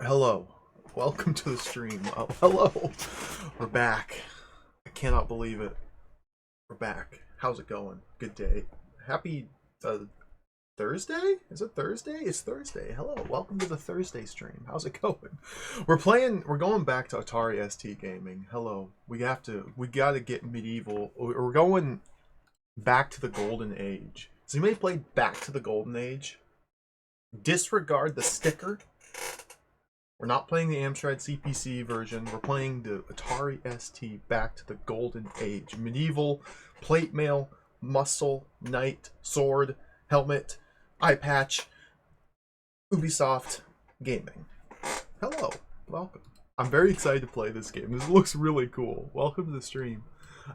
Hello. Welcome to the stream. Oh, hello. We're back. I cannot believe it. We're back. How's it going? Good day. Happy Thursday? Is it Thursday? It's Thursday. Hello. Welcome to the Thursday stream. How's it going? We're going back to Atari ST gaming. Hello. We gotta get medieval. We're going back to the golden age. Has anybody played Back to the Golden Age? Disregard the sticker. We're not playing the Amstrad CPC version. We're playing the Atari ST Back to the Golden Age. Medieval, plate mail, muscle, knight, sword, helmet, eye patch, Ubisoft gaming. Hello. Welcome. I'm very excited to play this game. This looks really cool. Welcome to the stream.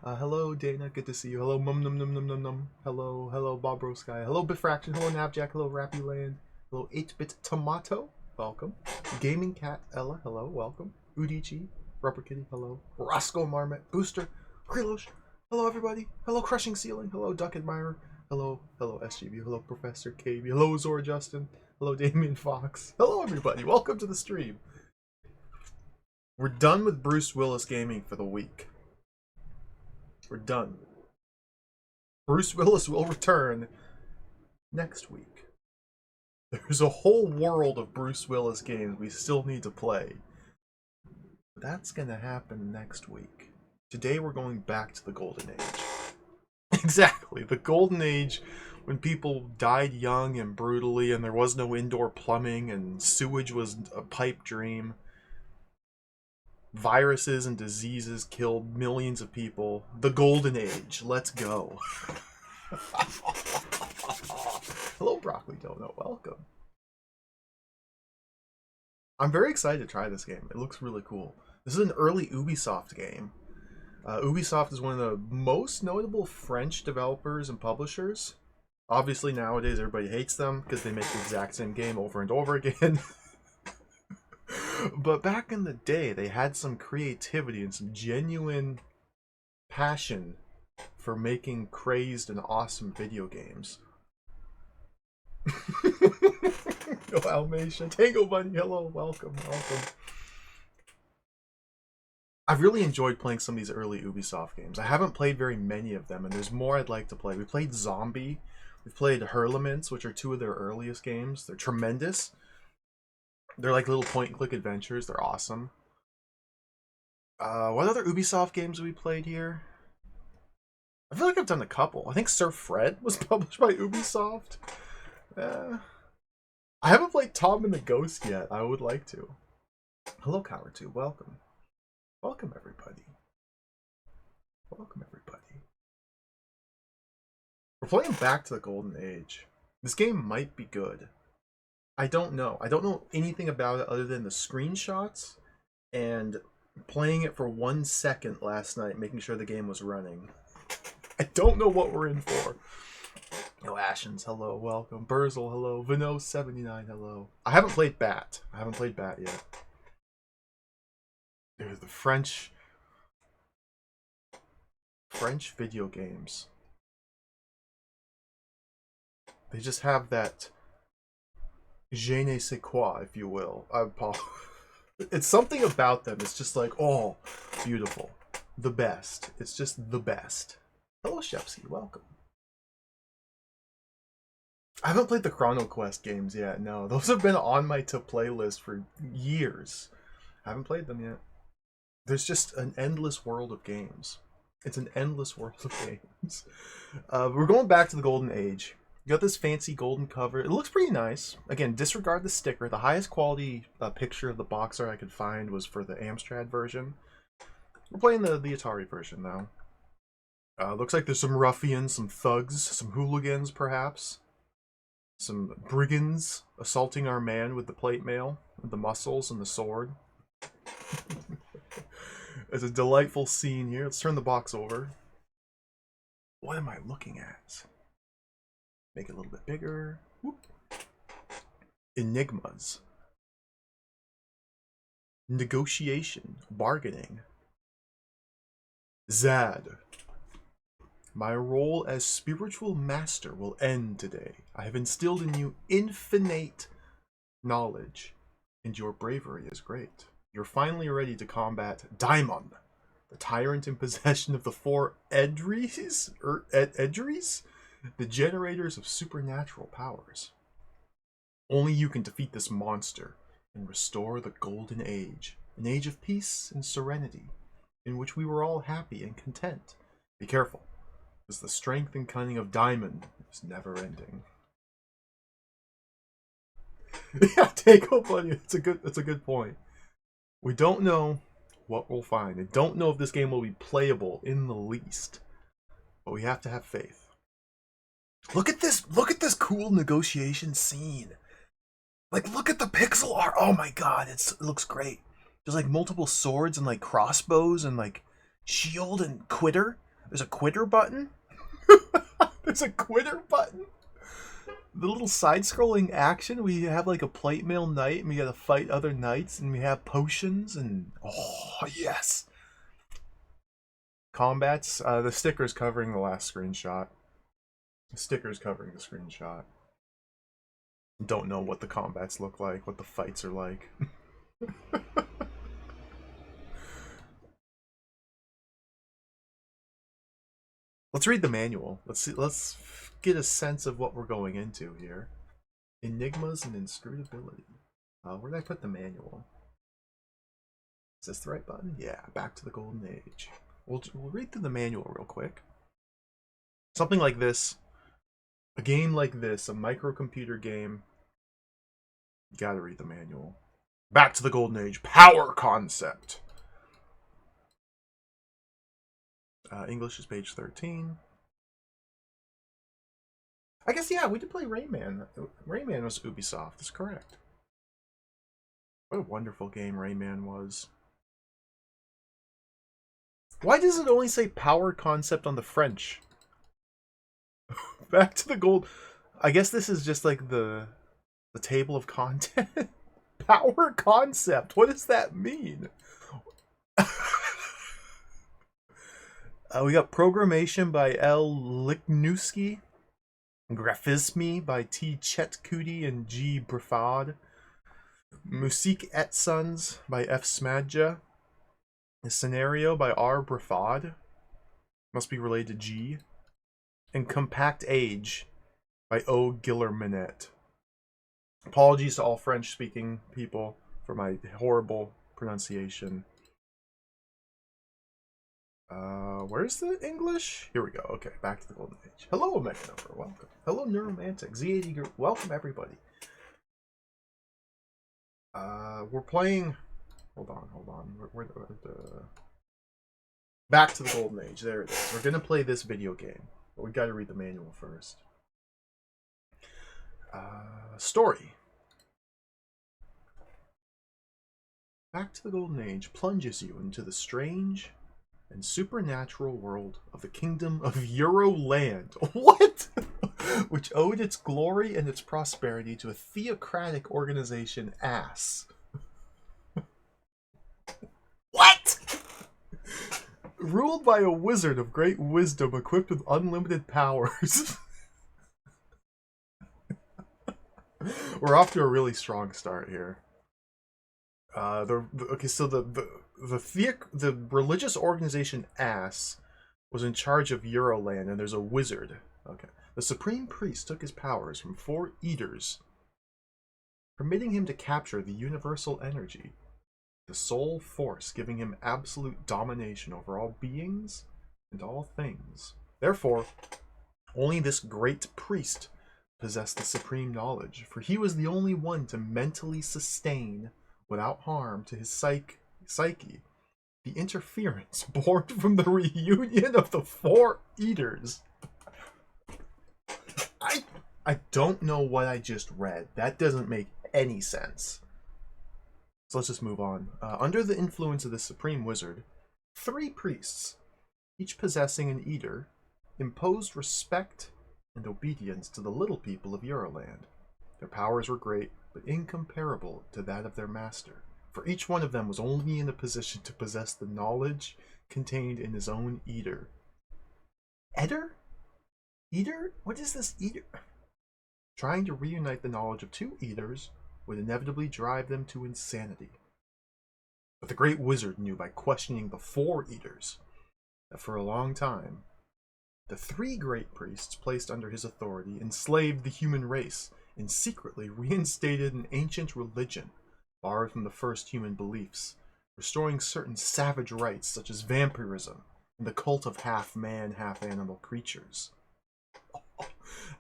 Hello, Dana. Good to see you. Hello, Mum Num Num Num Num Num. Hello, Bob Sky. Hello, Bifraction. Hello, Napjack. Hello, Rappy Land. Hello, 8-Bit Tomato. Welcome. Gaming Cat Ella, hello, welcome. Udichi, Rubber Kitty, hello. Roscoe Marmot, Booster, Krilosh, hello everybody. Hello Crushing Ceiling, hello Duck Admirer, hello SGB, hello Professor KB, hello Zora Justin, hello Damien Fox, hello everybody, welcome to the stream. We're done with Bruce Willis gaming for the week. We're done. Bruce Willis will return next week. There's a whole world of Bruce Willis games we still need to play. That's gonna happen next week. Today we're going back to the Golden Age. Exactly, the Golden Age when people died young and brutally and there was no indoor plumbing and sewage was a pipe dream. Viruses and diseases killed millions of people. The Golden Age, let's go. Hello, Broccoli Donut. Welcome. I'm very excited to try this game. It looks really cool. This is an early Ubisoft game. Ubisoft is one of the most notable French developers and publishers. Obviously, nowadays, everybody hates them because they make the exact same game over and over again. But back in the day, they had some creativity and some genuine passion for making crazed and awesome video games. Yo, Almation. Tango Bunny, hello, welcome. I've really enjoyed playing some of these early Ubisoft games. I haven't played very many of them, and there's more I'd like to play. We played Zombie. We've played Hurlements, which are two of their earliest games. They're tremendous. They're like little point-and-click adventures. They're awesome. What other Ubisoft games have we played here? I feel like I've done a couple. I think Sir Fred was published by Ubisoft. I haven't played Tom and the Ghost yet. I would like to. Hello, Coward2. Welcome. Welcome, everybody. Welcome, everybody. We're playing Back to the Golden Age. This game might be good. I don't know. I don't know anything about it other than the screenshots and playing it for 1 second last night, making sure the game was running. I don't know what we're in for. Yo, Ashens, hello, welcome. Burzel, hello. Vino79, hello. I haven't played Bat. I haven't played Bat yet. There's the French video games. They just have that je ne sais quoi, if you will. It's something about them. It's just like, oh, beautiful. The best. It's just the best. Hello, Shepsky, welcome. I haven't played the Chrono Quest games yet, no. Those have been on my to-play list for years. I haven't played them yet. There's just an endless world of games. It's an endless world of games. We're going back to the Golden Age. You got this fancy golden cover. It looks pretty nice. Again, disregard the sticker. The highest quality picture of the box art I could find was for the Amstrad version. We're playing the Atari version now. Looks like there's some ruffians, some thugs, some hooligans perhaps. Some brigands assaulting our man with the plate mail, with the muscles and the sword. It's a delightful scene here. Let's turn the box over. What am I looking at? Make it a little bit bigger. Whoop. Enigmas. Negotiation. Bargaining. Zad. My role as spiritual master will end today. I have instilled in you infinite knowledge. and your bravery is great. You're finally ready to combat Daimon, the tyrant in possession of the four Edries, the generators of supernatural powers. Only you can defeat this monster and restore the Golden Age, an age of peace and serenity, in which we were all happy and content. Be careful, because the strength and cunning of Daimon is never ending. Yeah, take hope, buddy. It's a good point. We don't know what we'll find. I don't know if this game will be playable in the least, but we have to have faith. Look at this cool negotiation scene. Like, look at the pixel art. Oh my god, it looks great. There's like multiple swords and like crossbows and like shield and quitter. There's a quitter button. There's a quitter button. The little side-scrolling action. We have like a plate mail knight, and we gotta fight other knights, and we have potions, and oh yes. Combats. The sticker's covering the last screenshot. The sticker's covering the screenshot. Don't know what the combats look like, what the fights are like. Let's read the manual. Let's get a sense of what we're going into here. Enigmas and inscrutability. Where did I put the manual? Is this the right button? Yeah, back to the Golden Age. We'll read through the manual real quick. Something like this. A game like this, a microcomputer game, you gotta read the manual. Back to the Golden Age. Power concept. English is page 13. I guess, yeah, we did play Rayman. Rayman was Ubisoft, that's correct. What a wonderful game Rayman was. Why does it only say power concept on the French? Back to the gold. I guess this is just like the table of content. Power concept. What does that mean? We got Programmation by L. Lichnowsky. Graphisme by T. Chetcuti and G. Brifad. Musique et Sons by F. Smadja. A Scenario by R. Brifad. Must be related to G. And Compact Age by O. Guillerminet. Apologies to all French-speaking people for my horrible pronunciation. Where's the English? Here we go. Okay, back to the Golden Age. Hello, Omega Number. Welcome. Hello, Neuromantic. Z80 Group. Welcome, everybody. We're playing... Hold on. We're back to the Golden Age. There it is. We're going to play this video game. But we got to read the manual first. Story. Back to the Golden Age plunges you into the strange and supernatural world of the kingdom of Euroland. What? Which owed its glory and its prosperity to a theocratic organization, ASS. What? Ruled by a wizard of great wisdom equipped with unlimited powers. We're off to a really strong start here. Okay, so the religious organization ASS was in charge of Euroland, and there's a wizard. Okay, the supreme priest took his powers from 4 eaters, permitting him to capture the universal energy, the sole force, giving him absolute domination over all beings and all things. Therefore, only this great priest possessed the supreme knowledge, for he was the only one to mentally sustain, without harm to his psyche, the interference born from the reunion of the 4 eaters. I don't know what I just read. That doesn't make any sense. So let's just move on. Under the influence of the supreme wizard, 3 priests, each possessing an eater, imposed respect and obedience to the little people of Euroland. Their powers were great, but incomparable to that of their master, for each one of them was only in a position to possess the knowledge contained in his own eater. Eater? Eater? What is this eater? Trying to reunite the knowledge of 2 eaters would inevitably drive them to insanity. But the great wizard knew by questioning the four eaters that for a long time, the three great priests placed under his authority enslaved the human race and secretly reinstated an ancient religion borrowed from the first human beliefs, restoring certain savage rites such as vampirism and the cult of half-man, half-animal creatures.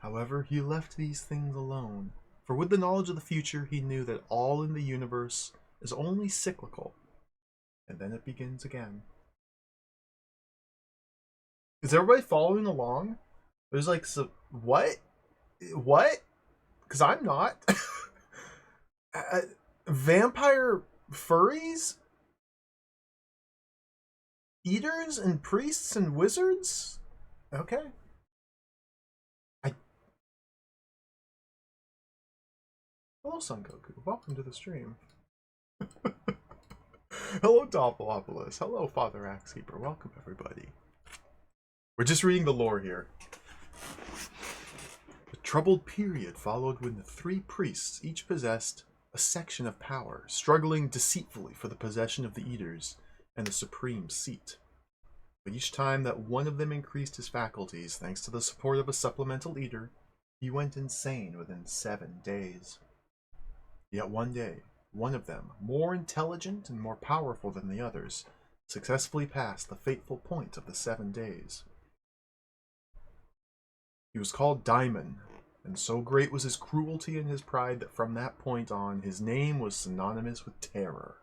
However, he left these things alone, for with the knowledge of the future, he knew that all in the universe is only cyclical, and then it begins again. Is everybody following along? There's like, so, what? What? Because I'm not. Vampire furries? Eaters and priests and wizards? Okay. Hello, Son Goku. Welcome to the stream. Hello, Doppelopoulos. Hello, Father Axekeeper. Welcome, everybody. We're just reading the lore here. The troubled period followed when the three priests each possessed a section of power, struggling deceitfully for the possession of the Eaters and the supreme seat. But each time that one of them increased his faculties, thanks to the support of a supplemental Eater, he went insane within 7 days. Yet one day, one of them, more intelligent and more powerful than the others, successfully passed the fateful point of the 7 days. He was called Daimon, and so great was his cruelty and his pride that from that point on his name was synonymous with terror.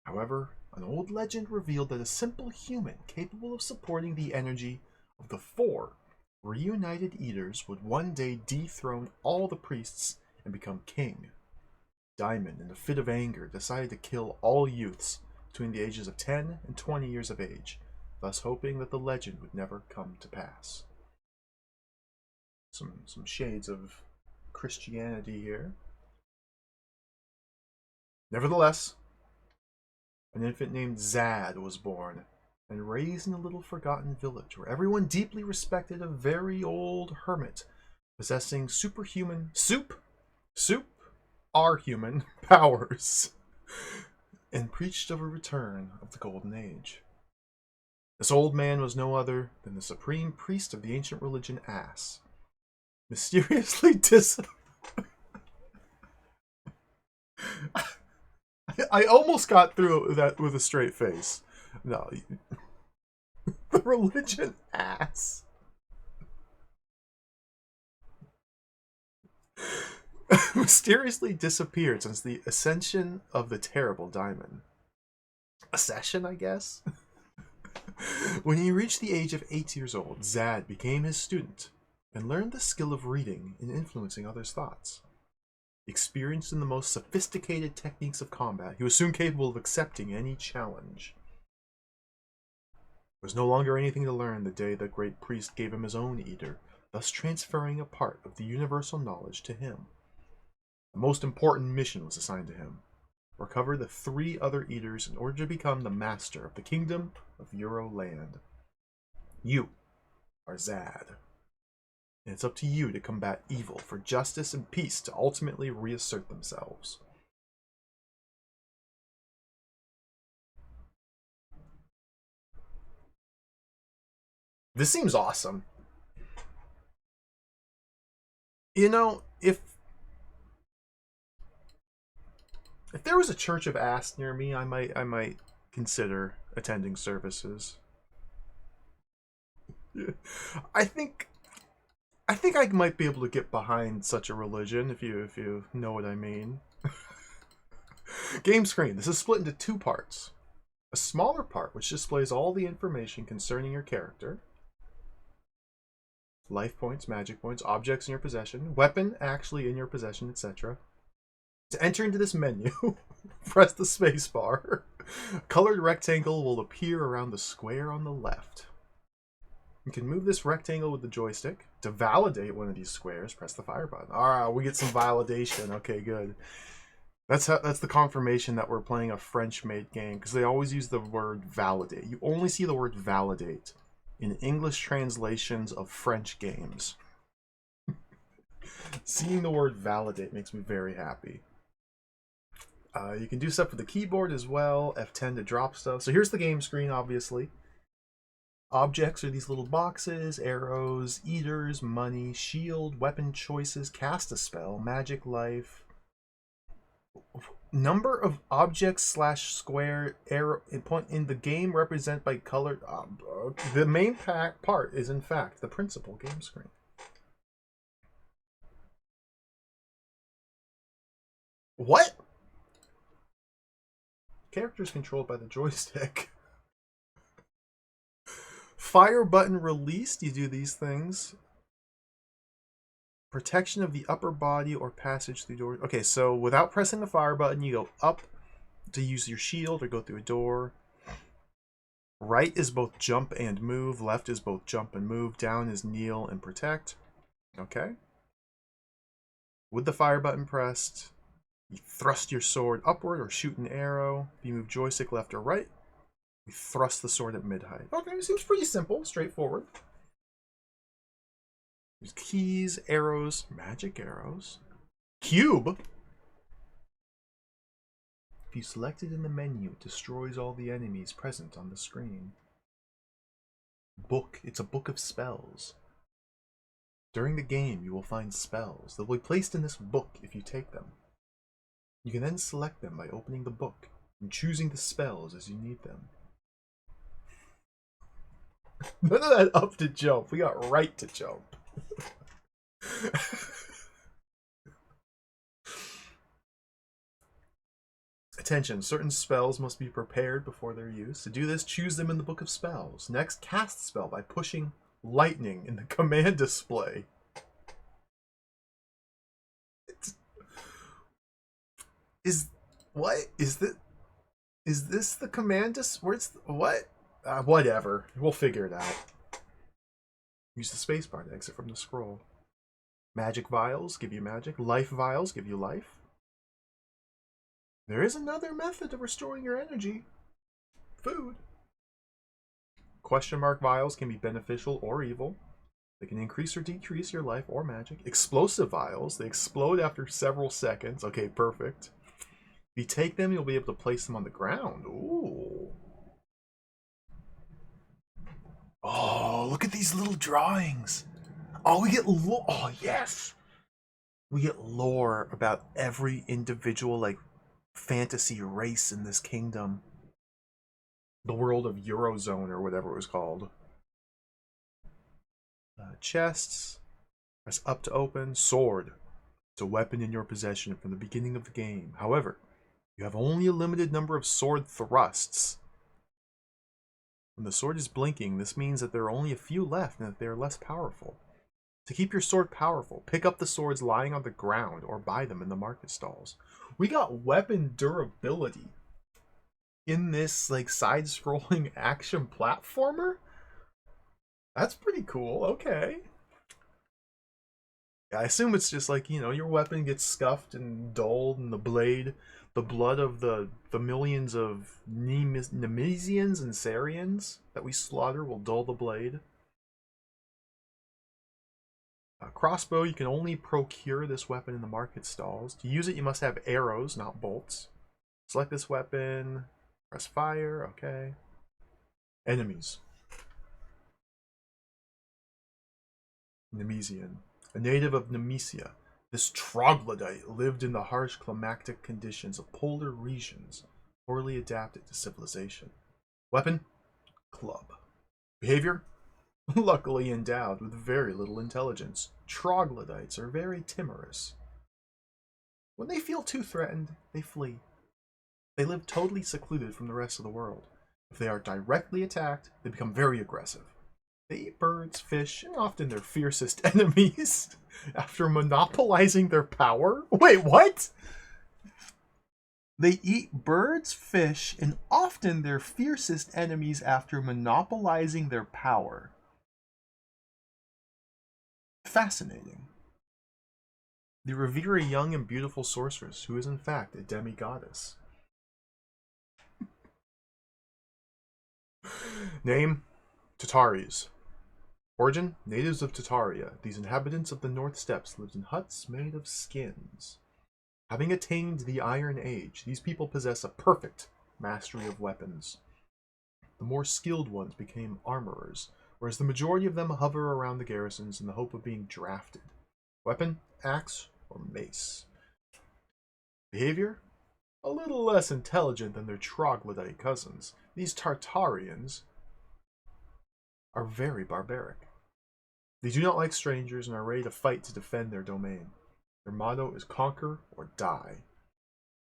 However, an old legend revealed that a simple human capable of supporting the energy of the 4 reunited Eaters would one day dethrone all the priests and become king. Daimon, in a fit of anger, decided to kill all youths between the ages of 10 and 20 years of age, thus hoping that the legend would never come to pass. Some shades of Christianity here. Nevertheless, an infant named Zad was born and raised in a little forgotten village where everyone deeply respected a very old hermit possessing superhuman human powers and preached of a return of the Golden Age. This old man was no other than the supreme priest of the ancient religion Ass. Mysteriously I almost got through that with a straight face. No. The religion Ass. Mysteriously disappeared since the ascension of the terrible Daimon. Accession, I guess? When he reached the age of 8 years old, Zad became his student and learned the skill of reading and influencing others' thoughts. Experienced in the most sophisticated techniques of combat, he was soon capable of accepting any challenge. There was no longer anything to learn the day the great priest gave him his own Eater, thus transferring a part of the universal knowledge to him. The most important mission was assigned to him: recover the 3 other Eaters in order to become the master of the kingdom of Euro Land. You are Zad, and it's up to you to combat evil for justice and peace to ultimately reassert themselves. This seems awesome. You know, if there was a Church of Ass near me, I might consider attending services. I think I might be able to get behind such a religion, if you know what I mean. Game screen. This is split into 2 parts. A smaller part, which displays all the information concerning your character. Life points, magic points, objects in your possession, weapon actually in your possession, etc. To enter into this menu, press the space bar. A colored rectangle will appear around the square on the left. You can move this rectangle with the joystick. To validate one of these squares, press the fire button. Alright, we get some validation. Okay, good. That's the confirmation that we're playing a French-made game, because they always use the word validate. You only see the word validate in English translations of French games. Seeing the word validate makes me very happy. You can do stuff with the keyboard as well. F10 to drop stuff. So here's the game screen, obviously. Objects are these little boxes, arrows, eaters, money, shield, weapon choices, cast a spell, magic life. Number of objects slash square arrow in the game represented by colored. The main part is in fact the principal game screen. What? Characters controlled by the joystick. Fire button released, you do these things. Protection of the upper body or passage through doors. Okay, so without pressing the fire button, you go up to use your shield or go through a door. Right is both jump and move. Left is both jump and move. Down is kneel and protect. Okay. With the fire button pressed, you thrust your sword upward or shoot an arrow. If you move joystick left or right, you thrust the sword at mid-height. Okay, seems pretty simple, straightforward. There's keys, arrows, magic arrows. Cube! If you select it in the menu, it destroys all the enemies present on the screen. Book. It's a book of spells. During the game, you will find spells. They'll be placed in this book if you take them. You can then select them by opening the book and choosing the spells as you need them. None of that up to jump. We got right to jump. Attention, certain spells must be prepared before their use. To do this, choose them in the book of spells. Next, cast spell by pushing lightning in the command display. Is this the command where's what? Whatever. We'll figure it out. Use the spacebar to exit from the scroll. Magic vials give you magic. Life vials give you life. There is another method of restoring your energy. Food. Question mark vials can be beneficial or evil. They can increase or decrease your life or magic. Explosive vials. They explode after several seconds. Okay, perfect. If you take them, you'll be able to place them on the ground. Ooh. Oh, look at these little drawings. Oh, we get lore. Oh, yes. We get lore about every individual, like, fantasy race in this kingdom. The world of Eurozone, or whatever it was called. Chests. Press up to open. Sword. It's a weapon in your possession from the beginning of the game. However, you have only a limited number of sword thrusts. When the sword is blinking, this means that there are only a few left and that they are less powerful. To keep your sword powerful, pick up the swords lying on the ground or buy them in the market stalls. We got weapon durability in this like side-scrolling action platformer? That's pretty cool. Okay. I assume it's just like, you know, your weapon gets scuffed and dulled and the blood of the millions of Nemesians and Sarians that we slaughter will dull the blade. Crossbow, you can only procure this weapon in the market stalls. To use it, you must have arrows, not bolts. Select this weapon, press fire, okay. Enemies. Nemesian. A native of Nemesia, this troglodyte lived in the harsh climatic conditions of polar regions, poorly adapted to civilization. Weapon? Club. Behavior? Luckily endowed with very little intelligence. Troglodytes are very timorous. When they feel too threatened, they flee. They live totally secluded from the rest of the world. If they are directly attacked, they become very aggressive. They eat birds, fish, and often their fiercest enemies after monopolizing their power. Wait, what? They eat birds, fish, and often their fiercest enemies after monopolizing their power. Fascinating. They revere a young and beautiful sorceress who is in fact a demigoddess. Name? Tataris. Origin, natives of Tataria. These inhabitants of the North Steppes lived in huts made of skins. Having attained the Iron Age, these people possess a perfect mastery of weapons. The more skilled ones became armorers, whereas the majority of them hover around the garrisons in the hope of being drafted. Weapon, axe, or mace. Behavior? A little less intelligent than their troglodyte cousins. These Tartarians are very barbaric. They do not like strangers and are ready to fight to defend their domain. Their motto is conquer or die.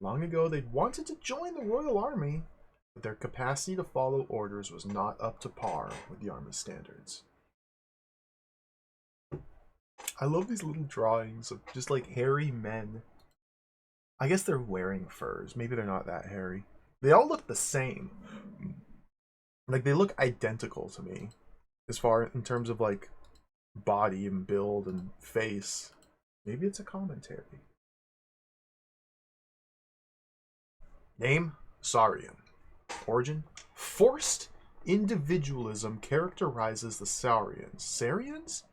Long ago, they'd wanted to join the Royal Army, but their capacity to follow orders was not up to par with the Army's standards. I love these little drawings of just like hairy men. I guess they're wearing furs. Maybe they're not that hairy. They all look the same. Like, they look identical to me. As far in terms of like body and build and face. Maybe it's a commentary. Name, Saurian. Origin, forced individualism characterizes the Saurians. Saurians?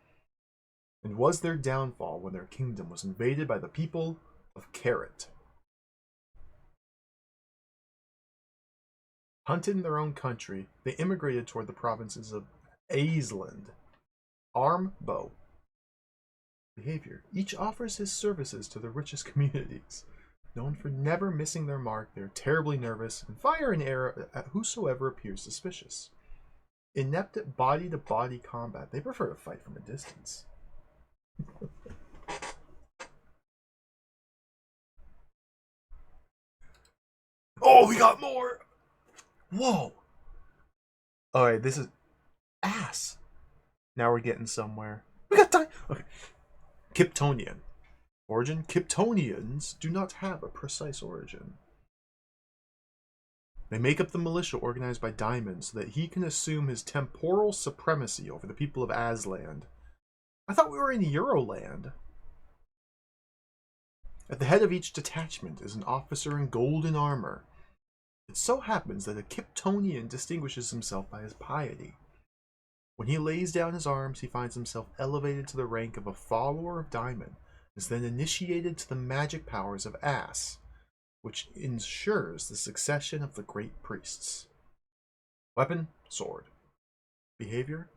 And was their downfall when their kingdom was invaded by the people of Carrot. Hunted in their own country, they immigrated toward the provinces of Aisland. Arm, bow. Behavior. Each offers his services to the richest communities. Known for never missing their mark, they are terribly nervous and fire an arrow at whosoever appears suspicious. Inept at body-to-body combat, they prefer to fight from a distance. Oh, we got more! Whoa! Alright, this is ass. Now we're getting somewhere. We got time! Okay. Kiptonian. Origin. Kiptonians do not have a precise origin. They make up the militia organized by Diamond so that he can assume his temporal supremacy over the people of Asland. I thought we were in Euroland. At the head of each detachment is an officer in golden armor. It so happens that a Kiptonian distinguishes himself by his piety. When he lays down his arms, he finds himself elevated to the rank of a follower of Diamond, and is then initiated to the magic powers of Ass, which ensures the succession of the great priests. Weapon, sword. Behavior,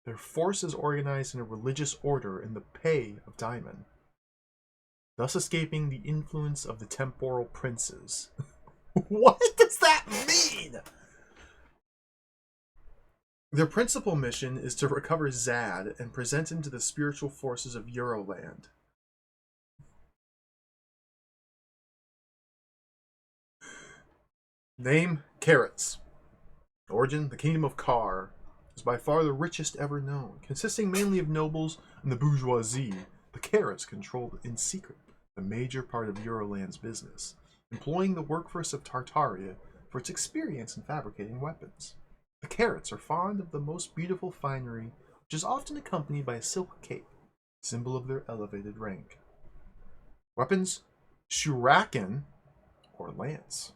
their force is organized in a religious order in the pay of Diamond, thus escaping the influence of the temporal princes. What does that mean? Their principal mission is to recover Zad and present him to the spiritual forces of Euroland. Name, Carrots. Origin, the kingdom of Kar is by far the richest ever known. Consisting mainly of nobles and the bourgeoisie, the Carrots controlled in secret the major part of Euroland's business, employing the workforce of Tartaria for its experience in fabricating weapons. The Carrots are fond of the most beautiful finery, which is often accompanied by a silk cape, symbol of their elevated rank. Weapons, shuriken or lance.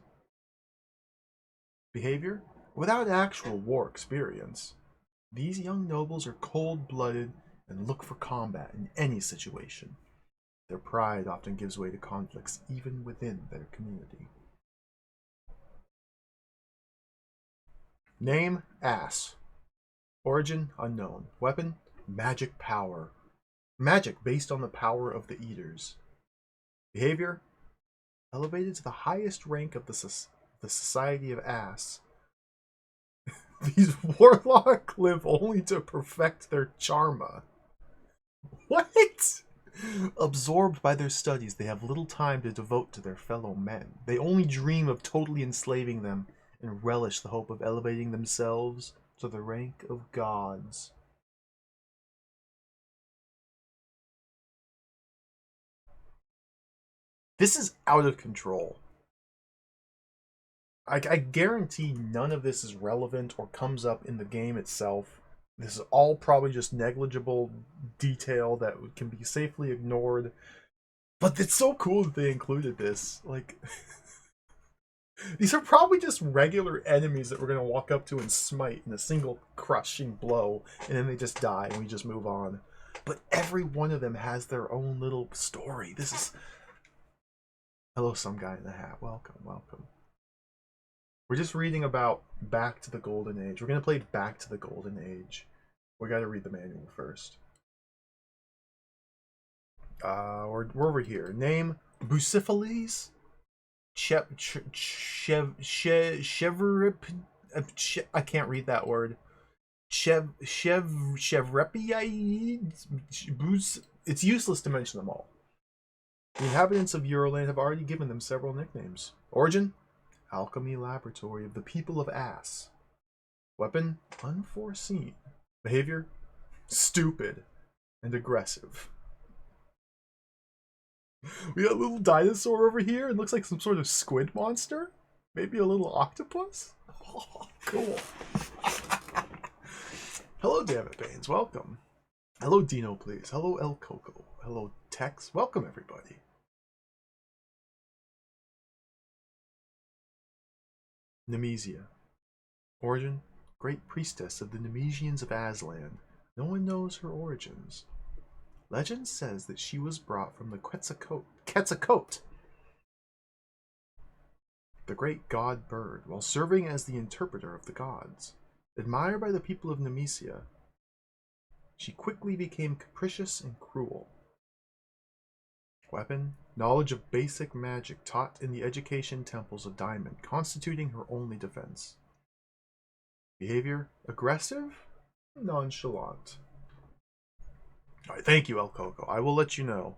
Behavior, without actual war experience, these young nobles are cold-blooded and look for combat in any situation. Their pride often gives way to conflicts even within their community. Name, Ass. Origin, unknown. Weapon, magic power. Magic based on the power of the Eaters. Behavior, elevated to the highest rank of the Society of Ass. These warlock live only to perfect their charma. What? Absorbed by their studies, they have little time to devote to their fellow men. They only dream of totally enslaving them and relish the hope of elevating themselves to the rank of gods. This is out of control. I guarantee none of this is relevant or comes up in the game itself. This is all probably just negligible detail that can be safely ignored. But it's so cool that they included this. Like, These are probably just regular enemies that we're going to walk up to and smite in a single crushing blow, and then they just die and we just move on. But every one of them has their own little story. This is... Hello, some guy in the hat. Welcome, welcome. We're just reading about Back to the Golden Age. We're going to play Back to the Golden Age. We got to read the manual first. We're over here. Name, Bucephalus? I can't read that word. It's useless to mention them all. The inhabitants of Euroland have already given them several nicknames. Origin? Alchemy Laboratory of the People of Ass. Weapon? Unforeseen. Behavior? Stupid and aggressive. We got a little dinosaur over here. It looks like some sort of squid monster. Maybe a little octopus. Oh, cool. Hello, Dammit Baines. Welcome. Hello, Dino, please. Hello, El Coco. Hello, Tex. Welcome, everybody. Nemesia. Origin? Great priestess of the Nemesians of Aslan. No one knows her origins. Legend says that she was brought from the Quetzalcoatl, the great god bird, while serving as the interpreter of the gods. Admired by the people of Nemesia, she quickly became capricious and cruel. Weapon? Knowledge of basic magic taught in the education temples of Diamond, constituting her only defense. Behavior? Aggressive? Nonchalant. Alright, thank you, El Coco. I will let you know.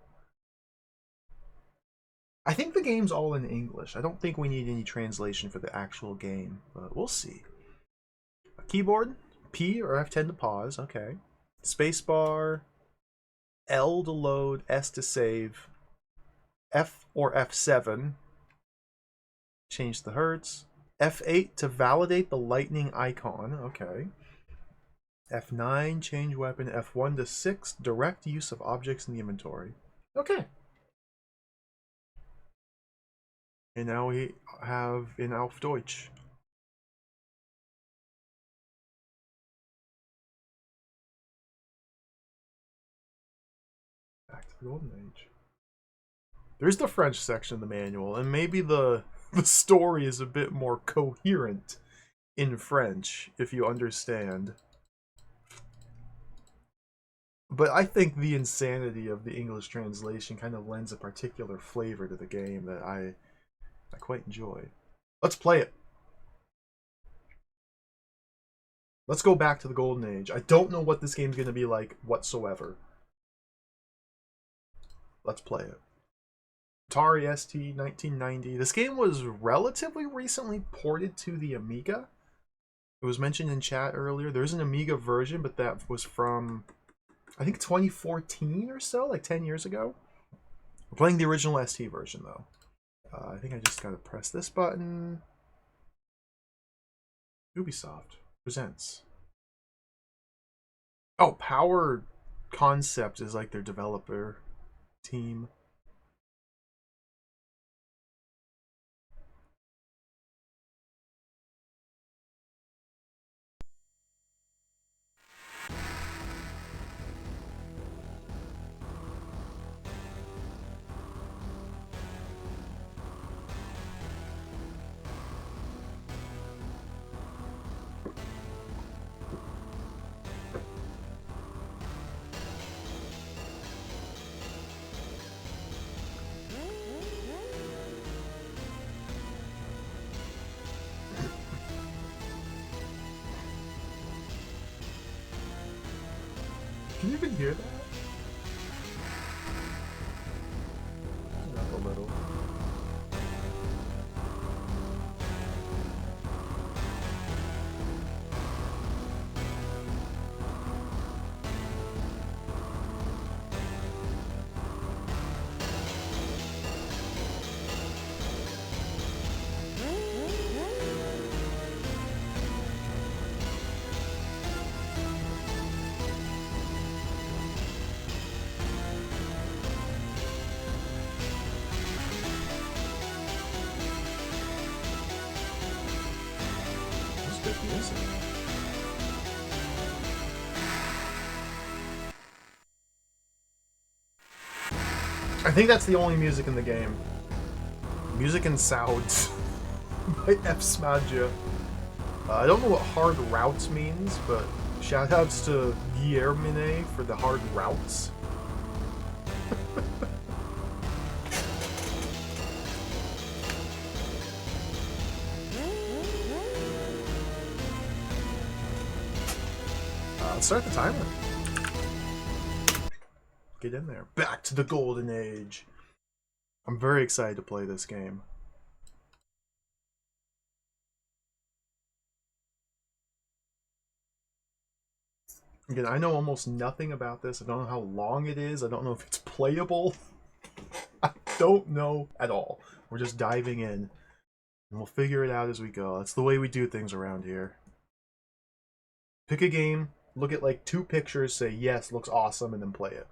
I think the game's all in English. I don't think we need any translation for the actual game, but we'll see. A keyboard? P or F10 to pause, okay. Spacebar, L to load, S to save, F or F7, change the hertz, F8 to validate the lightning icon, okay. F9, change weapon, F1 to 6, direct use of objects in the inventory. Okay. And now we have in Auf Deutsch. Back to the Golden Age. There's the French section of the manual, and maybe the story is a bit more coherent in French, if you understand. But I think the insanity of the English translation kind of lends a particular flavor to the game that I quite enjoy. Let's play it. Let's go back to the Golden Age. I don't know what this game's going to be like whatsoever. Let's play it. Atari ST 1990. This game was relatively recently ported to the Amiga. It was mentioned in chat earlier. There's an Amiga version, but that was from, I think, 2014 or so, like 10 years ago. We're playing the original ST version, though. I think I just gotta press this button. Ubisoft presents. Oh, Power Concept is like their developer team. Can you even hear that? Not a little. music. I think that's the only music in the game. Music and Sounds by F. Smadja. I don't know what hard routes means, but shoutouts to Guillermine for the hard routes. Let's start the timer. Get in there. Back to the golden age. I'm very excited to play this game. Again, I know almost nothing about this. I don't know how long it is. I don't know if it's playable. I don't know at all. We're just diving in. And we'll figure it out as we go. That's the way we do things around here. Pick a game, look at like 2 pictures, say yes, looks awesome, and then play it.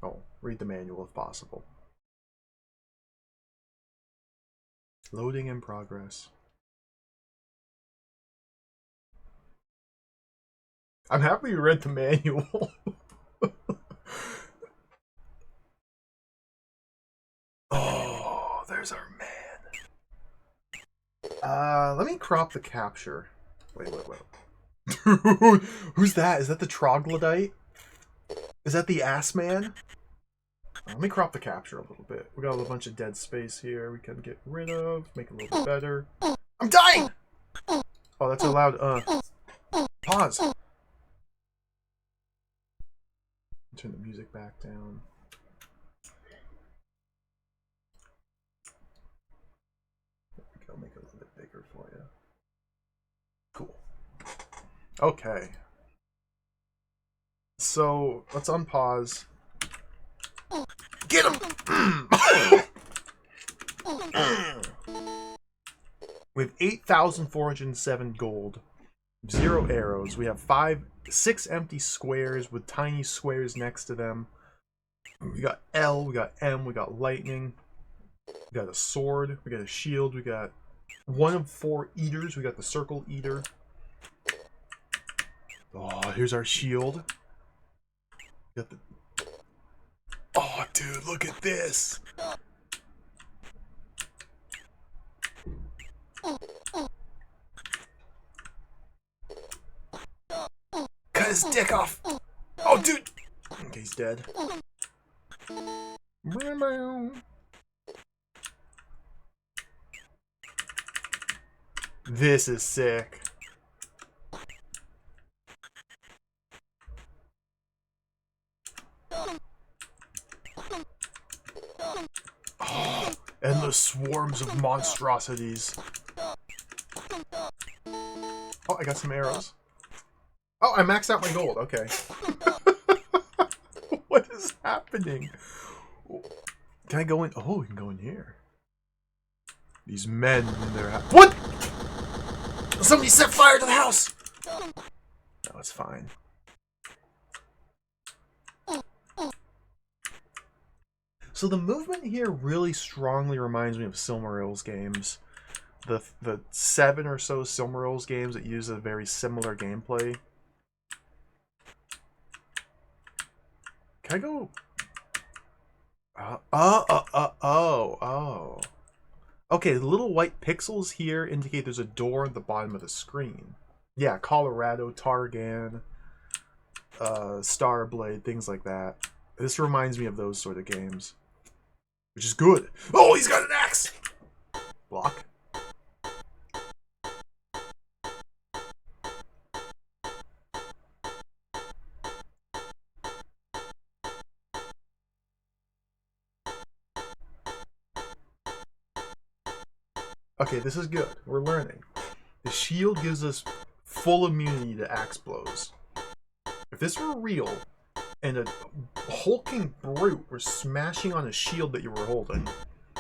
Oh, read the manual if possible. Loading in progress. I'm happy you read the manual. Oh, there's our man. Let me crop the capture. Wait. Dude, who's that? Is that the troglodyte? Is that the ass man? Let me crop the capture a little bit. We got a bunch of dead space here we can get rid of, make it a little bit better. I'm dying! Oh, that's a loud, pause. Turn the music back down. I'll make it a little bit bigger for you. Cool. Okay. So, let's unpause. Get him! We have 8,407 gold. 0 arrows. We have 6 empty squares with tiny squares next to them. We got L, we got M, we got lightning. We got a sword, we got a shield, we got 1 of 4 eaters. We got the circle eater. Oh, here's our shield. We got the... Oh, dude, look at this. Cut his dick off. Oh, dude. Okay, he's dead. This is sick. Oh, endless swarms of monstrosities. Oh, I got some arrows. Oh, I maxed out my gold. Okay. What is happening? Can I go in? Oh, we can go in here. These men in their house. What? Somebody set fire to the house! No, it's fine. So the movement here really strongly reminds me of Silmarils games. The 7 or so Silmarils games that use a very similar gameplay. Can I go? Oh. Okay, the little white pixels here indicate there's a door at the bottom of the screen. Yeah, Colorado, Targan, Starblade, things like that. This reminds me of those sort of games. Which is good. Oh, he's got an axe! Block. Okay, this is good. We're learning. The shield gives us full immunity to axe blows. If this were real, and a hulking brute were smashing on a shield that you were holding,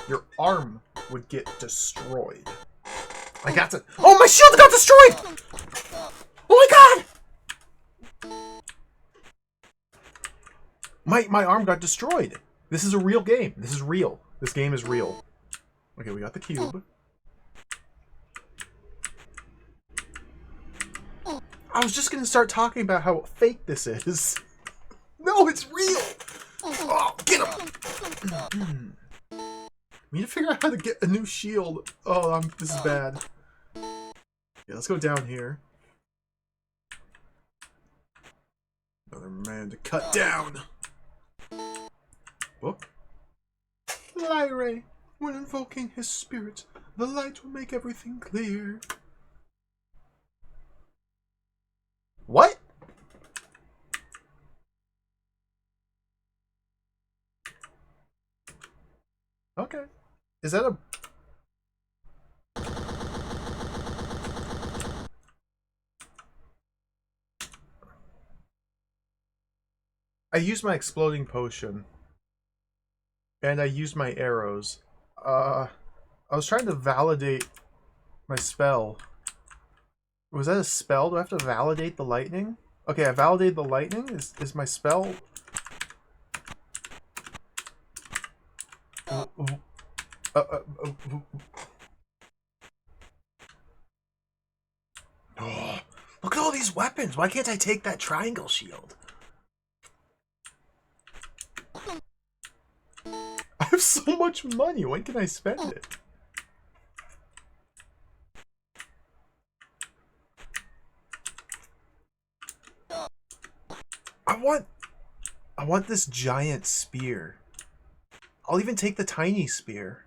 your arm would get destroyed. I got to... Oh, my shield got destroyed! Oh my god! My arm got destroyed. This is a real game. This is real. This game is real. Okay, we got the cube. I was just gonna start talking about how fake this is. No, it's real! Oh, get him! We need to figure out how to get a new shield. Oh, this is bad. Yeah, let's go down here. Another man to cut down. Book. Lyre, when invoking his spirit, the light will make everything clear. What? Okay. Is that a... I used my exploding potion. And I used my arrows. I was trying to validate my spell. Was that a spell? Do I have to validate the lightning? Okay, I validated the lightning. Is my spell... Oh, look at all these weapons. Why can't I take that triangle shield? I have so much money. When can I spend it? I want this giant spear. I'll even take the tiny spear.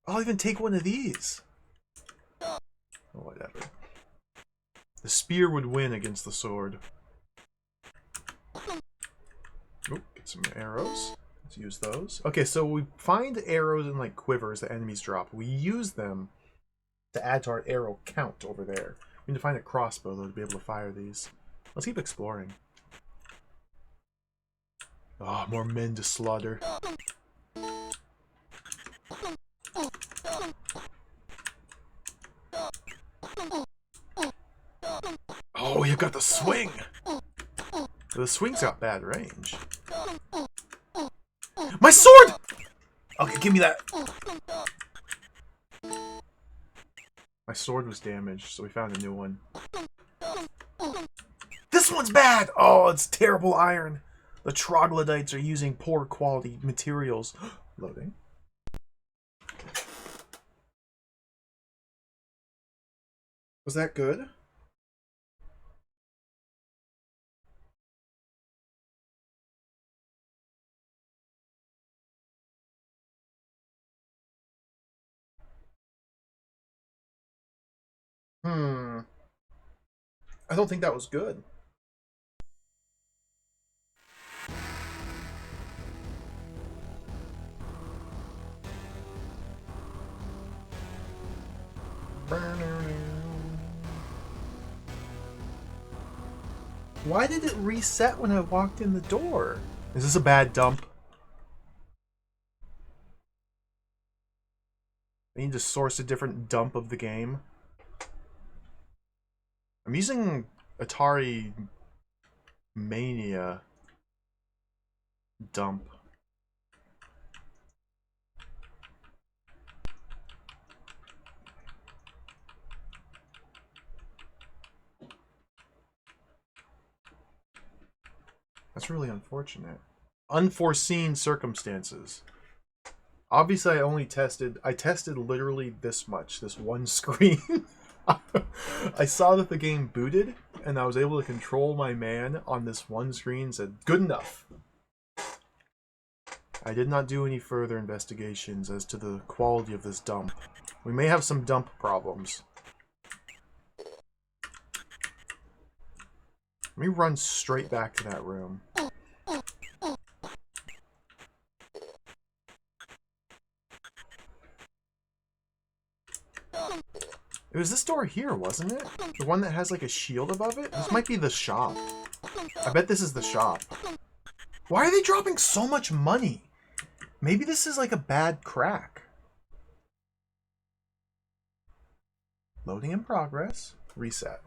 I'll even take one of these. Oh, whatever. The spear would win against the sword. Oh, get some arrows. Let's use those. Okay, so we find arrows and like quivers that enemies drop. We use them to add to our arrow count over there. We need to find a crossbow though to be able to fire these. Let's keep exploring. Oh, more men to slaughter. Oh, you got the swing! The swing's got bad range. My sword! Okay, give me that. My sword was damaged, so we found a new one. This one's bad! Oh, it's terrible iron. The troglodytes are using poor quality materials. Loading. Was that good? I don't think that was good. Why did it reset when I walked in the door? Is this a bad dump? I need to source a different dump of the game. I'm using Atari Mania dump. That's really unfortunate. Unforeseen circumstances. Obviously, I tested literally this much, this one screen. I saw that the game booted, and I was able to control my man on this one screen and said, good enough. I did not do any further investigations as to the quality of this dump. We may have some dump problems. Let me run straight back to that room. It was this door here, wasn't it? The one that has like a shield above it? This might be the shop. I bet this is the shop. Why are they dropping so much money? Maybe this is like a bad crack. Loading in progress. Reset.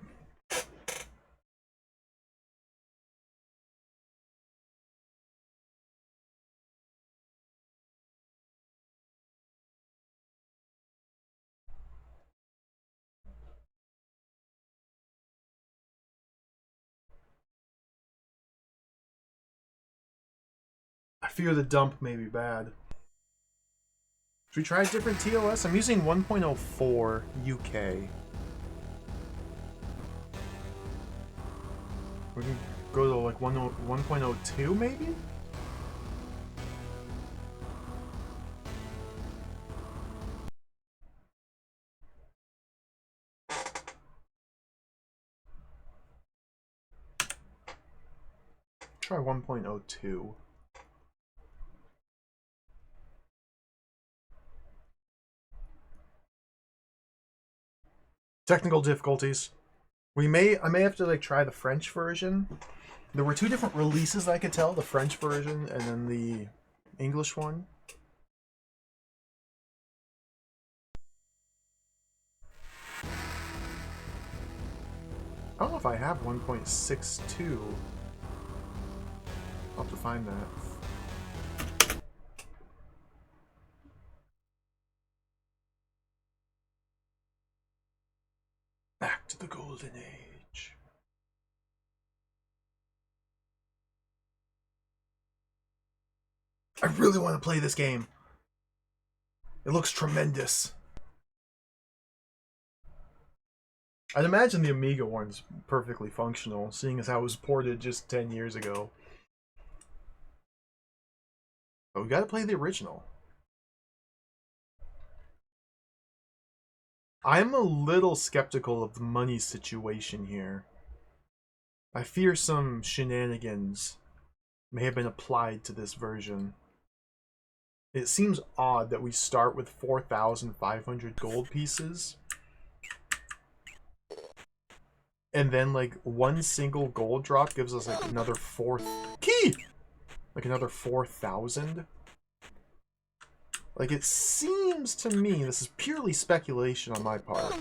I fear the dump may be bad. Should we try a different TOS? I'm using 1.04 UK. We can go to like 1.02 maybe? Try 1.02. Technical difficulties. I may have to like try the French version. There were two different releases I could tell, the French version and then the English one. I don't know if I have 1.62. I'll have to find that. Back to the golden age. I really want to play this game. It looks tremendous. I'd imagine the Amiga one's perfectly functional, seeing as how it was ported just 10 years ago. But we gotta play the original. I'm a little skeptical of the money situation here. I fear some shenanigans may have been applied to this version. It seems odd that we start with 4,500 gold pieces. And then like one single gold drop gives us like another like another 4,000. Like it seems to me, this is purely speculation on my part.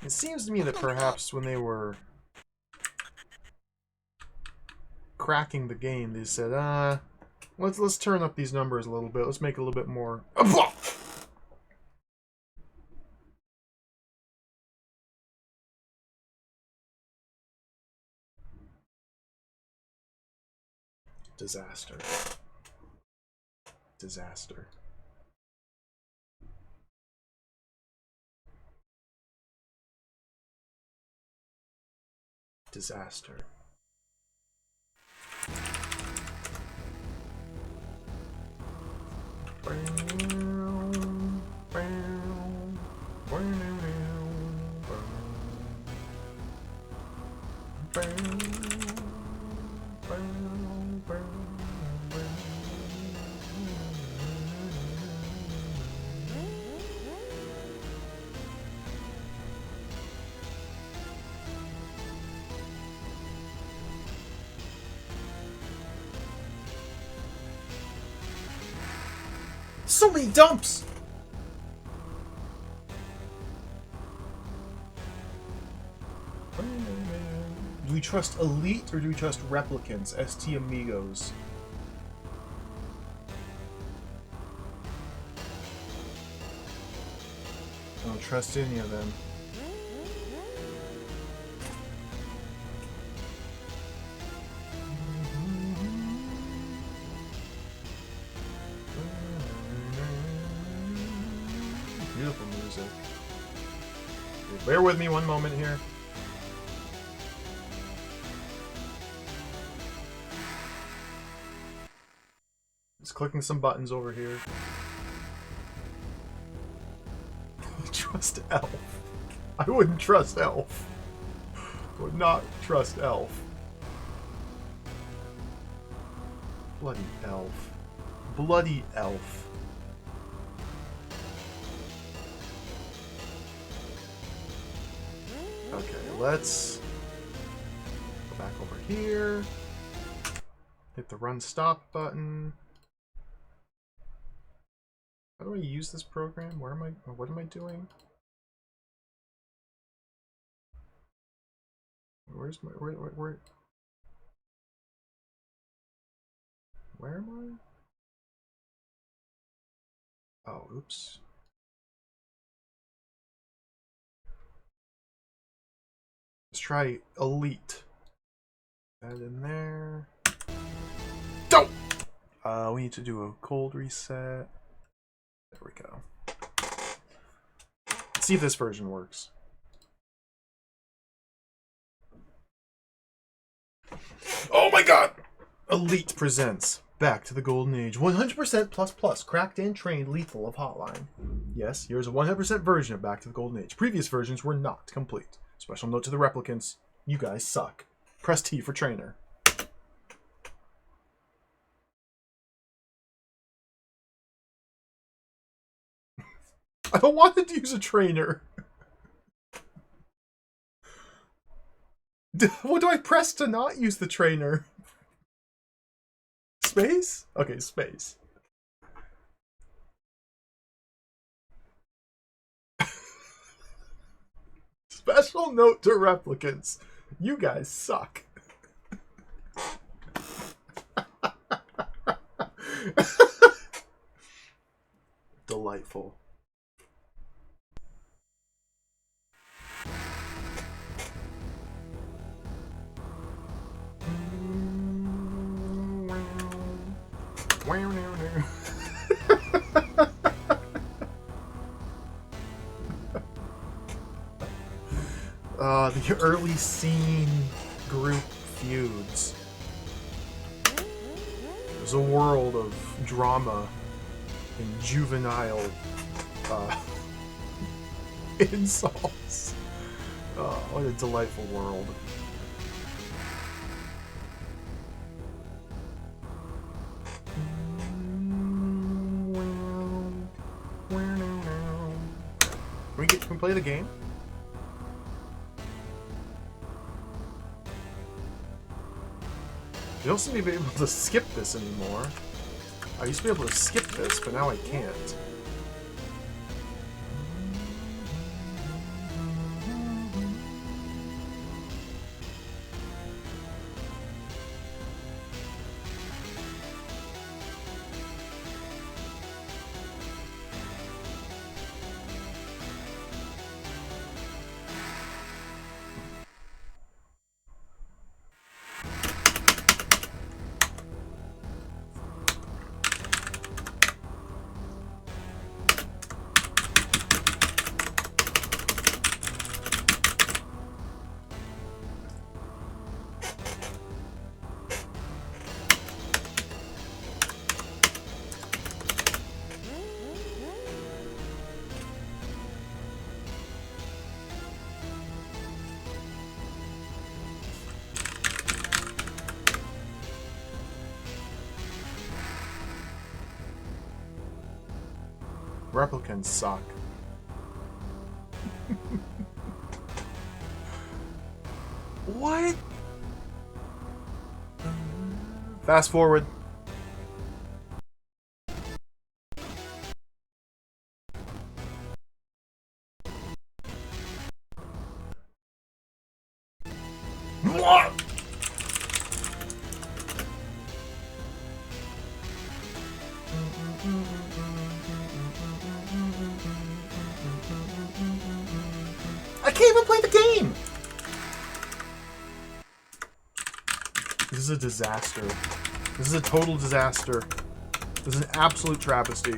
It seems to me that perhaps when they were cracking the game, they said, let's turn up these numbers a little bit. Let's make it a little bit more. Disaster. Disaster. Disaster. So many dumps! Do we trust Elite or do we trust Replicants? ST Amigos. I don't trust any of them. Beautiful music. Bear with me one moment here. Just clicking some buttons over here. Trust Elf. I wouldn't trust Elf. Would not trust Elf. Bloody Elf. Bloody Elf. Okay, let's go back over here. Hit the run stop button. How do I use this program? What am I doing? Where's my where am I? Oh, oops. Let's try Elite. Add in there. Don't! We need to do a cold reset. There we go. Let's see if this version works. Oh my god! Elite presents Back to the Golden Age. 100% plus plus, cracked and trained lethal of Hotline. Yes, here's a 100% version of Back to the Golden Age. Previous versions were not complete. Special note to the replicants, you guys suck. Press T for trainer. I don't want to use a trainer. What do I press to not use the trainer? Space? Okay, space. Special note to replicants, you guys suck. Delightful. The early scene group feuds. There's a world of drama and juvenile insults. Oh, what a delightful world. Can we play the game? You don't seem to be able to skip this anymore. I used to be able to skip this, but now I can't. Replicants suck. What? Fast forward. What? I can't even play the game! This is a disaster. This is a total disaster. This is an absolute travesty.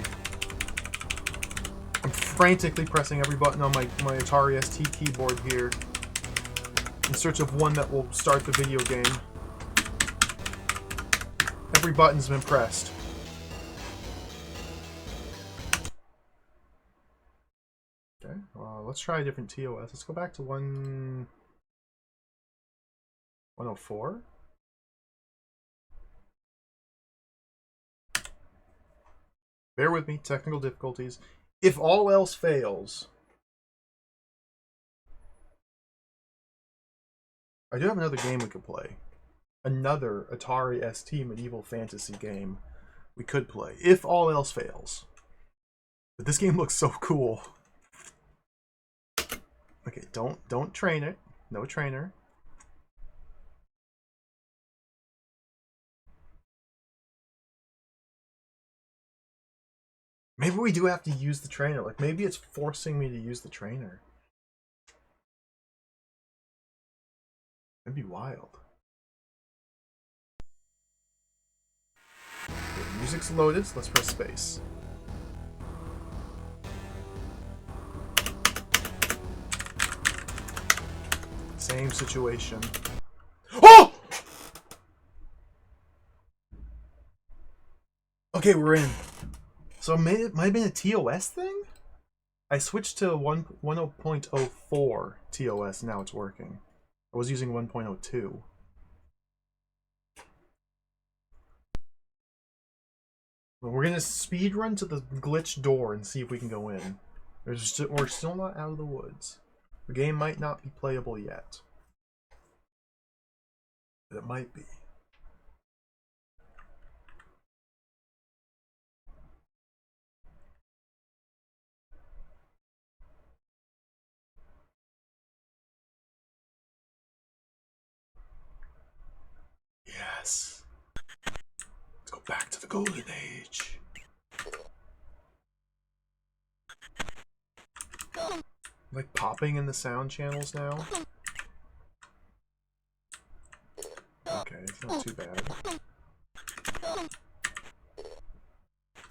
I'm frantically pressing every button on my Atari ST keyboard here in search of one that will start the video game. Every button's been pressed. Okay, let's try a different TOS. Let's go back to 104. Bear with me, technical difficulties. If all else fails, I do have another game we could play. Another Atari ST medieval fantasy game we could play, if all else fails. But this game looks so cool. Okay, don't train it. No trainer. Maybe we do have to use the trainer. Like, maybe it's forcing me to use the trainer. That'd be wild. Okay, music's loaded, so let's press space. Same situation. Oh! Okay, we're in. So it might have been a TOS thing? I switched to 1.0.04 TOS, now it's working. I was using 1.02. We're gonna speed run to the glitch door and see if we can go in. We're still not out of the woods. The game might not be playable yet. But it might be. Yes. Let's go back to the golden age. Like popping in the sound channels now. Okay, it's not too bad.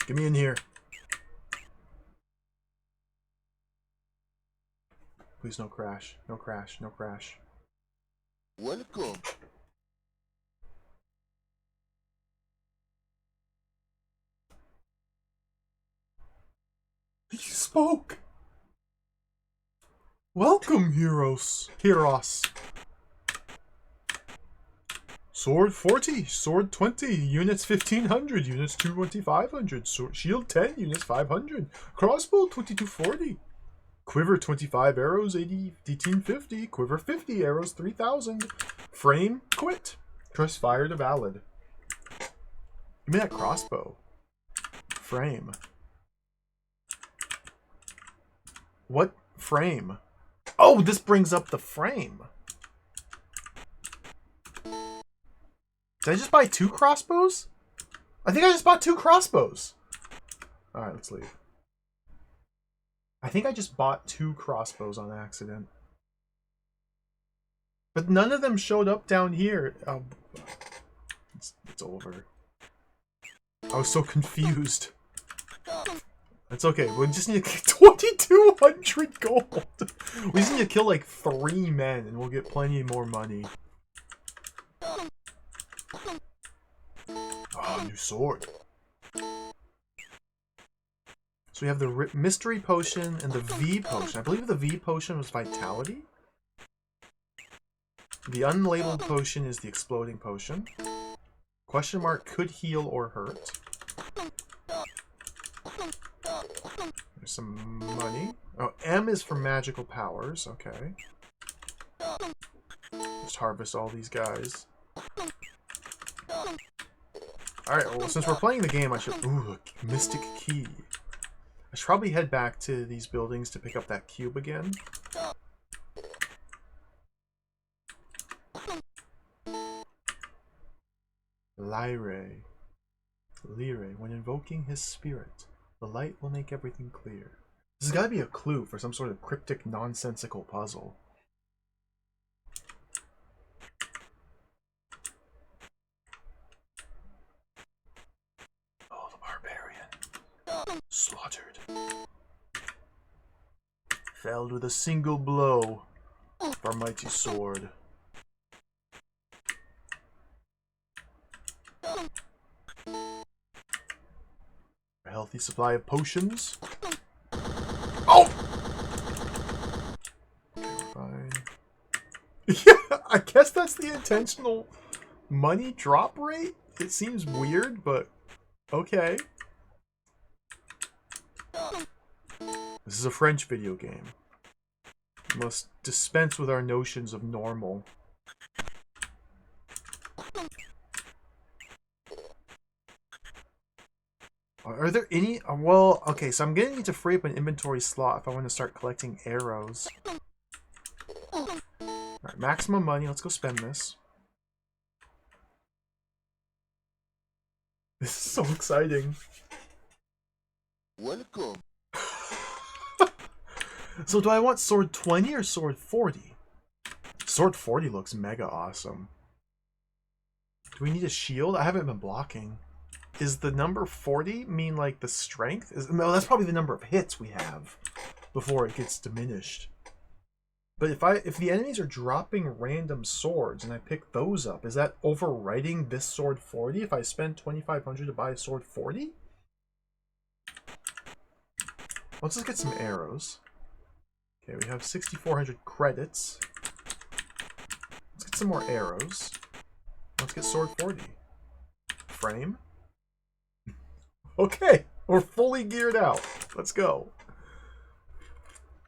Get me in here. Please no crash. No crash. No crash. Welcome. He spoke! Welcome, heroes. Sword 40, sword 20, units 1500, units 2500, sword, shield 10, units 500, crossbow 2240, quiver 25 arrows 1850, quiver 50 arrows 3000, frame quit, trust fire to valid. Give me that crossbow. Frame. What frame? Oh, this brings up the frame. Did I just buy 2 crossbows? I think I just bought 2 crossbows. Alright, let's leave. I think I just bought 2 crossbows on accident. But none of them showed up down here. Oh, it's over. I was so confused. It's okay. We just need to get 2,200 gold. We just need to kill like 3 men and we'll get plenty more money. Oh, new sword. So we have the mystery potion and the V potion. I believe the V potion was vitality. The unlabeled potion is the exploding potion. Question mark could heal or hurt. There's some money. Oh, M is for magical powers. Okay. Just harvest all these guys. Alright, well, since we're playing the game, I should... Ooh, a mystic key. I should probably head back to these buildings to pick up that cube again. Lyre. When invoking his spirit, the light will make everything clear. This has got to be a clue for some sort of cryptic, nonsensical puzzle. Oh, the barbarian. Slaughtered. Felled with a single blow of our mighty sword. A healthy supply of potions. Oh! Okay, we're fine. Yeah, I guess that's the intentional money drop rate? It seems weird, but okay. This is a French video game. We must dispense with our notions of normal. Are there any... well, okay, so I'm going to need to free up an inventory slot if I want to start collecting arrows. Alright, maximum money. Let's go spend this. This is so exciting. Welcome. So do I want sword 20 or sword 40? Sword 40 looks mega awesome. Do we need a shield? I haven't been blocking. is the number 40 mean like the strength? No, that's probably the number of hits we have before it gets diminished. But if the enemies are dropping random swords and I pick those up, is that overwriting this sword 40 if I spend 2,500 to buy a sword 40? Let's just get some arrows. Okay, we have 6,400 credits. Let's get some more arrows. Let's get sword 40. Frame. Okay, we're fully geared out. Let's go.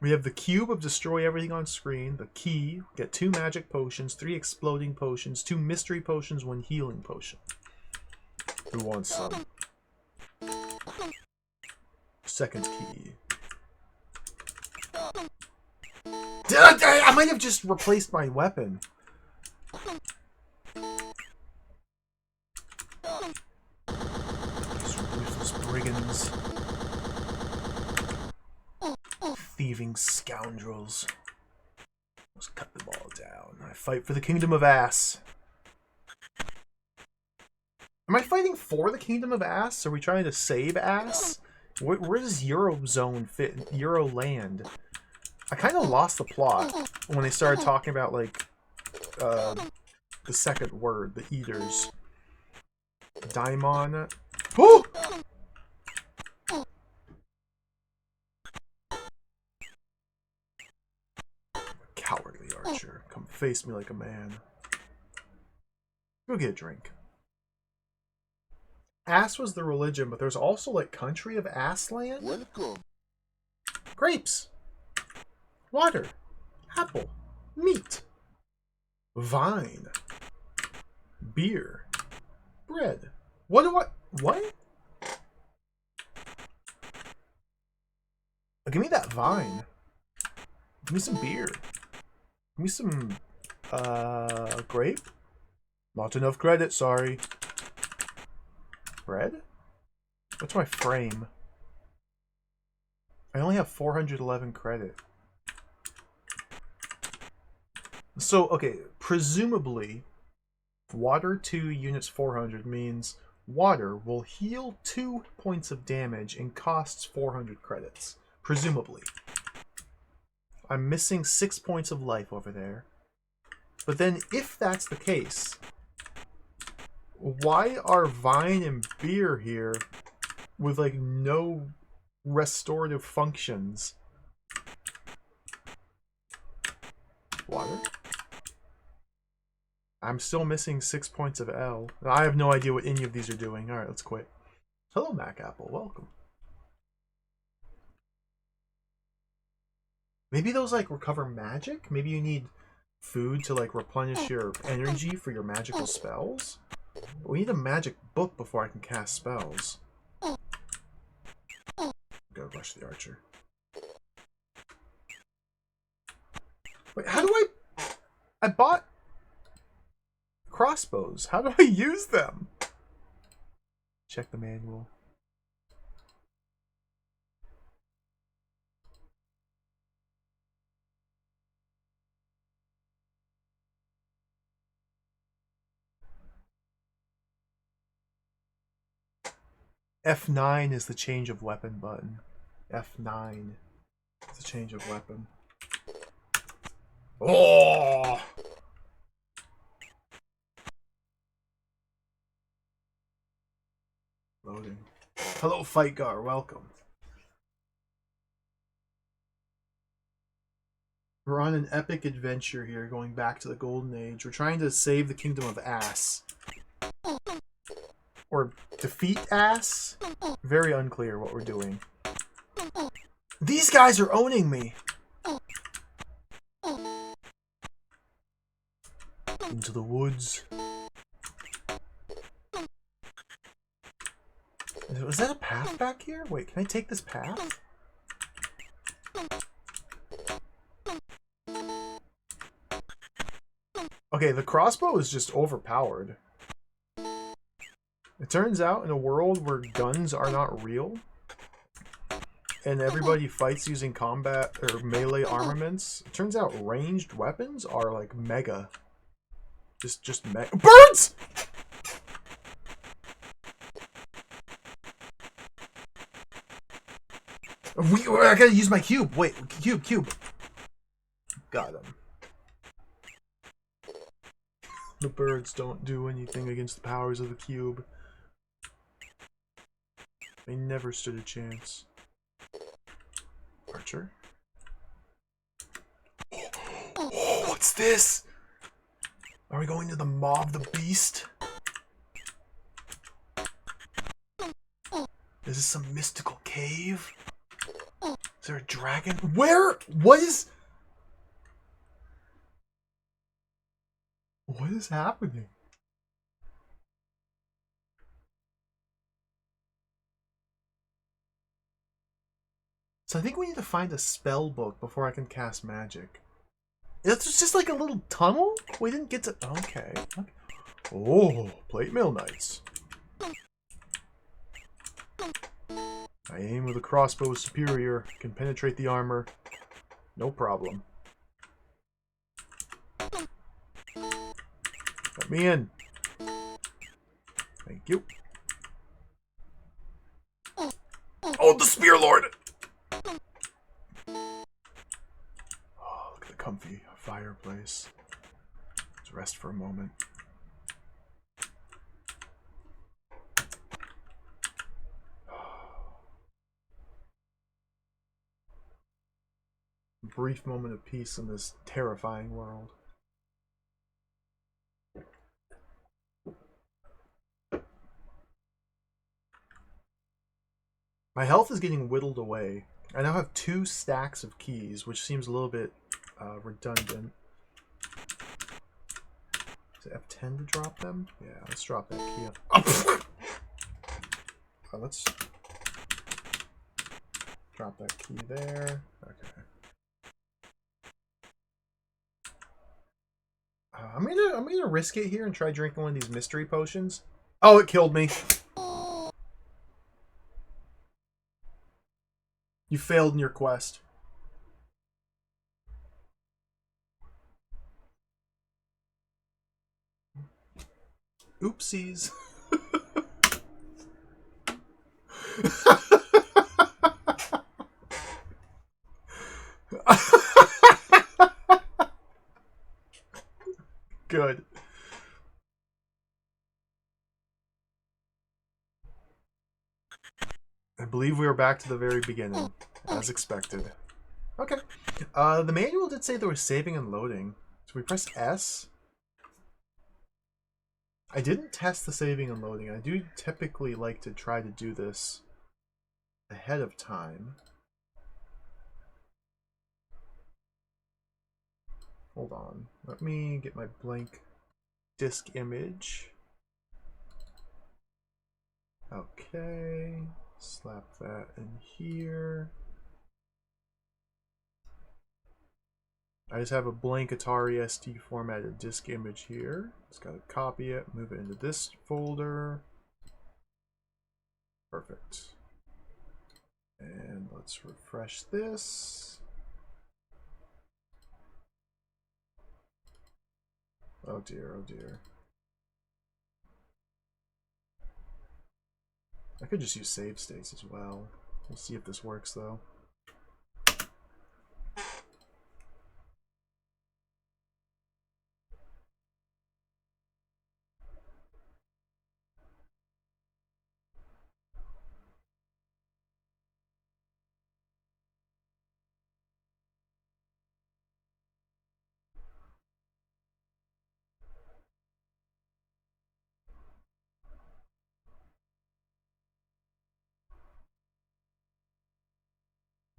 We have the cube of destroy everything on screen, the key, get 2 magic potions, 3 exploding potions, 2 mystery potions, 1 healing potion. Who wants some? Second key. I might have just replaced my weapon. These ruthless brigands. Thieving scoundrels. Let's cut them all down. I fight for the kingdom of ass. Am I fighting for the kingdom of ass? Are we trying to save ass? Where does Eurozone fit? Euroland? I kind of lost the plot when they started talking about, like, the second word, the eaters. Daimon. Oh! Cowardly archer. Come face me like a man. Go get a drink. Ass was the religion, but there's also, like, country of ass land? Welcome. Grapes. Water. Apple. Meat. Vine. Beer. Bread. What? Give me that vine. Give me some beer. Give me some, grape? Not enough credit, sorry. Bread? What's my frame? I only have 411 credit. So, okay, presumably, water 2 units 400 means water will heal 2 points of damage and costs 400 credits. Presumably. I'm missing 6 points of life over there. But then, if that's the case, why are vine and beer here with, like, no restorative functions? Water? I'm still missing 6 points of L. I have no idea what any of these are doing. Alright, let's quit. Hello, Mac Apple. Welcome. Maybe those, like, recover magic? Maybe you need food to, like, replenish your energy for your magical spells? But we need a magic book before I can cast spells. Go rush the archer. Wait, how do I bought crossbows. How do I use them? Check the manual. F9 is the change of weapon button. F9 is the change of weapon. Oh! Loading. Hello, Fightgar. Welcome. We're on an epic adventure here, going back to the Golden Age. We're trying to save the Kingdom of Ass. Or defeat Ass? Very unclear what we're doing. These guys are owning me! Into the woods. Is that a path back here? Wait, can I take this path? Okay, the crossbow is just overpowered. It turns out in a world where guns are not real, and everybody fights using combat or melee armaments, it turns out ranged weapons are like mega. Just mega. Birds! I gotta use my cube. Wait, cube. Got him. The birds don't do anything against the powers of the cube. They never stood a chance. Archer. Oh, what's this? Are we going to the Maw of the Beast? Is this some mystical cave? Is there a dragon? Where? What is happening? So I think we need to find a spell book before I can cast magic. It's just like a little tunnel? We didn't get to... Okay. Oh, plate mail knights. My aim with a crossbow is superior. Can penetrate the armor. No problem. Let me in. Thank you. Oh, the Spear Lord! Oh, look at the comfy fireplace. Let's rest for a moment. Brief moment of peace in this terrifying world. My health is getting whittled away. I now have 2 stacks of keys, which seems a little bit redundant. Is it F10 to drop them? Yeah, let's drop that key up. Oh, let's drop that key there. Okay. I'm gonna risk it here and try drinking one of these mystery potions. Oh, it killed me. You failed in your quest. Oopsies. Good. I believe we are back to the very beginning, as expected. Okay. The manual did say there was saving and loading. So we press S. I didn't test the saving and loading. I do typically like to try to do this ahead of time. Hold on. Let me get my blank disk image. Okay. Slap that in here. I just have a blank Atari ST formatted disk image here. Just gotta copy it, move it into this folder. Perfect. And let's refresh this. Oh dear, oh dear. I could just use save states as well. We'll see if this works though.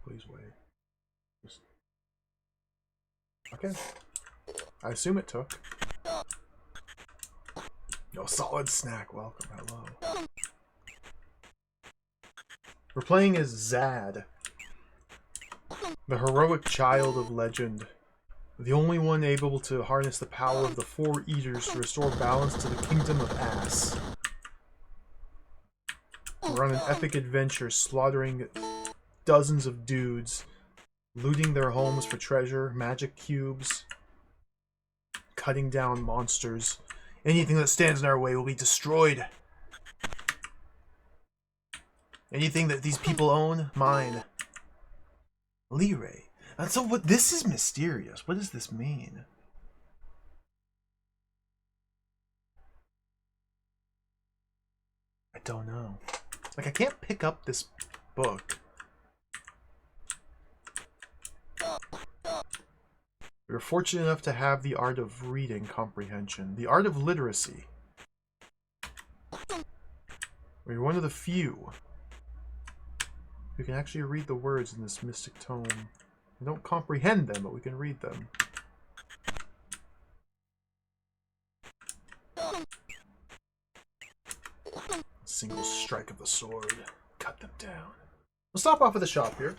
Please wait. Okay. I assume it took. No, solid snack. Welcome. Hello. We're playing as Zad, the heroic child of legend. The only one able to harness the power of the 4 Eaters to restore balance to the kingdom of Ass. We're on an epic adventure, slaughtering dozens of dudes, looting their homes for treasure, magic cubes, cutting down monsters. Anything that stands in our way will be destroyed. Anything that these people own, mine. Lire. And so what? This is mysterious. What does this mean? I don't know. Like, I can't pick up this book. We were fortunate enough to have the art of reading comprehension, the art of literacy. We're one of the few who can actually read the words in this mystic tome. We don't comprehend them, but we can read them. Single strike of the sword. Cut them down. We'll stop off at the shop here.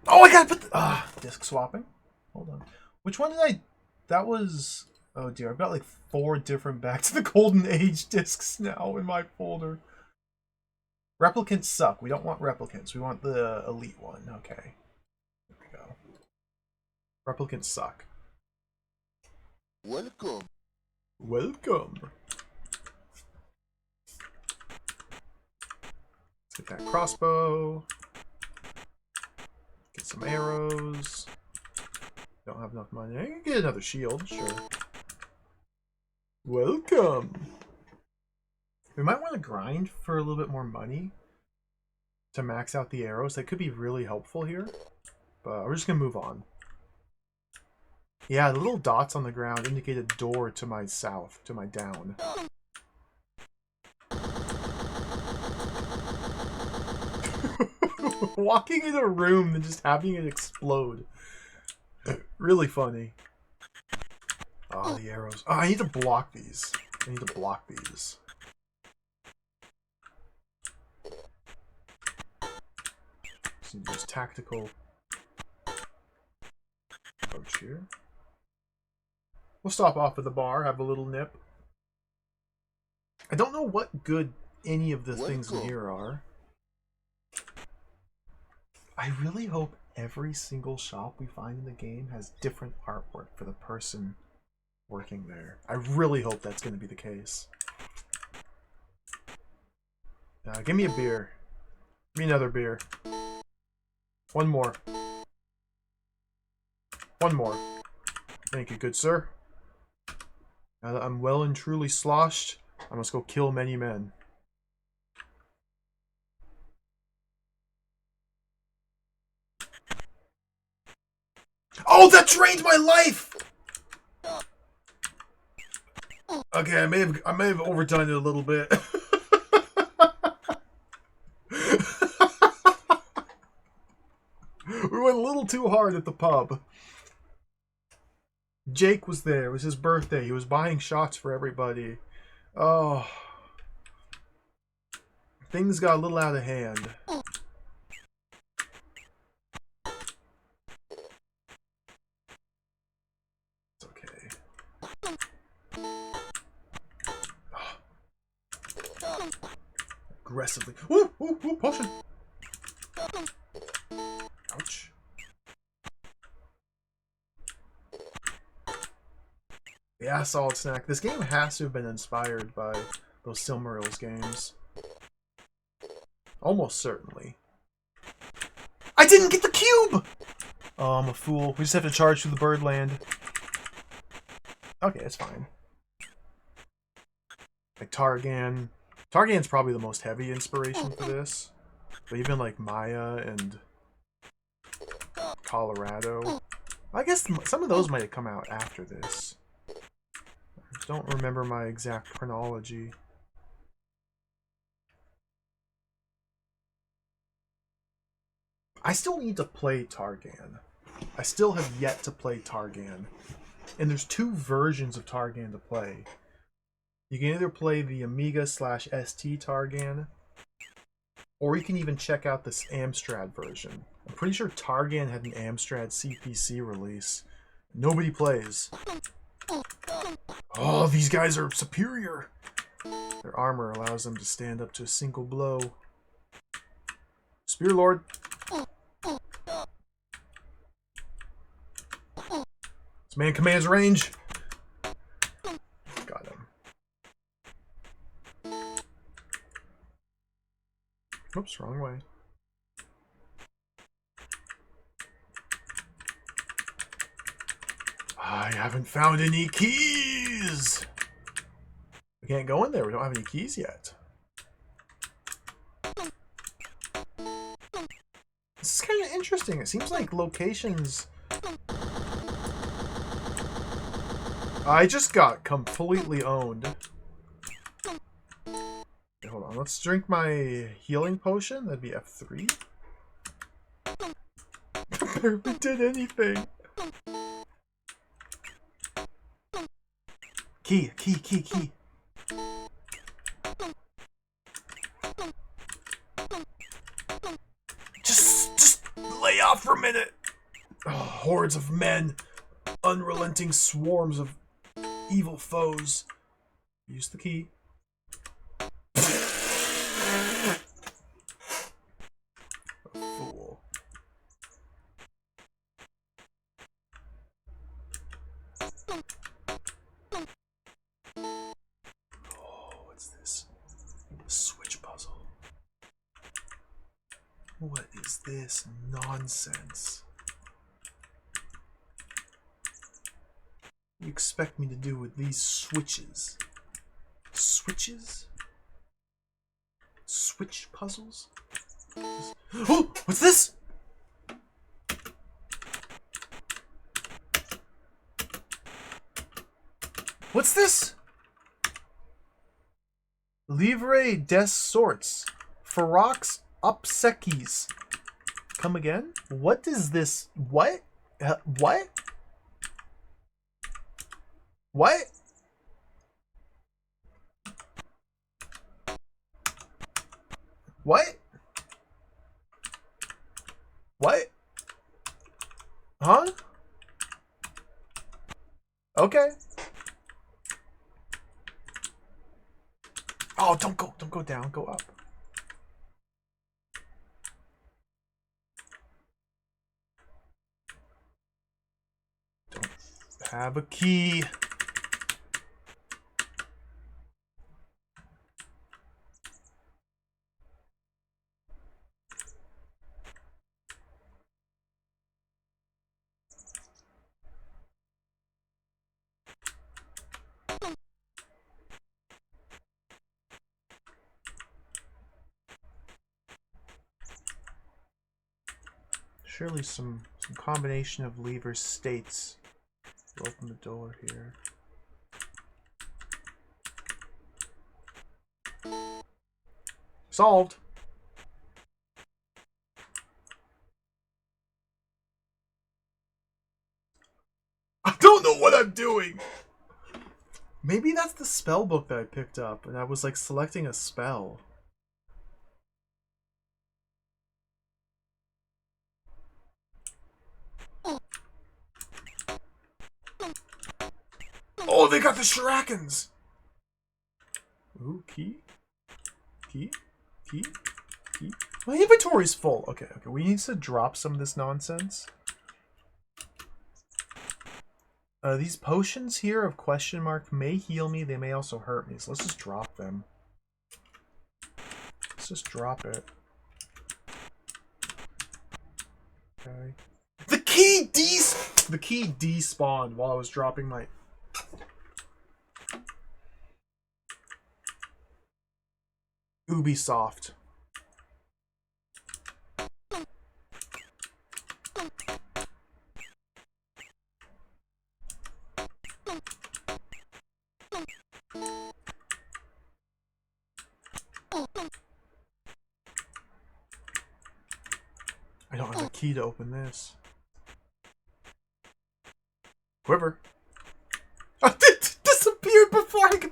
Oh, I gotta put the... disc swapping. Hold on. Which one did I... That was... Oh dear, I've got like 4 different Back to the Golden Age discs now in my folder. Replicants suck. We don't want replicants. We want the elite one. Okay. There we go. Replicants suck. Welcome. Welcome. Let's get that crossbow. Get some arrows. Don't have enough money. I can get another shield, sure. Welcome. We might want to grind for a little bit more money to max out the arrows. That could be really helpful here. But we're just going to move on. Yeah, the little dots on the ground indicate a door to my south, to my down. Walking in a room and just having it explode. Really funny. Oh, the arrows. Oh, I need to block these. I need to block these. Some just tactical approach here. We'll stop off at the bar, have a little nip. I don't know what good any of the things in here are. I really hope every single shop we find in the game has different artwork for the person working there. I really hope that's going to be the case. Give me a beer. Give me another beer. One more. One more. Thank you, good sir. Now that I'm well and truly sloshed, I must go kill many men. Oh, that drained my life! Okay, I may have overdone it a little bit. We went a little too hard at the pub. Jake was there. It was his birthday. He was buying shots for everybody. Oh. Things got a little out of hand. It's okay. Aggressively. Woo! Woo! Woo! Potion! Ouch. Yeah, solid snack. This game has to have been inspired by those Silmarils games. Almost certainly. I didn't get the cube! Oh, I'm a fool. We just have to charge through the Birdland. Okay, it's fine. Like Targan. Targan's probably the most heavy inspiration for this. But even like Maya and Colorado. I guess some of those might have come out after this. I don't remember my exact chronology. I still need to play Targan. I still have yet to play Targan. And there's 2 versions of Targan to play. You can either play the Amiga/ST Targan, or you can even check out this Amstrad version. I'm pretty sure Targan had an Amstrad CPC release. Nobody plays. Oh, these guys are superior. Their armor allows them to stand up to a single blow. Spear Lord. This man commands range. Got him. Oops, wrong way. I haven't found any keys. We can't go in there. We don't have any keys yet. This is kind of interesting. It seems like locations... I just got completely owned. Okay, hold on. Let's drink my healing potion. That'd be F3. Barely did anything. Key. Just lay off for a minute. Oh, hordes of men. Unrelenting swarms of evil foes. Use the key. A fool. Oh, what's this? A switch puzzle. What is this nonsense? What do you expect me to do with these switches? Switches? Switch puzzles? Oh! What's this? What's this? Livre des sorts. Ferox obsequies. Come again? What is this? What? What? What? What? What? Huh? Okay. Oh, don't go down, go up. Don't have a key. Surely some combination of levers states will open the door here. Solved. I don't know what I'm doing. Maybe that's the spell book that I picked up and I was like selecting a spell. Oh, they got the shurikens! Ooh, key? Key? Key? Key? My inventory's full. Okay, we need to drop some of this nonsense. These potions here of question mark may heal me. They may also hurt me. So let's just drop them. Let's just drop it. Okay. The key despawned while I was dropping my... Ubisoft. I don't have a key to open this. Quiver. It disappeared before I could...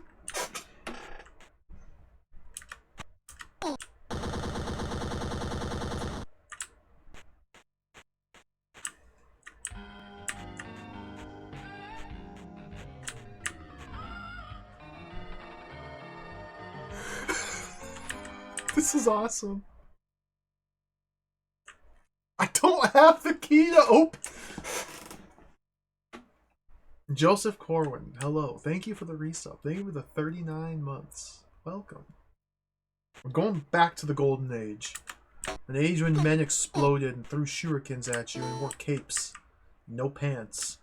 This is awesome. I don't have the key to open... Joseph Corwin, hello. Thank you for the resub. Thank you for the 39 months. Welcome. We're going back to the golden age. An age when men exploded and threw shurikens at you and wore capes. No pants.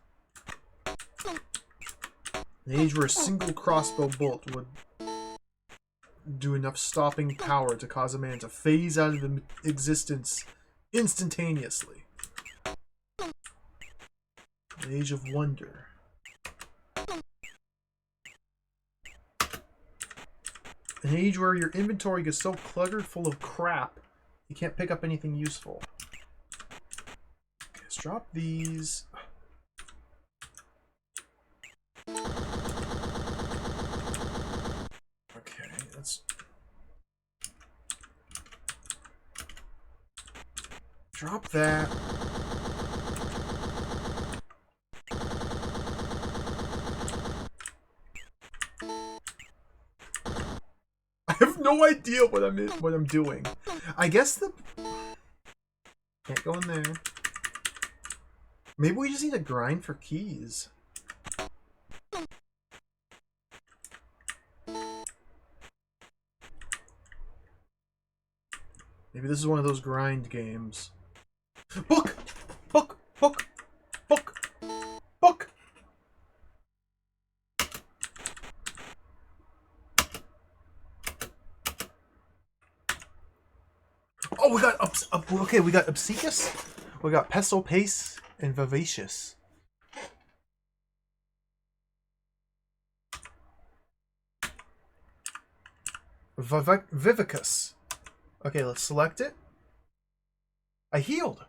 An age where a single crossbow bolt would do enough stopping power to cause a man to phase out of existence instantaneously. An age of wonder. An age where your inventory gets so cluttered full of crap you can't pick up anything useful. Okay, let's drop these. Okay, let's drop that. I have no idea what I'm doing. I guess the can't go in there. Maybe we just need to grind for keys. Maybe this is one of those grind games. Book! Book! Book! Book! Book! Oh, we got okay, we got Obsequious, we got Pestle Pace, and Vivacious. Vivicus. Okay, let's select it. I healed.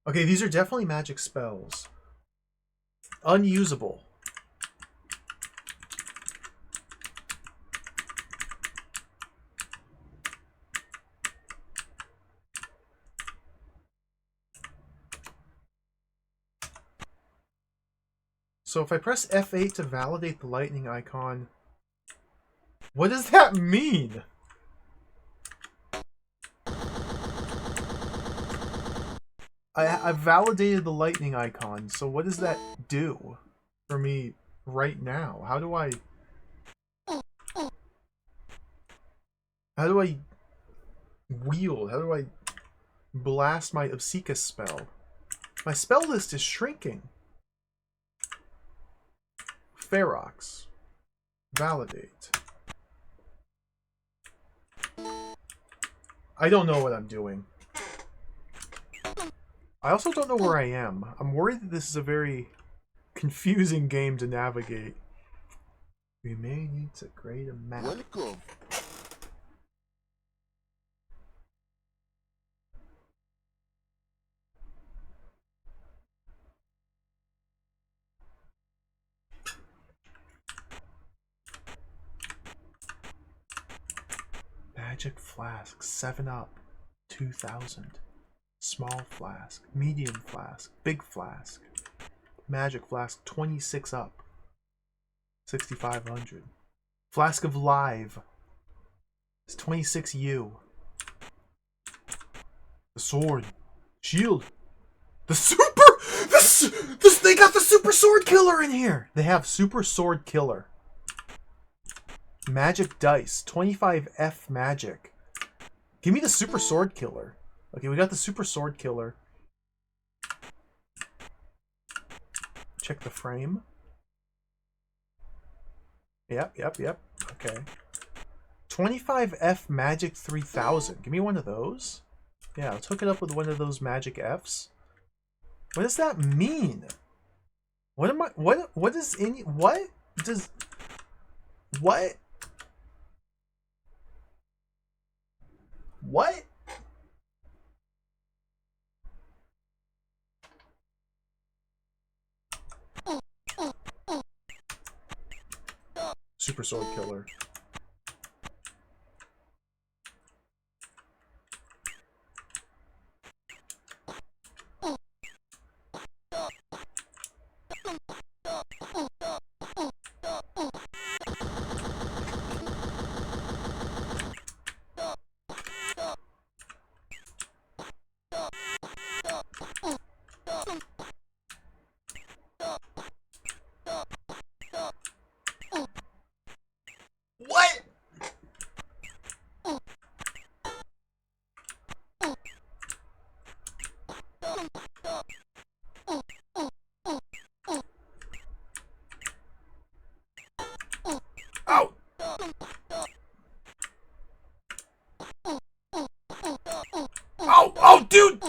Okay, these are definitely magic spells. Unusable. So if I press F8 to validate the lightning icon, what does that mean? I validated the lightning icon, so what does that do for me right now? How do I wield? How do I blast my Obsequious spell? My spell list is shrinking. Ferox. Validate. I don't know what I'm doing. I also don't know where I am. I'm worried that this is a very confusing game to navigate. We may need to create a map. Welcome. Magic flask, 7-up, 2000. Small flask, medium flask, big flask. Magic flask, 26 up, 6500. Flask of live is 26U. The sword, shield, the super, this they got the super sword killer in here. They have super sword killer. Magic dice, 25F magic. Give me the super sword killer. Okay, we got the super sword killer. Check the frame. Yep. Okay. 25F magic 3000. Give me one of those. Yeah, let's hook it up with one of those magic Fs. What does that mean? What am I? What is in? What does? What? What? Super sword killer. Dude!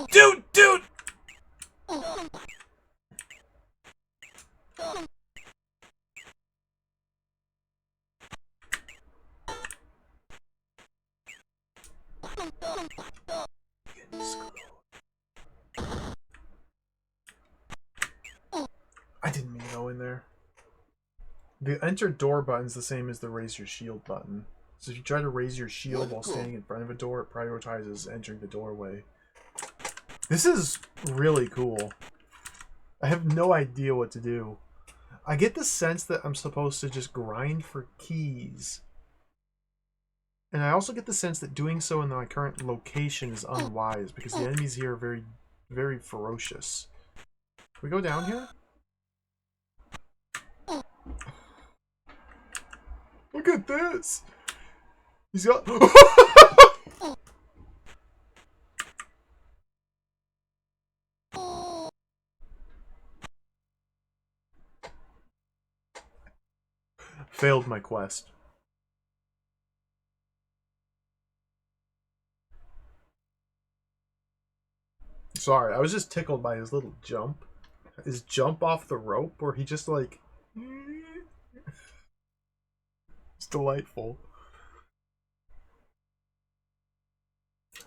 I didn't mean to go in there. The enter door button is the same as the raise your shield button. So if you try to raise your shield while standing in front of a door, it prioritizes entering the doorway. This is really cool. I have no idea what to do. I get the sense that I'm supposed to just grind for keys. And I also get the sense that doing so in my current location is unwise because the enemies here are very, very ferocious. Can we go down here? Look at this! He's got... Failed my quest. Sorry, I was just tickled by his little jump. His jump off the rope where he just like... It's delightful.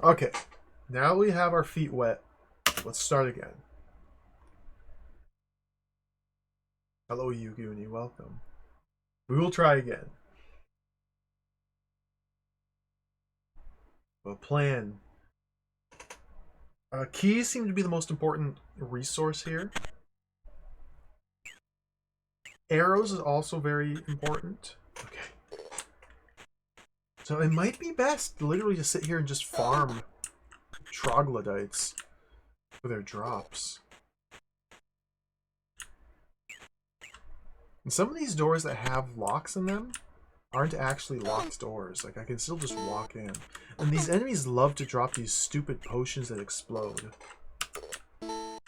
Okay, now we have our feet wet. Let's start again. Hello, Yuguni. Welcome. We will try again. A plan. Keys seem to be the most important resource here. Arrows is also very important. Okay. So it might be best literally to sit here and just farm troglodytes for their drops. And some of these doors that have locks in them aren't actually locked doors. Like, I can still just walk in. And these enemies love to drop these stupid potions that explode. So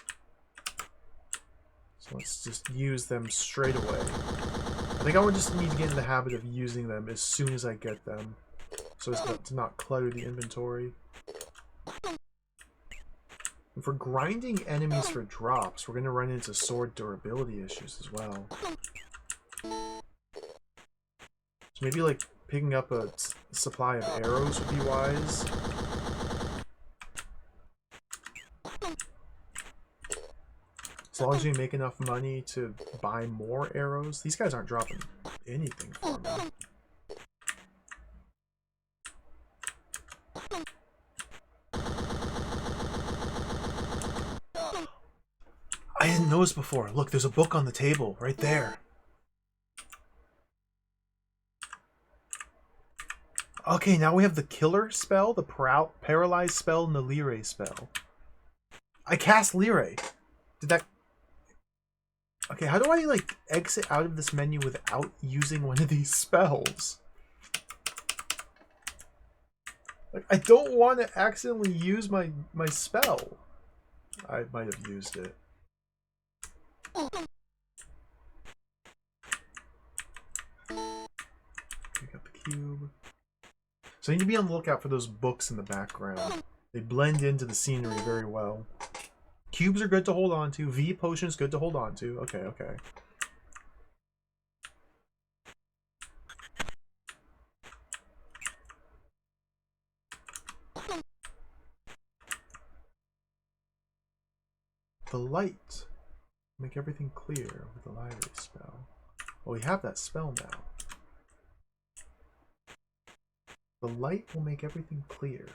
let's just use them straight away. I think I would just need to get in the habit of using them as soon as I get them, so as to not clutter the inventory. And for grinding enemies for drops, we're going to run into sword durability issues as well. So maybe like picking up a supply of arrows would be wise. As long as we make enough money to buy more arrows. These guys aren't dropping anything for me. I didn't notice before. Look, there's a book on the table right there. Okay, now we have the killer spell, the paralyzed spell, and the lyre spell. I cast lyre. Did that... Okay, how do I, like, exit out of this menu without using one of these spells? Like, I don't want to accidentally use my spell. I might have used it. Pick up the cube. So I need to be on the lookout for those books in the background. They blend into the scenery very well. Cubes are good to hold on to. V potions good to hold on to. Okay, okay. The light. Make everything clear with the library spell. Well, we have that spell now. The light will make everything clear.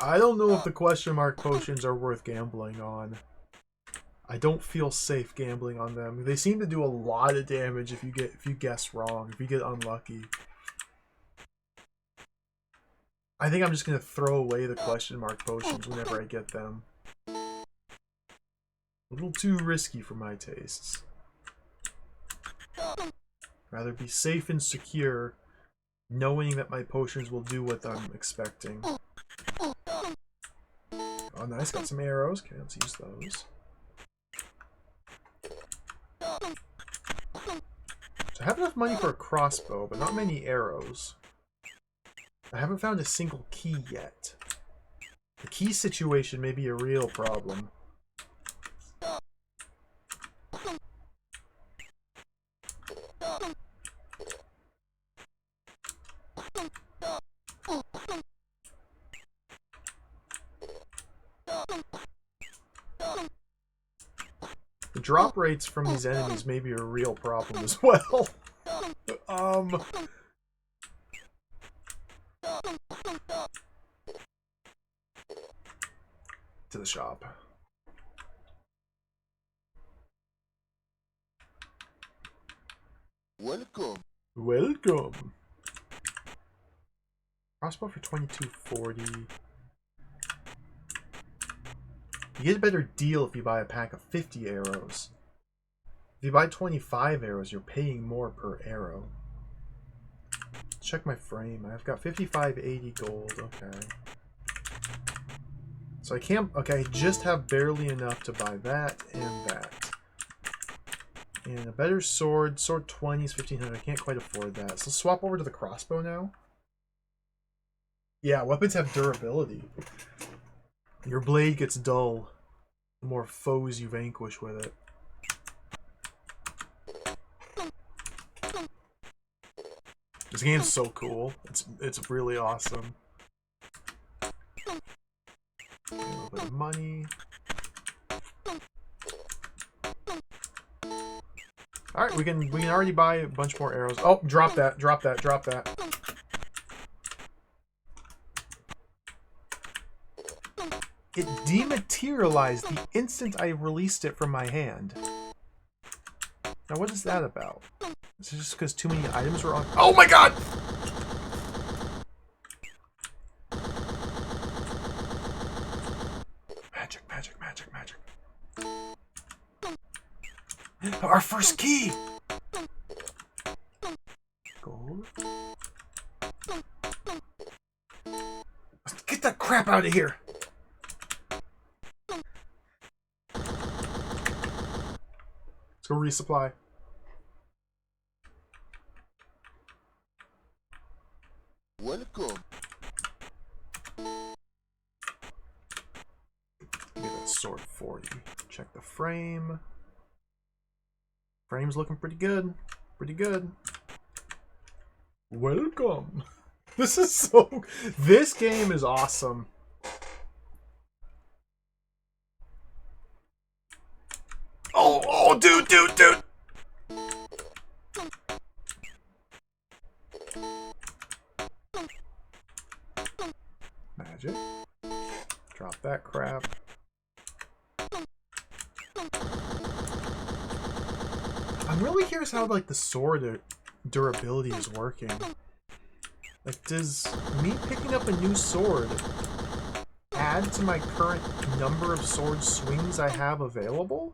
I don't know if the question mark potions are worth gambling on. I don't feel safe gambling on them. They seem to do a lot of damage if you guess wrong, if you get unlucky. I think I'm just gonna throw away the question mark potions whenever I get them. A little too risky for my tastes. Rather be safe and secure, knowing that my potions will do what I'm expecting. Oh, nice. Got some arrows. Okay, let's use those. So I have enough money for a crossbow, but not many arrows. I haven't found a single key yet. The key situation may be a real problem. The drop rates from these enemies may be a real problem as well. To the shop. Welcome. Welcome. Crossbow for 2240. You get a better deal if you buy a pack of 50 arrows. If you buy 25 arrows, you're paying more per arrow. Check my frame. I've got 5580 gold. Okay. So I can't... Okay, I just have barely enough to buy that and that. And a better sword. Sword 20 is 1500. I can't quite afford that. So swap over to the crossbow now. Yeah, weapons have durability. Your blade gets dull the more foes you vanquish with it. This game's so cool. It's really awesome. A little bit of money. Alright, we can already buy a bunch more arrows. Oh, drop that, drop that, drop that. It dematerialized the instant I released it from my hand. Now what is that about? Is it just because too many items were on? Oh my god! Magic, magic, magic, magic. Our first key! Gold. Let's get that crap out of here! Let's go resupply. Welcome. Get that sword 40. Check the frame. Frame's looking pretty good. Pretty good. Welcome. This is so... This game is awesome. Oh, dude. Magic. Drop that crap. I'm really curious how, like, the sword durability is working. Like, does me picking up a new sword add to my current number of sword swings I have available?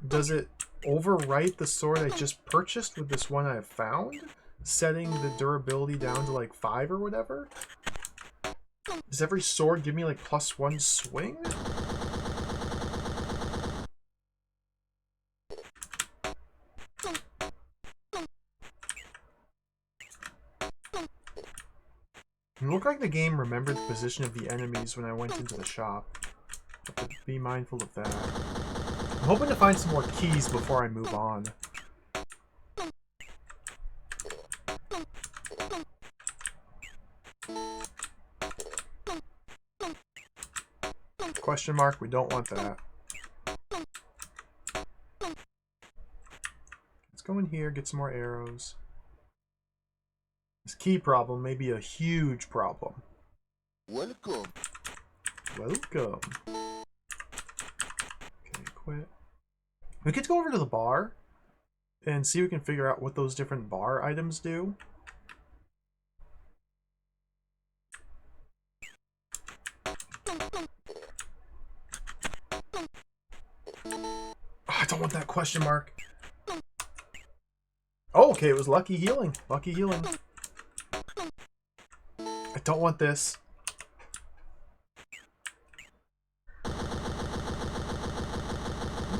Does it overwrite the sword I just purchased with this one I have found, setting the durability down to like 5 or whatever? Does every sword give me like +1 swing? It looked like the game remembered the position of the enemies when I went into the shop. I have to be mindful of that. I'm hoping to find some more keys before I move on. Question mark, we don't want that. Let's go in here, get some more arrows. This key problem may be a huge problem. Welcome. Welcome. Okay, quit. We could go over to the bar and see if we can figure out what those different bar items do. Oh, I don't want that question mark. Oh, okay, it was lucky healing. Lucky healing. I don't want this.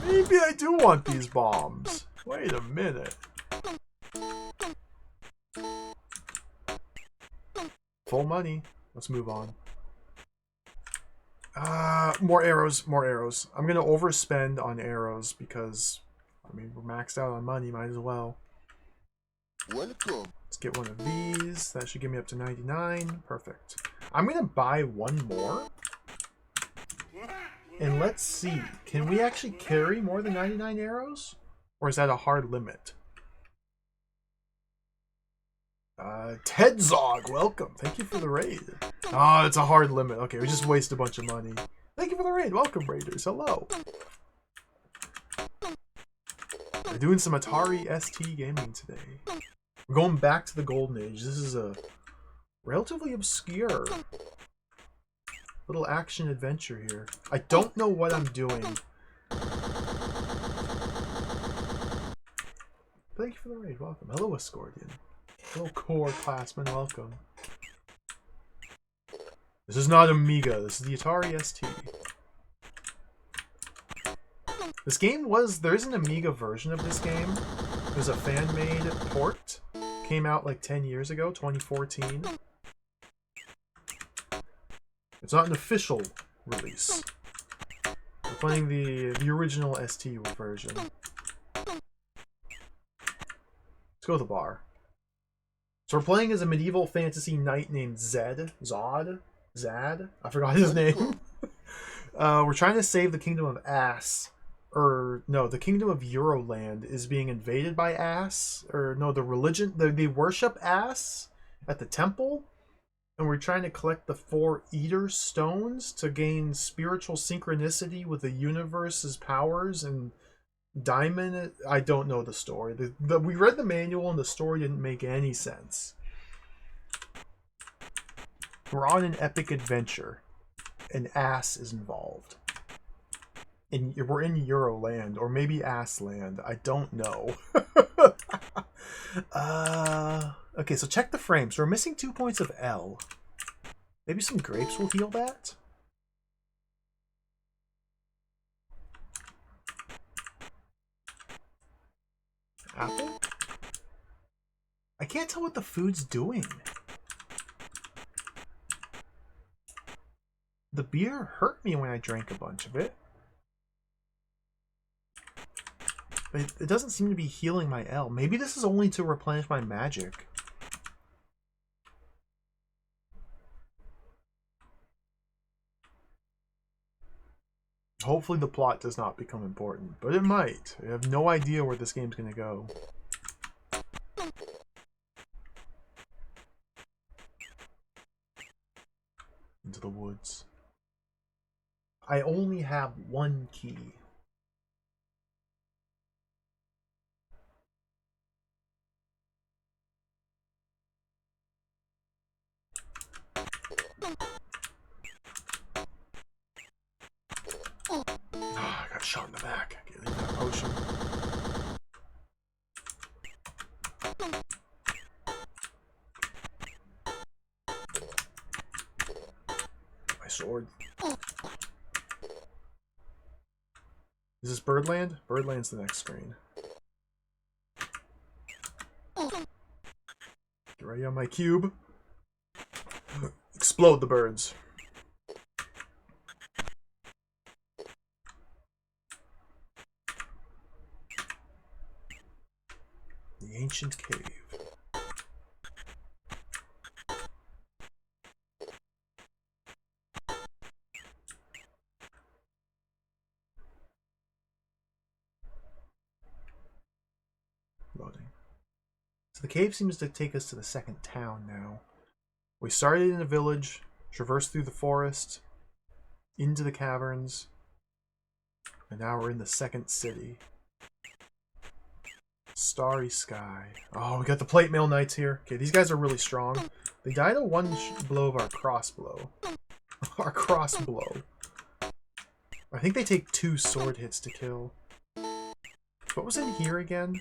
Maybe I do want these bombs. Wait a minute. full money. Let's move on. More arrows, more arrows. I'm gonna overspend on arrows because, I mean, we're maxed out on money. Might as well. Welcome. Let's get one of these. That should give me up to 99. Perfect. I'm gonna buy one more. And let's see. Can we actually carry more than 99 arrows? Or is that a hard limit? Ted Zog, welcome. Thank you for the raid. Oh, it's a hard limit. Okay, we just waste a bunch of money. Thank you for the raid. Welcome, raiders. Hello. We're doing some Atari ST gaming today. We're going back to the Golden Age. This is a relatively obscure little action adventure here. I don't know what I'm doing. Thank you for the raid. Welcome. Hello, Escordian. Hello, Core Classman. Welcome. This is not Amiga. This is the Atari ST. This game was... There is an Amiga version of this game. There's a fan-made port. Came out like 10 years ago, 2014. It's not an official release. We're playing the original ST version. Let's go to the bar. So we're playing as a medieval fantasy knight named Zed. Zad? I forgot his name. We're trying to save the kingdom of Ass. Or, no, the kingdom of Euroland is being invaded by Ass. Or, no, the religion, they worship Ass at the temple. And we're trying to collect the 4 Eater Stones to gain spiritual synchronicity with the universe's powers and Diamond. I don't know the story. We read the manual and the story didn't make any sense. We're on an epic adventure. An ass is involved. And we're in Euroland, or maybe Assland. I don't know. Okay, so check the frames. We're missing 2 points of L. Maybe some grapes will heal that? Apple? I can't tell what the food's doing. The beer hurt me when I drank a bunch of it. But it doesn't seem to be healing my L. Maybe this is only to replenish my magic. Hopefully the plot does not become important, but it might. I have no idea where this game's going to go. Into the woods. I only have 1 key. I got shot in the back. I can't leave that potion. My sword. Is this Birdland? Birdland's the next screen. Get ready on my cube. Explode the birds. The ancient cave. Loading. So the cave seems to take us to the second town now. We started in a village, traversed through the forest, into the caverns, and now we're in the second city. Starry sky. Oh, we got the plate mail knights here. Okay, these guys are really strong. They died at 1 blow of our crossbow. Our crossbow. I think they take 2 sword hits to kill. What was in here again?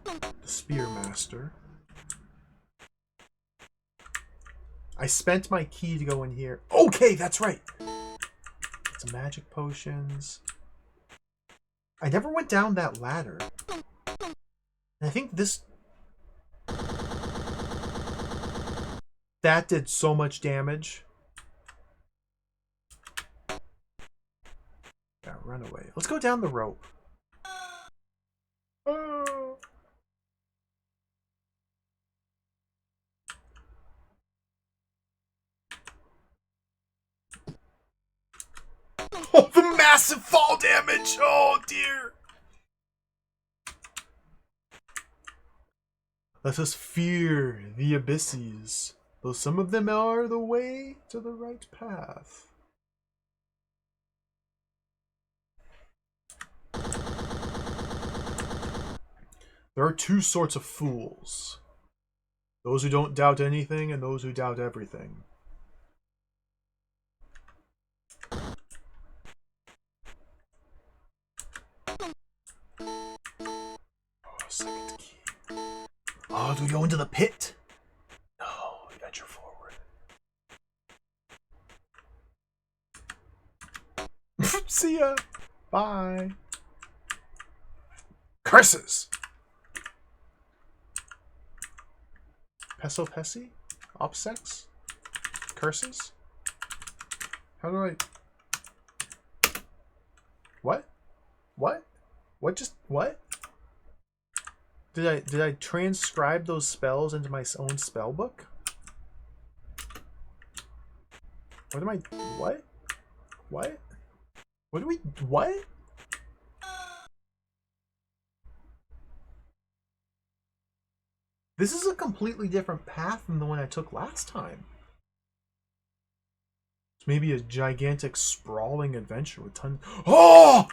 The Spearmaster. I spent my key to go in here. Okay, that's right. Some magic potions. I never went down that ladder. And I think this... That did so much damage. Yeah, run away. Let's go down the rope. Oh. Oh, the massive fall damage! Oh, dear! Let us fear the abysses, though some of them are the way to the right path. There are two sorts of fools. Those who don't doubt anything and those who doubt everything. Oh, second key. Oh, do we go into the pit? No, venture forward. See ya. Bye. Curses! Peso Pesi? Opsex? Curses? How do I... What? What? What just... What? Did I transcribe those spells into my own spell book? What am I... What? What? What do we... What? This is a completely different path than the one I took last time. It's maybe a gigantic, sprawling adventure with tons... Oh!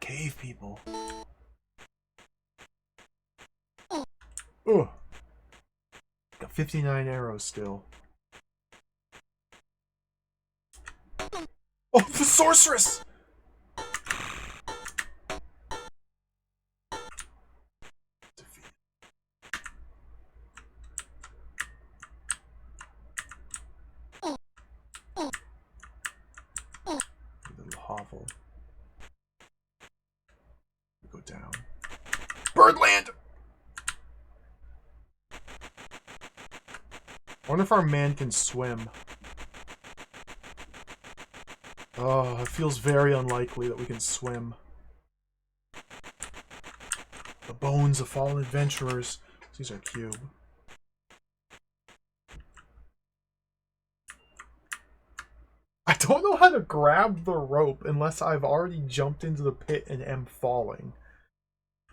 Cave people. Ugh. Got 59 arrows still. Oh, the sorceress! Little hovel. We go down. Birdland! I wonder if our man can swim. Oh, it feels very unlikely that we can swim. The bones of fallen adventurers. These are cube. I don't know how to grab the rope unless I've already jumped into the pit and am falling.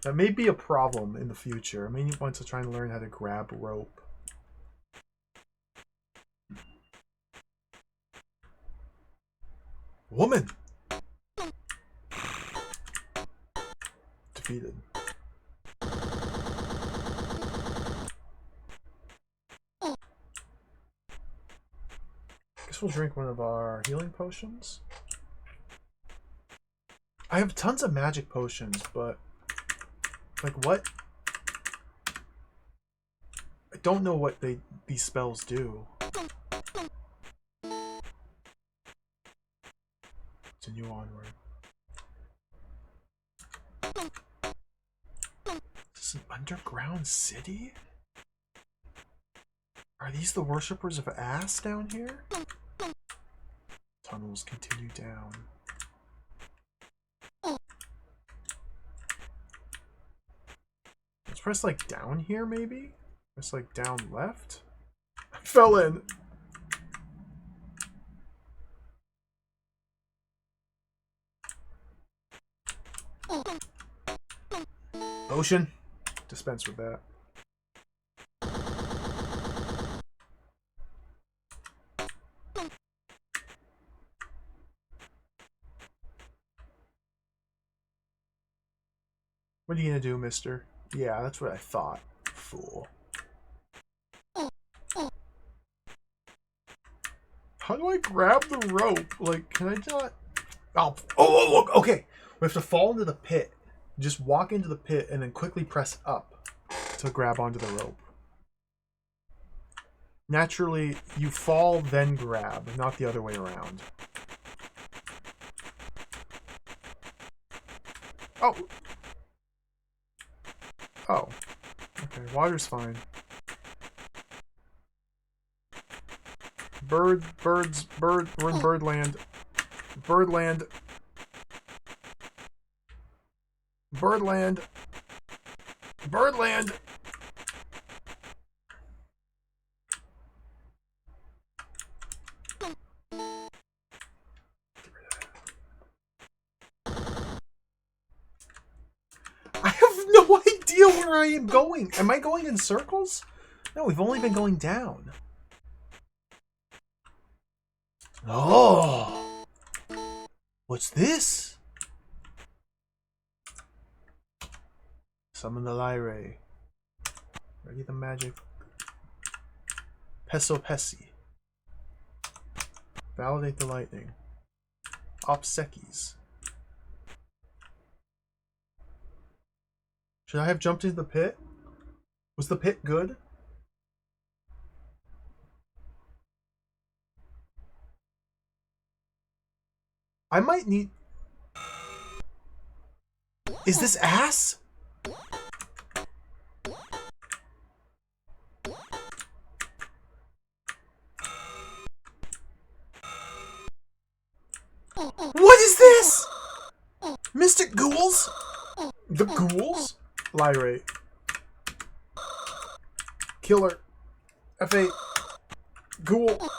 That may be a problem in the future. I may want to try and learn how to grab rope. Woman! Defeated. Guess we'll drink one of our healing potions. I have tons of magic potions, but... Like, what? I don't know what these spells do. Continue onward. Is this an underground city? Are these the worshippers of ass down here? Tunnels continue down. Let's press like down here maybe? Press like down left? I fell in! Ocean. Dispense with that. What are you gonna do, mister? Yeah, that's what I thought. Fool. How do I grab the rope? Like, can I not... Oh, look, okay. We have to fall into the pit. Just walk into the pit and then quickly press up to grab onto the rope. Naturally, you fall, then grab, not the other way around. Oh. Oh. Okay, water's fine. Bird, birds, bird, we're in birdland. Birdland. Birdland. Birdland. I have no idea where I am going. Am I going in circles? No, we've only been going down. Oh! What's this? Summon the Lyre. Ready the magic. Peso Pesi. Validate the lightning. Obsequies. Should I have jumped into the pit? Was the pit good? I might need... Is this ass? What is this? Mystic ghouls? The ghouls? Lyre. Killer. F8. Ghoul.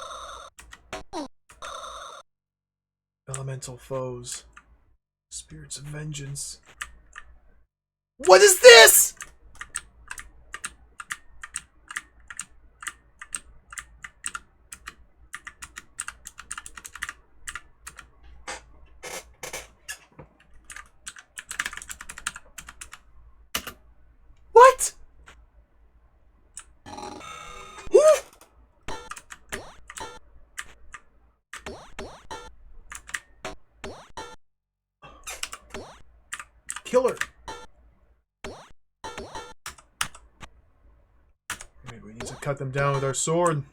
Elemental foes. Spirits of vengeance. What is this? What? Killer. Maybe we need to cut them down with our sword.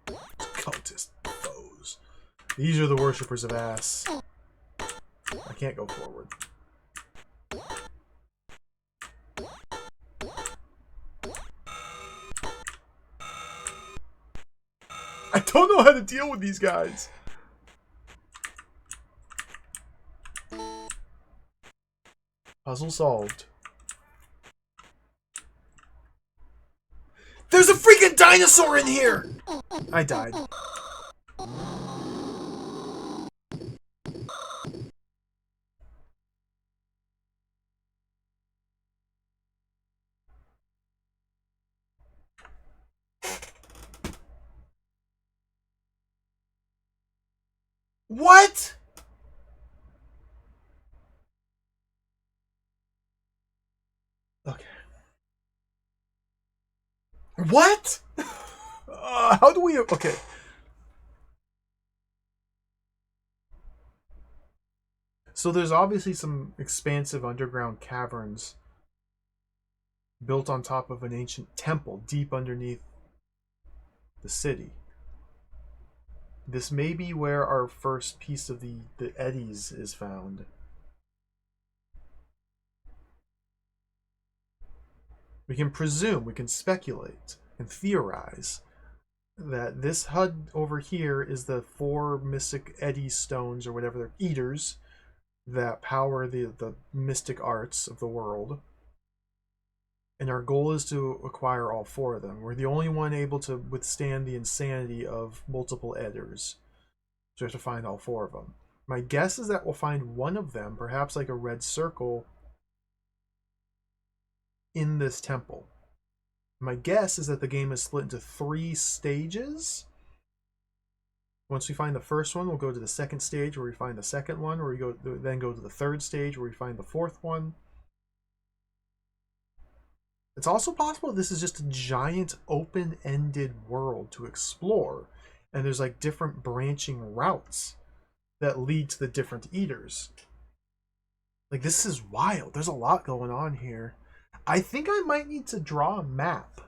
Cultist foes. These are the worshippers of ass. I can't go forward. I don't know how to deal with these guys. Puzzle solved. There's a freaking dinosaur in here! I died. What? Okay. What? How do we... Okay. So there's obviously some expansive underground caverns built on top of an ancient temple deep underneath the city. This may be where our first piece of the eddies is found. We can presume, we can speculate and theorize that this HUD over here is the 4 mystic eddy stones, or whatever they're, eaters, that power the mystic arts of the world. And our goal is to acquire all 4 of them. We're the only one able to withstand the insanity of multiple edders. So we have to find all 4 of them. My guess is that we'll find one of them, perhaps like a red circle, in this temple. My guess is that the game is split into 3 stages. Once we find the first one, we'll go to the second stage where we find the second one, where we then go to the third stage where we find the 4th one. It's also possible this is just a giant open-ended world to explore, and there's like different branching routes that lead to the different eaters. Like, this is wild. There's a lot going on here. I think I might need to draw a map,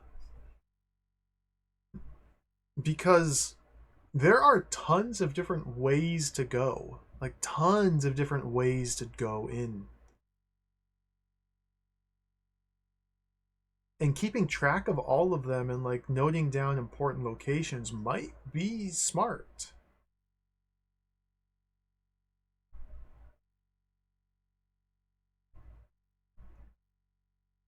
because there are tons of different ways to go. Like, tons of different ways to go in. And keeping track of all of them and like noting down important locations might be smart.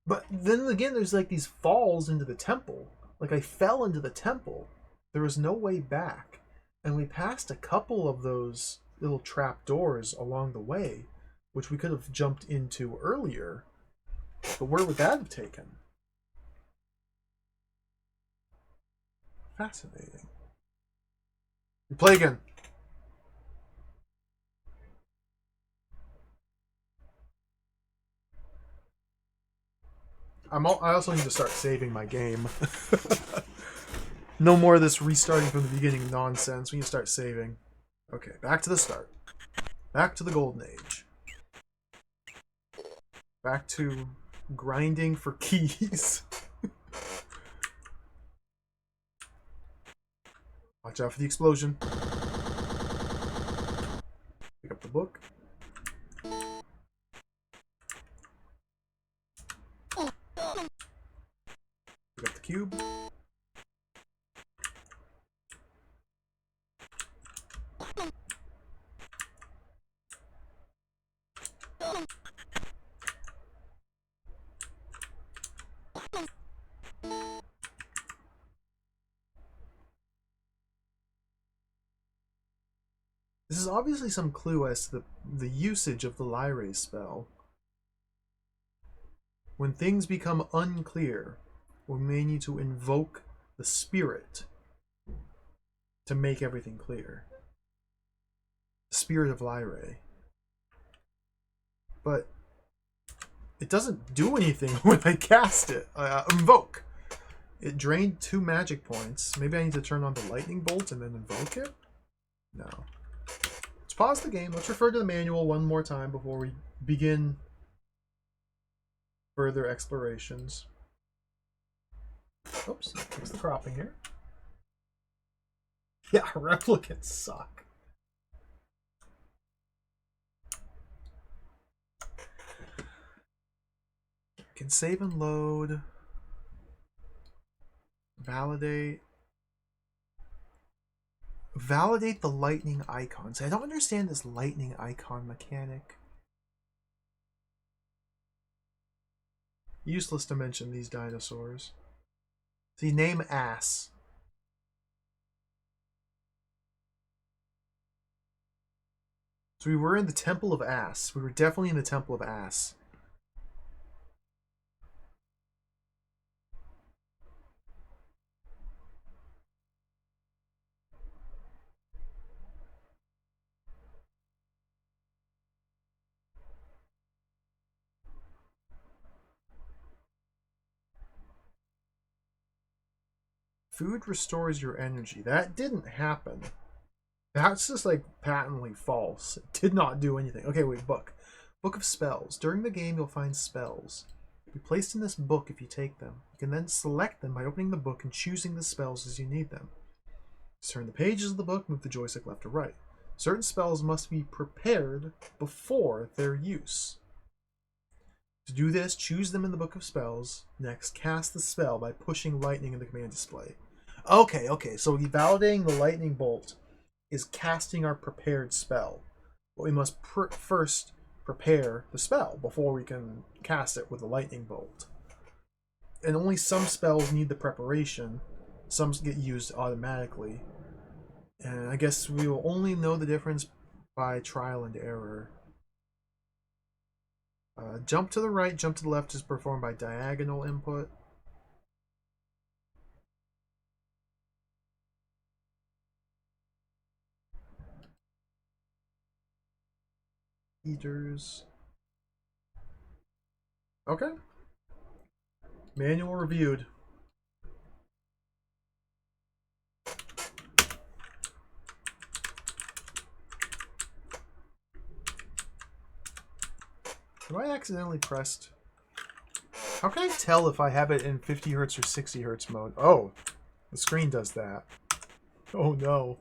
But then again, there's like these falls into the temple. Like I fell into the temple. There was no way back. And we passed a couple of those little trap doors along the way, which we could have jumped into earlier. But where would that have taken? Fascinating. You play again. I also need to start saving my game. No more of this restarting from the beginning nonsense. We need to start saving. Okay, back to the start. Back to the golden age. Back to grinding for keys. Watch out for the explosion. Pick up the book. Pick up the cube. This is obviously some clue as to the usage of the Lyre spell. When things become unclear, we may need to invoke the spirit to make everything clear. The spirit of Lyre. But it doesn't do anything when I cast it. Invoke. It drained 2 magic points. Maybe I need to turn on the lightning bolt and then invoke it? No. Let's pause the game. Let's refer to the manual one more time before we begin further explorations. Oops, fix the cropping here. Yeah, replicants suck. Can save and load. Validate. Validate the lightning icons. I don't understand this lightning icon mechanic. Useless to mention these dinosaurs. See, name ass. So we were in the Temple of Ass. We were definitely in the Temple of Ass. Food restores your energy. That didn't happen. That's just like patently false. It did not do anything. Okay, wait, book. Book of Spells. During the game, you'll find spells. Be placed in this book if you take them. You can then select them by opening the book and choosing the spells as you need them. Just turn the pages of the book, move the joystick left or right. Certain spells must be prepared before their use. To do this, choose them in the Book of Spells. Next, cast the spell by pushing lightning in the command display. Okay, so validating the lightning bolt is casting our prepared spell. But we must first prepare the spell before we can cast it with the lightning bolt. And only some spells need the preparation. Some get used automatically. And I guess we will only know the difference by trial and error. Jump to the right, jump to the left is performed by diagonal input. Eaters. Okay. Manual reviewed. Have I accidentally pressed? How can I tell if I have it in 50 Hz or 60 Hz mode? Oh, the screen does that. Oh no.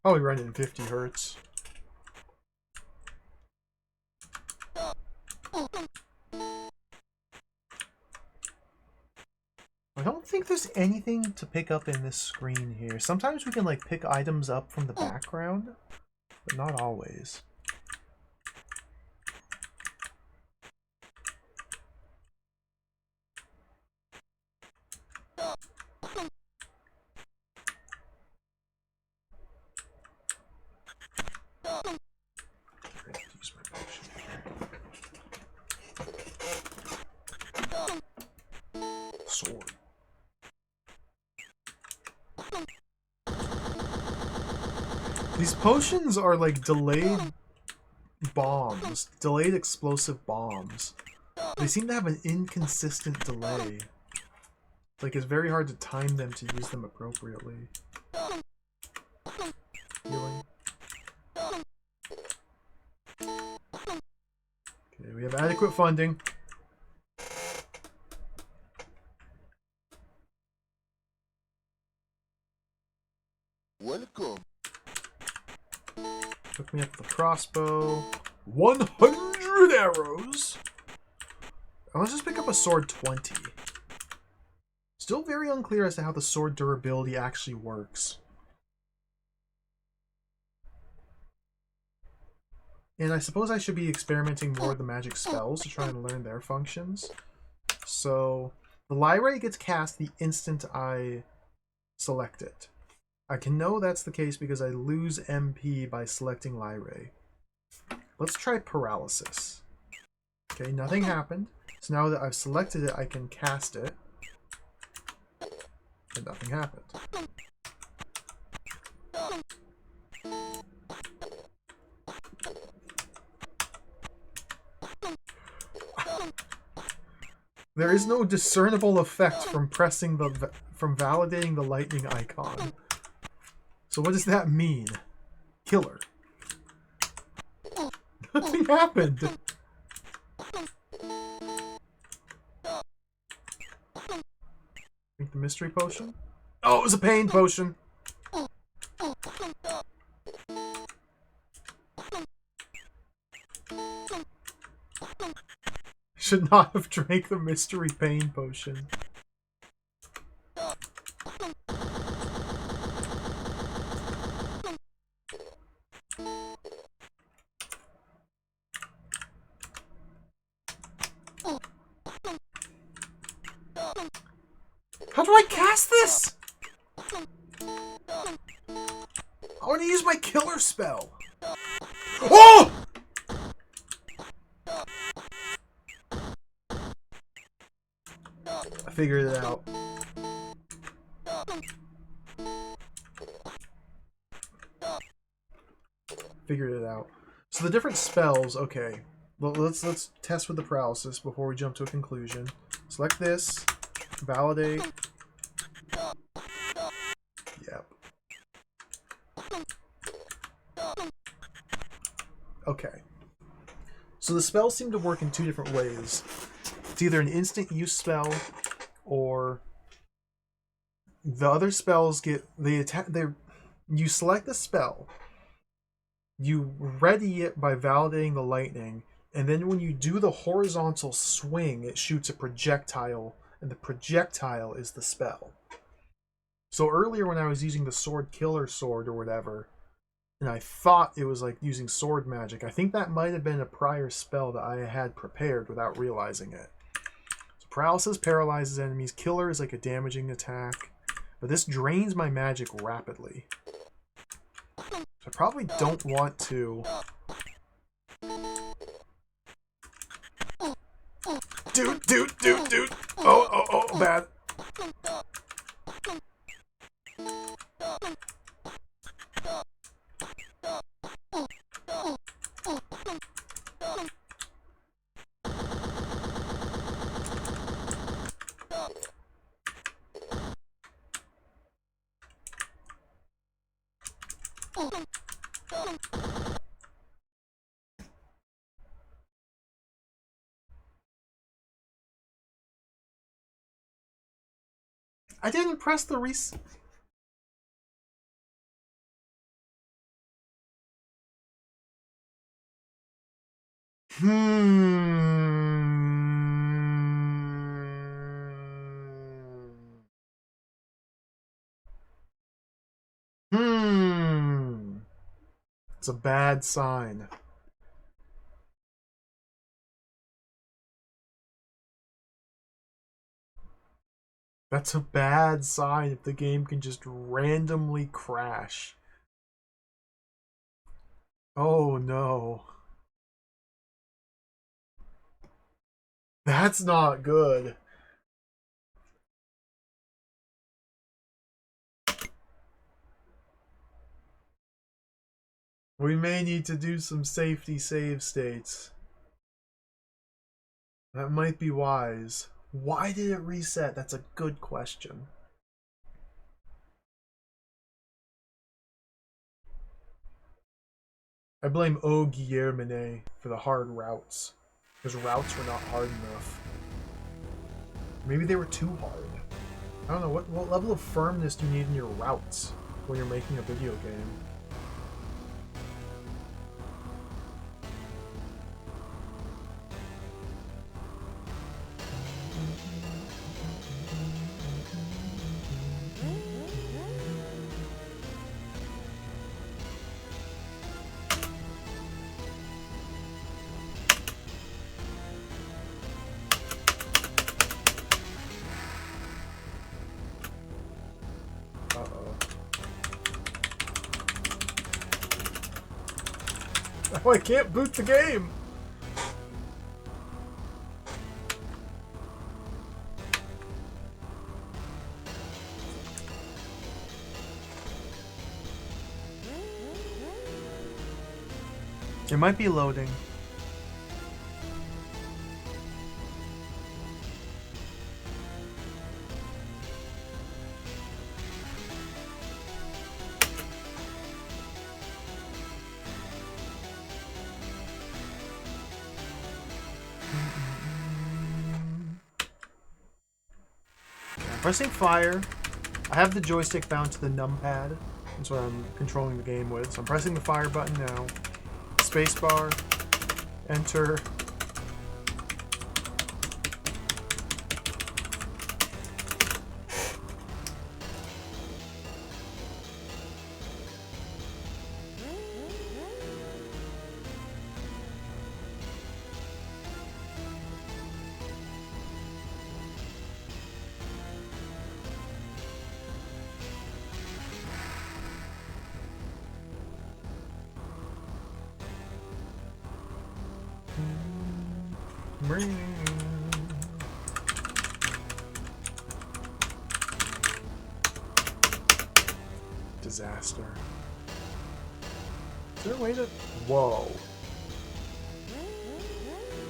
Probably run it in 50 Hz. I don't think there's anything to pick up in this screen here. Sometimes we can like pick items up from the background, but not always. Use my potion here. Sword. These potions are like delayed bombs, delayed explosive bombs. They seem to have an inconsistent delay. Like, it's very hard to time them to use them appropriately. Healing. Okay, we have adequate funding. Welcome. Took me up the crossbow. 100 arrows! Let's just pick up a sword 20. Still very unclear as to how the sword durability actually works. And I suppose I should be experimenting more with the magic spells to try and learn their functions. So, the Lyrae gets cast the instant I select it. I can know that's the case because I lose MP by selecting Lyrae. Let's try Paralysis. Okay, nothing happened. So now that I've selected it, I can cast it. And nothing happened. There is no discernible effect from validating the lightning icon. So what does that mean? Killer. Nothing happened. Drink the mystery potion. Oh, it was a pain potion. Should not have drank the mystery pain potion. How do I cast this? I want to use my killer spell. Oh! I figured it out. So the different spells, okay. Well, let's test with the paralysis before we jump to a conclusion. Select this, validate. Yep. Okay. So the spells seem to work in two different ways. It's either an instant use spell, or the other spells get you select the spell, you ready it by validating the lightning, and then when you do the horizontal swing, it shoots a projectile, and the projectile is the spell. So earlier when I was using the sword killer sword or whatever, and I thought it was like using sword magic, I think that might have been a prior spell that I had prepared without realizing it. So paralysis paralyzes enemies, killer is like a damaging attack, but this drains my magic rapidly. So I probably don't want to... Dude! Oh, bad. I didn't press the reset. It's a bad sign. That's a bad sign if the game can just randomly crash. Oh no. That's not good. We may need to do some safety save states. That might be wise. Why did it reset? That's a good question. I blame O. Guillermine for the hard routes. Because routes were not hard enough. Maybe they were too hard. I don't know, what level of firmness do you need in your routes when you're making a video game? Oh, I can't boot the game! It might be loading. Pressing fire. I have the joystick bound to the numpad. That's what I'm controlling the game with. So I'm pressing the fire button now. Spacebar. Enter. Disaster. Is there a way to... Whoa.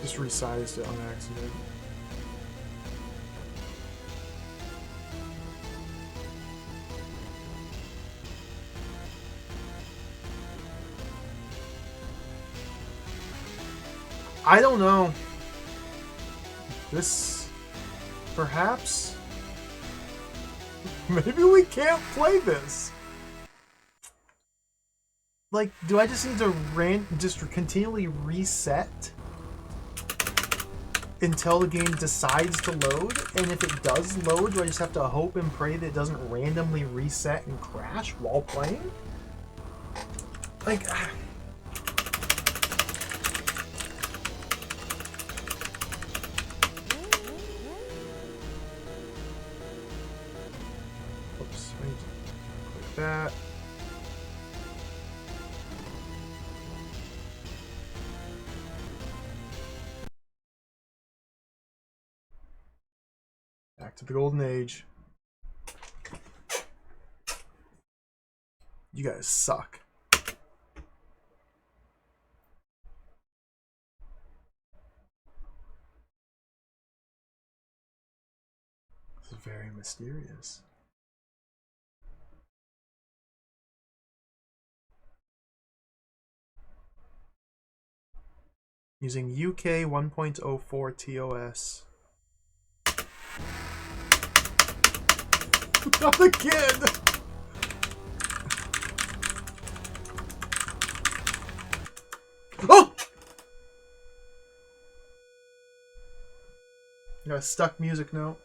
Just resized it on accident. I don't know. This... Perhaps... Maybe we can't play this. Like, do I just need to just continually reset until the game decides to load? And if it does load, do I just have to hope and pray that it doesn't randomly reset and crash while playing? Like... Oops, I need to click that. Back to the golden age. You guys suck. This is very mysterious. Using UK 1.04 TOS. Not again! Oh! Got a stuck music note.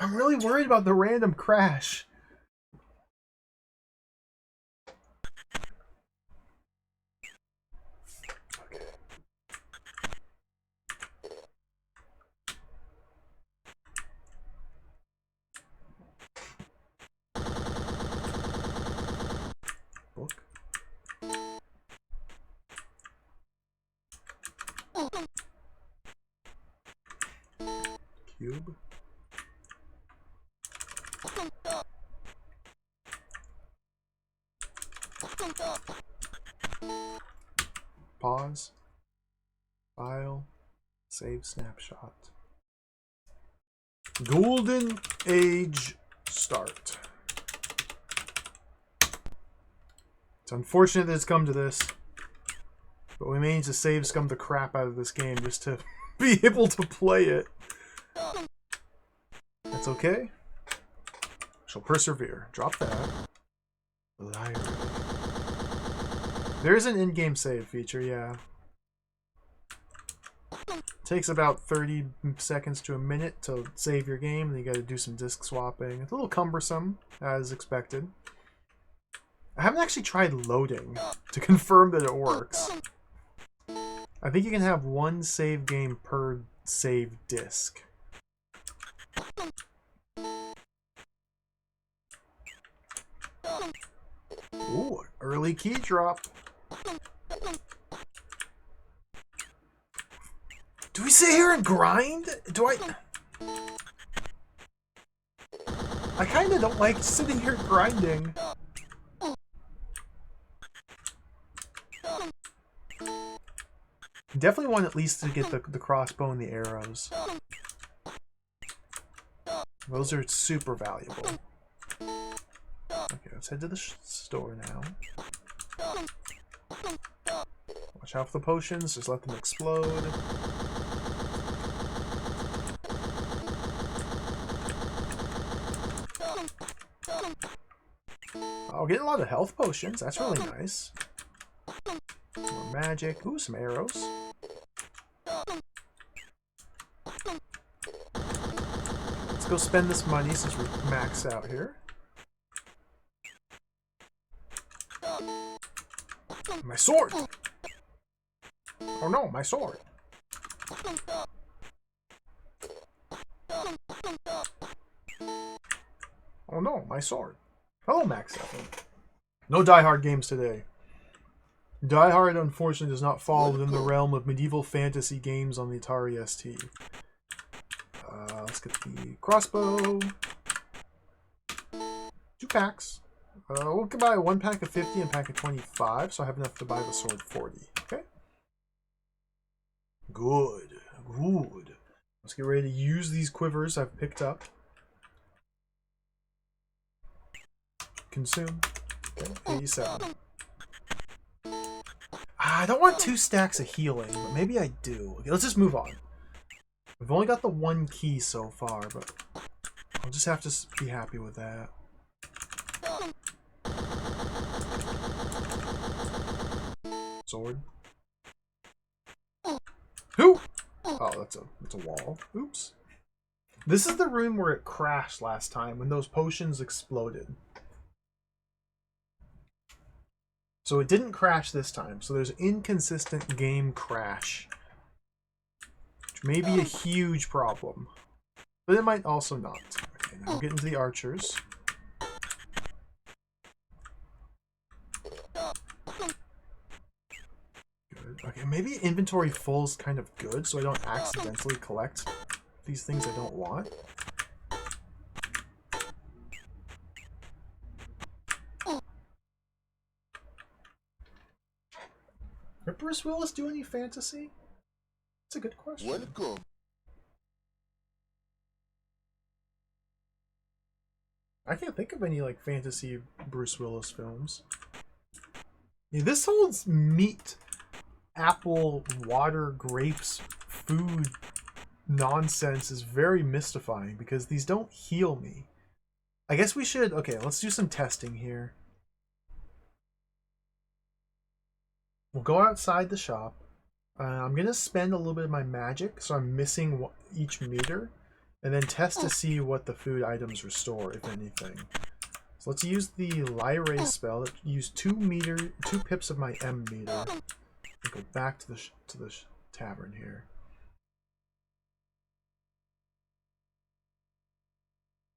I'm really worried about the random crash. Book. Cube. Pause. File. Save snapshot. Golden Age start. It's unfortunate that it's come to this, but we managed to save scum the crap out of this game just to be able to play it. That's okay. Shall persevere. Drop that. Library. There is an in-game save feature, yeah. Takes about 30 seconds to a minute to save your game, and you gotta do some disk swapping. It's a little cumbersome, as expected. I haven't actually tried loading to confirm that it works. I think you can have one save game per save disk. Ooh, early key drop. Do we sit here and grind? I kind of don't like sitting here grinding. Definitely want at least to get the crossbow and the arrows. Those are super valuable. Okay, let's head to the store now. Watch out for the potions, just let them explode. Oh, getting a lot of health potions, that's really nice. More magic. Ooh, some arrows. Let's go spend this money since we're maxed out here. My sword! Oh no, my sword! Oh no, my sword. Hello, Max 7. No Die Hard games today. Die Hard, unfortunately, does not fall within the realm of medieval fantasy games on the Atari ST. Let's get the crossbow. 2 packs. We'll buy 1 pack of 50 and a pack of 25, so I have enough to buy the sword 40. Okay? Good. Good. Let's get ready to use these quivers I've picked up. Consume. Okay, 87. I don't want 2 stacks of healing, but maybe I do. Okay, let's just move on. We've only got the 1 key so far, but I'll just have to be happy with that. Sword. Who? Oh, that's a wall. Oops. This is the room where it crashed last time when those potions exploded. So it didn't crash this time. So there's inconsistent game crash, which may be a huge problem, but it might also not. Okay, now we're getting to the archers. Good. Okay, maybe inventory full is kind of good, so I don't accidentally collect these things I don't want. Did Bruce Willis do any fantasy? That's a good question. Welcome. I can't think of any like fantasy Bruce Willis films. Yeah, this whole meat, apple, water, grapes, food nonsense is very mystifying because these don't heal me. I guess we should... Okay, let's do some testing here. We'll go outside the shop. I'm going to spend a little bit of my magic, so I'm missing each meter. And then test to see what the food items restore, if anything. So let's use the Lyrae spell. Use 2 pips of my M meter. And go back to the tavern here.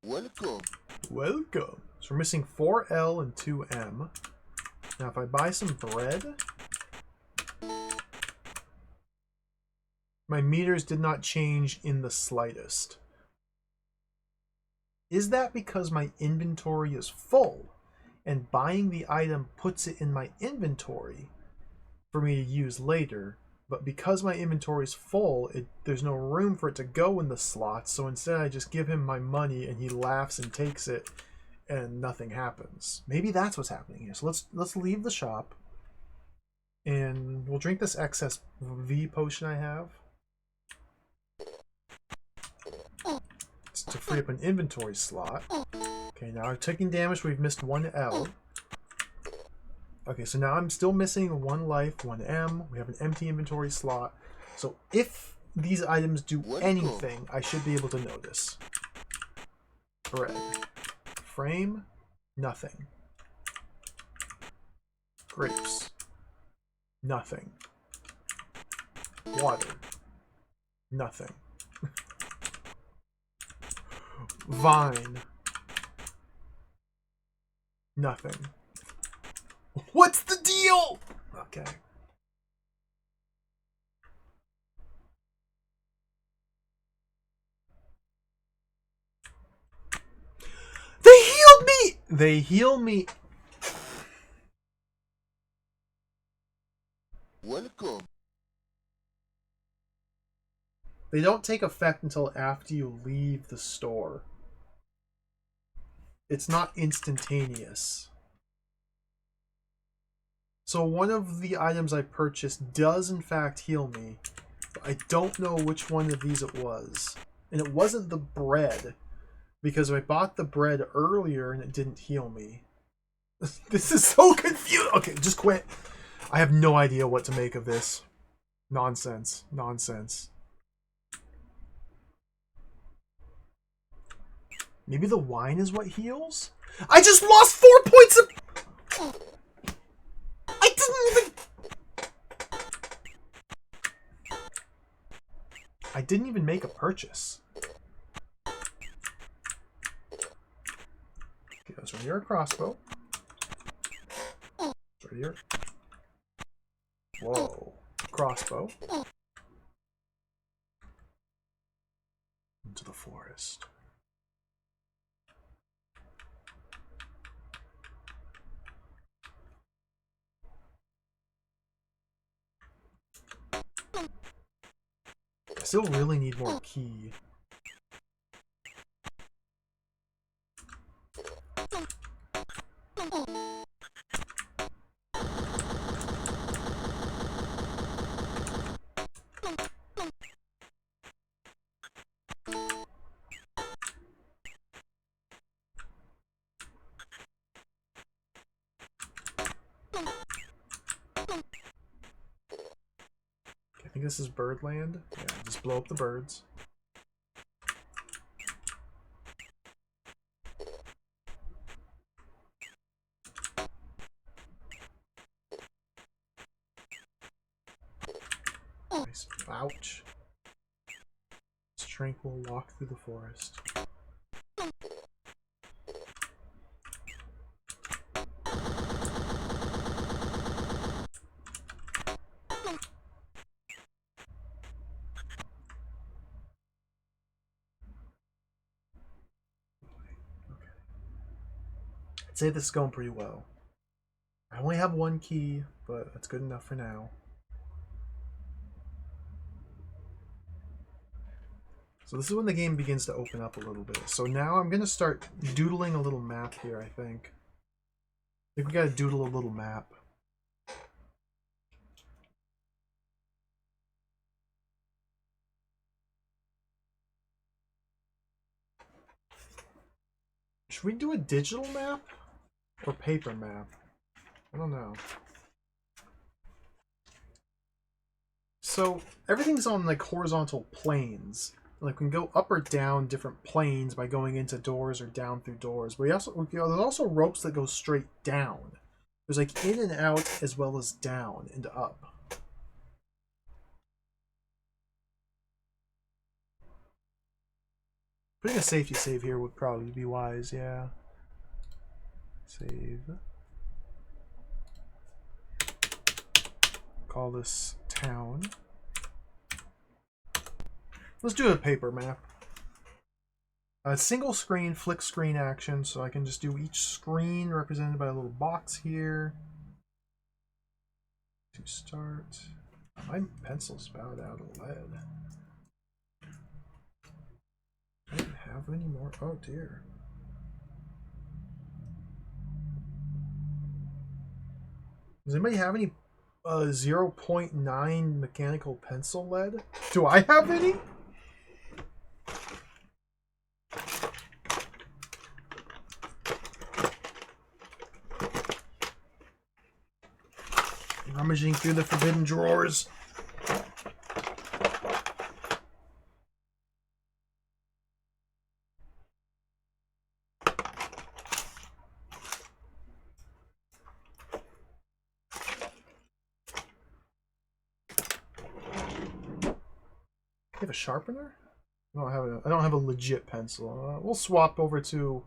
Welcome. Welcome. So we're missing 4L and 2M. Now if I buy some bread, my meters did not change in the slightest. Is that because my inventory is full and buying the item puts it in my inventory for me to use later, but because my inventory is full, there's no room for it to go in the slots, so instead I just give him my money and he laughs and takes it and nothing happens. Maybe that's what's happening here. So let's leave the shop and we'll drink this excess V potion I have. To free up an inventory slot. Okay, now I've taken damage. We've missed 1 L. Okay, so now I'm still missing 1 life, 1 M. We have an empty inventory slot. So if these items do anything, I should be able to notice. Bread. Frame. Nothing. Grapes. Nothing. Water. Nothing. Vine. Nothing. What's the deal? Okay. They healed me! They heal me. Welcome. They don't take effect until after you leave the store. It's not instantaneous. So one of the items I purchased does in fact heal me. But I don't know which one of these it was. And it wasn't the bread. Because I bought the bread earlier and it didn't heal me. This is so confusing. Okay, just quit. I have no idea what to make of this. Nonsense. Nonsense. Maybe the wine is what heals? I just lost 4 points of... I didn't even make a purchase. Okay, let's run your crossbow. Let's run your... Whoa. Crossbow. Into the forest. I still really need more key. I think this is Birdland. Yeah, just blow up the birds. Nice. Ouch. This tranquil walk through the forest. I'd say this is going pretty well. I only have 1 key, but that's good enough for now. So this is when the game begins to open up a little bit. So now I'm going to start doodling a little map here, I think. I think we got to doodle a little map. Should we do a digital map or paper map? I don't know. So everything's on like horizontal planes. Like, we can go up or down different planes by going into doors or down through doors. But there's also ropes that go straight down. There's like in and out as well as down and up. Putting a safety save here would probably be wise, yeah. Save. Call this town. Let's do a paper map. Single screen, flick screen action, so I can just do each screen represented by a little box here. To start. My pencil's about out of lead. I don't have any more. Oh dear. Does anybody have any 0.9 mechanical pencil lead? Do I have any? Rummaging through the forbidden drawers. You have a sharpener? I don't have a legit pencil. We'll swap over to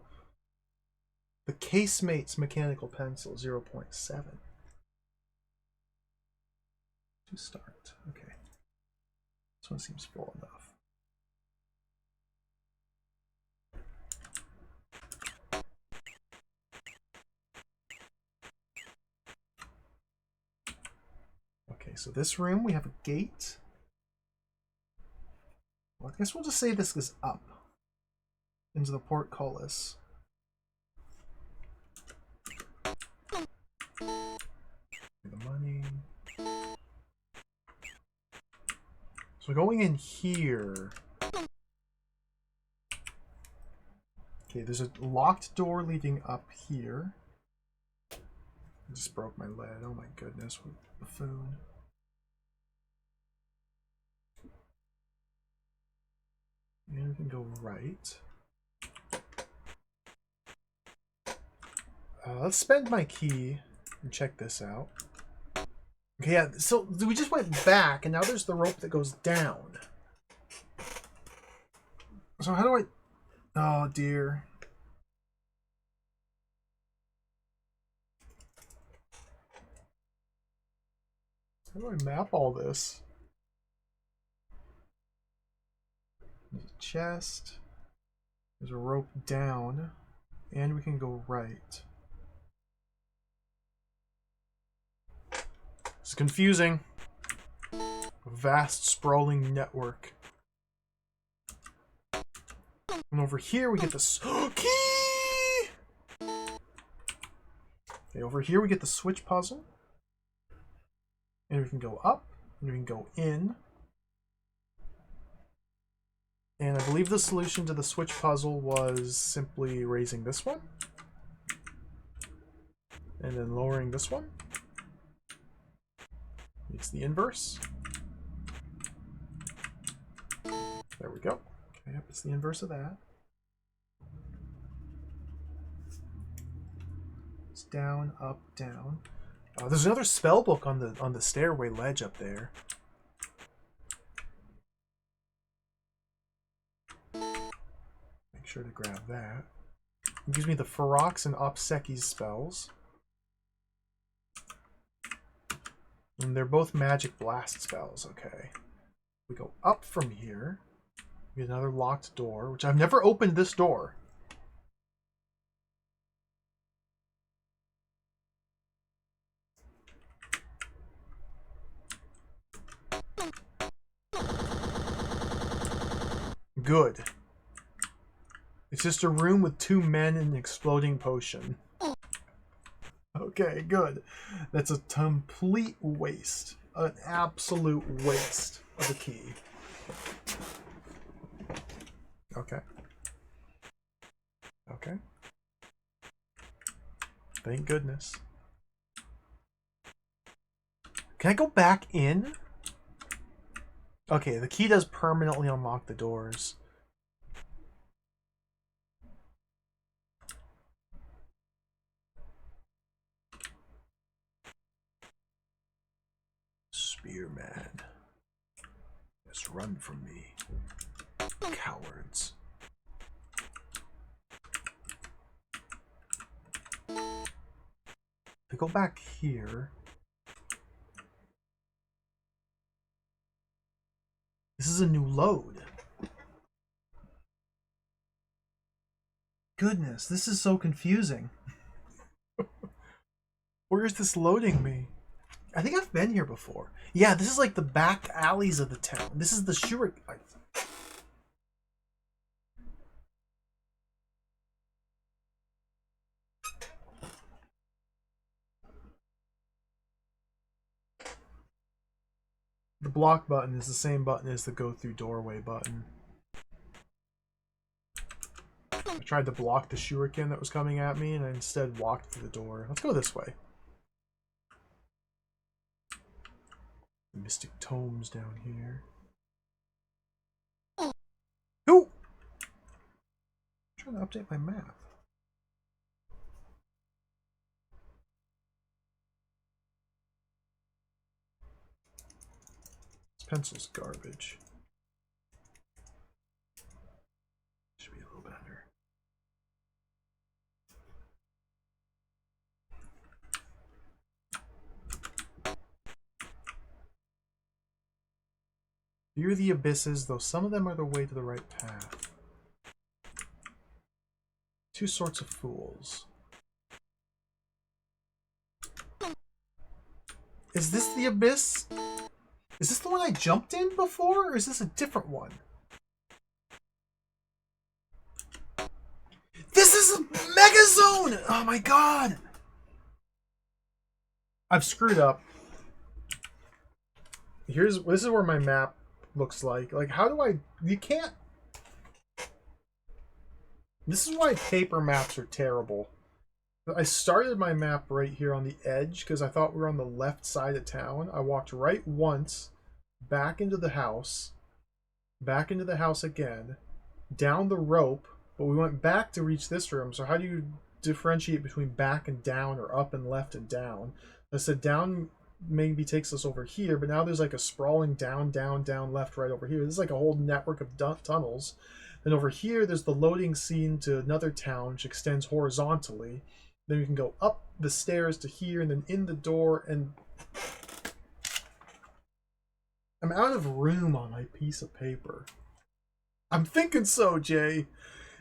the Casemate's mechanical pencil 0.7. To start. Okay. This one seems full enough. Okay, so this room we have a gate. Well, I guess we'll just say this is up into the portcullis. The money. So going in here. Okay, there's a locked door leading up here. I just broke my lead. Oh my goodness, what a buffoon. And we can go right. Let's spend my key and check this out. Okay, yeah, so we just went back, and now there's the rope that goes down. So how do I... Oh, dear. How do I map all this? There's a chest. There's a rope down. And we can go right. It's confusing. A vast, sprawling network. And over here we get the key! Okay, over here we get the switch puzzle. And we can go up, and we can go in. And I believe the solution to the switch puzzle was simply raising this one. And then lowering this one. It's the inverse. There we go. Okay, yep, it's the inverse of that. It's down, up, down. There's another spell book on the stairway ledge up there. Make sure to grab that. It gives me the Ferox and Opseki's spells. And they're both magic blast spells, okay. We go up from here. We get another locked door, which I've never opened this door. Good. It's just a room with 2 men and an exploding potion. Okay, good. That's a complete waste. An absolute waste of a key. Okay. Okay. Thank goodness. Can I go back in? Okay, the key does permanently unlock the doors. Spearman. Just run from me. Cowards. If I go back here. This is a new load. Goodness, this is so confusing. Where is this loading me? I think I've been here before. Yeah, this is like the back alleys of the town. This is the Shurik. The block button is the same button as the go through doorway button. I tried to block the shuriken that was coming at me, and I instead walked through the door. Let's go this way. Mystic tomes down here. Ooh! I'm trying to update my map. This pencil's garbage. Should be a little better. Fear the abysses, though some of them are the way to the right path. Two sorts of fools. Is this the abyss? Is this the one I jumped in before, or is this a different one? This is a mega zone! Oh my god! I've screwed up. This is where my map looks like. Like, how do I... You can't... This is why paper maps are terrible. I started my map right here on the edge because I thought we were on the left side of town. I walked right once, back into the house again, down the rope, but we went back to reach this room. So how do you differentiate between back and down or up and left and down? I said down maybe takes us over here, but now there's like a sprawling down, down, down, left, right over here. This is like a whole network of tunnels. Then over here, there's the loading scene to another town, which extends horizontally. Then you can go up the stairs to here, and then in the door, and... I'm out of room on my piece of paper. I'm thinking so, Jay.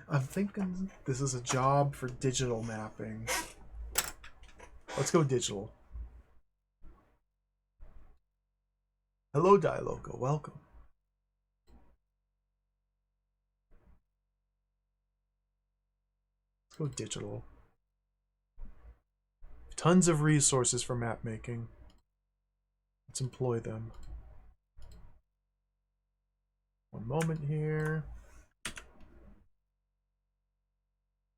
I'm thinking this is a job for digital mapping. Let's go digital. Hello, Dialogo. Welcome. Let's go digital. Tons of resources for map making. Let's employ them. One moment here.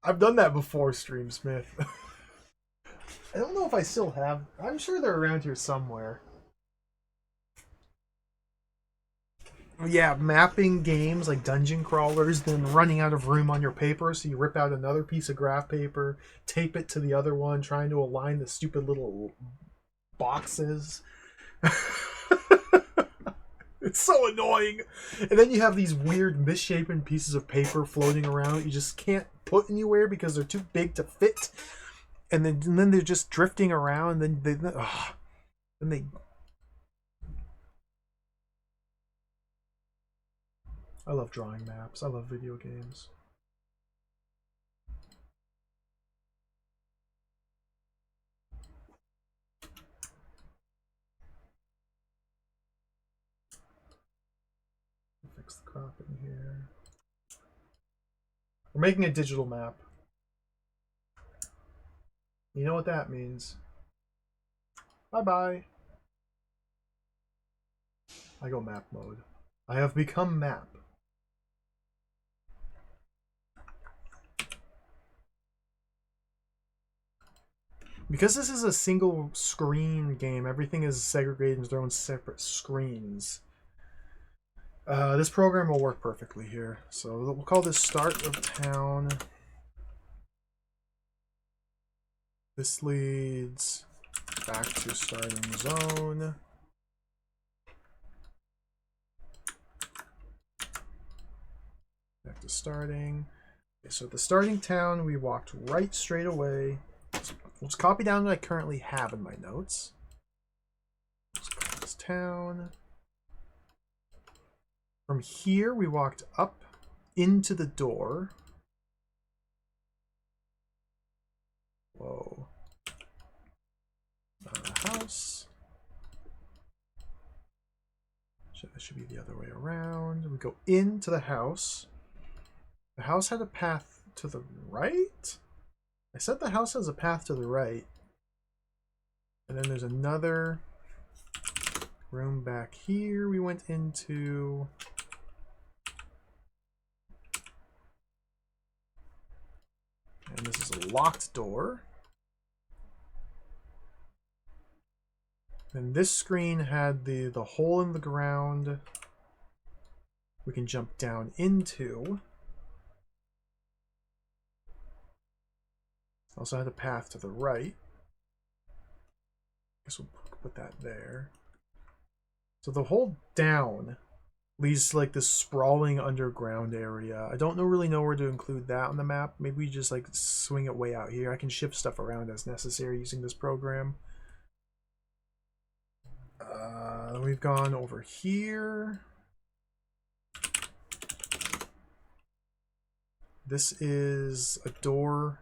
I've done that before, Streamsmith. I don't know if I still have. I'm sure they're around here somewhere. Yeah, mapping games like dungeon crawlers, then running out of room on your paper, so you rip out another piece of graph paper, tape it to the other one, trying to align the stupid little boxes. It's so annoying. And then you have these weird misshapen pieces of paper floating around that you just can't put anywhere because they're too big to fit. And then they're just drifting around, and then they I love drawing maps. I love video games. Fix the crop in here. We're making a digital map. You know what that means. Bye-bye. I go map mode. I have become map. Because this is a single screen game, everything is segregated into their own separate screens. This program will work perfectly here. So we'll call this start of town. This leads back to starting zone. Back to starting. Okay, so at the starting town, we walked right straight away. Let's copy down what I currently have in my notes. Let's call this town. From here, we walked up into the door. Whoa. House. That should be the other way around. We go into the house. The house had a path to the right? I said the house has a path to the right. And then there's another room back here we went into. And this is a locked door. And this screen had the hole in the ground we can jump down into. Also had a path to the right. Guess we'll put that there. So the hole down leads to like this sprawling underground area. I don't really know where to include that on the map. Maybe we just like swing it way out here. I can shift stuff around as necessary using this program. We've gone over here. This is a door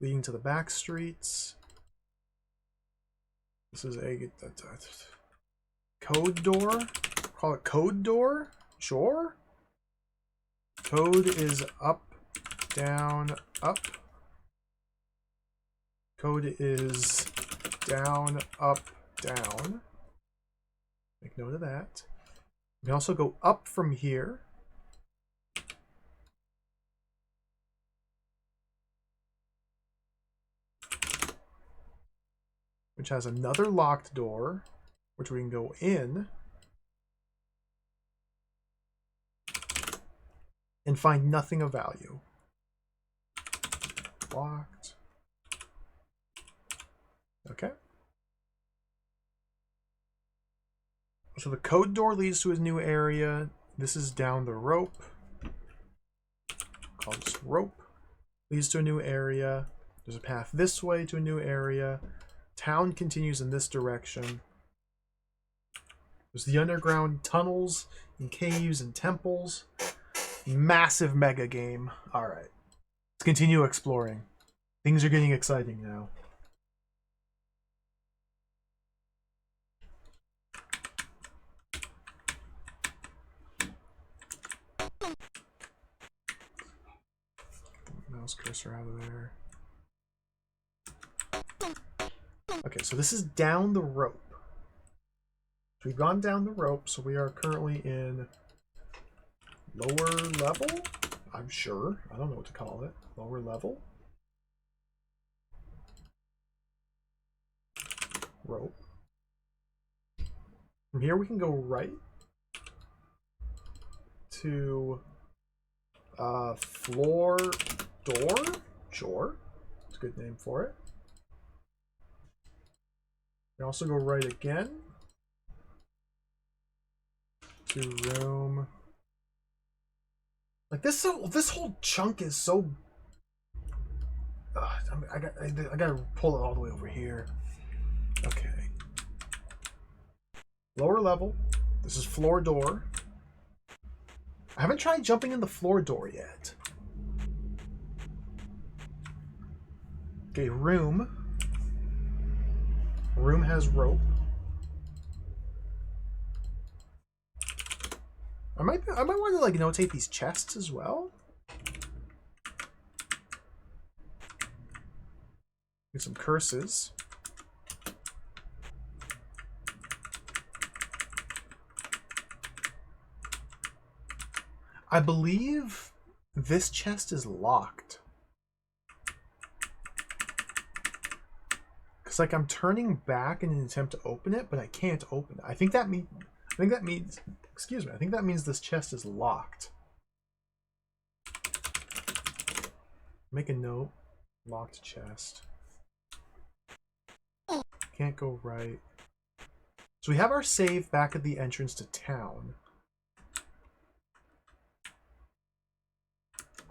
leading to the back streets. This is a code door. Call it code door? Sure. Code is up, down, up. Code is down, up, down. Make note of that. We can also go up from here. Which has another locked door, which we can go in and find nothing of value. Locked. Okay. So the code door leads to a new area. This is down the rope. Call this rope. Leads to a new area. There's a path this way to a new area. Town continues in this direction. There's the underground tunnels and caves and temples. Massive mega game. Alright. Let's continue exploring. Things are getting exciting now. Mouse cursor out of there. Okay, so this is down the rope. So we've gone down the rope, so we are currently in lower level? I'm sure. I don't know what to call it. Lower level? Rope. From here we can go right to floor door? Sure. It's a good name for it. We also go right again to room. Like this whole chunk is so. I gotta pull it all the way over here. Okay. Lower level. This is floor door. I haven't tried jumping in the floor door yet. Okay, room. Room has rope. I might want to like notate these chests as well. Get some curses. I believe this chest is locked. Cause like I'm turning back in an attempt to open it, but I can't open it. I think that means I think that means, excuse me, I think that means this chest is locked. Make a note. Locked chest. Can't go right. So we have our save back at the entrance to town.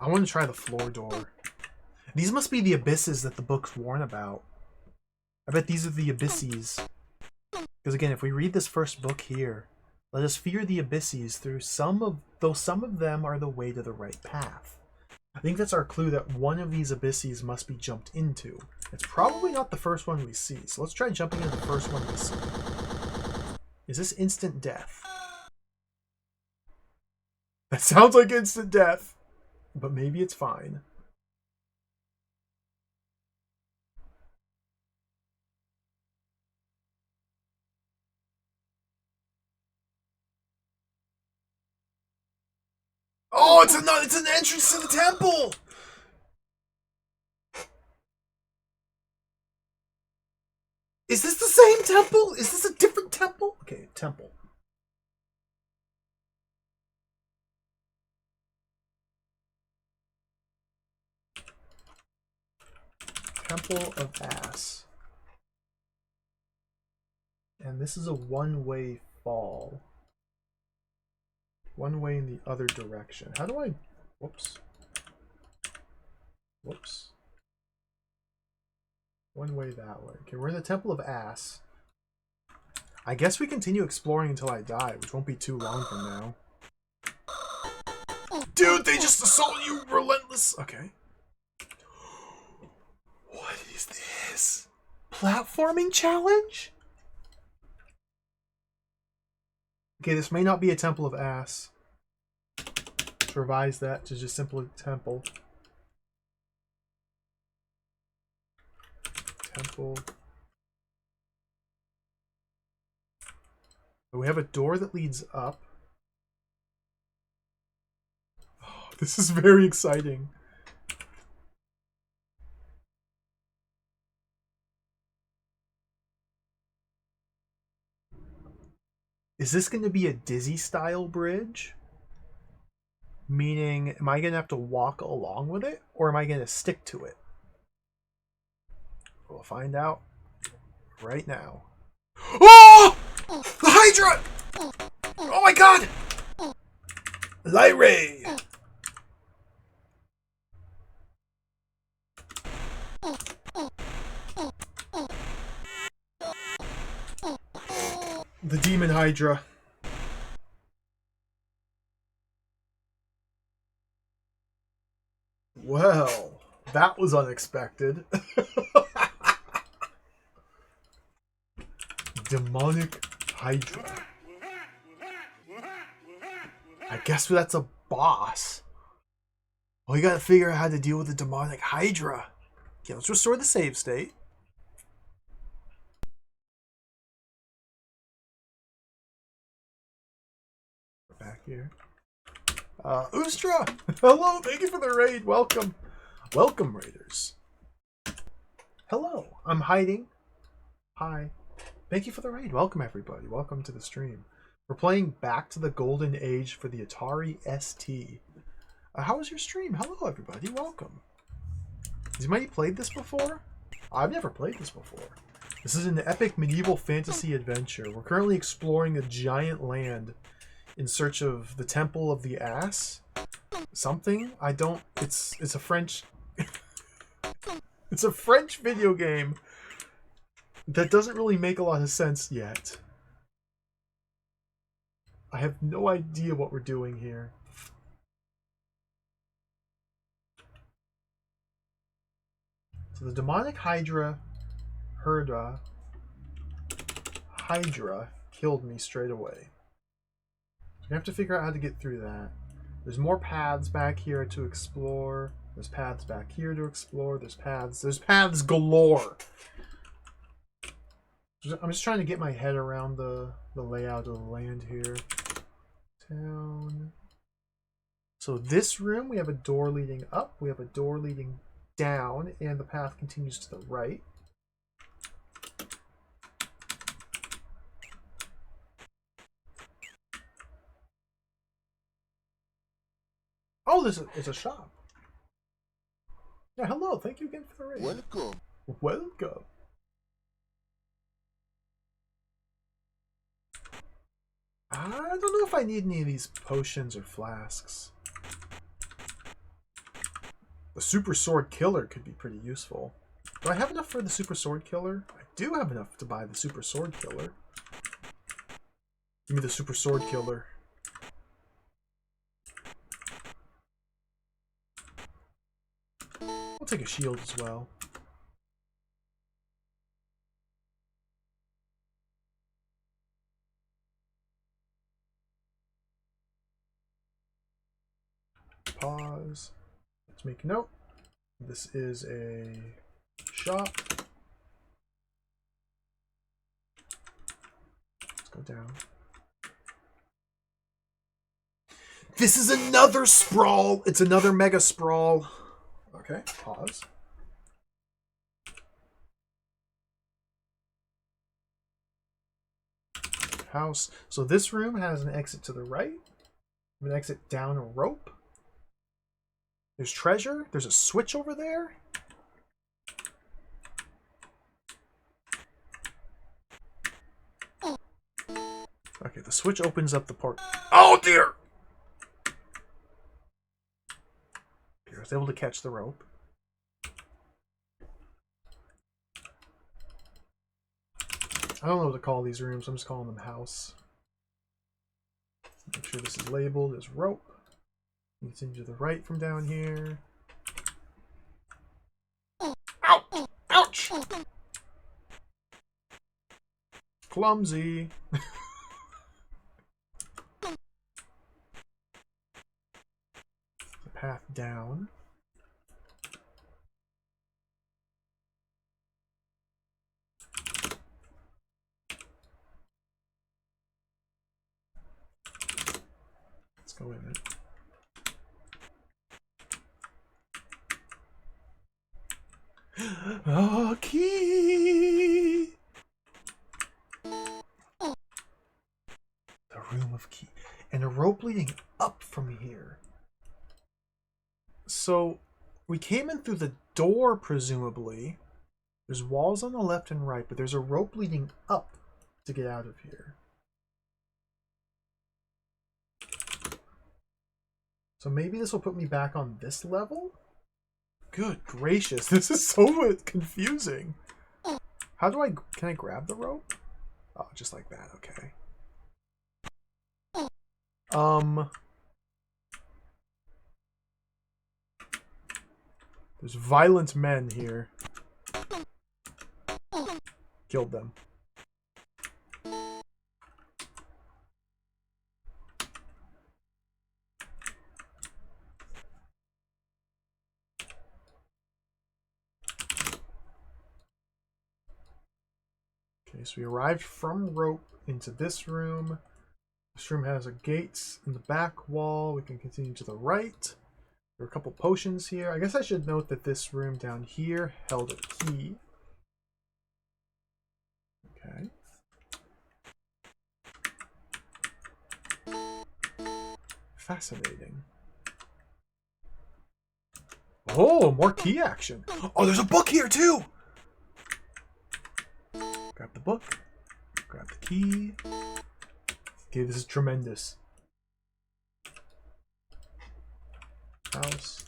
I want to try the floor door. These must be the abysses that the books warn about. I bet these are the abysses. Because again, if we read this first book here, let us fear the abysses through though some of them are the way to the right path. I think that's our clue that one of these abysses must be jumped into. It's probably not the first one we see, so let's try jumping into the first one we see. Is this instant death? That sounds like instant death, but maybe it's fine. Oh, it's an entrance to the temple! Is this the same temple? Is this a different temple? Okay, temple. Temple of Ass. And this is a one-way fall. One way in the other direction. How do I... Whoops. Whoops. One way that way. Okay, we're in the Temple of Ass. I guess we continue exploring until I die, which won't be too long from now. Dude, they just assault you relentless... Okay. What is this? Platforming challenge? Okay, this may not be a Temple of Ass. Let's revise that to just simply temple. Temple. We have a door that leads up. Oh, this is very exciting. Is this going to be a Dizzy style bridge? Meaning, am I going to have to walk along with it, or am I going to stick to it? We'll find out right now. Oh! The Hydra! Oh my god! Lyre! The Demon Hydra. Well, that was unexpected. Demonic Hydra. I guess that's a boss. Well, you gotta figure out how to deal with the Demonic Hydra. Okay, let's restore the save state. We're back here. Ustra! Hello, thank you for the raid. Welcome. Welcome, raiders. Hello, I'm hiding. Hi. Thank you for the raid. Welcome, everybody. Welcome to the stream. We're playing Back to the Golden Age for the Atari ST. How was your stream? Hello, everybody. Welcome. Has anybody played this before? I've never played this before. This is an epic medieval fantasy adventure. We're currently exploring a giant land in search of the Temple of the Ass. Something? I don't... It's a French... It's a French video game that doesn't really make a lot of sense yet. I have no idea what we're doing here. So the Demonic Hydra killed me straight away. So we have to figure out how to get through that. There's more paths back here to explore. There's paths back here to explore. There's paths galore. I'm just trying to get my head around the layout of the land here. Town. So this room, we have a door leading up. We have a door leading down. And the path continues to the right. Oh, it's a shop. Yeah, hello. Thank you again for the raid. Welcome. Welcome. I don't know if I need any of these potions or flasks. The super sword killer could be pretty useful. Do I have enough for the super sword killer? I do have enough to buy the super sword killer. Give me the super sword killer. I'll take a shield as well. Pause. Let's make a note. This is a shop. Let's go down. This is another sprawl. It's another mega sprawl. Okay, pause. House. So this room has an exit to the right. An exit down a rope. There's treasure. There's a switch over there. Okay, the switch opens up the port. Oh dear! Okay, I was able to catch the rope. I don't know what to call these rooms. I'm just calling them house. Make sure this is labeled as rope. Continue to the right from down here. Ouch! Ouch! Clumsy. The path down. Let's go in it. A key! The room of key. And a rope leading up from here. So, we came in through the door, presumably. There's walls on the left and right, but there's a rope leading up to get out of here. So maybe this will put me back on this level? Good gracious, this is so confusing. How do can I grab the rope? Oh, just like that, okay. There's violent men here. Killed them. Okay, so we arrived from rope into this room. This room has a gate in the back wall. We can continue to the right. There are a couple potions here. I guess I should note that this room down here held a key. Okay. Fascinating. Oh, more key action. Oh, there's a book here too! Grab the book. Grab the key. Okay, this is tremendous. House.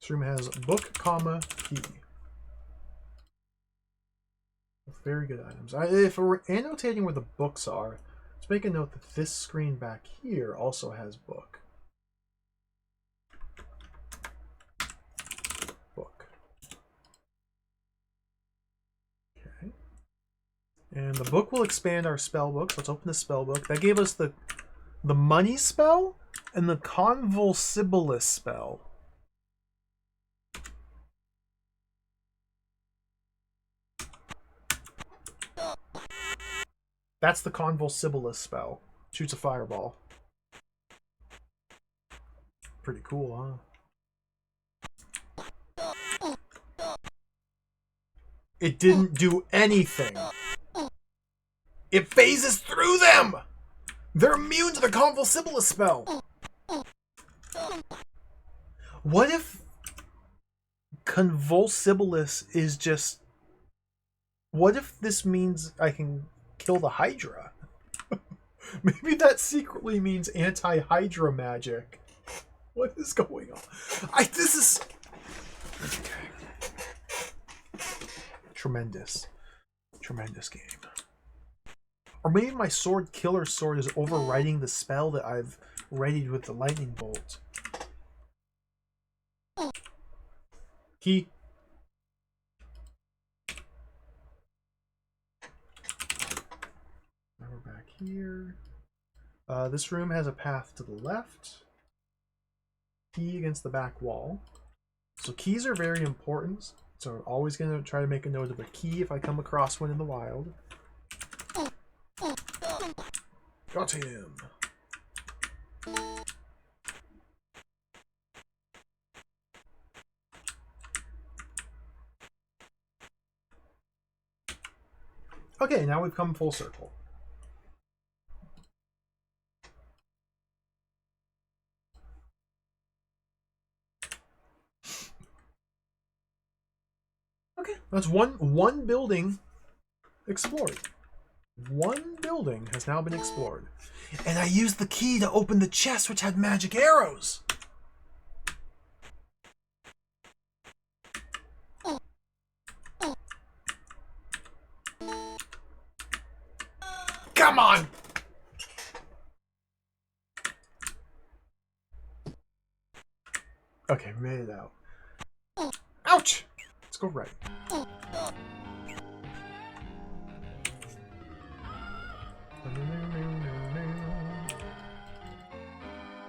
This room has book, comma, key. Very good items. If we're annotating where the books are, let's make a note that this screen back here also has book. Book. Okay. And the book will expand our spell book. So let's open the spell book. That gave us the money spell and the convulsibilus spell. That's the convulsibilus spell. Shoots a fireball. Pretty cool, huh? It didn't do anything. It phases through them! They're immune to the convulsibilus spell! What if Convulsibilis is just... What if this means I can kill the Hydra? Maybe that secretly means anti-Hydra magic. What is going on? This is... Okay. Tremendous. Tremendous game. Or maybe my sword killer sword is overriding the spell that I've readied with the lightning bolt. Key. Now we're back here. This room has a path to the left. Key against the back wall. So keys are very important. So I'm always going to try to make a note of a key if I come across one in the wild. Got him. Okay, now we've come full circle. Okay, that's one building explored. One building has now been explored. And I used the key to open the chest which had magic arrows. Come on! Okay, we made it out. Ouch! Let's go right.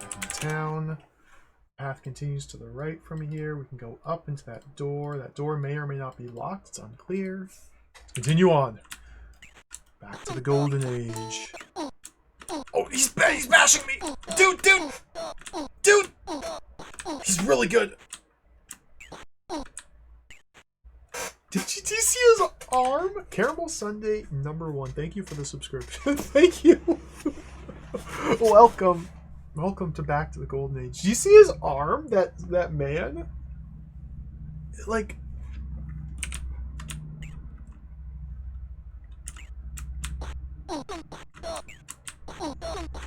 Back in town. Path continues to the right from here. We can go up into that door. That door may or may not be locked. It's unclear. Let's continue on. Back to the golden age. Oh, he's bashing me! Dude! He's really good. Do you see his arm? Caramel Sunday #1. Thank you for the subscription. Thank you. Welcome to Back to the Golden Age. Do you see his arm? That man? Like...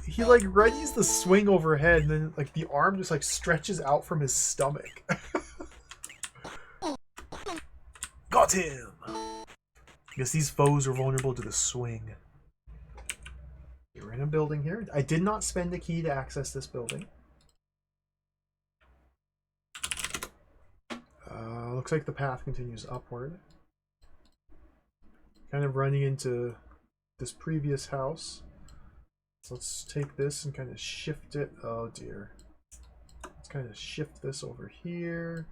He like readies the swing overhead and then like the arm just like stretches out from his stomach. Got him! Because these foes are vulnerable to the swing. We're in a building here. I did not spend a key to access this building. Looks like the path continues upward. Kind of running into this previous house. So let's take this and kind of shift it. Oh dear. Let's kind of shift this over here.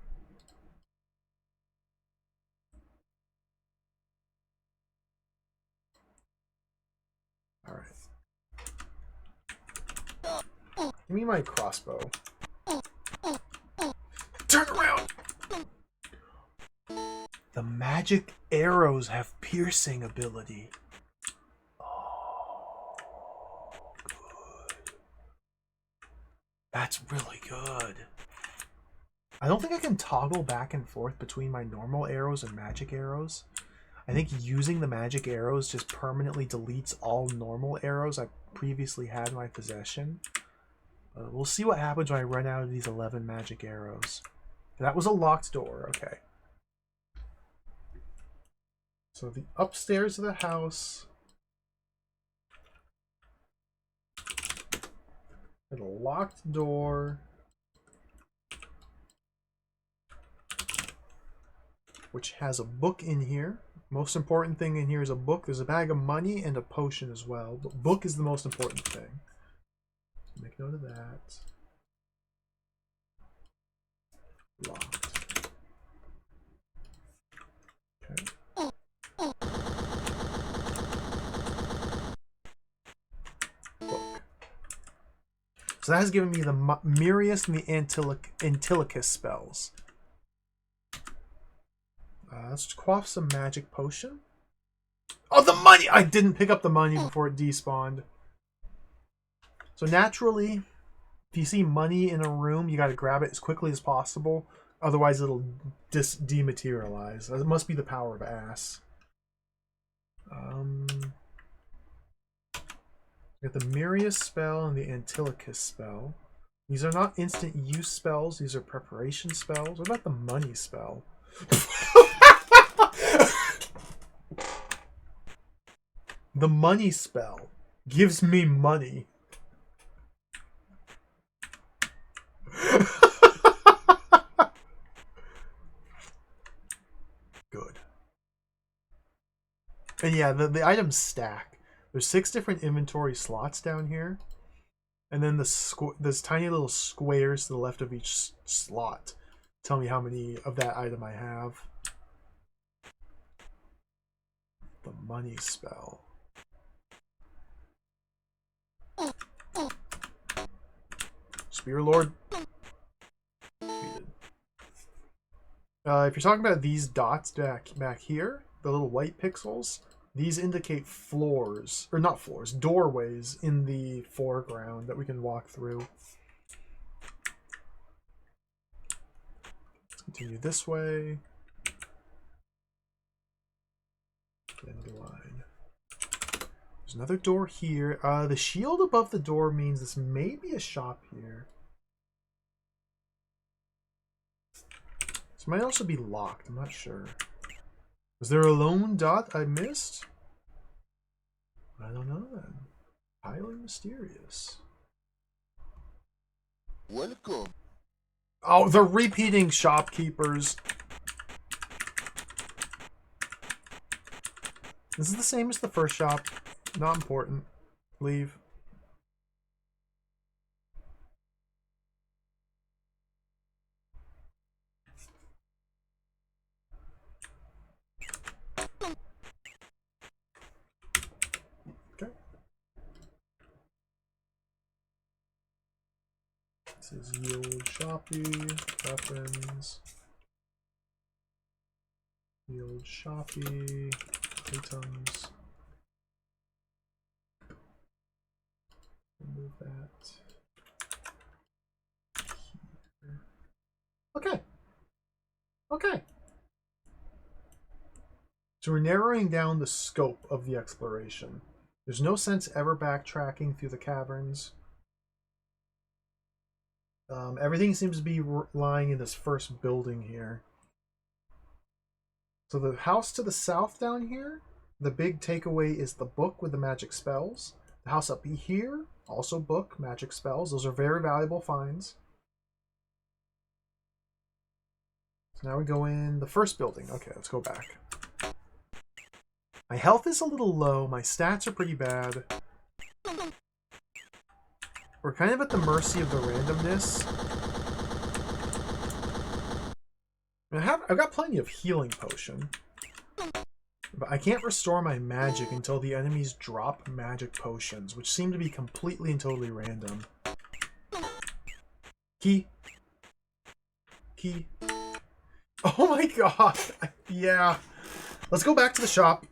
Alright. Give me my crossbow. Turn around! The magic arrows have piercing ability. Oh, good. That's really good. I don't think I can toggle back and forth between my normal arrows and magic arrows. I think using the magic arrows just permanently deletes all normal arrows I previously had in my possession. We'll see what happens when I run out of these 11 magic arrows. That was a locked door, okay. So the upstairs of the house. And a locked door. Which has a book in here. Most important thing in here is a book. There's a bag of money and a potion as well. But book is the most important thing. Make note of that. Locked. Okay. Book. So that has given me the Mirius and the Antilochus spells. Let's quaff some magic potion. Oh, the money! I didn't pick up the money before it despawned. So naturally, if you see money in a room, you gotta grab it as quickly as possible. Otherwise, it'll dematerialize. That must be the power of ass. Got the Mirius spell and the Antilochus spell. These are not instant use spells. These are preparation spells. What about the money spell? The money spell gives me money. Good. And yeah, the items stack. There's 6 different inventory slots down here. And then there's tiny little squares to the left of each slot. Tell me how many of that item I have. The money spell. Spear Lord. Defeated. If you're talking about these dots back here, the little white pixels, these indicate floors, or not floors, doorways in the foreground that we can walk through. Let's continue this way. Dandelion. There's another door here. The shield above the door means this may be a shop here. This might also be locked, I'm not sure. Was there a lone dot I missed? I don't know then. Highly mysterious. Welcome. Oh, the repeating shopkeepers. This is the same as the first shop. Not important. Leave. Okay. This is yield shoppy, weapons. Yield shoppy, items. Remove that. Here. Okay. Okay. So we're narrowing down the scope of the exploration. There's no sense ever backtracking through the caverns. Everything seems to be lying in this first building here. So the house to the south down here, the big takeaway is the book with the magic spells. The house up here, also book, magic spells. Those are very valuable finds. So now we go in the first building. Okay, let's go back. My health is a little low. My stats are pretty bad. We're kind of at the mercy of the randomness. I've got plenty of healing potion. But I can't restore my magic until the enemies drop magic potions, which seem to be completely and totally random. Key. Key. Oh my god! Yeah. Let's go back to the shop.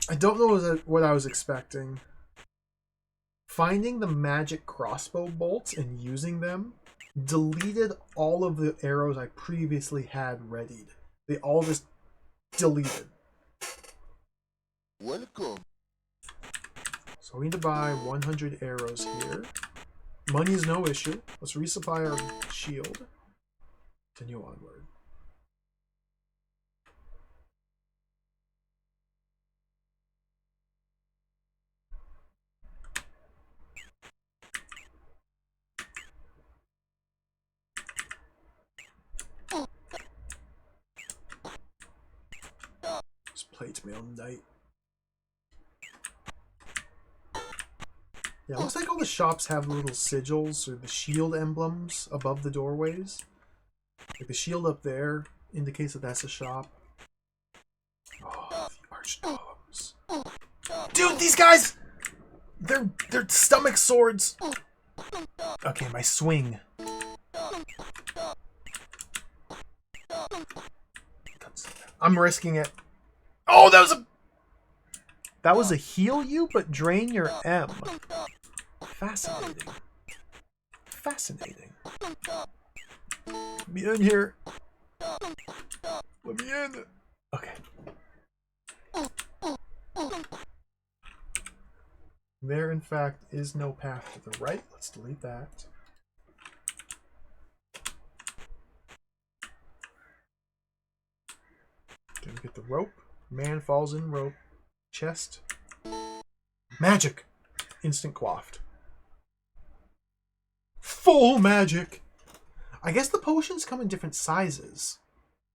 I don't know what I was expecting. Finding the magic crossbow bolts and using them deleted all of the arrows I previously had readied. They all just deleted. Welcome. So we need to buy 100 arrows here. Money is no issue. Let's resupply our shield. Continue onward. Plates me all night. Yeah, looks like all the shops have little sigils or the shield emblems above the doorways. Like the shield up there indicates that that's a shop. Oh, the archgnomes. Dude, these guys! They're stomach swords! Okay, my swing. I'm risking it. Oh, that was a heal you, but drain your M. Fascinating. Fascinating. Let me in here. Let me in. Okay. There, in fact, is no path to the right. Let's delete that. Gonna get the rope. Man falls in rope. Chest. Magic! Instant quaffed. Full magic! I guess the potions come in different sizes,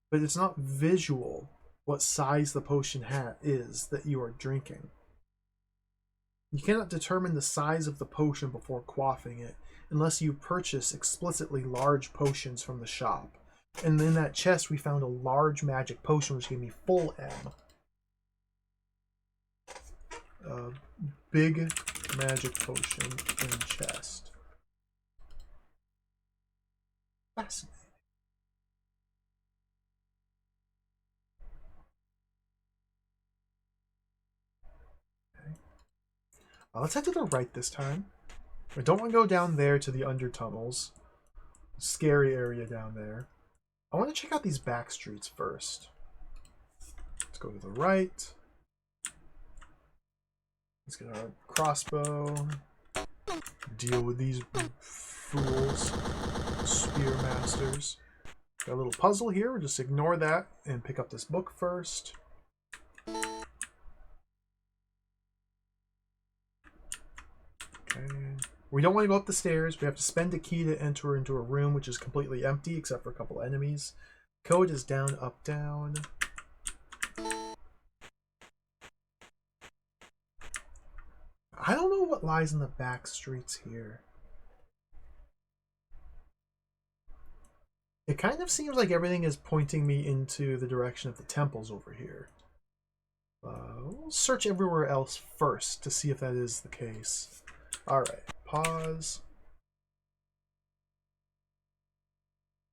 but it's not visual what size the potion is that you are drinking. You cannot determine the size of the potion before quaffing it unless you purchase explicitly large potions from the shop. And in that chest we found a large magic potion which gave me full M. Big magic potion in chest. Fascinating. Okay. Let's head to the right this time. I don't want to go down there to the under tunnels. Scary area down there. I want to check out these back streets first. Let's go to the right. Let's get our crossbow. Deal with these fools. Spear masters. Got a little puzzle here. We'll just ignore that and pick up this book first. Okay. We don't want to go up the stairs. We have to spend a key to enter into a room which is completely empty except for a couple enemies. Code is down, up, down. I don't know what lies in the back streets here. It kind of seems like everything is pointing me into the direction of the temples over here. We'll search everywhere else first to see if that is the case. Alright, pause.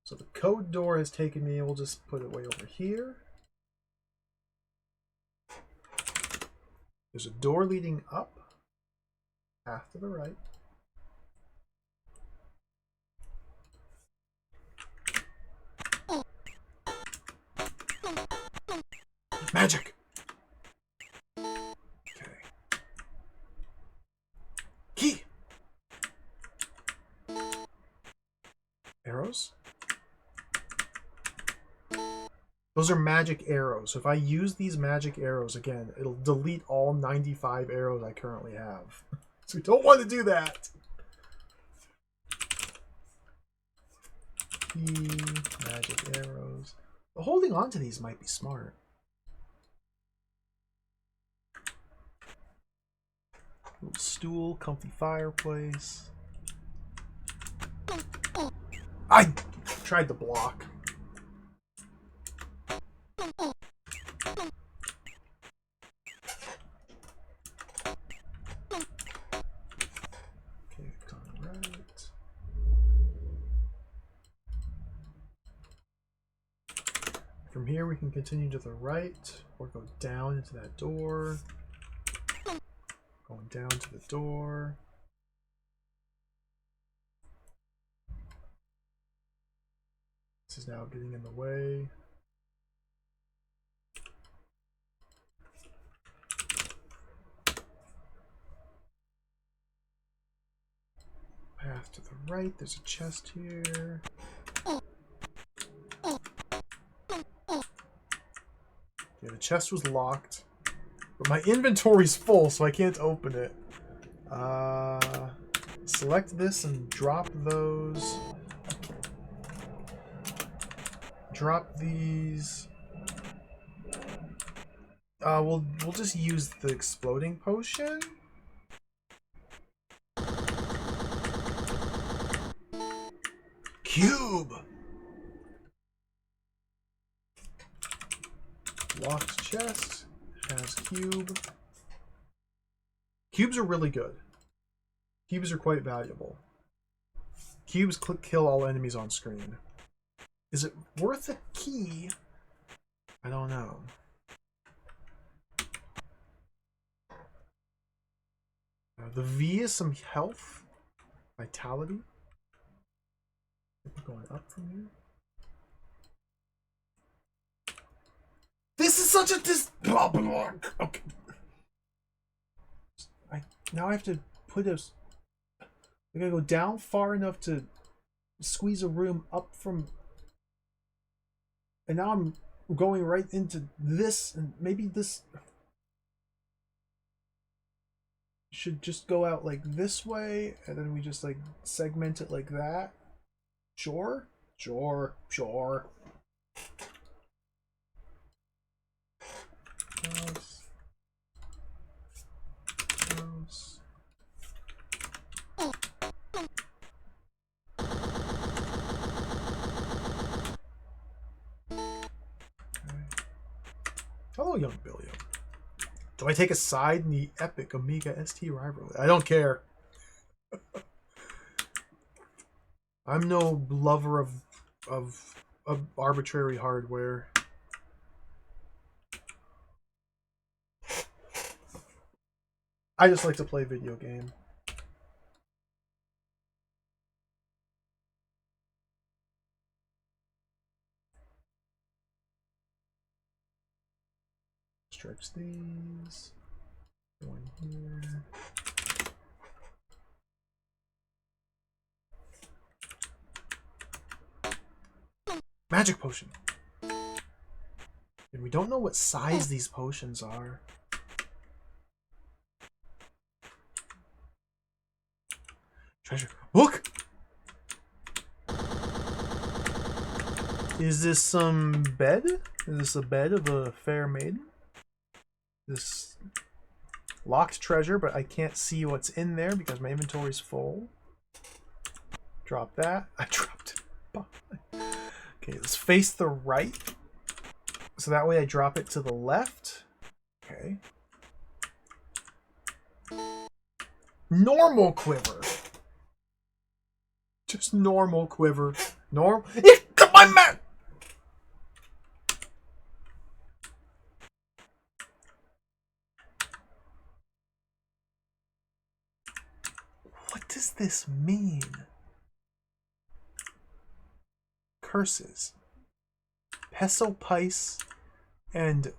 So the code door has taken me, we'll just put it way over here. There's a door leading up. Path to the right. Magic! Okay. Key! Arrows? Those are magic arrows. So if I use these magic arrows again, it'll delete all 95 arrows I currently have. So we don't want to do that. Key, magic arrows. But holding on to these might be smart. Little stool, comfy fireplace. I tried to block. Okay, gone right. From here we can continue to the right or go down into that door. Going down to the door. This is now getting in the way. Path to the right. There's a chest here. Yeah, the chest was locked. But my inventory's full, so I can't open it. Select this and drop those. Drop these. We'll just use the exploding potion. Cube. Locked chest has cube. Cubes are really good. Cubes are quite valuable. Cubes kill all enemies on screen. Is it worth a key? I don't know. The V is some health. Vitality. We're going up from here. This is such a okay. Now I have to put a. I gotta go down far enough to squeeze a room up from. And now I'm going right into this, and maybe this should just go out like this way, and then we just like segment it like that. Sure? Sure. House. Hello, young Billy. Do I take a side in the epic Amiga ST rivalry? I don't care. I'm no lover of arbitrary hardware. I just like to play video game. Stretch these. Go in here. Magic potion. And we don't know what size these potions are. Treasure. Look! Is this some bed? Is this a bed of a fair maiden? This locked treasure, but I can't see what's in there because my inventory's full. Drop that. I dropped it. Okay, let's face the right. So that way I drop it to the left. Okay. Normal quiver. Just normal quiver. Normal. Come on, man! What does this mean? Curses. Peso Pice and...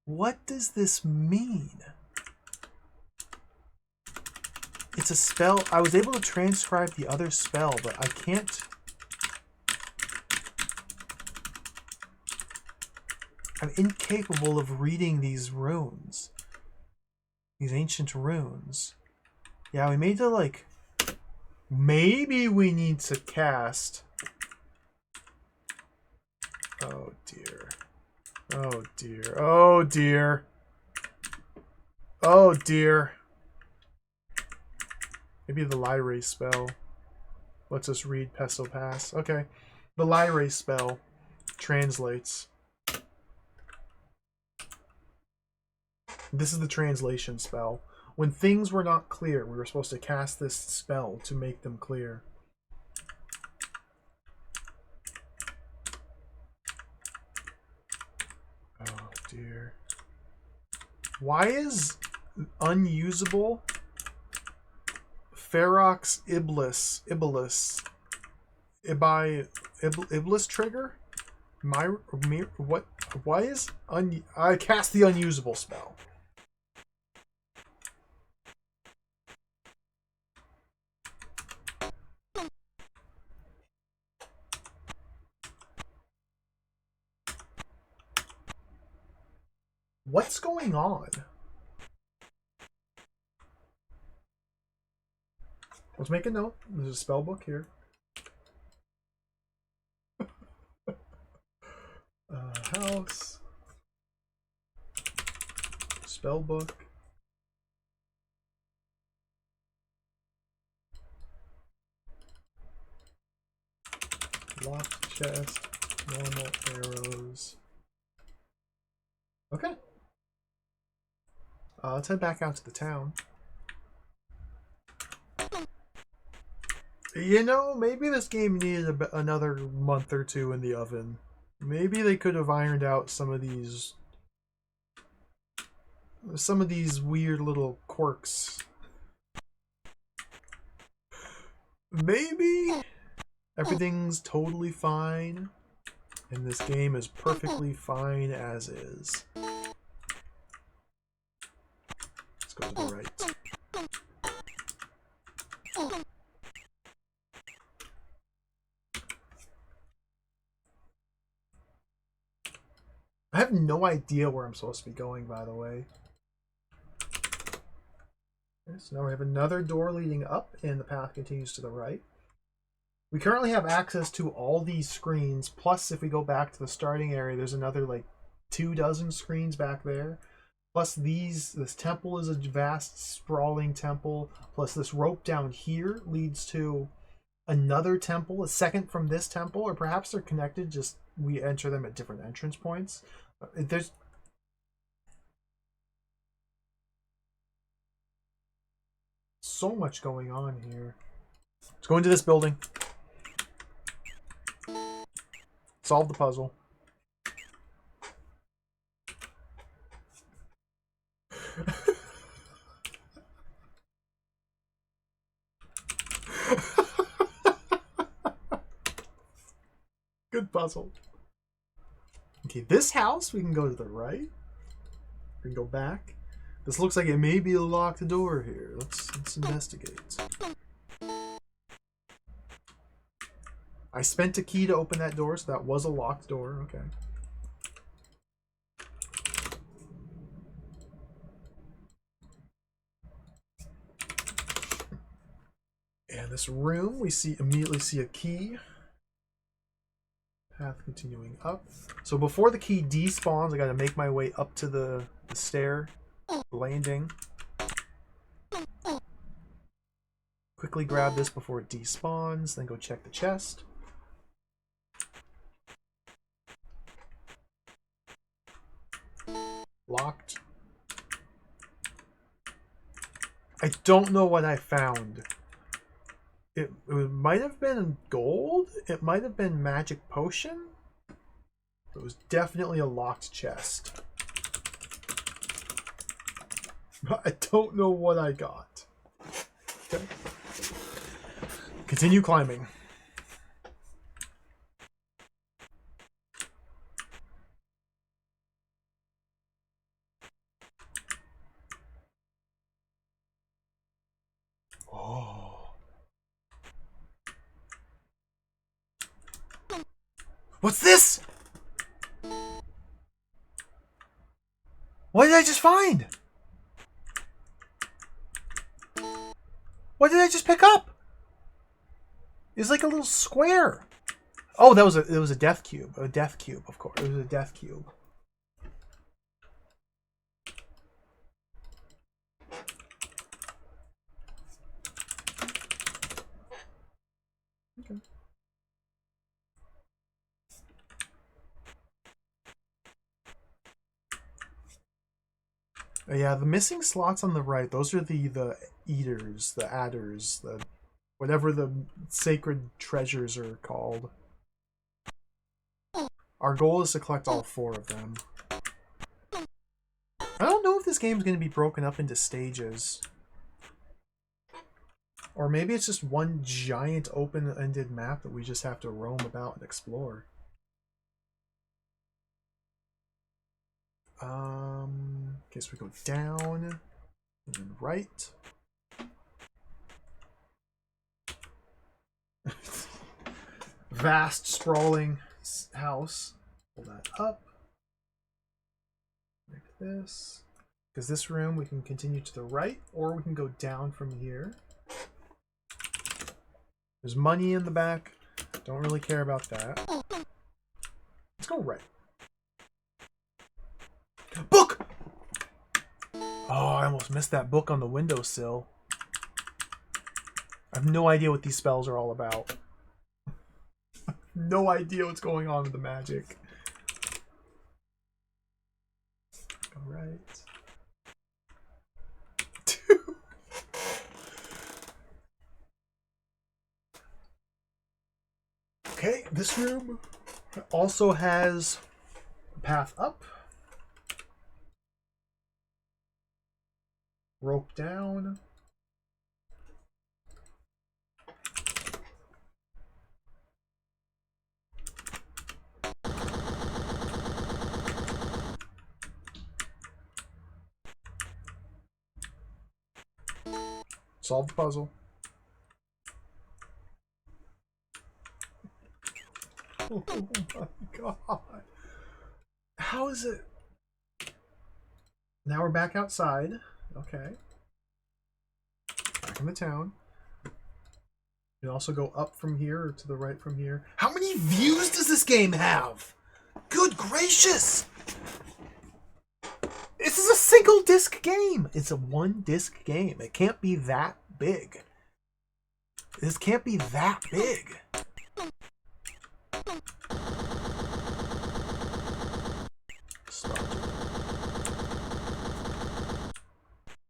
What does this mean? It's a spell. I was able to transcribe the other spell, but I can't... I'm incapable of reading these runes. These ancient runes. Yeah, we need to, like... Maybe we need to cast... Oh, dear. Oh, dear. Oh, dear. Oh, dear. Maybe the Lyre spell lets us read Peso Pass. Okay. The Lyre spell translates. This is the translation spell. When things were not clear, we were supposed to cast this spell to make them clear. Oh, dear. Why is unusable Ferox Iblis trigger? What? Why is I cast the unusable spell? What's going on? Let's make a note. There's a spell book here. House. Spell book. Locked chest. Normal arrows. Okay. Let's head back out to the town. You know, maybe this game needed another month or two in the oven. Maybe they could have ironed out some of these weird little quirks. Maybe everything's totally fine, and this game is perfectly fine as is. Let's go to the right. I have no idea where I'm supposed to be going, by the way. Okay, so now we have another door leading up, and the path continues to the right. We currently have access to all these screens, plus if we go back to the starting area, there's another like 24 screens back there. Plus this temple is a vast, sprawling temple. Plus this rope down here leads to another temple, a second from this temple, or perhaps they're connected, just we enter them at different entrance points. There's so much going on here. Let's go into this building. Solve the puzzle. Good puzzle. Okay, this house, we can go to the right. We can go back. This looks like it may be a locked door here. Let's investigate. I spent a key to open that door, so that was a locked door. Okay. And this room, we immediately see a key. Path continuing up. So before the key despawns, I gotta make my way up to the stair landing. Quickly grab this before it despawns, then go check the chest. Locked. I don't know what I found. It might have been gold. It might have been magic potion. It was definitely a locked chest. I don't know what I got. Okay. Continue climbing. Oh. What's this? What did I just find? What did I just pick up? It's like a little square. Oh, it was a death cube. A death cube, of course. It was a death cube. Okay. Yeah, the missing slots on the right, those are the eaters, the adders, the whatever the sacred treasures are called. Our goal is to collect all 4 of them. I don't know if this game's going to be broken up into stages. Or maybe it's just one giant open-ended map that we just have to roam about and explore. Guess we go down and then right. Vast, sprawling house. Pull that up. Like this. Because this room we can continue to the right, or we can go down from here. There's money in the back. Don't really care about that. Let's go right. Book! Oh, I almost missed that book on the windowsill. I have no idea what these spells are all about. No idea what's going on with the magic. All right. Okay, this room also has a path up. Rope down. Solve the puzzle. Oh my god. How is it? Now we're back outside. Okay. Back in the town. You can also go up from here or to the right from here. How many views does this game have? Good gracious! This is a single disc game. It's a one disc game. It can't be that big. This can't be that big. Stop.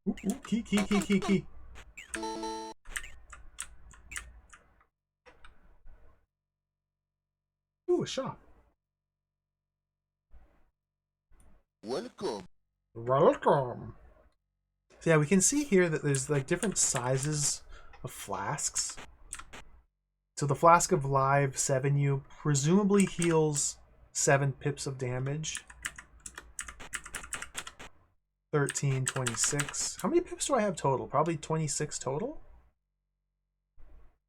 Ooh, key. Ooh, a shop. Welcome. Welcome. So yeah, we can see here that there's like different sizes of flasks. So the flask of live 7U presumably heals 7 pips of damage. 13, 26. How many pips do I have total? Probably 26 total?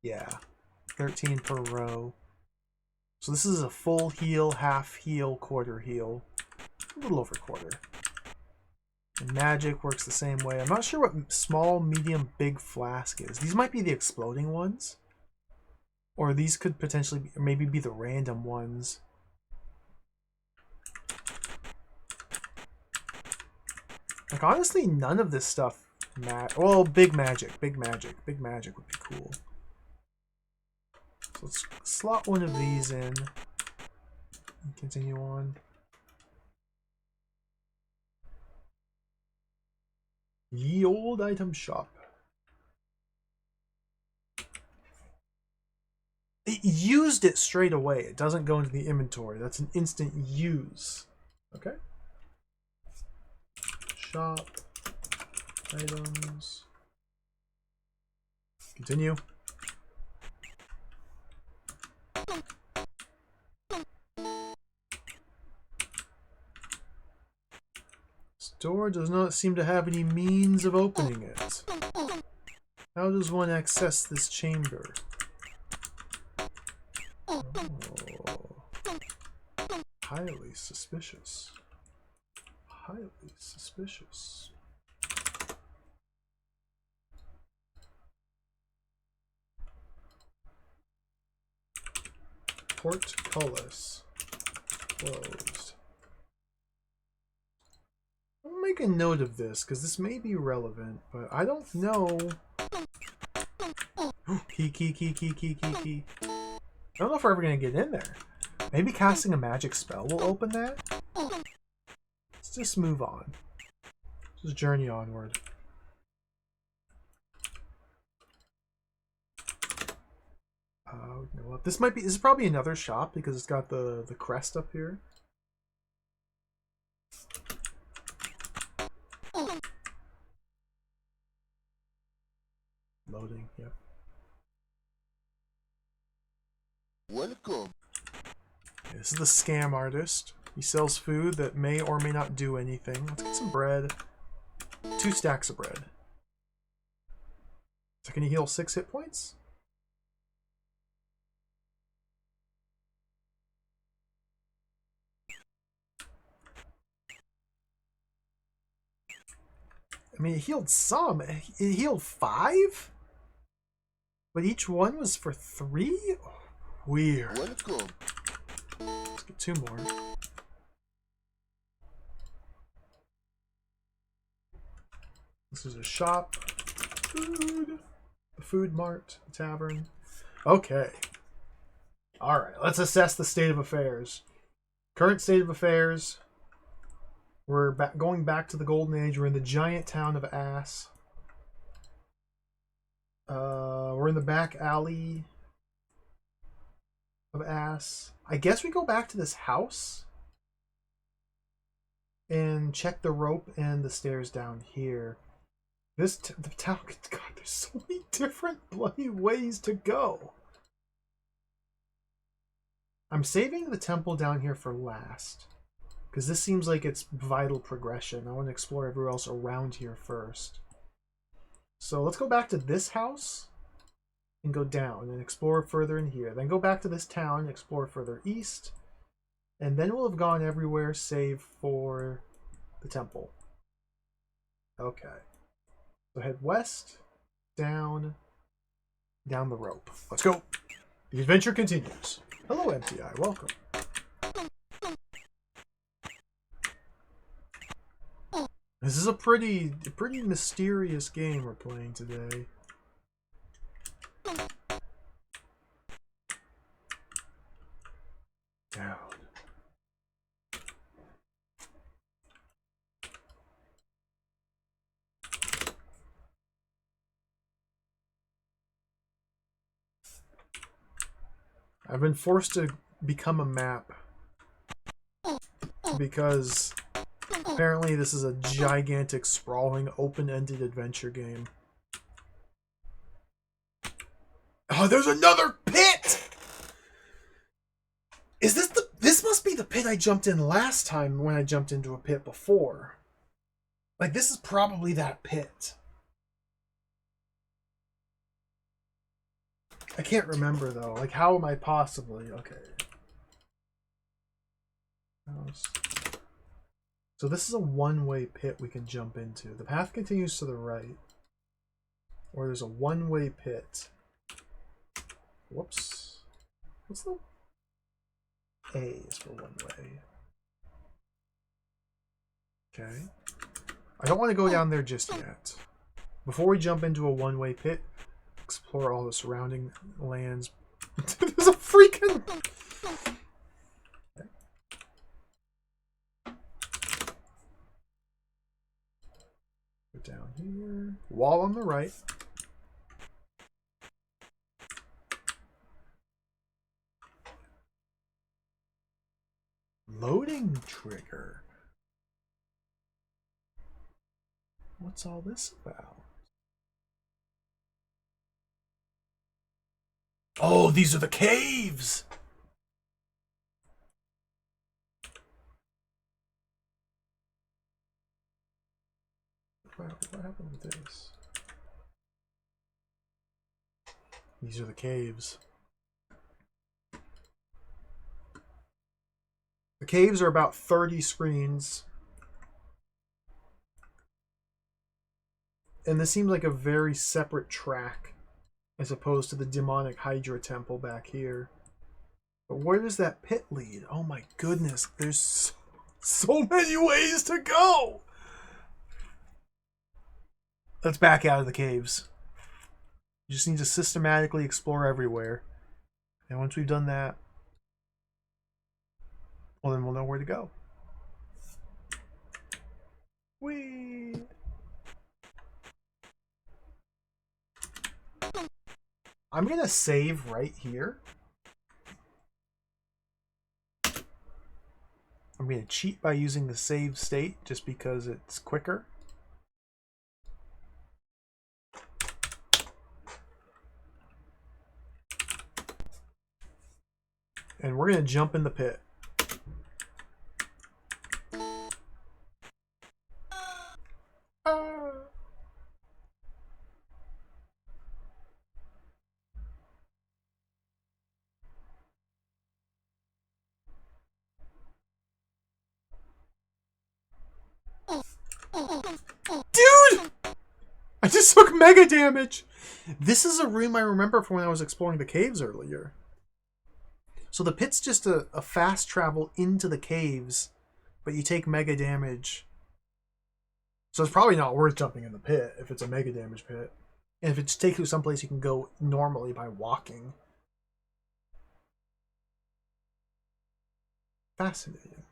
Yeah. 13 per row. So this is a full heal, half heal, quarter heal. A little over quarter. And magic works the same way. I'm not sure what small, medium, big flask is. These might be the exploding ones. Or these could potentially be, maybe be the random ones. Like, honestly, none of this stuff well, big magic would be cool. So let's slot one of these in and continue on. Ye old item shop. It used it straight away. It doesn't go into the inventory. That's an instant use. Okay. Shop. Items. Continue. Store does not seem to have any means of opening it. How does one access this chamber? Oh. Highly suspicious. Highly suspicious. Portcullis. Closed. I'll make a note of this, because this may be relevant, but I don't know. Key. I don't know if we're ever going to get in there. Maybe casting a magic spell will open that? Let's just move on. Just journey onward. You know what? This is probably another shop because it's got the crest up here. Loading, yep. Welcome. This is the scam artist. He sells food that may or may not do anything. Let's get some bread. 2 stacks of bread. So can you heal 6 hit points? I mean, it healed some. It healed 5? But each one was for 3? Weird. Welcome. Let's get 2 more. This is a shop. Food. The food mart. The tavern. Okay. Alright, let's assess the state of affairs. Current state of affairs. We're going back to the Golden Age. We're in the giant town of Ass. We're in the back alley of Ass. I guess we go back to this house and check the rope and the stairs down here. The town. God, there's so many different bloody ways to go. I'm saving the temple down here for last. Because this seems like it's vital progression. I want to explore everywhere else around here first. So let's go back to this house and go down and explore further in here. Then go back to this town and explore further east. And then we'll have gone everywhere save for the temple. Okay. So head west, down the rope. Let's go. The adventure continues. Hello, MTI. Welcome. This is a pretty mysterious game we're playing today. Down. I've been forced to become a map because apparently this is a gigantic, sprawling, open-ended adventure game. Oh, there's another pit! Is this the... This must be the pit I jumped in last time when I jumped into a pit before. Like, this is probably that pit. I can't remember, though. Like, how am I possibly... Okay. So this is a one-way pit we can jump into. The path continues to the right. Or there's a one-way pit. Whoops. What's the... A is for one way. Okay. I don't want to go down there just yet. Before we jump into a one-way pit, explore all the surrounding lands. There's a freaking... Okay. Go down here. Wall on the right. Loading trigger. What's all this about? Oh, these are the caves! What happened with this? These are the caves. The caves are about 30 screens. And this seems like a very separate track as opposed to the demonic Hydra temple back here. But where does that pit lead? Oh my goodness, there's so many ways to go! Let's back out of the caves. You just need to systematically explore everywhere. And once we've done that, well, then we'll know where to go. Whee! I'm going to save right here. I'm going to cheat by using the save state just because it's quicker. And we're going to jump in the pit. Dude! I just took mega damage! This is a room I remember from when I was exploring the caves earlier. So the pit's just a fast travel into the caves, but you take mega damage. So it's probably not worth jumping in the pit if it's a mega damage pit. And if it takes you someplace you can go normally by walking. Fascinating.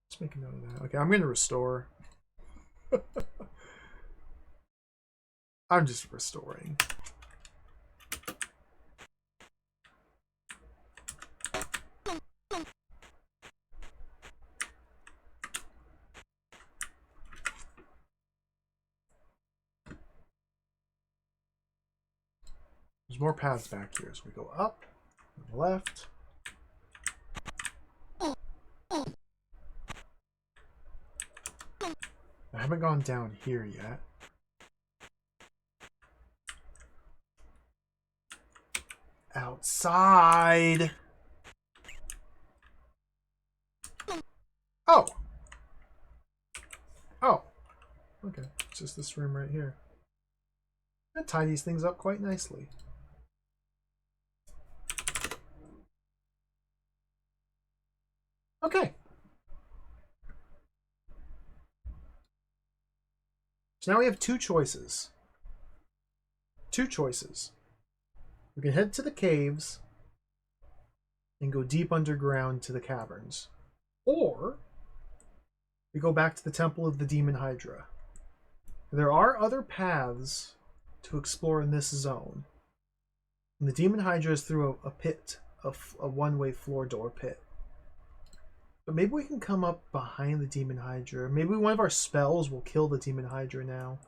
Let's make a note of that. Okay, I'm going to restore. I'm just restoring. There's more paths back here. So we go up, Left. I haven't gone down here yet. Outside. Oh. Oh. Okay. It's just this room right here. That tidies things up quite nicely. Okay. So now we have two choices. Two choices. We can head to the caves and go deep underground to the caverns. Or we go back to the Temple of the Demon Hydra. There are other paths to explore in this zone. And the Demon Hydra is through a pit, a one-way floor door pit. But maybe we can come up behind the Demon Hydra. Maybe one of our spells will kill the Demon Hydra now.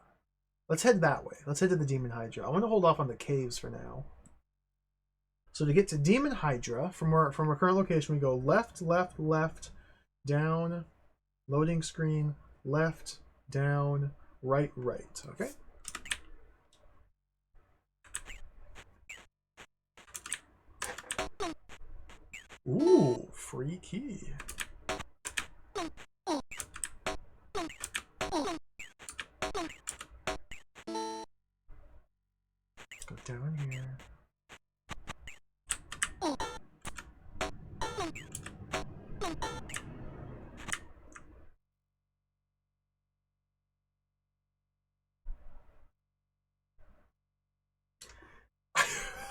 Let's head that way. Let's head to the Demon Hydra. I want to hold off on the caves for now. So to get to Demon Hydra, from our current location, we go left, left, left, down, loading screen, left, down, right, right. Okay? Ooh, free key. Go down here.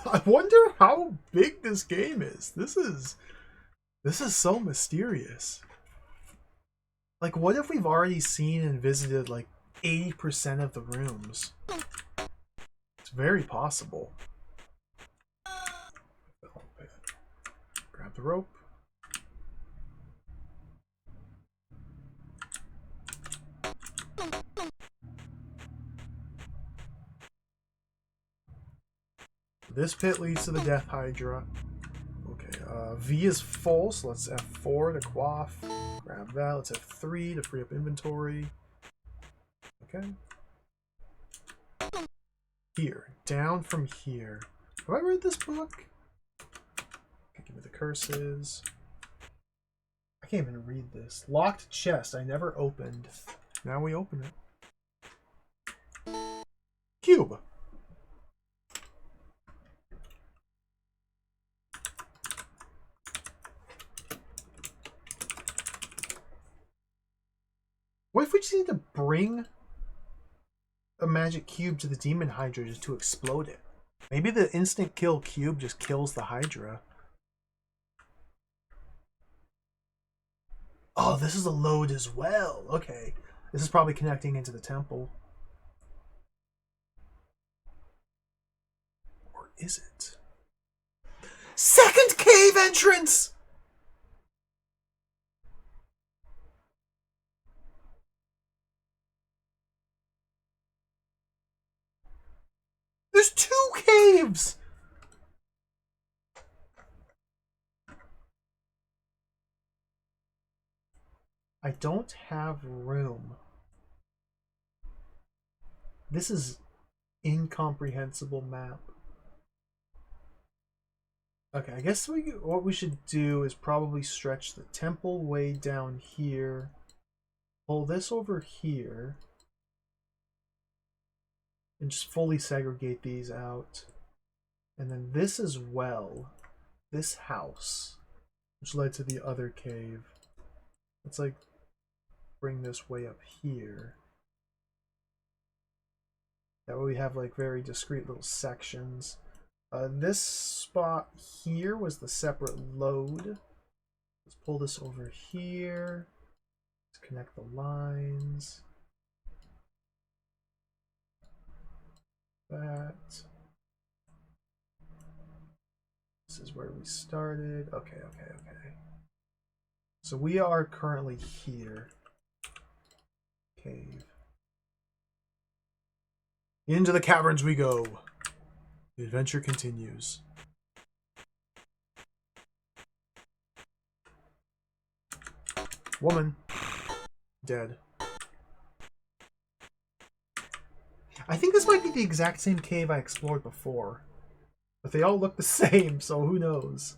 I wonder how big this game is. This is so mysterious. Like, what if we've already seen and visited like 80% of the rooms? It's very possible. Grab the rope. This pit leads to the Death Hydra. Okay, V is full, so let's F4 to quaff. Grab that. Let's F3 to free up inventory. Okay. Here. Down from here. Have I read this book? Okay, give me the curses. I can't even read this. Locked chest. I never opened. Now we open it. Cube. What if we just need to bring a magic cube to the Demon Hydra just to explode it? Maybe the instant kill cube just kills the Hydra. Oh, this is a load as well. Okay. This is probably connecting into the temple. Or is it? Second cave entrance! There's two caves! I don't have room. This is incomprehensible map. Okay, I guess what we should do is probably stretch the temple way down here. Pull this over here. And just fully segregate these out. And then this as well. This house. Which led to the other cave. Let's like bring this way up here. That way we have like very discrete little sections. This spot here was the separate load. Let's pull this over here. Let's connect the lines. That. This is where we started. Okay. So we are currently here. Cave. Into the caverns we go. The adventure continues. Woman. Dead. I think this might be the exact same cave I explored before. But they all look the same, so who knows?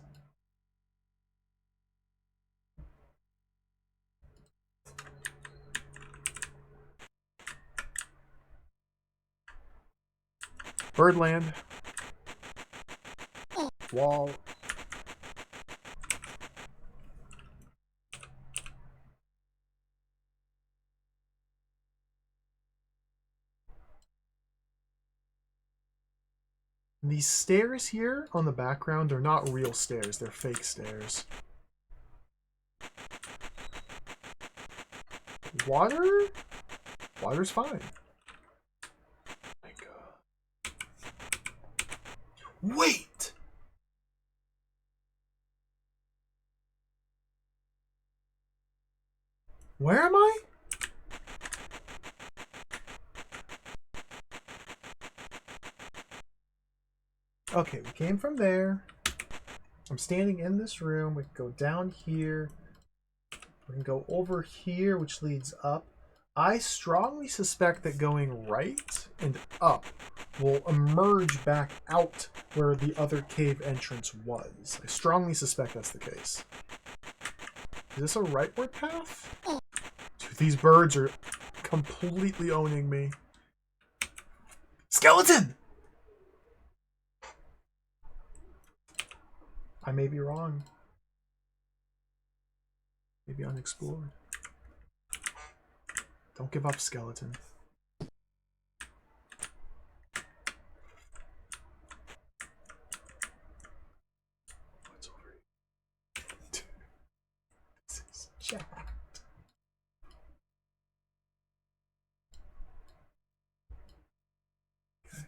Birdland. Wall. These stairs here on the background are not real stairs, they're fake stairs. Water? Water's fine. My God. Wait! Where am I? Okay, we came from there. I'm standing in this room. We can go down here. We can go over here, which leads up. I strongly suspect that going right and up will emerge back out where the other cave entrance was. I strongly suspect that's the case. Is this a rightward path? Dude, these birds are completely owning me. Skeleton! I may be wrong. Maybe unexplored. Don't give up, skeleton. What's over here? This is jacked. Okay.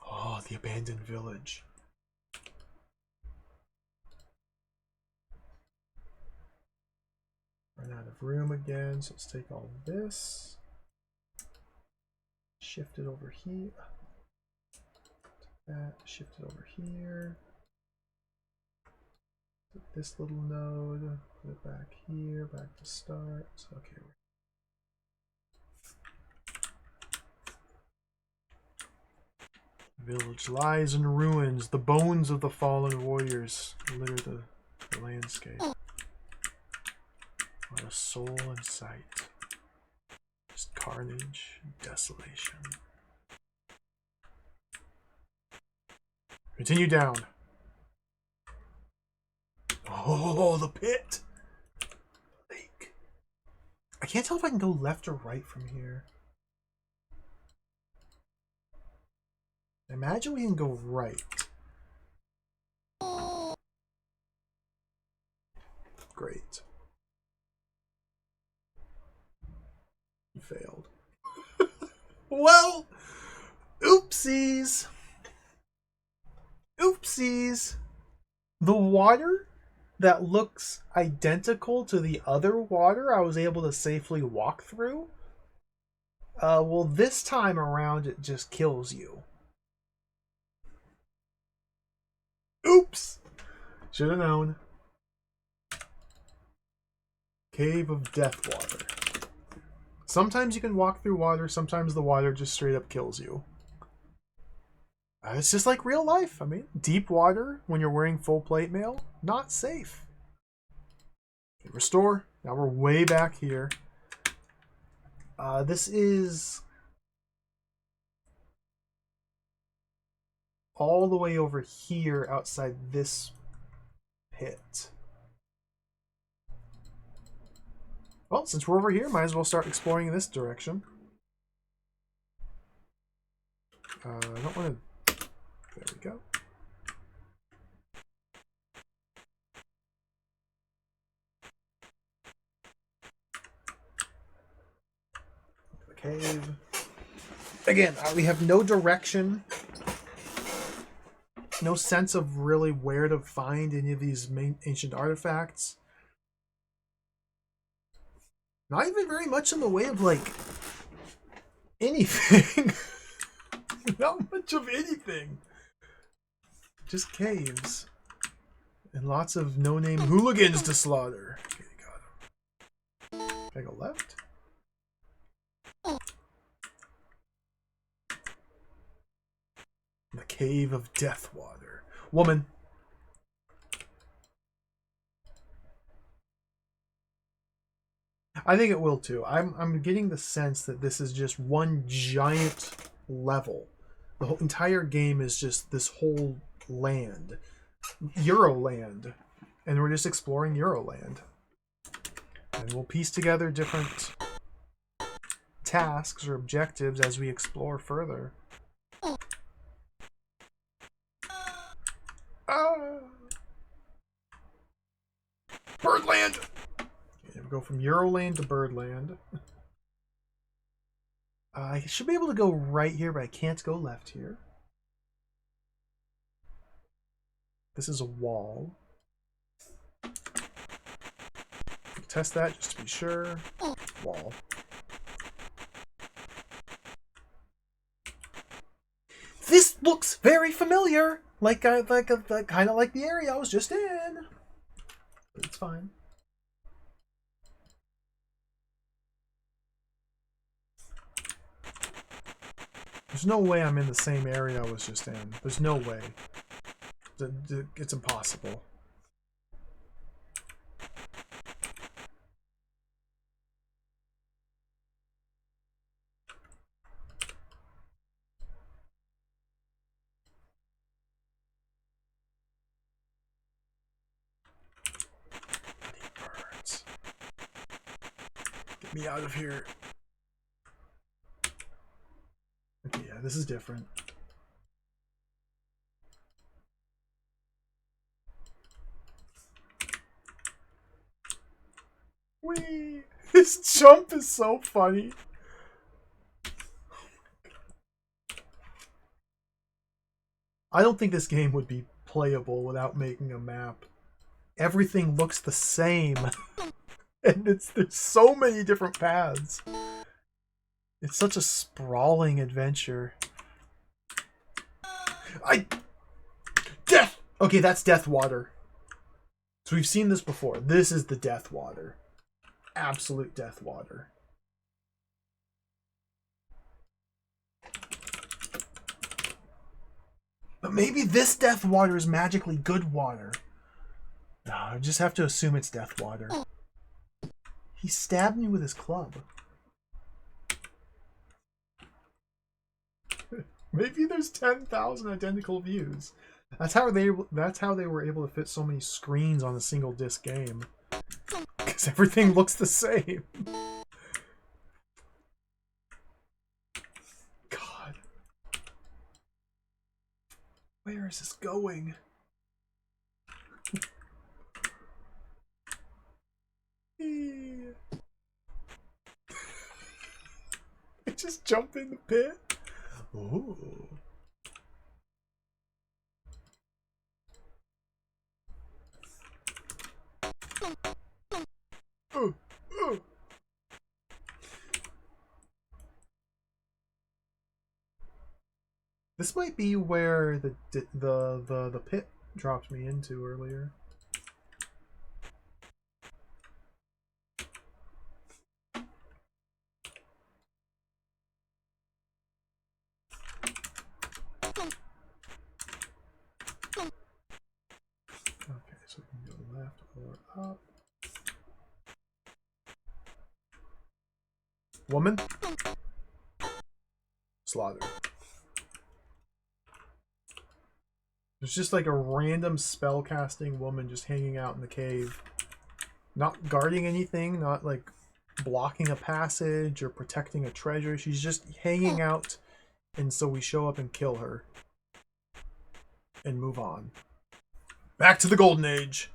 Oh, the abandoned village. Run out of room again, so let's take all of this. Shift it over here. That, shift it over here. Take this little node, put it back here, back to start. Okay. Village lies in ruins. The bones of the fallen warriors litter the landscape. What a soul in sight. Just carnage and desolation. Continue down. Oh, the pit! Lake. I can't tell if I can go left or right from here. Imagine we can go right. Great. You failed. Well, oopsies. Oopsies. The water that looks identical to the other water I was able to safely walk through, well, this time around it just kills you. Oops! Should have known. Cave of Death Water. Sometimes you can walk through water, sometimes the water just straight up kills you. It's just like real life. I mean, deep water when you're wearing full plate mail, not safe. Okay, restore. Now we're way back here. This is all the way over here outside this pit. Well, since we're over here, might as well start exploring in this direction. I don't want to... There we go. The cave. Again, we have no direction. No sense of really where to find any of these ancient artifacts. Not even very much in the way of, like, anything. Not much of anything. Just caves. And lots of no-name hooligans to slaughter. Okay, got him. Can I go left? The Cave of Deathwater. Woman. I think it will too. I'm getting the sense that this is just one giant level. The whole entire game is just this whole land. Euroland. And we're just exploring Euroland. And we'll piece together different tasks or objectives as we explore further. Birdland! Okay, we go from Euroland to Birdland. I should be able to go right here, but I can't go left here. This is a wall. Test that just to be sure. Wall. This looks very familiar, like kind of like the area I was just in. But it's fine. There's no way I'm in the same area I was just in. There's no way. It's impossible. Birds. Get me out of here. Okay, yeah, this is different. Whee! This jump is so funny. I don't think this game would be playable without making a map. Everything looks the same. And there's so many different paths. It's such a sprawling adventure. Death! Okay, that's Deathwater. So we've seen this before. This is the Deathwater. Absolute Deathwater. But maybe this Deathwater is magically good water. No, I just have to assume it's Deathwater. He stabbed me with his club. Maybe there's 10,000 identical views. That's how they were able to fit so many screens on a single disc game. Because everything looks the same. God. Where is this going? I just jump in the pit. Ooh. This might be where the pit dropped me into earlier. Okay, so we can go left or up. Woman? Slaughter. There's just like a random spell-casting woman just hanging out in the cave. Not guarding anything, not like blocking a passage or protecting a treasure. She's just hanging out, and so we show up and kill her. And move on. Back to the Golden Age!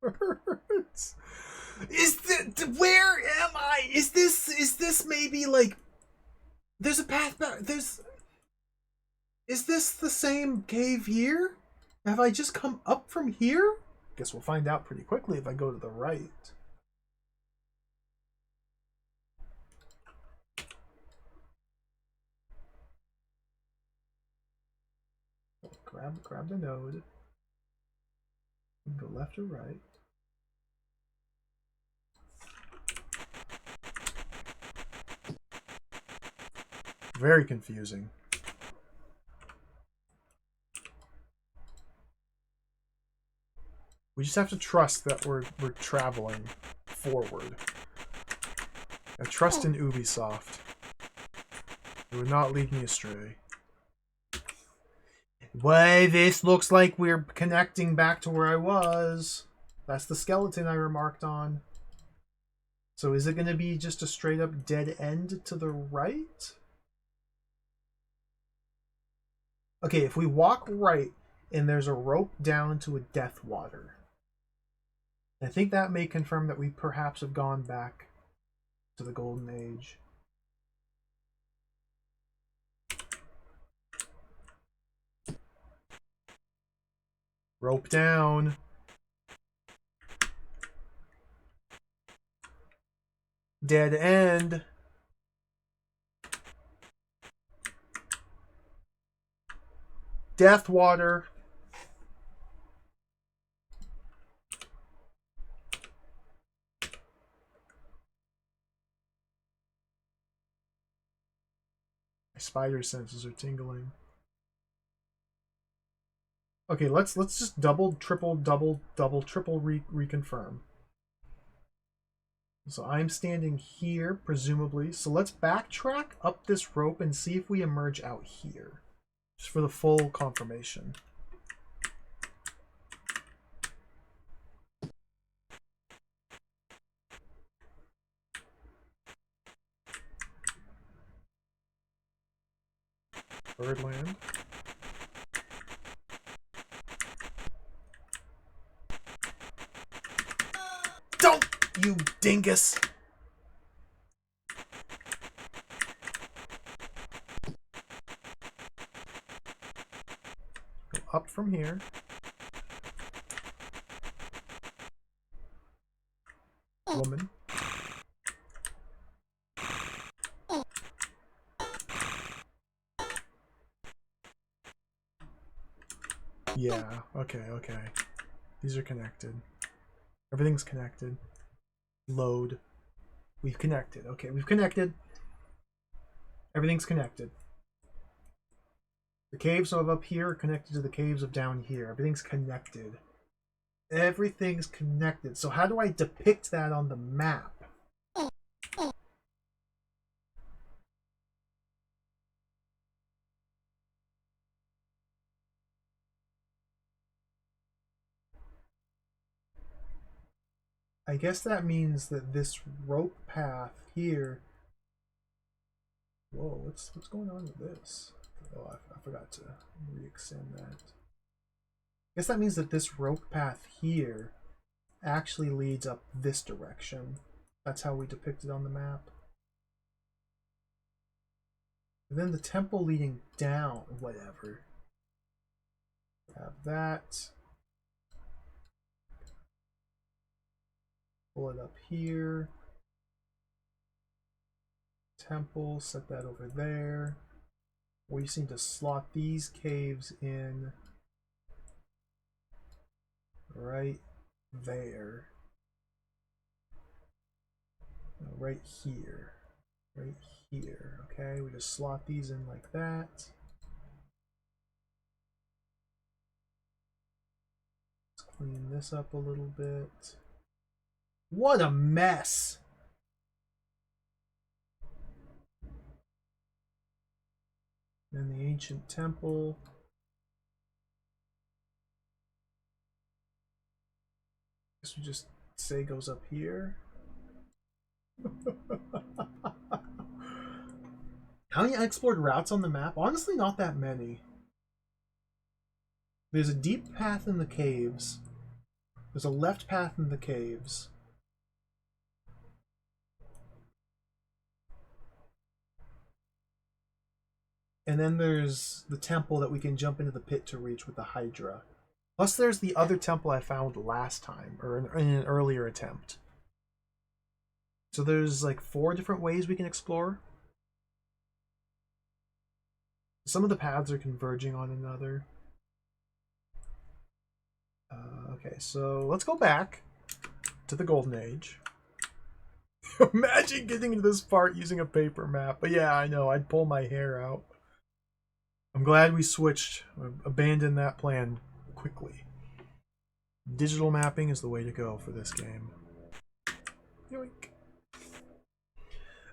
Birds. Where am I? Is this maybe like there's a path back? Is this the same cave here? Have I just come up from here? Guess we'll find out pretty quickly if I go to the right. grab the node. You can go left or right. Very confusing. We just have to trust that we're traveling forward. I trust in Ubisoft. It would not lead me astray. Why, this looks like we're connecting back to where I was. That's the skeleton I remarked on. So is it going to be just a straight up dead end to the right? Okay, if we walk right and there's a rope down to a death water, I think that may confirm that we perhaps have gone back to the Golden Age. Rope down. Dead end. Death water. My spider senses are tingling. Okay, let's just double, triple, reconfirm. So I'm standing here, presumably. So let's backtrack up this rope and see if we emerge out here. Just for the full confirmation. Birdland. Don't, you dingus! Go up from here. Woman. Yeah, okay. These are connected. Everything's connected. Load. We've connected. Okay, we've connected. Everything's connected. The caves of up here are connected to the caves of down here. Everything's connected. Everything's connected. So how do I depict that on the map? I guess that means that this rope path here... Whoa, what's going on with this? Oh, I forgot to re-extend that. I guess that means that this rope path here actually leads up this direction. That's how we depict it on the map. And then the temple leading down, whatever. Have that. Pull it up here. Temple, set that over there. We just need to slot these caves in right there. No, right here. Right here. Okay, we just slot these in like that. Let's clean this up a little bit. What a mess! Then the ancient temple. Guess we just say goes up here. How many unexplored routes on the map? Honestly, not that many. There's a deep path in the caves. There's a left path in the caves. And then there's the temple that we can jump into the pit to reach with the Hydra. Plus there's the other temple I found last time, or in an earlier attempt. So there's like 4 different ways we can explore. Some of the paths are converging on another. Okay, so let's go back to the Golden Age. Imagine getting into this part using a paper map. But yeah, I know, I'd pull my hair out. I'm glad we switched, abandoned that plan quickly. Digital mapping is the way to go for this game. Yoink.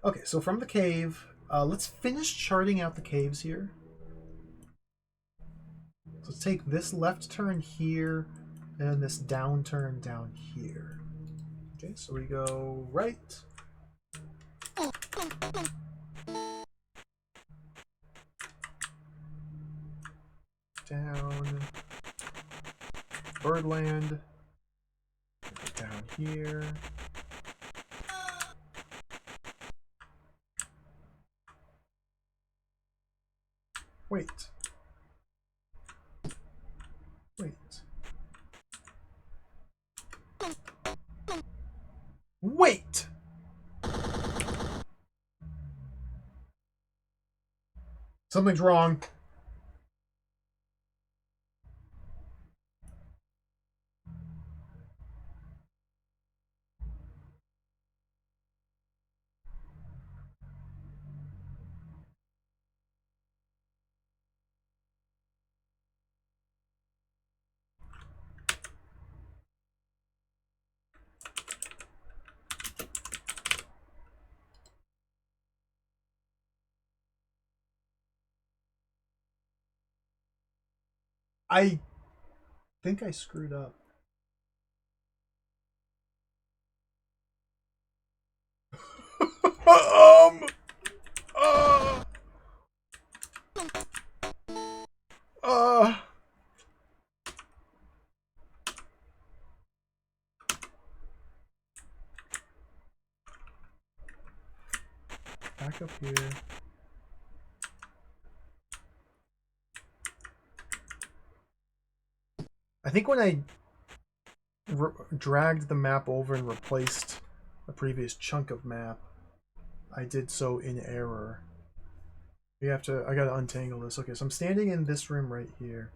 Okay, so from the cave, let's finish charting out the caves here. So let's take this left turn here, and this down turn down here. Okay, so we go right. Down. Birdland. Down here. Wait. Wait. Wait! Something's wrong. I think I screwed up. um. Uh. Uh. Back up here. I think when I dragged the map over and replaced a previous chunk of map, I did so in error. We have to, I gotta untangle this. Okay, so I'm standing in this room right here.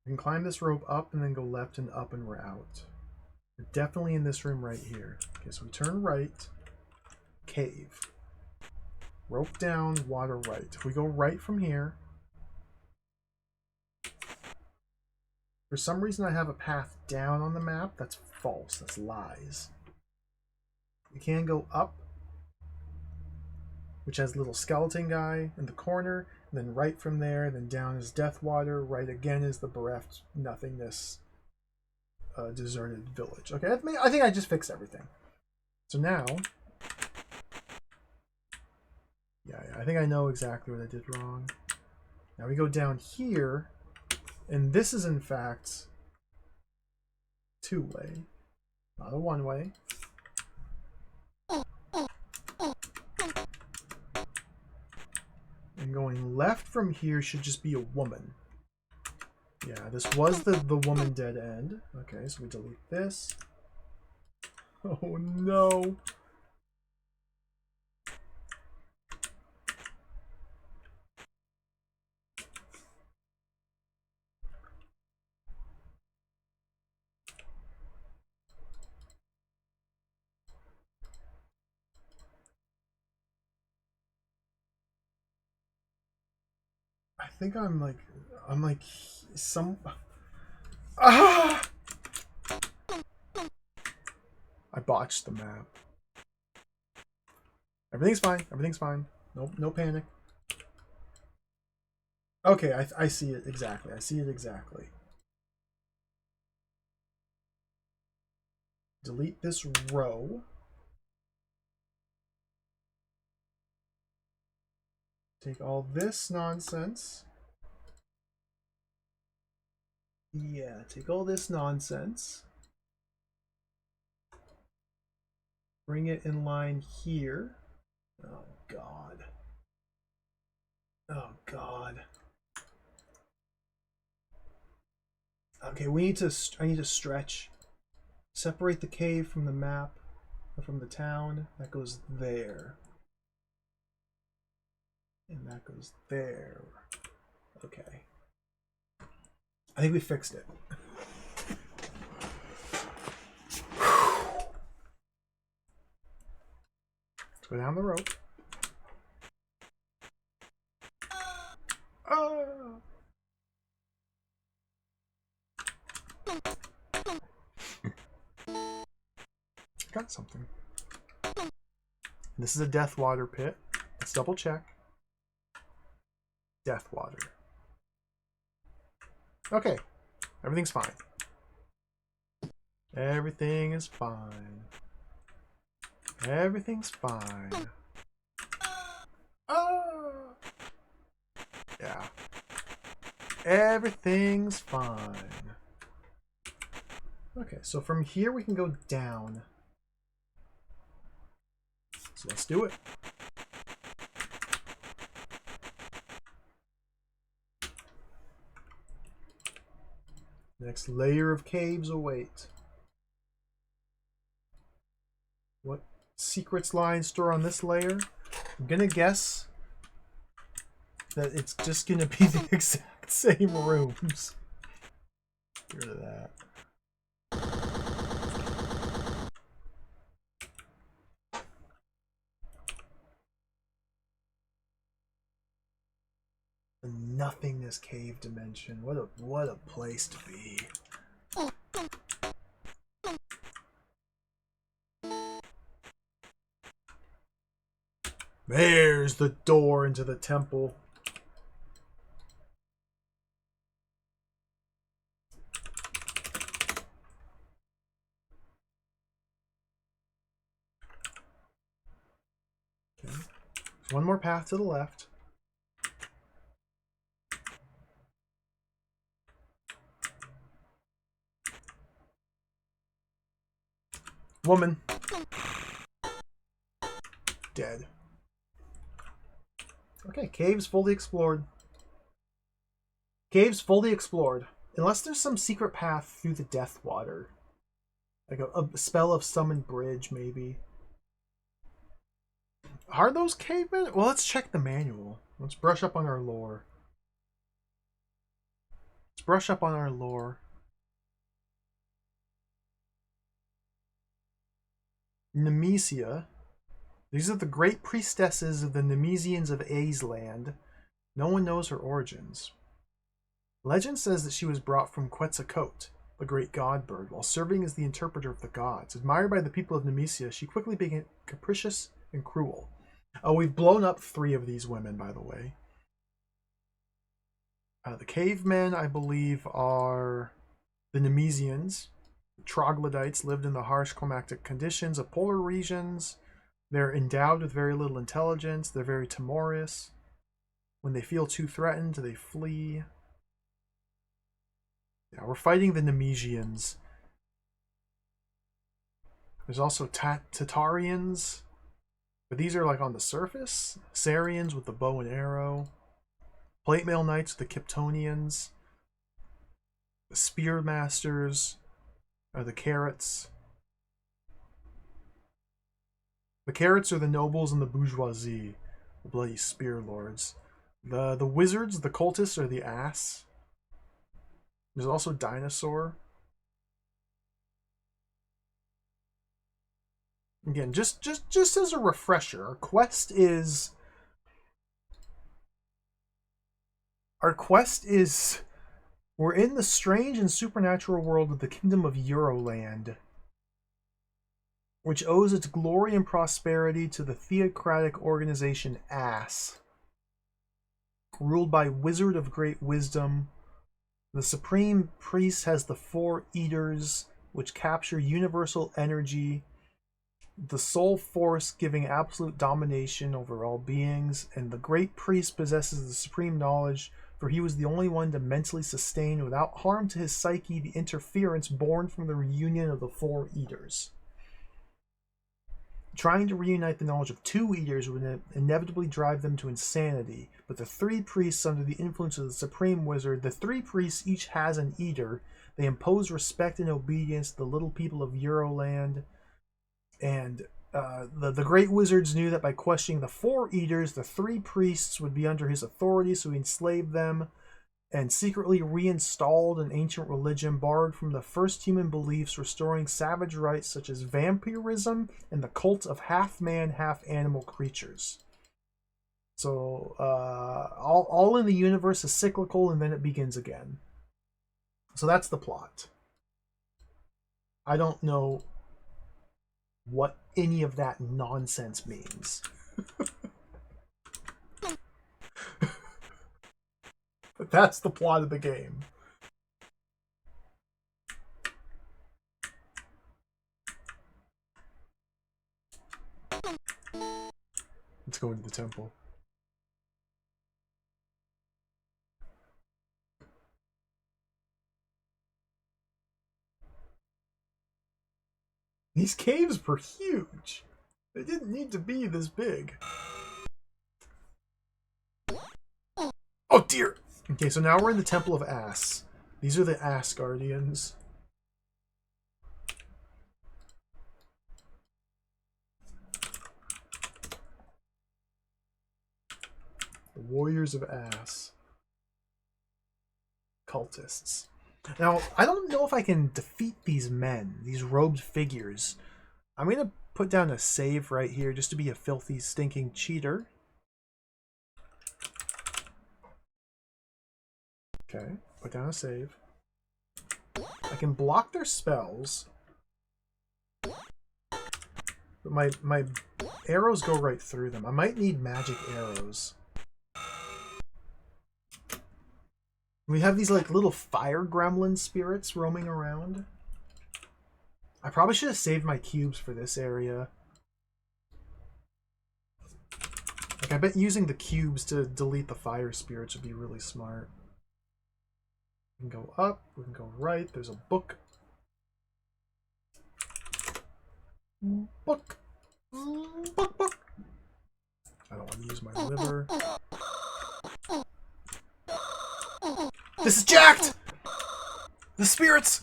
We can climb this rope up and then go left and up and we're out. We're definitely in this room right here. Okay, so we turn right, cave. Rope down, water right. If we go right from here, for some reason I have a path down on the map. That's false, that's lies. We can go up, which has a little skeleton guy in the corner, and then right from there, then down is Deathwater, right again is the bereft nothingness deserted village. Okay, I think I just fixed everything. So now, yeah, I think I know exactly what I did wrong. Now we go down here, and this is in fact two-way, not a one-way. And going left from here should just be a woman. Yeah, this was the woman dead end. Okay, so we delete this. Oh no. I think I'm like some. Ah! I botched the map. Everything's fine. Everything's fine. No panic. Okay, I see it exactly. I see it exactly. Delete this row. Take all this nonsense. Yeah, take all this nonsense. Bring it in line here. Oh, God. Oh, God. Okay, I need to stretch. Separate the cave from the map, or from the town. That goes there. And that goes there. Okay. I think we fixed it. Let's go down the rope. Oh. Got something. This is a death water pit. Let's double check. Death water. Okay. Everything's fine. Everything is fine. Everything's fine. Oh! Yeah. Everything's fine. Okay, so from here we can go down. So let's do it. Next layer of caves await. What secrets lie in store on this layer? I'm gonna guess that it's just gonna be the exact same rooms. Get rid of that. The nothingness cave dimension. What a place to be. There's the door into the temple. Okay. There's one more path to the left. Woman. Dead. Okay, caves fully explored. Caves fully explored. Unless there's some secret path through the death water. Like a spell of summoned bridge, maybe. Are those cavemen? Well, let's check the manual. Let's brush up on our lore. Let's brush up on our lore. Nemesia. These are the great priestesses of the Nemesians of Aesland. No one knows her origins. Legend says that she was brought from Quetzalcoatl, the great god bird, while serving as the interpreter of the gods. Admired by the people of Nemesia, she quickly became capricious and cruel. Oh, we've blown up 3 of these women, by the way. The cavemen, I believe, are the Nemesians. The troglodytes lived in the harsh climatic conditions of polar regions. They're endowed with very little intelligence. They're very timorous. When they feel too threatened, they flee. Yeah, we're fighting the Nemesians. There's also Tatarians. But these are like on the surface. Sarians with the bow and arrow. Plate mail knights, the Kiptonians. The spear masters are the carrots. The carrots are the nobles and the bourgeoisie, the bloody spear lords. The wizards, the cultists, are the ass. There's also dinosaur. Again, just as a refresher, our quest is we're in the strange and supernatural world of the kingdom of Euroland, which owes its glory and prosperity to the theocratic organization ASS, ruled by Wizard of Great Wisdom. The supreme priest has the 4 eaters, which capture universal energy, the soul force giving absolute domination over all beings, and the great priest possesses the supreme knowledge, for he was the only one to mentally sustain without harm to his psyche the interference born from the reunion of the 4 eaters. Trying to reunite the knowledge of 2 eaters would inevitably drive them to insanity, but the 3 priests under the influence of the supreme wizard, the 3 priests each has an eater. They impose respect and obedience to the little people of Euroland, and the great wizards knew that by questioning the 4 eaters, the 3 priests would be under his authority, so he enslaved them. and secretly reinstalled an ancient religion borrowed from the first human beliefs, restoring savage rites such as vampirism and the cult of half-man, half-animal creatures. So all in the universe is cyclical, and then it begins again. So that's the plot. I don't know what any of that nonsense means. But that's the plot of the game. Let's go into the temple. These caves were huge. They didn't need to be this big. Oh dear! Okay, so now we're in the Temple of Ass. These are the Ass Guardians. The Warriors of Ass. Cultists. Now, I don't know if I can defeat these men, these robed figures. I'm going to put down a save right here just to be a filthy, stinking cheater. Okay, put down a save. I can block their spells. But my arrows go right through them. I might need magic arrows. We have these like little fire gremlin spirits roaming around. I probably should have saved my cubes for this area. Like, I bet using the cubes to delete the fire spirits would be really smart. We can go up, we can go right, there's a book. Book! Book! I don't want to use my liver. This is jacked! The spirits!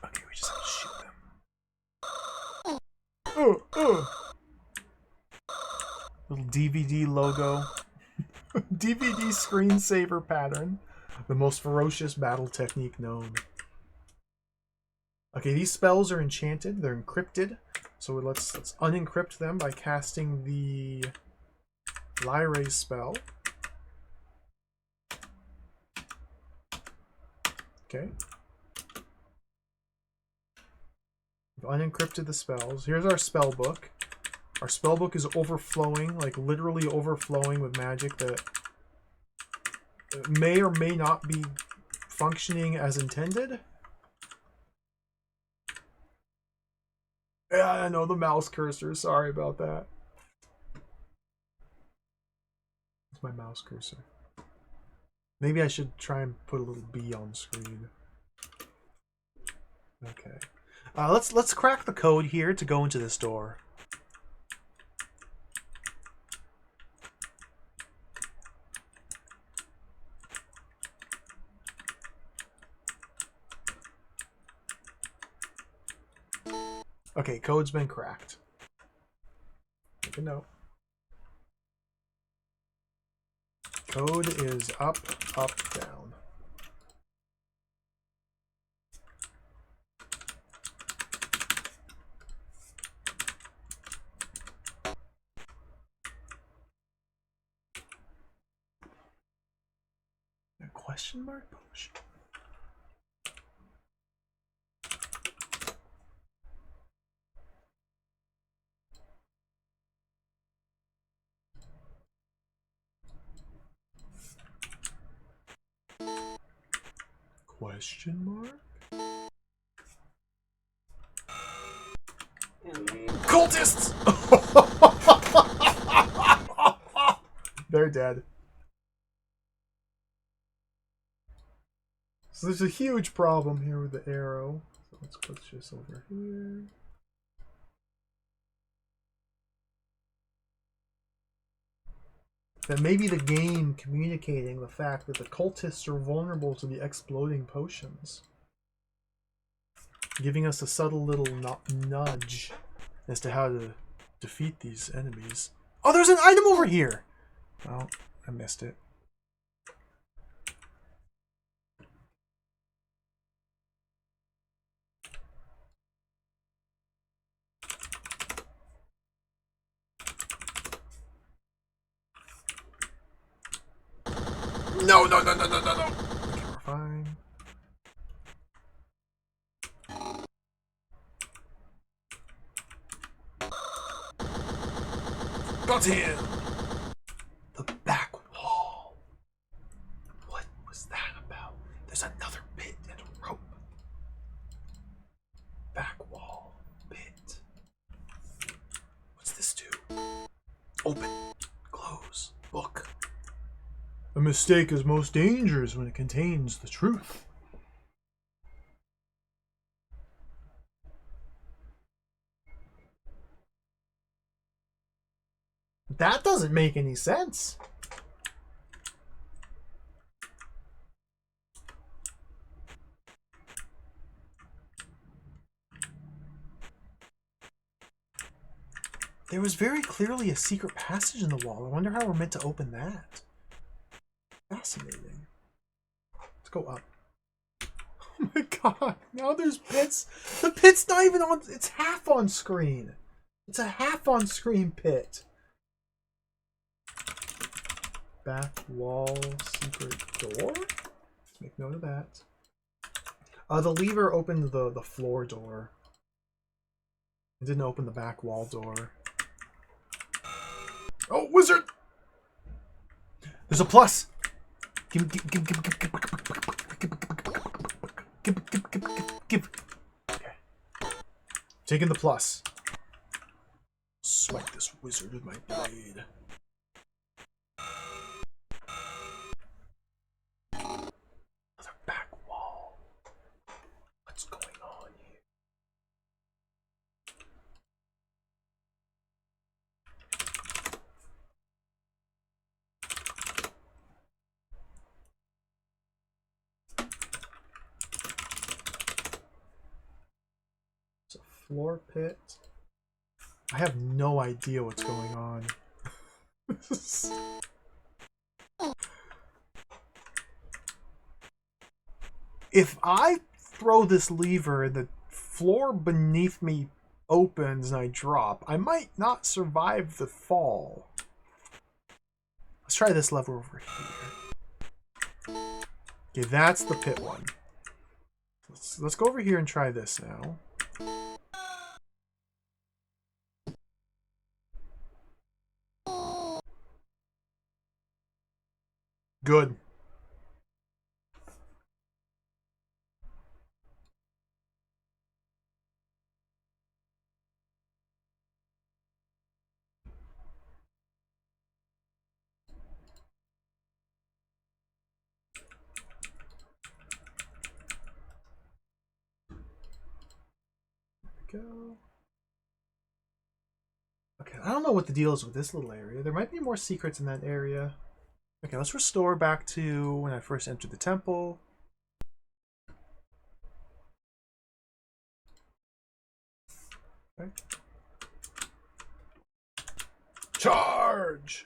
Okay, we just have to shoot them. Little DVD logo. DVD screensaver pattern. The most ferocious battle technique known. Okay, these spells are enchanted. They're encrypted. So let's unencrypt them by casting the Lyre spell. Okay. We've unencrypted the spells. Here's our spell book. Our spell book is overflowing, like literally overflowing with magic that may or may not be functioning as intended. Yeah, I know, the mouse cursor. Sorry about that. It's my mouse cursor. Maybe I should try and put a little B on screen. Okay. Let's crack the code here to go into this door. Okay, code's been cracked. Make a note. Code is up, up, down. A question mark potion? Question mark? Cultists! They're dead. So there's a huge problem here with the arrow. So let's put this over here. That may be the game communicating the fact that the cultists are vulnerable to the exploding potions. Giving us a subtle little nudge as to how to defeat these enemies. Oh, there's an item over here. Oh, I missed it. No. Okay, we're fine. Got him! The back wall. What was that about? There's another bit and a rope. Back wall. Bit. What's this do? Open. Close. Book. A mistake is most dangerous when it contains the truth. That doesn't make any sense. There was very clearly a secret passage in the wall. I wonder how we're meant to open that. Fascinating. Let's go up. Oh my god, now there's pits. The pit's not even on, it's half on screen. It's a half on screen pit. Back wall secret door. Let's make note of that. The lever opened the floor door. It didn't open the back wall door. Oh, wizard! There's a plus. Give. Okay. Taking the plus. Smite this wizard with my blade. Another back wall. What's going on here? It's a floor pit. I have no idea what's going on. If I throw this lever and the floor beneath me opens and I drop, I might not survive the fall. Let's try this lever over here. Okay, that's the pit one. Let's go over here and try this now. Good. There we go. Okay, I don't know what the deal is with this little area. There might be more secrets in that area. Okay, let's restore back to when I first entered the temple. Okay. Charge!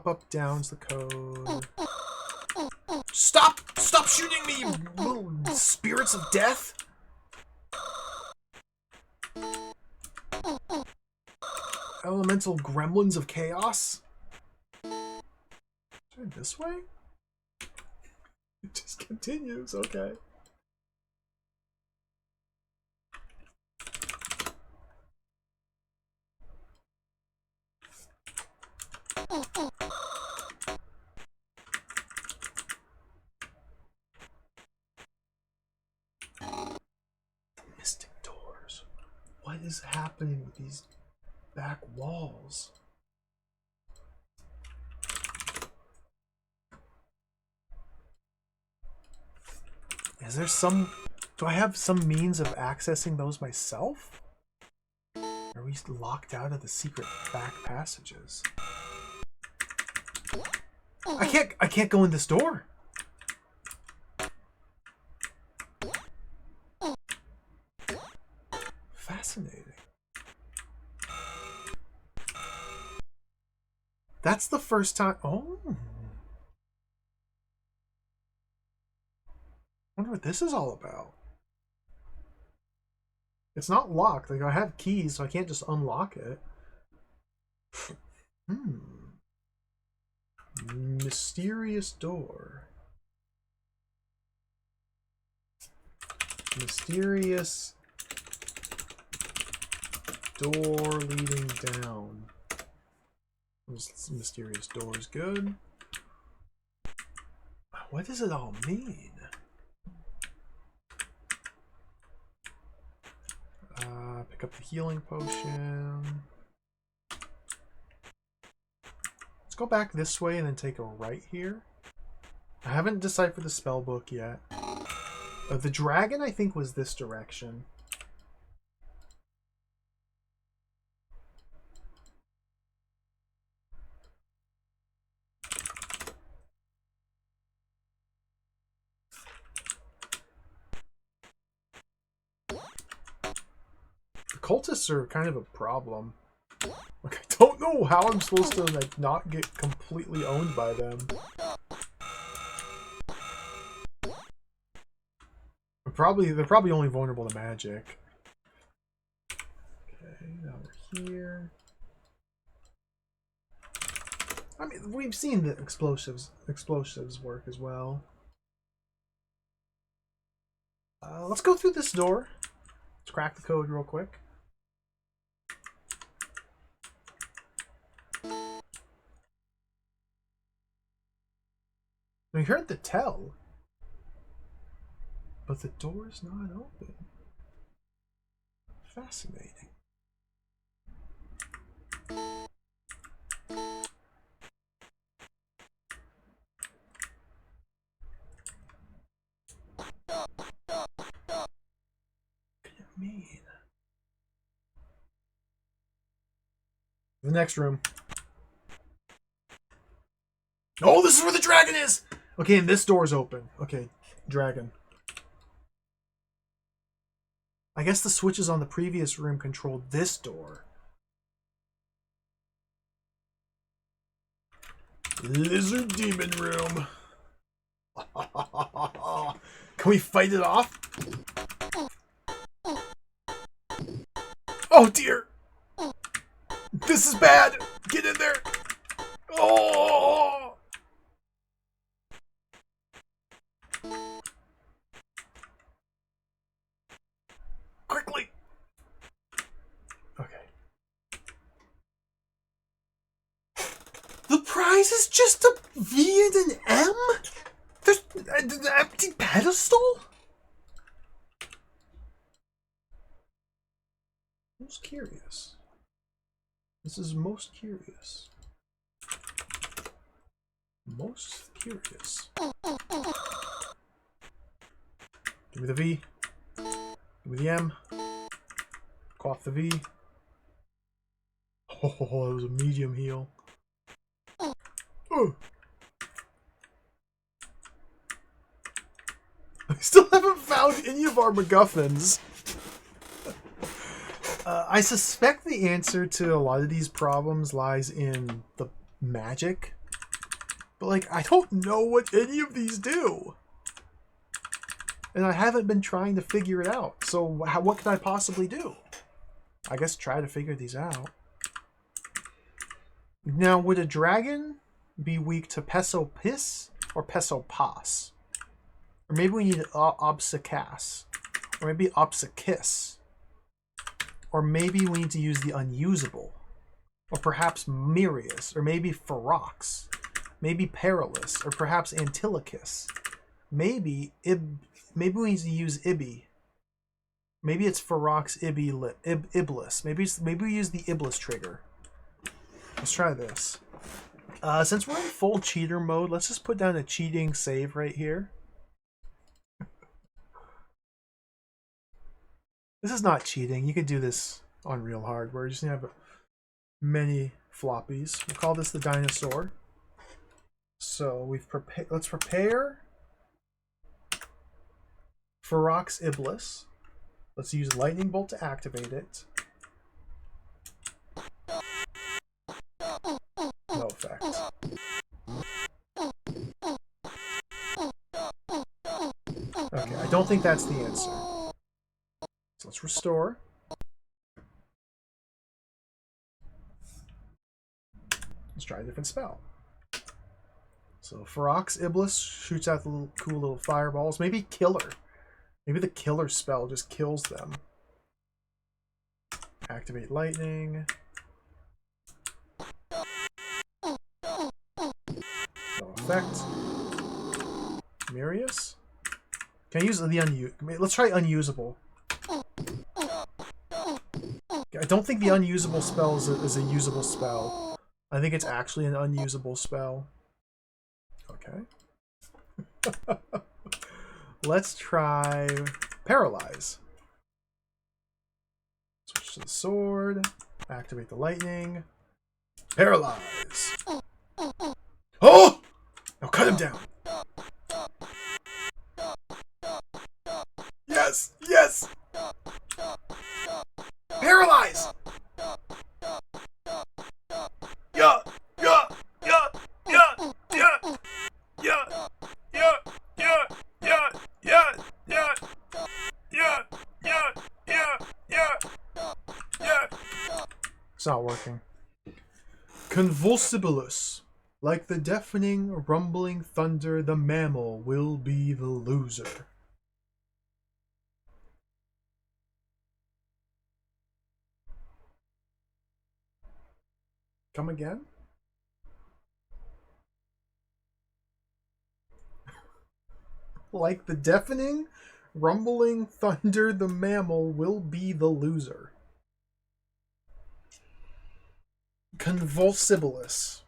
Up, down's the code. Stop! Stop shooting me, you little spirits of death! Elemental gremlins of chaos? Turn this way? It just continues, okay. Mystic doors. What is happening with these back walls? Is there some... Do I have some means of accessing those myself? Are we locked out of the secret back passages? I can't go in this door. That's the first time. Oh. I wonder what this is all about. It's not locked. Like, I have keys, so I can't just unlock it. Mysterious door. Mysterious door leading down. This mysterious door is good. What does it all mean? Pick up the healing potion. Let's go back this way and then take a right here. I haven't deciphered the spell book yet. The dragon, I think, was this direction. Cultists are kind of a problem. Like, I don't know how I'm supposed to like not get completely owned by them. They're probably only vulnerable to magic. Okay, now we're here. I mean, we've seen the explosives work as well. Let's go through this door. Let's crack the code real quick. We heard the tell, but the door's not open. Fascinating. What could it mean? The next room. Oh, this is where the dragon is! Okay, and this door's open. Okay, dragon. I guess the switches on the previous room controlled this door. Lizard demon room. Can we fight it off? Oh dear! This is bad! Get in there! Oh! Quickly! Okay. The prize is just a V and an M? There's an empty pedestal? Most curious. This is most curious. Most curious. Give me the V. Give me the M. Cough the V. Oh, that was a medium heal. Oh. I still haven't found any of our MacGuffins. I suspect the answer to a lot of these problems lies in the magic. But, like, I don't know what any of these do. And I haven't been trying to figure it out. So what could I possibly do? I guess try to figure these out. Now, would a dragon be weak to Peso Piss or Peso Pas? Or maybe we need Obsicas. Or maybe Obsikiss. Or maybe we need to use the unusable. Or perhaps Mirius. Or maybe Ferox. Maybe Perilous. Or perhaps Antilochus. Maybe we need to use Ibi. Maybe it's Ferox Iblis. Maybe we use the Iblis trigger. Let's try this. Since we're in full cheater mode, let's just put down a cheating save right here. This is not cheating. You could do this on real hardware. You just have many floppies. We'll call this the dinosaur. So we've prepared. Let's prepare Ferox Iblis. Let's use lightning bolt to activate it. No, effect. Okay, I don't think that's the answer. So let's restore. Let's try a different spell. So Ferox Iblis shoots out the little, cool little fireballs. Maybe Killer. Maybe the Killer spell just kills them. Activate Lightning. No effect. Mirius? Can I use the unusable? Let's try unusable. I don't think the unusable spell is a usable spell. I think it's actually an unusable spell. Okay. Let's try Paralyze. Switch to the sword. Activate the lightning. Paralyze. Oh! Now cut him down. Yes! Yes! Paralyze! Yeah! Yeah! Yeah! Yeah! Yeah! Yeah! Yeah! Yeah! Yeah! Yeah! Yeah! Yeah! Yeah! Yeah! Yeah! Yeah! It's not working. Convulsibilus. Like the deafening, rumbling thunder, the mammal will be the loser. Come again? Like the deafening, rumbling thunder, the mammal will be the loser. Convulsibilus.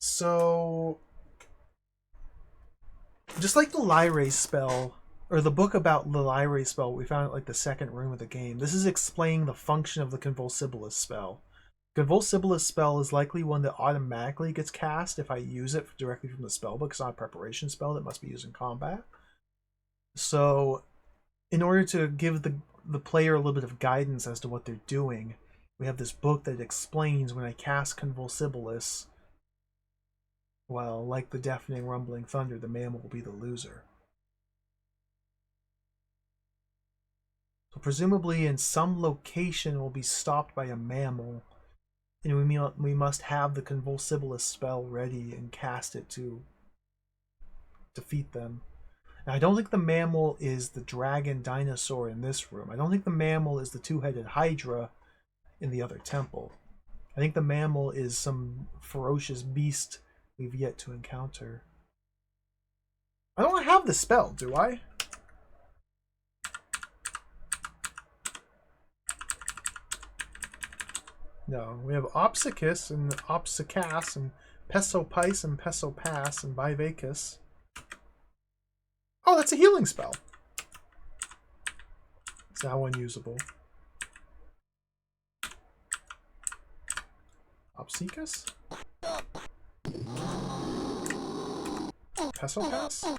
So, just like the Lyre spell, or the book about the Lyre spell we found at like the second room of the game, this is explaining the function of the Convulsibilus spell. Convulsibilus spell is likely one that automatically gets cast if I use it directly from the spellbook. It's not a preparation spell that must be used in combat. So, in order to give the player a little bit of guidance as to what they're doing, we have this book that explains when I cast Convulsibilus, well, like the deafening rumbling thunder, the mammal will be the loser. So presumably in some location it will be stopped by a mammal, and we must have the Convulsibilus spell ready and cast it to defeat them. Now, I don't think the mammal is the dragon dinosaur in this room. I don't think the mammal is the two-headed Hydra in the other temple. I think the mammal is some ferocious beast we've yet to encounter. I don't have the spell, do I? No, we have Opsicus and Opsicas and Pesopis and Pesopas and Vivacus. Oh, that's a healing spell. It's now unusable. Opsicus? Pesopas?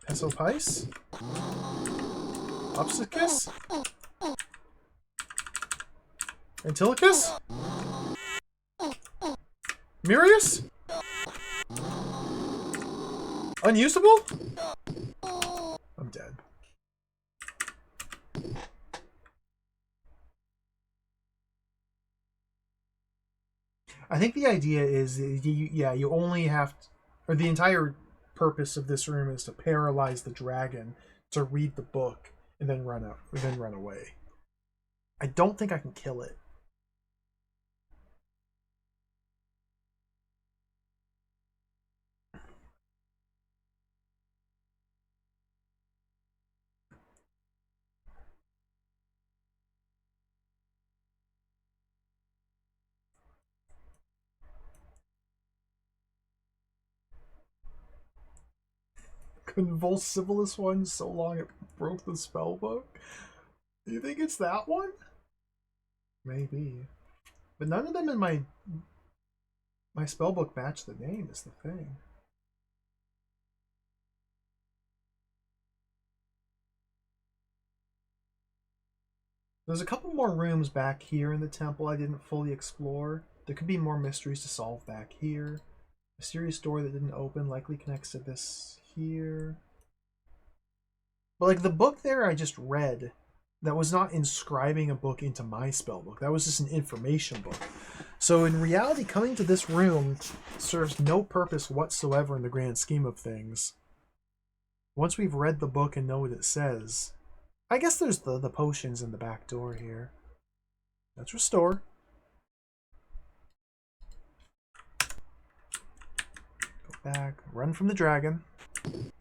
Pesopis? Opsicus? Antilochus? Mirius? Unusable? I'm dead. I think the idea is, you only have to, or the entire purpose of this room is to paralyze the dragon to read the book and then run away. I don't think I can kill it. Convulsibilus one so long it broke the spell book. Do you think it's that one? Maybe. But none of them in my spellbook match the name is the thing. There's a couple more rooms back here in the temple I didn't fully explore. There could be more mysteries to solve back here. Mysterious door that didn't open likely connects to this here. But like the book there I just read, that was not inscribing a book into my spell book. That was just an information book. So in reality, coming to this room serves no purpose whatsoever in the grand scheme of things. Once we've read the book and know what it says, I guess there's the potions in the back door here. Let's restore. Go back. Run from the dragon. I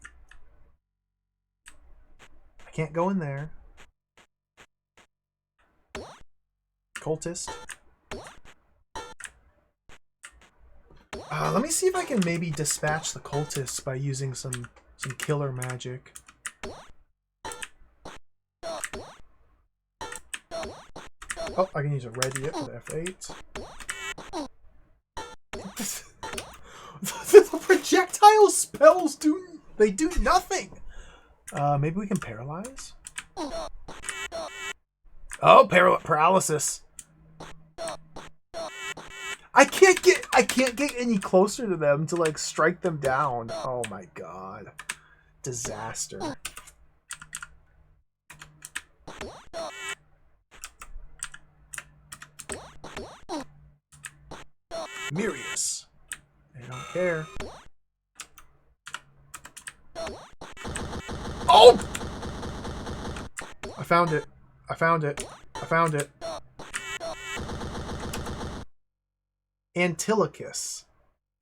can't go in there. Cultist. Let me see if I can maybe dispatch the cultists by using some killer magic. Oh, I can use a red hit with F8. The projectile spells do nothing. Maybe we can paralyze. Oh, paralysis. I can't get any closer to them to like strike them down. Oh my god. Disaster. Mirius. I don't care. Oh! I found it. I found it. I found it. Antilochus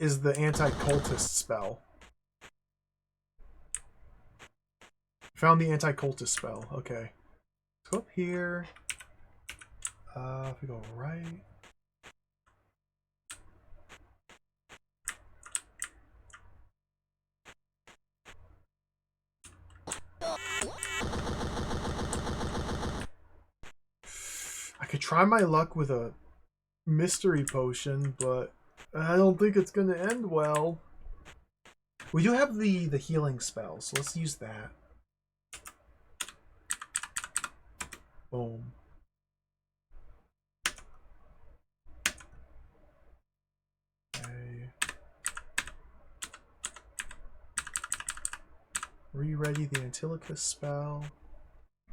is the anti-cultist spell. Found the anti-cultist spell. Okay. Let's go up here. If we go right. I could try my luck with a mystery potion, but I don't think it's going to end well. We do have the healing spell, so let's use that. Boom. Okay. Re-ready the Antilochus spell.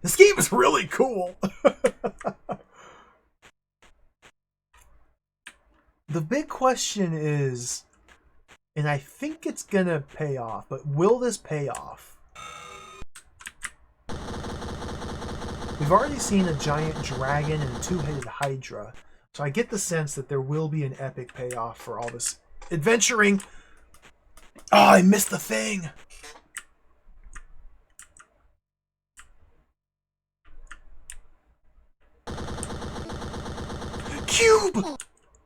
This game is really cool! The big question is, and I think it's gonna pay off, but will this pay off? We've already seen a giant dragon and a two-headed hydra, so I get the sense that there will be an epic payoff for all this adventuring. Oh, I missed the thing! Cube!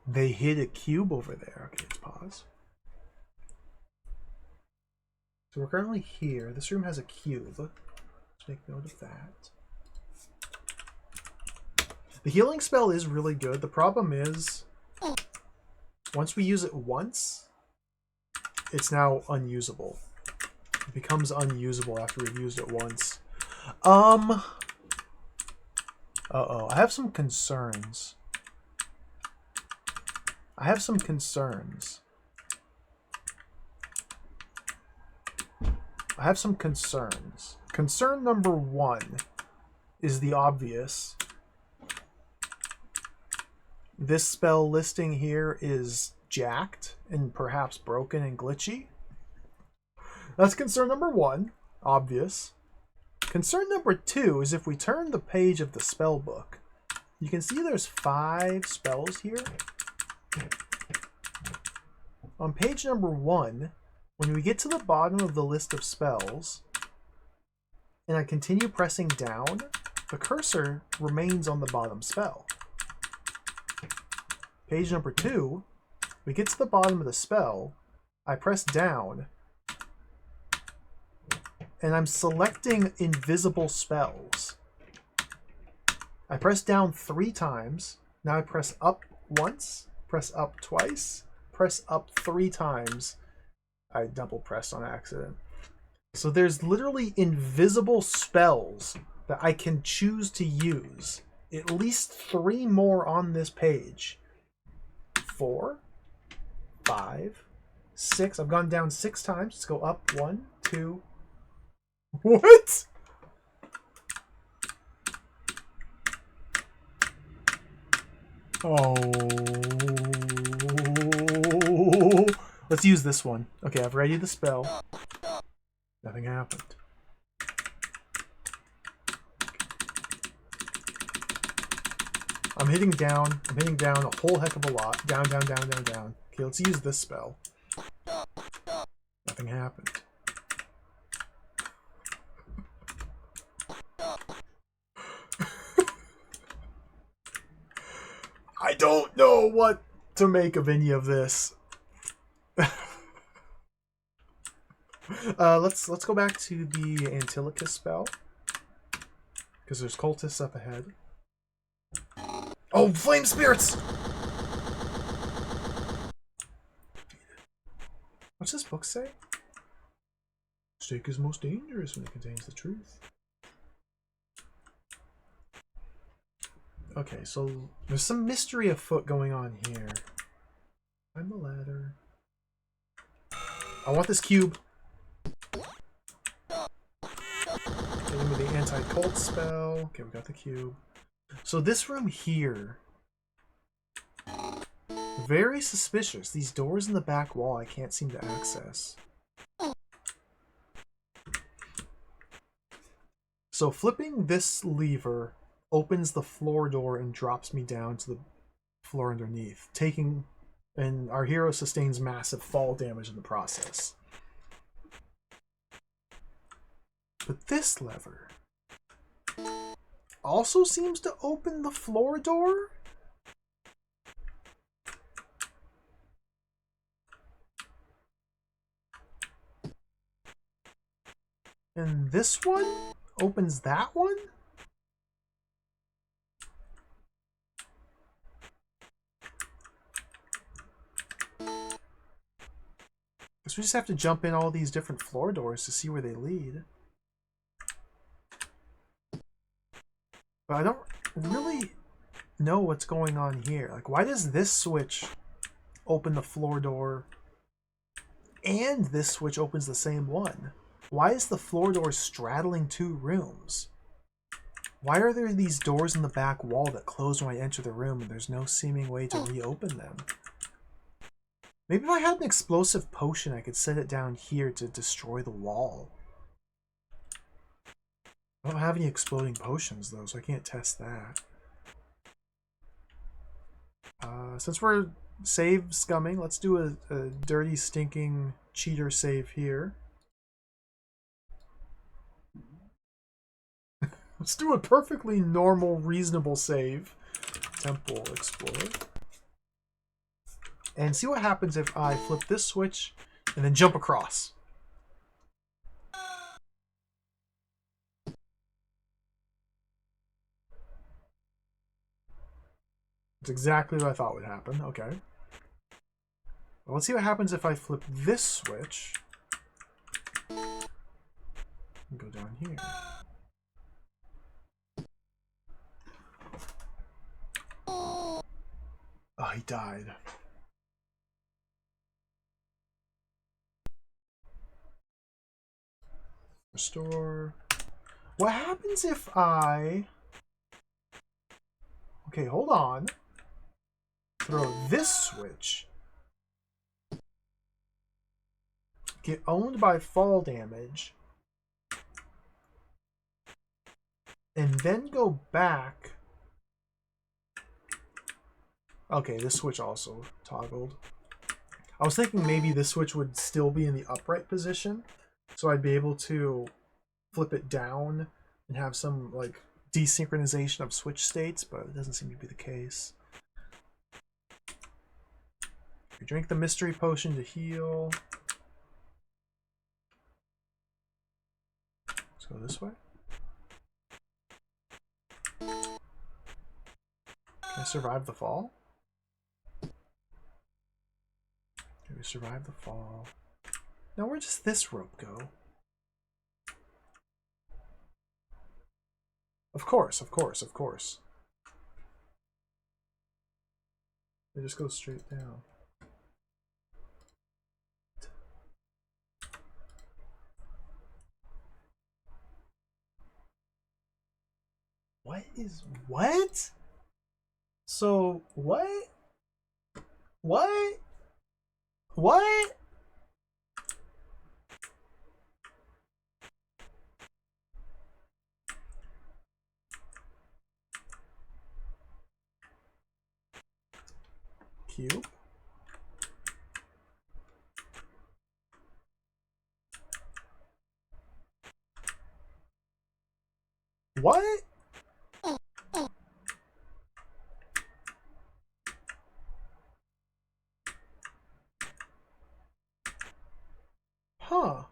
They hid a cube over there. Okay, let's pause. So we're currently here. This room has a cube. Let's make note of that. The healing spell is really good. The problem is, once we use it once, it's now unusable. It becomes unusable after we've used it once. Uh-oh. I have some concerns. Concern number one is the obvious. This spell listing here is jacked and perhaps broken and glitchy. That's concern number one, obvious. Concern number two is if we turn the page of the spell book, you can see there's 5 spells here. On page number 1, when we get to the bottom of the list of spells, and I continue pressing down, the cursor remains on the bottom spell. Page number 2, we get to the bottom of the spell, I press down, and I'm selecting invisible spells. I press down 3 times, now I press up once, press up twice, press up 3 times. I double pressed on accident. So there's literally invisible spells that I can choose to use at least 3 more on this page. 4, 5, 6. I've gone down 6 times. Let's go up. 1, 2. What? Oh. Let's use this one. Okay, I've readied the spell. Nothing happened. I'm hitting down a whole heck of a lot. Down, down, down, down, down. Okay, let's use this spell. Nothing happened. I don't know what to make of any of this. Let's go back to the Antilochus spell, because there's cultists up ahead. Oh, flame spirits! What's this book say? Mistake is most dangerous when it contains the truth. Okay, so there's some mystery afoot going on here. Find the ladder. I want this cube. Get in with the anti-cult spell. Okay, we got the cube. So this room here, very suspicious. These doors in the back wall I can't seem to access. So flipping this lever opens the floor door and drops me down to the floor underneath, and our hero sustains massive fall damage in the process. But this lever also seems to open the floor door? And this one opens that one? Guess we just have to jump in all these different floor doors to see where they lead. But I don't really know what's going on here. Like, why does this switch open the floor door and this switch opens the same one? Why is the floor door straddling 2 rooms? Why are there these doors in the back wall that close when I enter the room and there's no seeming way to reopen them? Maybe if I had an explosive potion, I could set it down here to destroy the wall. I don't have any exploding potions, though, so I can't test that. Since we're save scumming, let's do a dirty, stinking cheater save here. Let's do a perfectly normal, reasonable save. Temple Explorer. And see what happens if I flip this switch and then jump across. That's exactly what I thought would happen. Okay. Well, let's see what happens if I flip this switch and go down here. Oh, he died. Restore. What happens if I... Okay, hold on. Throw this switch. Get owned by fall damage. And then go back. Okay, this switch also toggled. I was thinking maybe this switch would still be in the upright position, so I'd be able to flip it down and have some like desynchronization of switch states, but it doesn't seem to be the case. We drink the mystery potion to heal. Let's go this way. Can I survive the fall? Can we survive the fall? Now where does this rope go? Of course, of course, of course. They just go straight down. What is what? So what? What? What? Cube? What? Huh.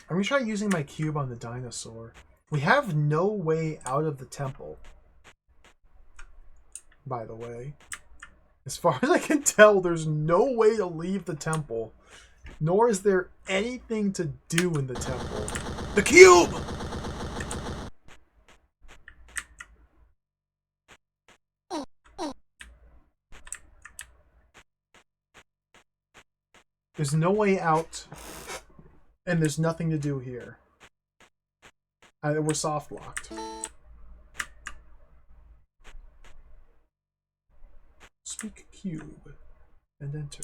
I'm gonna try using my cube on the dinosaur. We have no way out of the temple, by the way. As far as I can tell, there's no way to leave the temple, nor is there anything to do in the temple. The cube! There's no way out, and there's nothing to do here. We're soft locked. Speak cube and enter.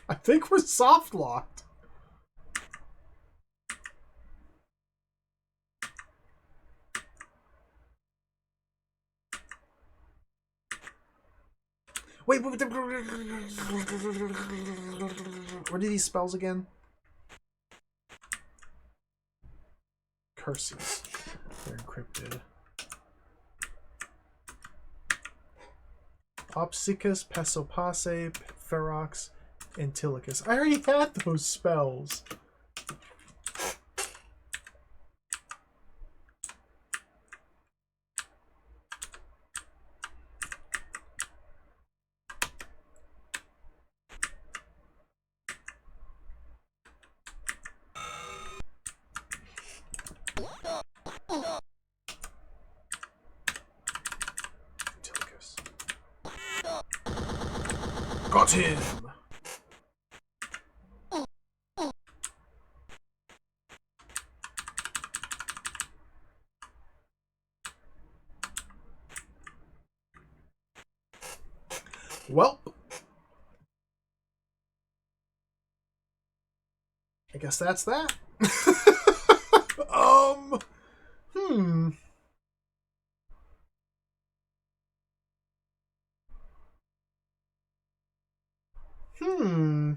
I think we're soft locked. Wait, what are these spells again? Curses. They're encrypted. Opsicus, Pesopase, Ferox, Antilicus. I already had those spells. Got him! Well, I guess that's that. Hmm. Hmm.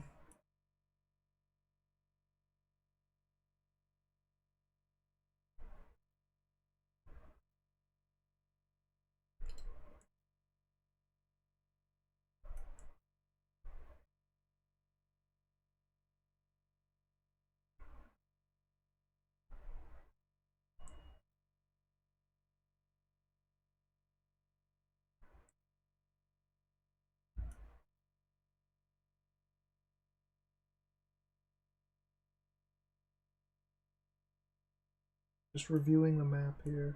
Just reviewing the map here.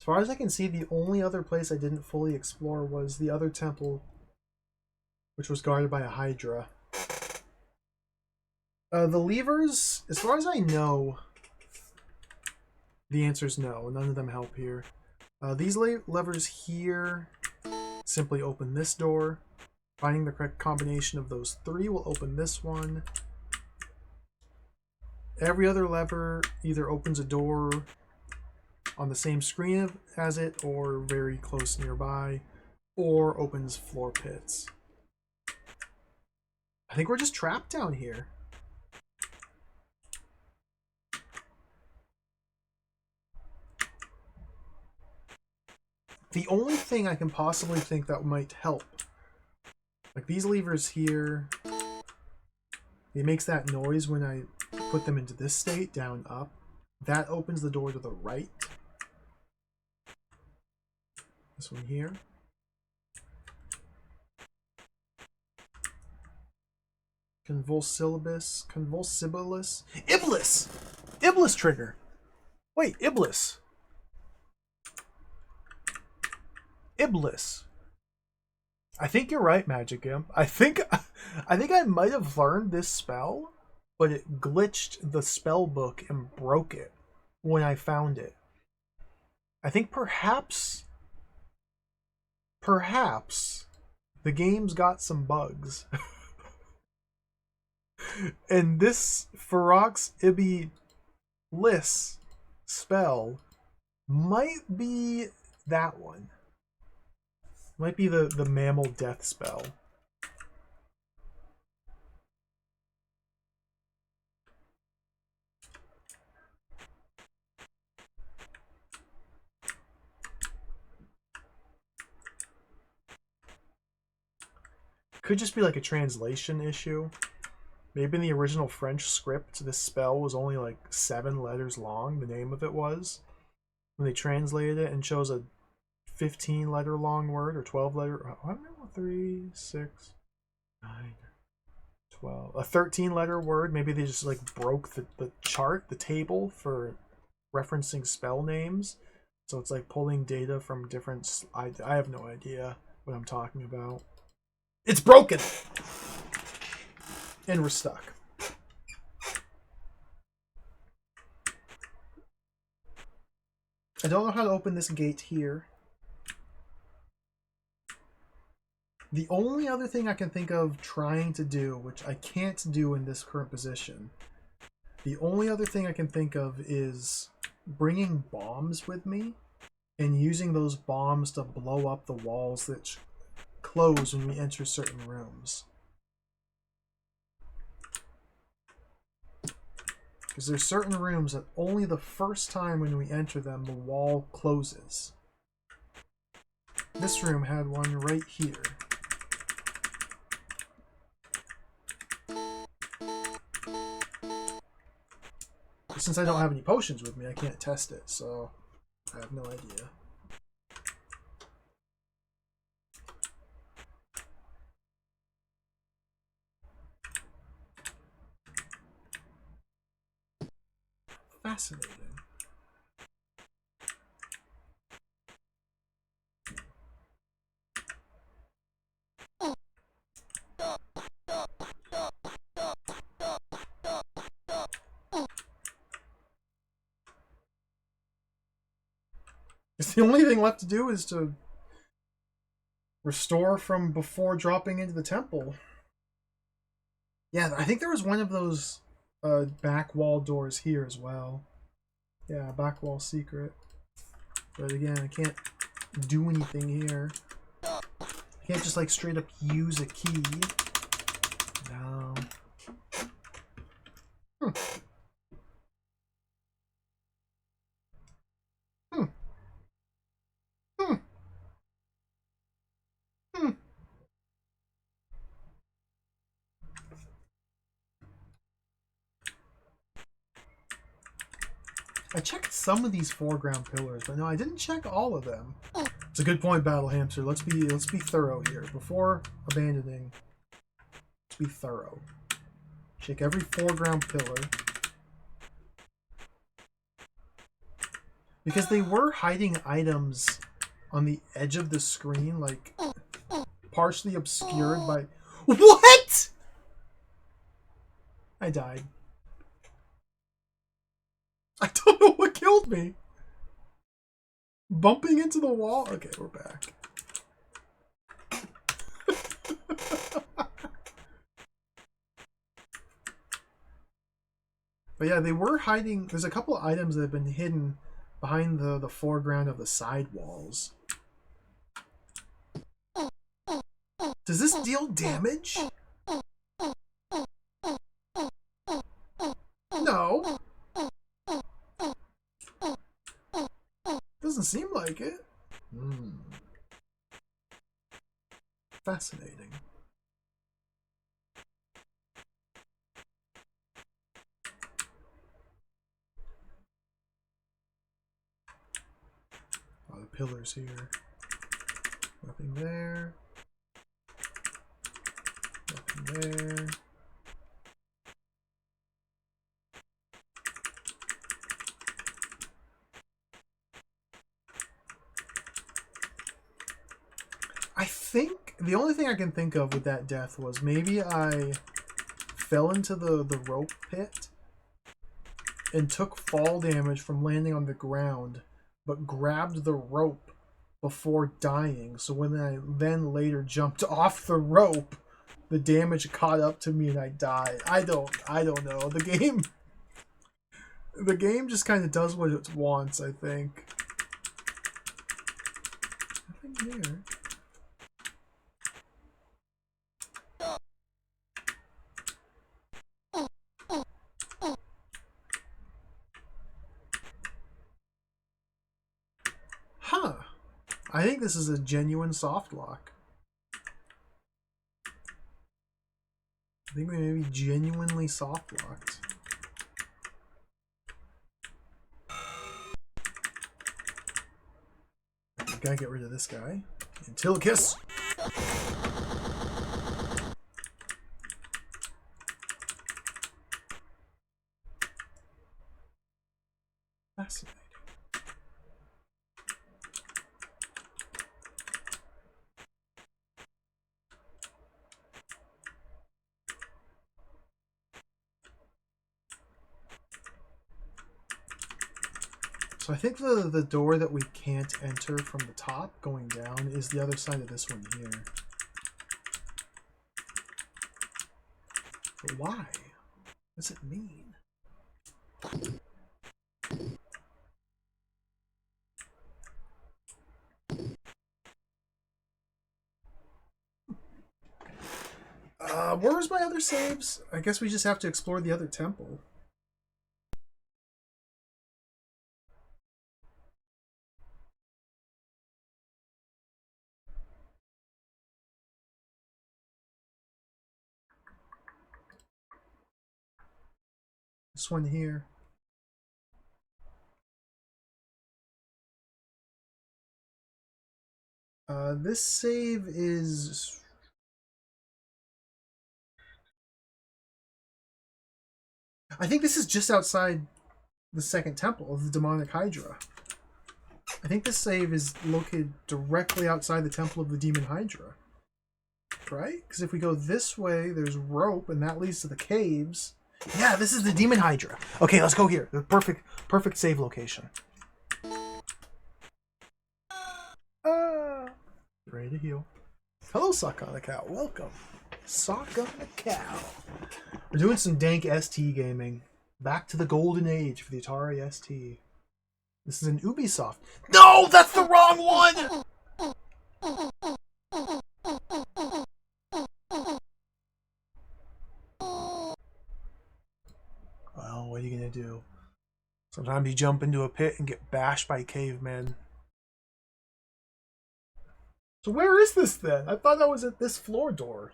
As far as I can see, the only other place I didn't fully explore was the other temple, which was guarded by a Hydra. The levers, as far as I know, the answer is no. None of them help here. These levers here simply open this door. Finding the correct combination of those three will open this one. Every other lever either opens a door on the same screen as it or very close nearby, or opens floor pits. I think we're just trapped down here. The only thing I can possibly think that might help, like these levers here, it makes that noise when I put them into this state, down, up. That opens the door to the right. This one here. Convulsibilus. Iblis! Iblis trigger! Wait, Iblis. Iblis. I think you're right, Magic Imp. I think I might have learned this spell, but it glitched the spell book and broke it when I found it. I think perhaps the game's got some bugs. And this Ferox Iblis spell might be that one. Might be the mammal death spell. Could just be like a translation issue. Maybe in the original French script, this spell was only like 7 letters long, the name of it was. When they translated it and chose a 15-letter long word or 12-letter, I don't know, 3, 6, 9, 12, a 13-letter word. Maybe they just like broke the chart, the table for referencing spell names. So it's like pulling data from different. I have no idea what I'm talking about. It's broken! And we're stuck. I don't know how to open this gate here. The only other thing I can think of trying to do, which I can't do in this current position, the only other thing I can think of is bringing bombs with me and using those bombs to blow up the walls that close when we enter certain rooms. Because there's certain rooms that only the first time when we enter them, the wall closes. This room had one right here. Since I don't have any potions with me, I can't test it, so I have no idea. Fascinating. The only thing left to do is to restore from before dropping into the temple. Yeah, I think there was one of those back wall doors here as well. Yeah, back wall secret. But again, I can't do anything here. I can't just like straight up use a key. No. Hmm. Hmm. Hmm. Hmm. I checked some of these foreground pillars, but no, I didn't check all of them. It's a good point, Battle Hamster. Let's be thorough here. Before abandoning, let's be thorough. Check every foreground pillar. Because they were hiding items on the edge of the screen, like partially obscured by... What?! I died. I don't know what killed me. Bumping into the wall? Okay, we're back. But yeah, they were hiding... There's a couple of items that have been hidden behind the foreground of the side walls. Does this deal damage? No. Doesn't seem like it. Fascinating. Oh, the pillars here. Nothing there. Nothing there. The only thing I can think of with that death was maybe I fell into the rope pit and took fall damage from landing on the ground, but grabbed the rope before dying. So when I then later jumped off the rope, the damage caught up to me and I died. I don't know. The game just kind of does what it wants, I think. Nothing here. Huh. I think this is a genuine soft lock. I think we may be genuinely soft locked. Gotta get rid of this guy. Until kiss! Fascinating. So I think the door that we can't enter from the top going down is the other side of this one here. But why? What does it mean? Where's my other saves? I guess we just have to explore the other temple. This one here. This save is... I think this is just outside the second temple of the demonic Hydra. I think this save is located directly outside the temple of the demon Hydra. Right? Because if we go this way, there's rope, and that leads to the caves. Yeah, this is the demon Hydra. Okay, let's go here. The perfect save location. Ready to heal. Hello, Sock on a Cow. Welcome. Sock on a Cow. We're doing some dank ST gaming. Back to the golden age for the Atari ST. This is an Ubisoft. No, that's the wrong one! Well, what are you gonna do? Sometimes you jump into a pit and get bashed by cavemen. So where is this then? I thought I was at this floor door.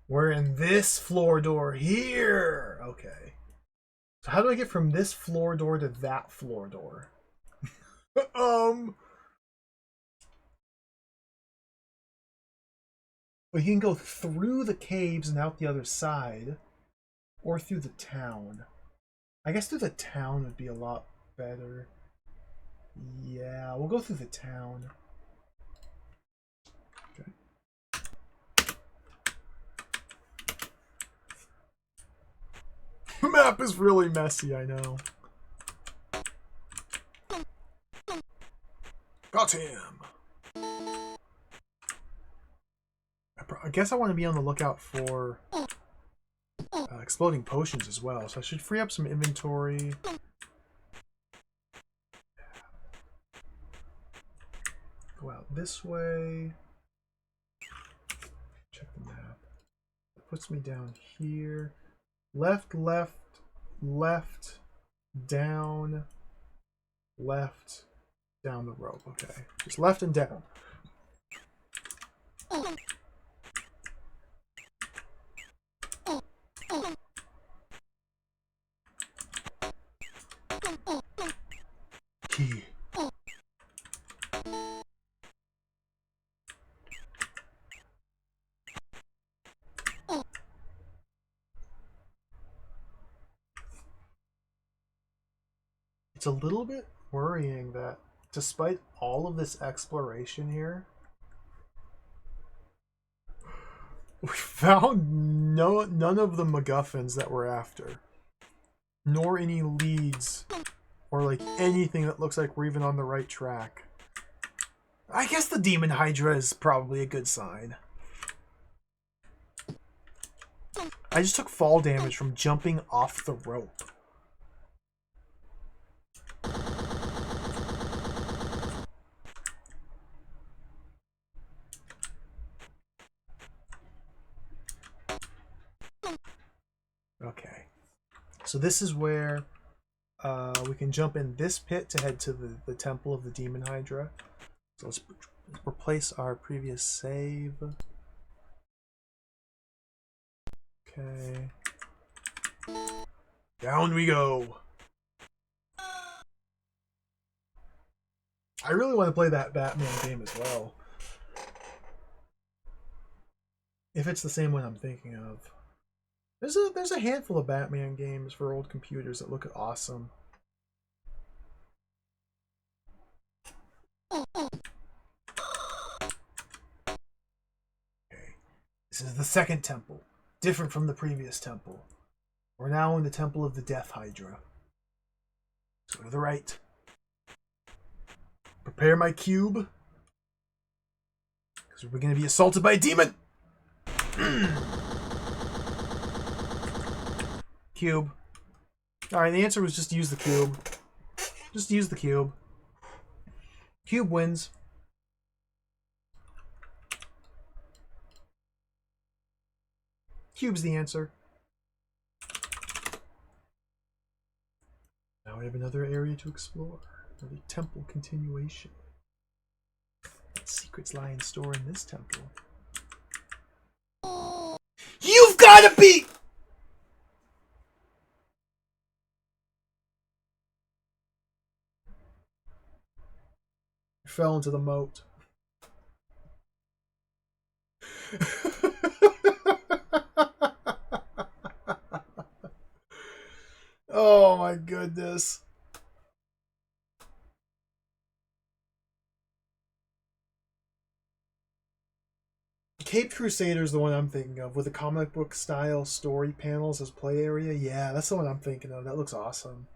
We're in this floor door here. Okay. So how do I get from this floor door to that floor door? We can go through the caves and out the other side, or through the town. I guess through the town would be a lot better. Yeah, we'll go through the town. Okay. The map is really messy, I know. Got him! I guess I want to be on the lookout for exploding potions as well, so I should free up some inventory. Go out this way. Check the map. It puts me down here. Left, left, left, down, left, down the rope. Okay. Just left and down. Key. It's a little bit worrying that despite all of this exploration here, we found none of the MacGuffins that we're after, nor any leads, or like anything that looks like we're even on the right track. I guess the Demon Hydra is probably a good sign. I just took fall damage from jumping off the rope. Okay. So this is where we can jump in this pit to head to the Temple of the Demon Hydra. So let's replace our previous save. Okay. Down we go. I really want to play that Batman game as well. If it's the same one I'm thinking of. There's a handful of Batman games for old computers that look awesome. Okay. This is the second temple. Different from the previous temple. We're now in the Temple of the Death Hydra. Let's go to the right. Prepare my cube. Because we're going to be assaulted by a demon. Cube. Alright, the answer was just use the cube. Just use the cube. Cube wins. Cube's the answer. Now we have another area to explore. Another temple continuation. What secrets lie in store in this temple? You've gotta be! Fell into the moat. Oh my goodness. Caped Crusader is the one I'm thinking of, with the comic book style story panels as play area. Yeah, that's the one I'm thinking of. That looks awesome.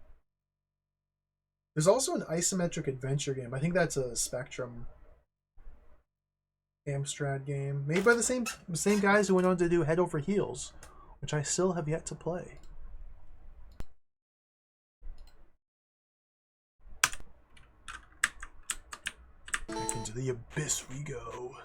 There's also an isometric adventure game. I think that's a Spectrum Amstrad game, made by the same guys who went on to do Head Over Heels, which I still have yet to play. Back into the abyss we go.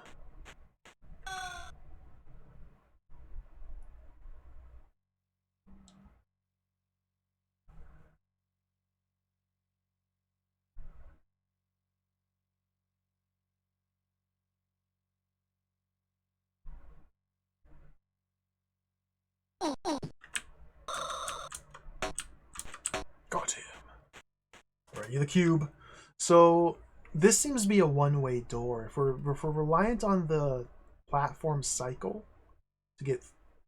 Got him. Ready the cube. So this seems to be a one-way door. If we're reliant on the platform cycle to get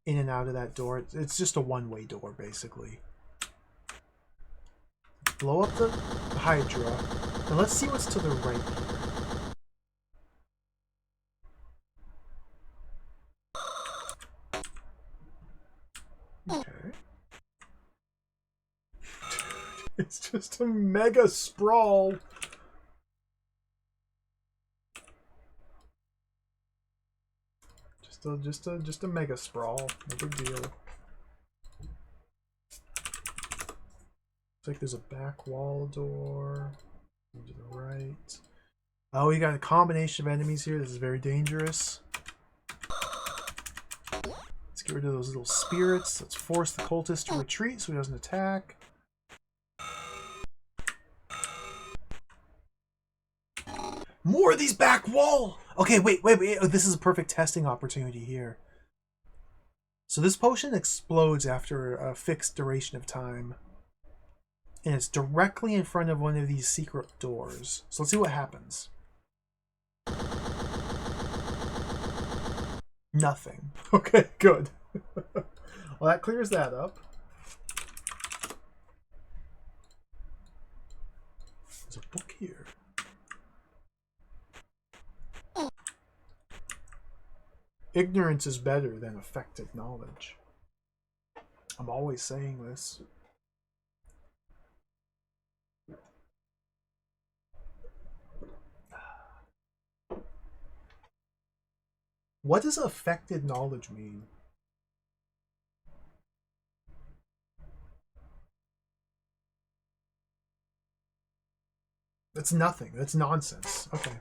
in and out of that door, it's just a one-way door basically. Blow up the Hydra, and let's see what's to the right here. Okay. It's just a mega sprawl. Just a mega sprawl. No big deal. Looks like there's a back wall door. Move to the right. Oh, you got a combination of enemies here. This is very dangerous. Let's get rid of those little spirits. Let's force the cultist to retreat so he doesn't attack. More of these back wall! Okay, wait. Oh, this is a perfect testing opportunity here. So this potion explodes after a fixed duration of time. And it's directly in front of one of these secret doors. So let's see what happens. Nothing. Okay, good. Well, that clears that up. There's a book here. Ignorance is better than affected knowledge. I'm always saying this. What does affected knowledge mean? That's nothing. That's nonsense. Okay.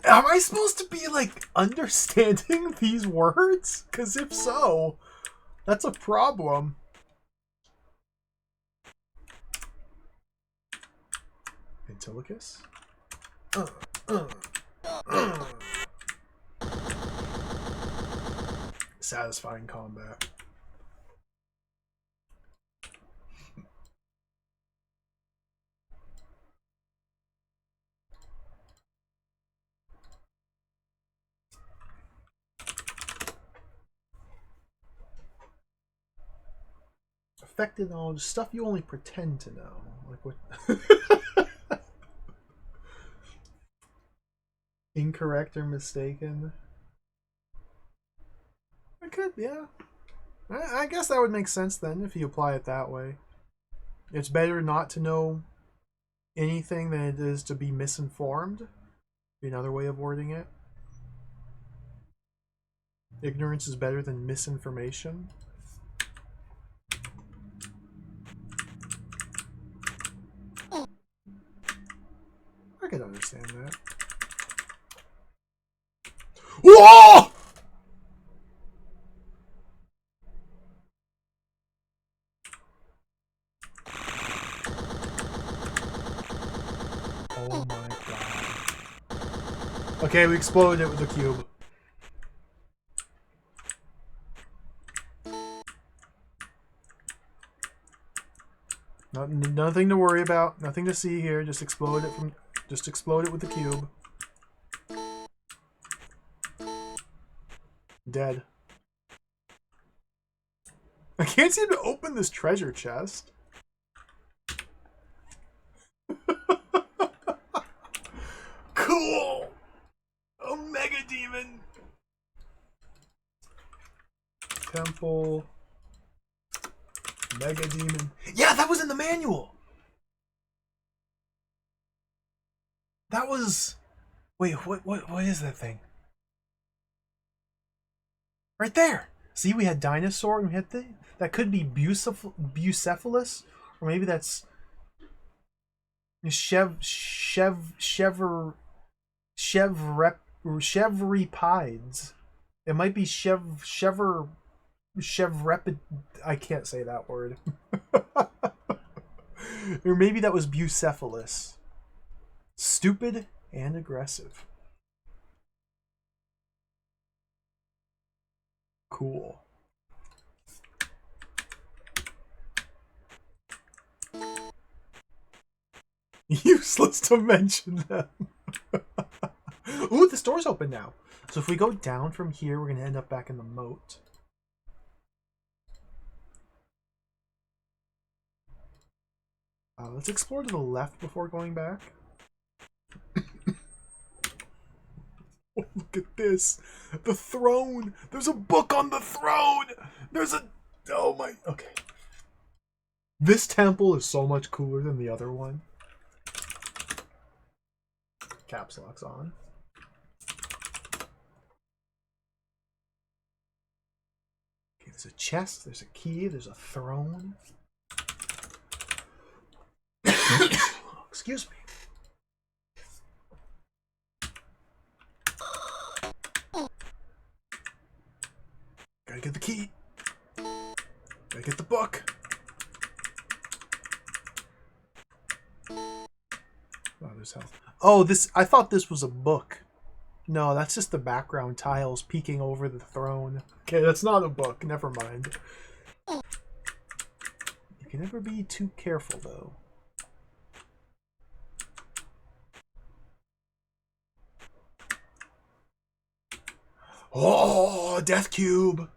Am I supposed to be, like, understanding these words? Because if so, that's a problem. Antilochus? Satisfying combat. Affected knowledge, stuff you only pretend to know. Like what? Incorrect or mistaken? I could, yeah. I guess that would make sense then if you apply it that way. It's better not to know anything than it is to be misinformed. Be another way of wording it. Ignorance is better than misinformation. I could understand that. Whoa! Oh my god. Okay, we exploded it with a cube. Nothing to worry about. Nothing to see here. Just explode it with the cube. Dead. I can't seem to open this treasure chest. Cool! A mega demon! Temple. Mega demon. Yeah, that was in the manual! That was... Wait, what is that thing? Right there! See, we had dinosaur and we had thing. That could be Bucephalus, or maybe that's Chevripides. It might be Chevrepid. I can't say that word. Or maybe that was Bucephalus. Stupid and aggressive. Cool. Useless to mention them. Ooh, this door's open now. So if we go down from here, we're going to end up back in the moat. Let's explore to the left before going back. Oh, look at this. The throne. There's a book on the throne. There's a... Oh my... Okay. This temple is so much cooler than the other one. Caps lock's on. Okay, there's a chest, there's a key, there's a throne. Excuse me. Gotta get the key. Gotta get the book. Oh, there's health. Oh, this... I thought this was a book. No, that's just the background tiles peeking over the throne. Okay, that's not a book. Never mind. You can never be too careful, though. Oh, Death Cube!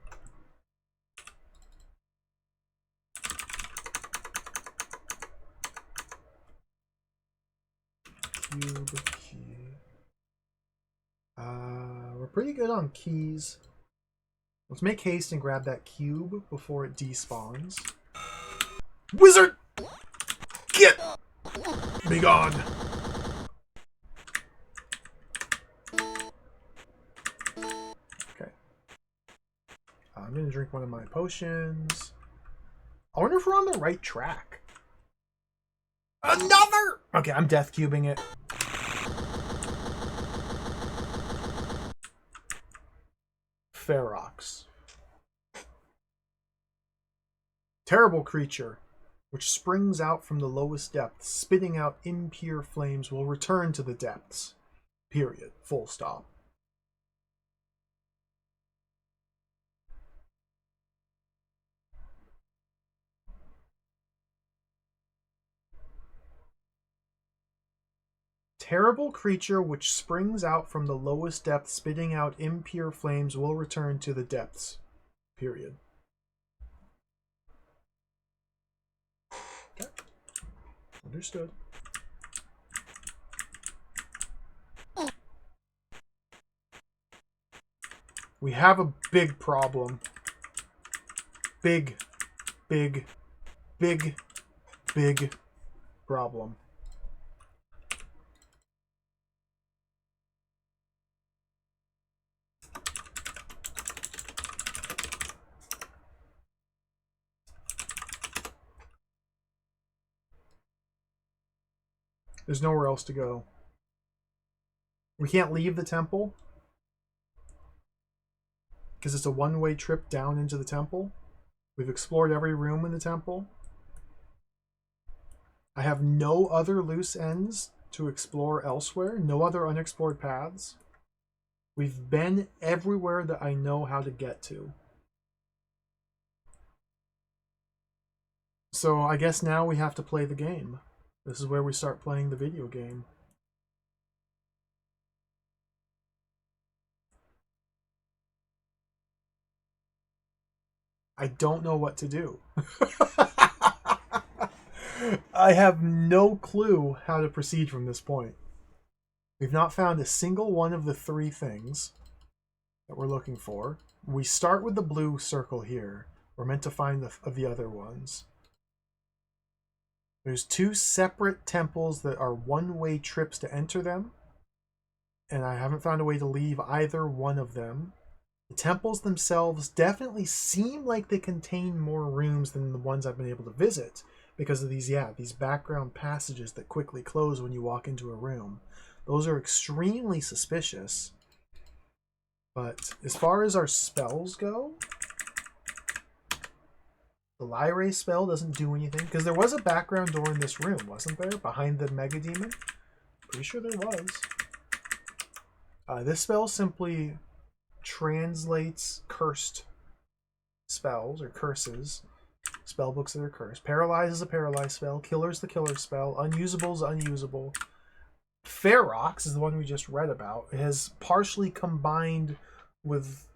Cube key. We're pretty good on keys. Let's make haste and grab that cube before it despawns. Wizard! Get! Be gone! Okay. I'm gonna drink one of my potions. I wonder if we're on the right track. Another! Okay, I'm death cubing it. Ferox. Terrible creature, which springs out from the lowest depths, spitting out impure flames, will return to the depths. Period. Full stop. Terrible creature which springs out from the lowest depths, spitting out impure flames, will return to the depths. Period. Okay. Understood. We have a big problem. Big problem. There's nowhere else to go. We can't leave the temple because it's a one-way trip down into the temple. We've explored every room in the temple. I have no other loose ends to explore elsewhere, no other unexplored paths. We've been everywhere that I know how to get to. So I guess now we have to play the game. This is where we start playing the video game. I don't know what to do. I have no clue how to proceed from this point. We've not found a single one of the three things that we're looking for. We start with the blue circle here. We're meant to find the other ones. There's two separate temples that are one-way trips to enter them, and I haven't found a way to leave either one of them. The temples themselves definitely seem like they contain more rooms than the ones I've been able to visit because of these background passages that quickly close when you walk into a room. Those are extremely suspicious. But as far as our spells go, the Lyre spell doesn't do anything, because there was a background door in this room, wasn't there? Behind the Mega Demon? Pretty sure there was. This spell simply translates cursed spells, or curses. Spell books that are cursed. Paralyze is a paralyze spell. Killer is the killer spell. Unusable is unusable. Ferox is the one we just read about. It has partially combined with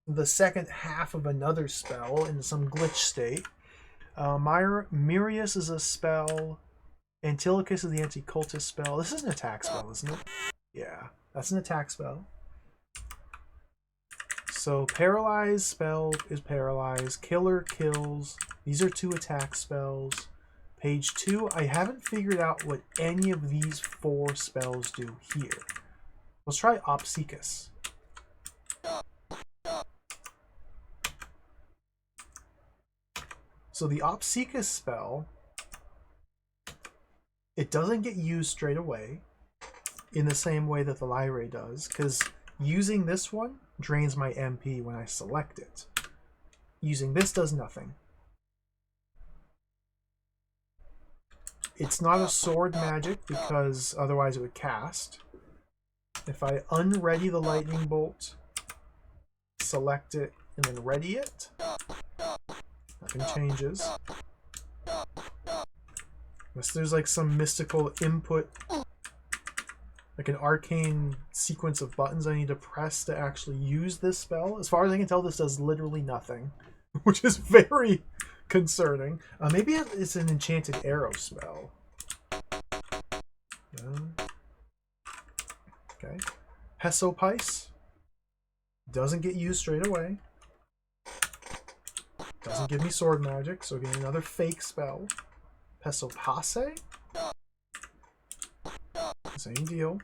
the second half of another spell in some glitch state. Mirius is a spell. Antilochus is the anti-cultist spell. This is an attack spell, isn't it? Yeah, that's an attack spell. So paralyze spell is paralyze. Killer kills. These are two attack spells. Page 2, I haven't figured out what any of these four spells do here. Let's try Opsicus. So the Opsicus spell, it doesn't get used straight away in the same way that the Lyre does, because using this one drains my MP when I select it. Using this does nothing. It's not a sword magic because otherwise it would cast. If I unready the lightning bolt, select it, and then ready it, nothing changes. Unless there's like some mystical input, like an arcane sequence of buttons I need to press to actually use this spell. As far as I can tell, this does literally nothing, which is very concerning. Maybe it's an enchanted arrow spell. Okay. Hesopice. Doesn't get used straight away. Doesn't give me sword magic, so getting another fake spell. Pesopase? Same deal.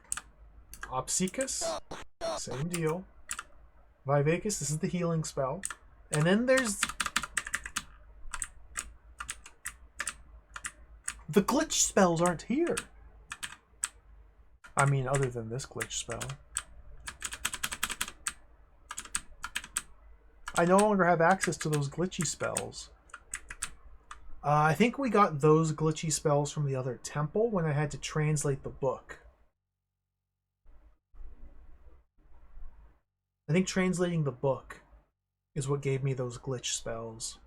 Obsequus? Same deal. Vivacus, this is the healing spell. And then there's... the glitch spells aren't here. I mean, other than this glitch spell. I no longer have access to those glitchy spells. I think we got those glitchy spells from the other temple when I had to translate the book. I think translating the book is what gave me those glitch spells.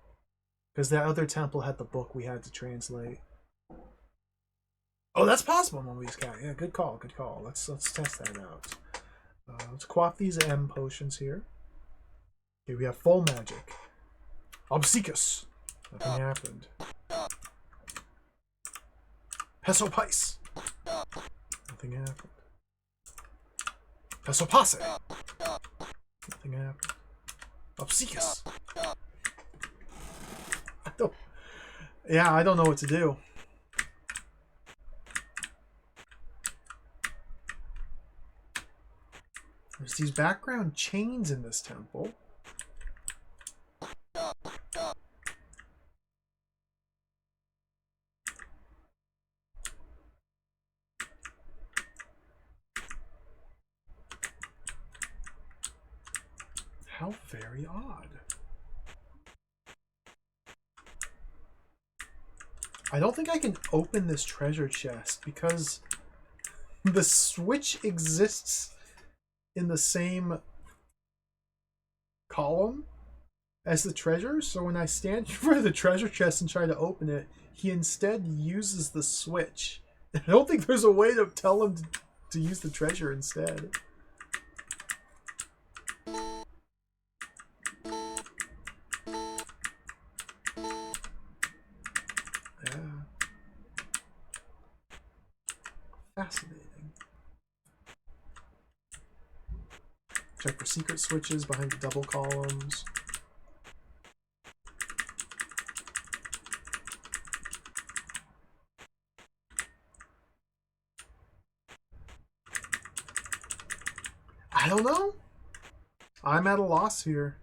Because that other temple had the book we had to translate. Oh, that's possible, Mommy's Cat. Yeah, good call, good call. Let's test that out. Let's quaff these M potions here. Okay, we have full magic. Obsequus. Nothing happened. Pesopase. Nothing happened. Pesopase. Nothing happened. Obsequus. I don't know what to do. There's these background chains in this temple. How very odd. I don't think I can open this treasure chest because the switch exists in the same column as the treasure. So when I stand in front of the treasure chest and try to open it, he instead uses the switch. I don't think there's a way to tell him to use the treasure instead. Fascinating. Check for secret switches behind the double columns. I don't know. I'm at a loss here.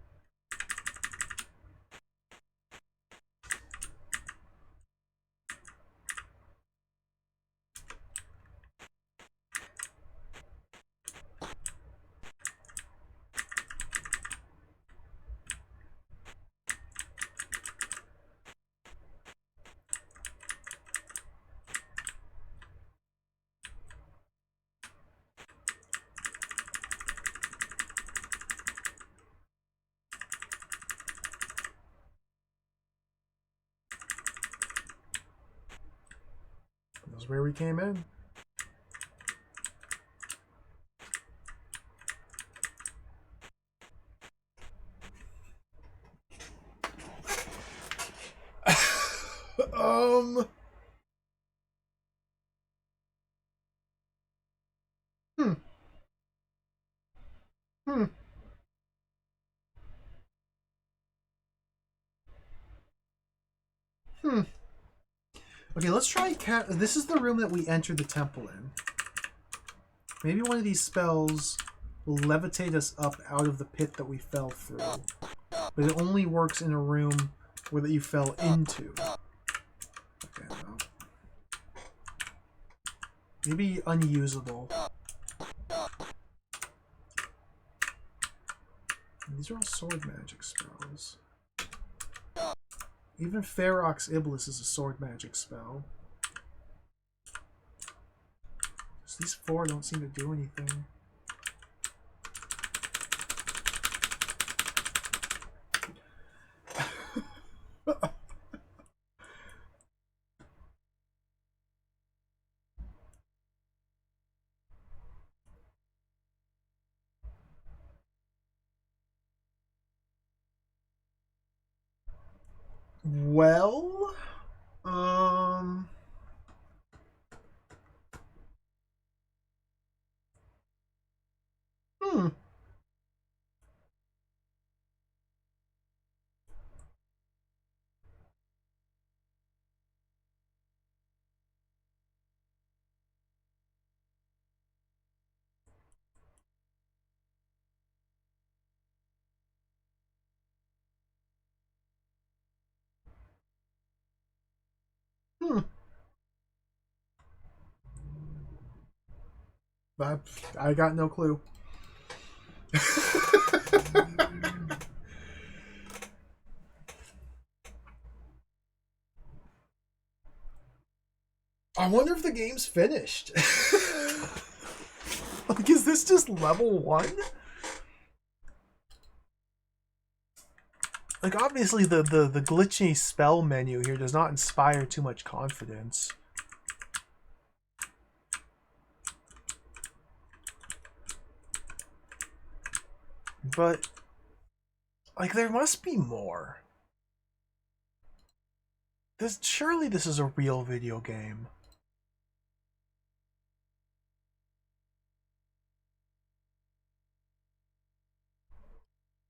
That's where we came in. um. Hmm. Hmm. Hmm. Okay, let's try this is the room that we entered the temple in. Maybe one of these spells will levitate us up out of the pit that we fell through. But it only works in a room where that you fell into. Okay, no. Maybe unusable. These are all sword magic spells. Even Ferox Iblis is a sword magic spell. So these four don't seem to do anything. Well, hmm. I got no clue. I wonder if the game's finished. Like, is this just level 1? Like, obviously the glitchy spell menu here does not inspire too much confidence. But, like, there must be more. Surely this is a real video game.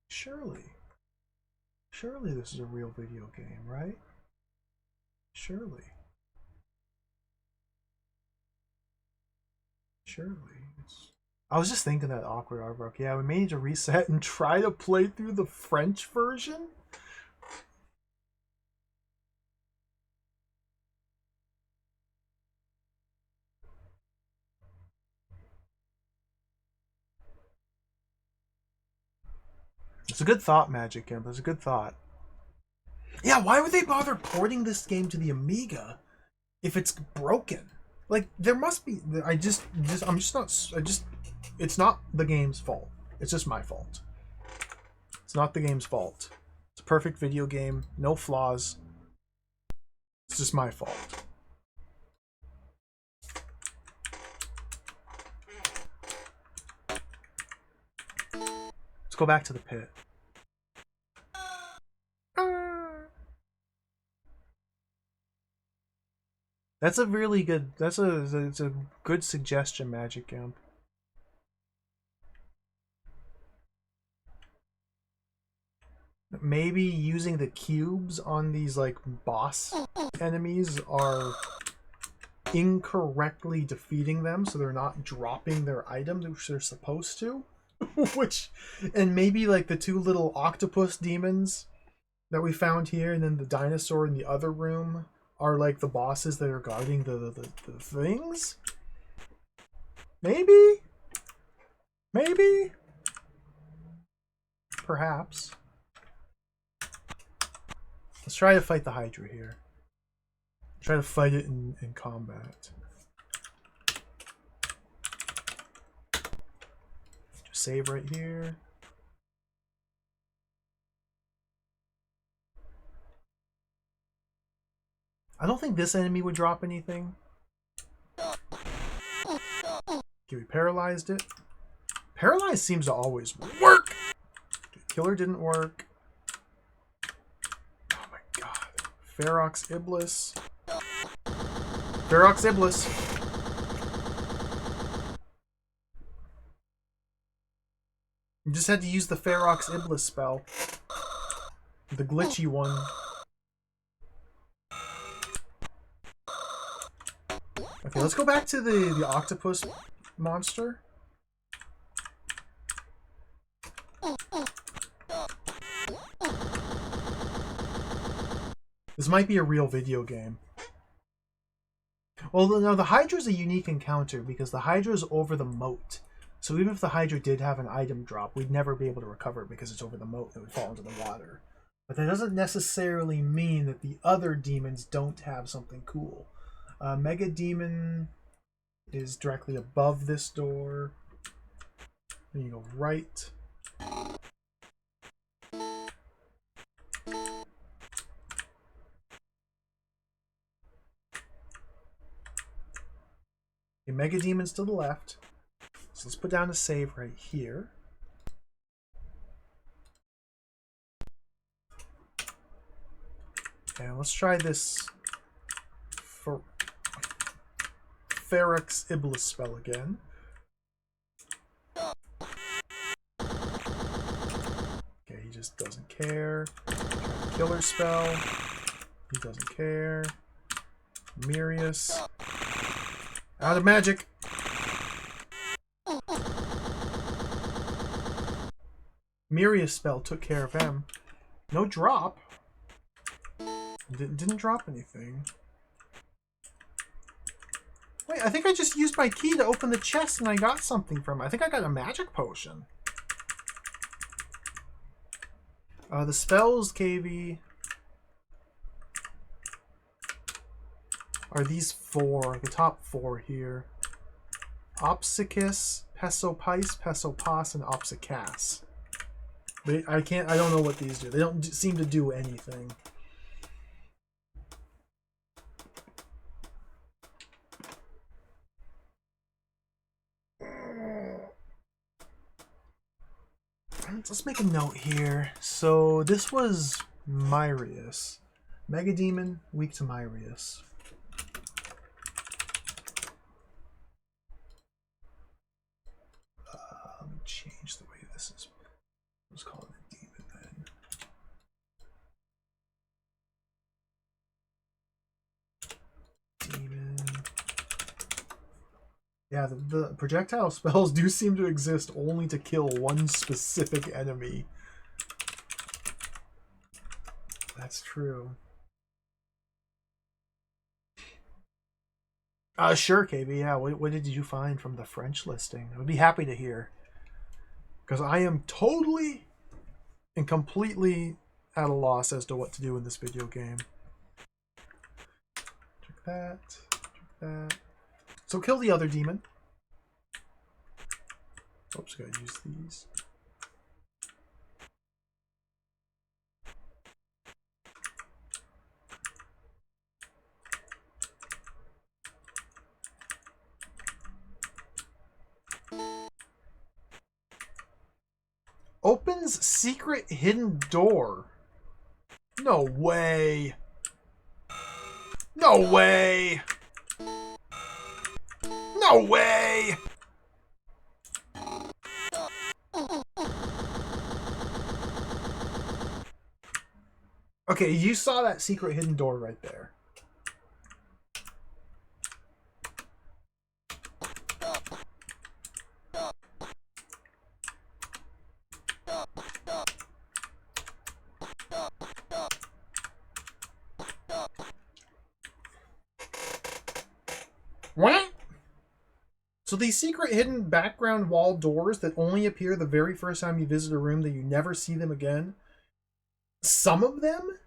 Surely. Surely this is a real video game, right? Surely. Surely. I was just thinking that awkward artwork. Yeah, we may need to reset and try to play through the French version. It's a good thought, Magic Imp. It's a good thought. Yeah, why would they bother porting this game to the Amiga if it's broken? Like, there must be. It's not the game's fault. It's just my fault. It's not the game's fault. It's a perfect video game, no flaws. It's just my fault. Let's go back to the pit. That's a really good. It's a good suggestion, Magic Imp. Maybe using the cubes on these like boss enemies are incorrectly defeating them, so they're not dropping their items, which they're supposed to. And maybe like the two little octopus demons that we found here, and then the dinosaur in the other room are like the bosses that are guarding the things. Maybe, perhaps. Let's try to fight the Hydra here. Try to fight it in combat. Just save right here. I don't think this enemy would drop anything. Okay, we paralyzed it. Paralyzed seems to always work. Killer didn't work. Oh my god. Ferox Iblis. Ferox Iblis. You just had to use the Ferox Iblis spell. The glitchy one. Okay, let's go back to the octopus monster. This might be a real video game. Well, no, the Hydra's a unique encounter because the Hydra's over the moat. So even if the Hydra did have an item drop, we'd never be able to recover it because it's over the moat and it would fall into the water. But that doesn't necessarily mean that the other demons don't have something cool. Mega Demon is directly above this door. Then you go right. Okay, Mega Demon's to the left. So let's put down a save right here. And let's try this for Ferox Iblis spell again. Okay, he just doesn't care. Killer spell. He doesn't care. Mirius. Out of magic. Mirius spell took care of him. No drop. Didn't drop anything. Wait, I think I just used my key to open the chest and I got something from it. I think I got a magic potion. The spells, KV, are these four, the top four here. Opsicus, Pesopis, Pesopos, and Opsicas. But I don't know what these do. They don't seem to do anything. Let's make a note here. So this was Myrius. Mega Demon, weak to Myrius. Let me change the way this is. Let's call it a demon then. Demon. Yeah, the projectile spells do seem to exist only to kill one specific enemy. That's true. Sure, KB. Yeah, what did you find from the French listing? I would be happy to hear. Because I am totally and completely at a loss as to what to do in this video game. Check that. Check that. So kill the other demon. Oops, gotta use these. Opens secret hidden door. No way. No way. No way. Okay, you saw that secret hidden door right there. What? So these secret hidden background wall doors that only appear the very first time you visit a room, that you never see them again, some of them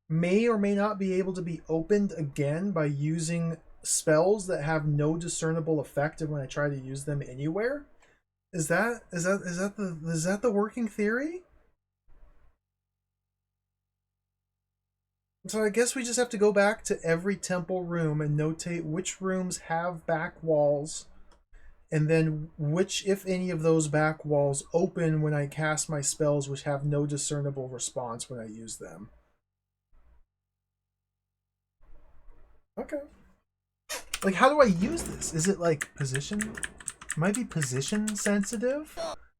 may or may not be able to be opened again by using spells that have no discernible effect when I try to use them anywhere. Is that the working theory? So I guess we just have to go back to every temple room and notate which rooms have back walls, and then which, if any, of those back walls open when I cast my spells, which have no discernible response when I use them. Okay. Like, how do I use this? Is it like position? It might be position sensitive?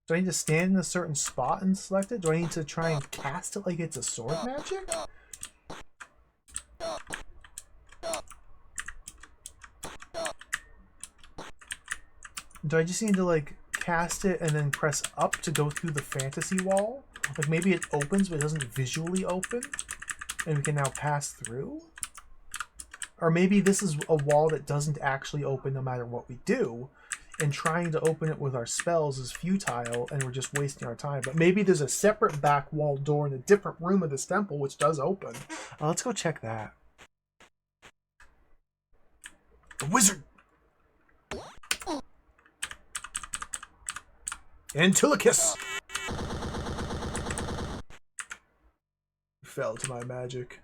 Do I need to stand in a certain spot and select it? Do I need to try and cast it like it's a sword magic? Do I just need to like cast it and then press up to go through the fantasy wall? Like maybe it opens but it doesn't visually open and we can now pass through? Or maybe this is a wall that doesn't actually open no matter what we do, and trying to open it with our spells is futile and we're just wasting our time. But maybe there's a separate back wall door in a different room of this temple which does open. Let's go check that. The wizard! Antilochus! Fell to my magic.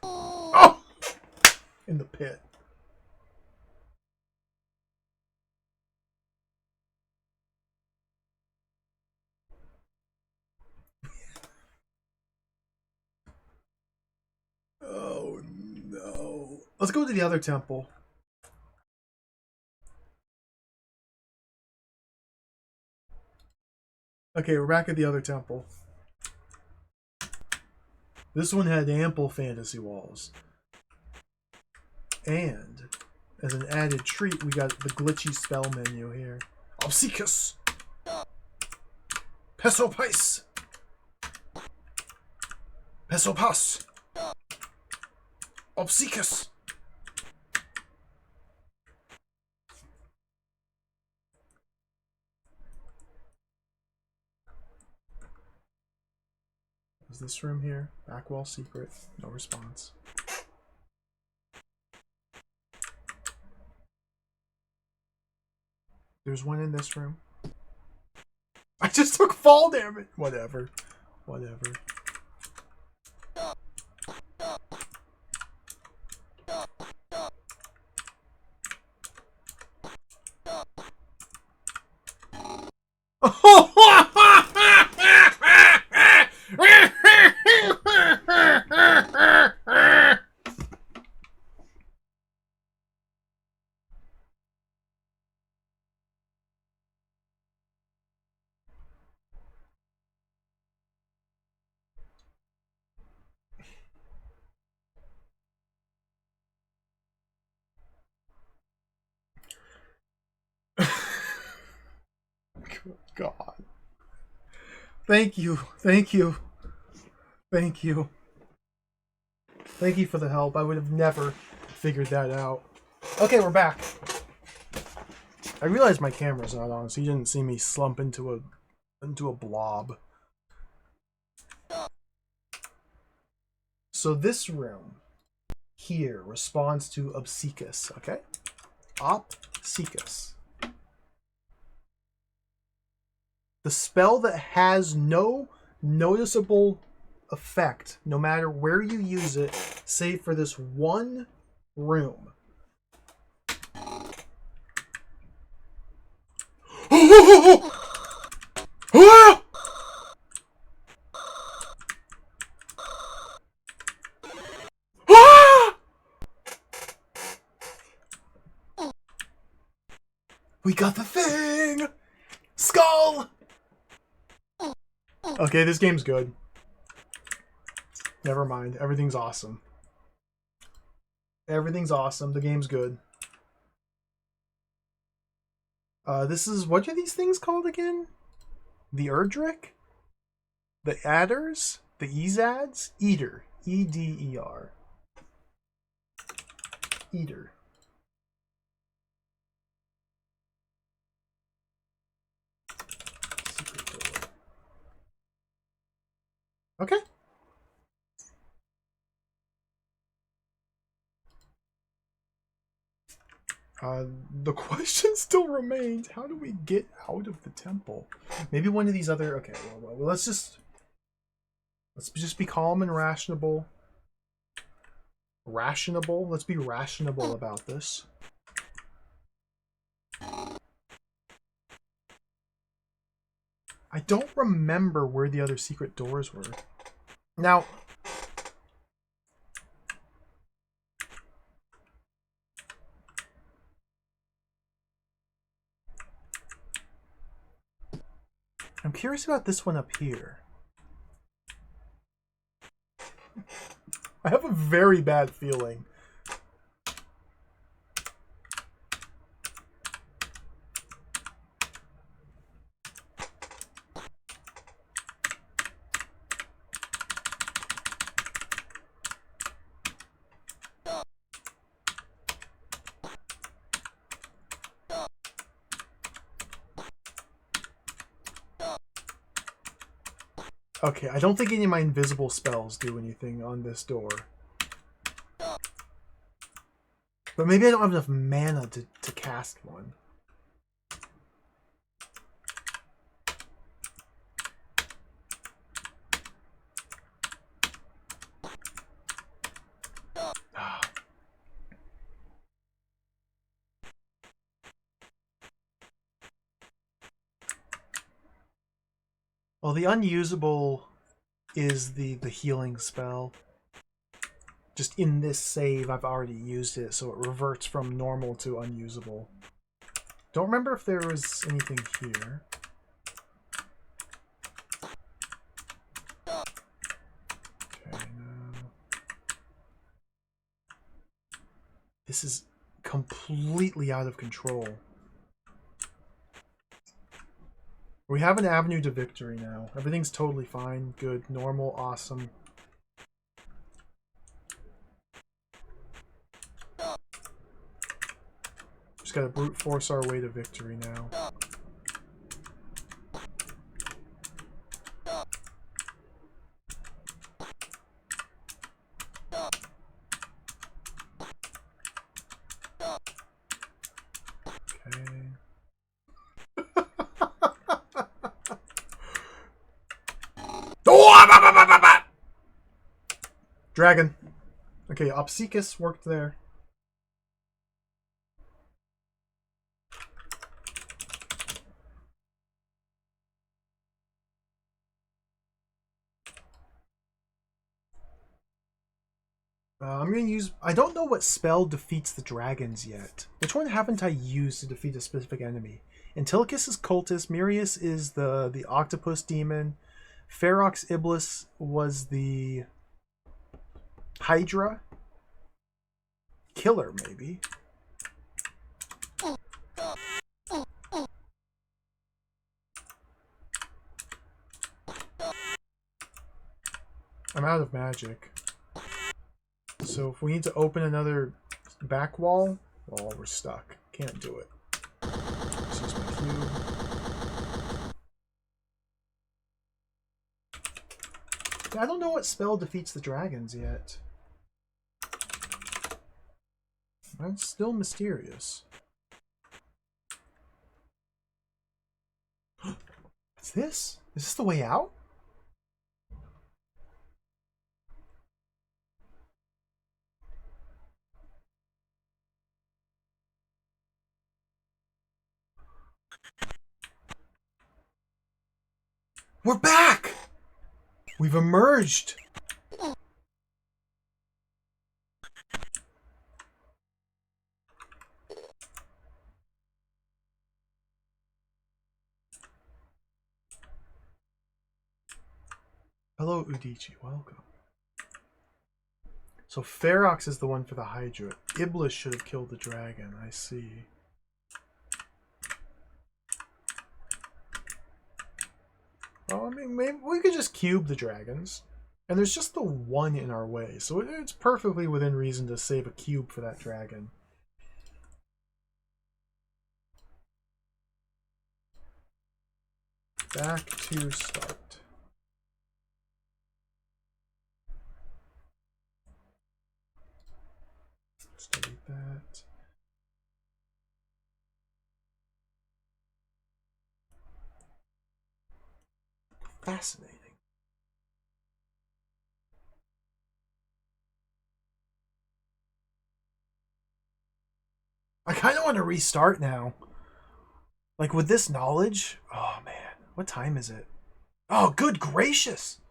Oh! In the pit. Oh no. Let's go to the other temple. Okay, we're back at the other temple. This one had ample fantasy walls. And, as an added treat, we got the glitchy spell menu here. Obsicus! Pesopis! Pesopas! Obsecus! Is this room here? Back wall secret. No response. There's one in this room. I just took fall damage. Whatever. Whatever. God. Thank you. Thank you. Thank you. Thank you for the help. I would have never figured that out. Okay, we're back. I realized my camera's not on, so you didn't see me slump into a blob. So this room here responds to Obsecus, okay? Obsecus. The spell that has no noticeable effect, no matter where you use it, save for this one room. We got the thing! Skull! Okay, this game's good. Never mind. Everything's awesome. Everything's awesome. The game's good. This is... What are these things called again? The Erdrick? The Adders? The Ezads? Eater. E-D-E-R. Eater. Okay. The question still remains, how do we get out of the temple? Maybe one of these other... Okay, well, let's just be calm and rationable. Rationable? Let's be rationable about this. I don't remember where the other secret doors were. Now... I'm curious about this one up here. I have a very bad feeling. Okay, I don't think any of my invisible spells do anything on this door. But maybe I don't have enough mana to cast one. Well, the unusable is the healing spell. Just in this save, I've already used it, so it reverts from normal to unusable. Don't remember if there was anything here. Okay, no. This is completely out of control. We have an avenue to victory now. Everything's totally fine, good, normal, awesome. gotta brute force our way to victory now. Okay. Dragon. Okay, Obsequus worked there. I'm going to use... I don't know what spell defeats the dragons yet. Which one haven't I used to defeat a specific enemy? Antilochus is Cultist, Mirius is the octopus demon, Ferox Iblis was the Hydra. Killer, maybe. I'm out of magic. So if we need to open another back wall, well, we're stuck. Can't do it. Let's use my cube. I don't know what spell defeats the dragons yet. That's still mysterious. What's this? Is this the way out? We're back! We've emerged! Hello, Udichi. Welcome. So Ferox is the one for the Hydra. Iblis should have killed the dragon. I see. Well, I mean, maybe we could just cube the dragons. And there's just the one in our way. So it's perfectly within reason to save a cube for that dragon. Back to start. Let's delete that. Fascinating. I kind of want to restart now. Like, with this knowledge... Oh, man. What time is it? Oh, good gracious!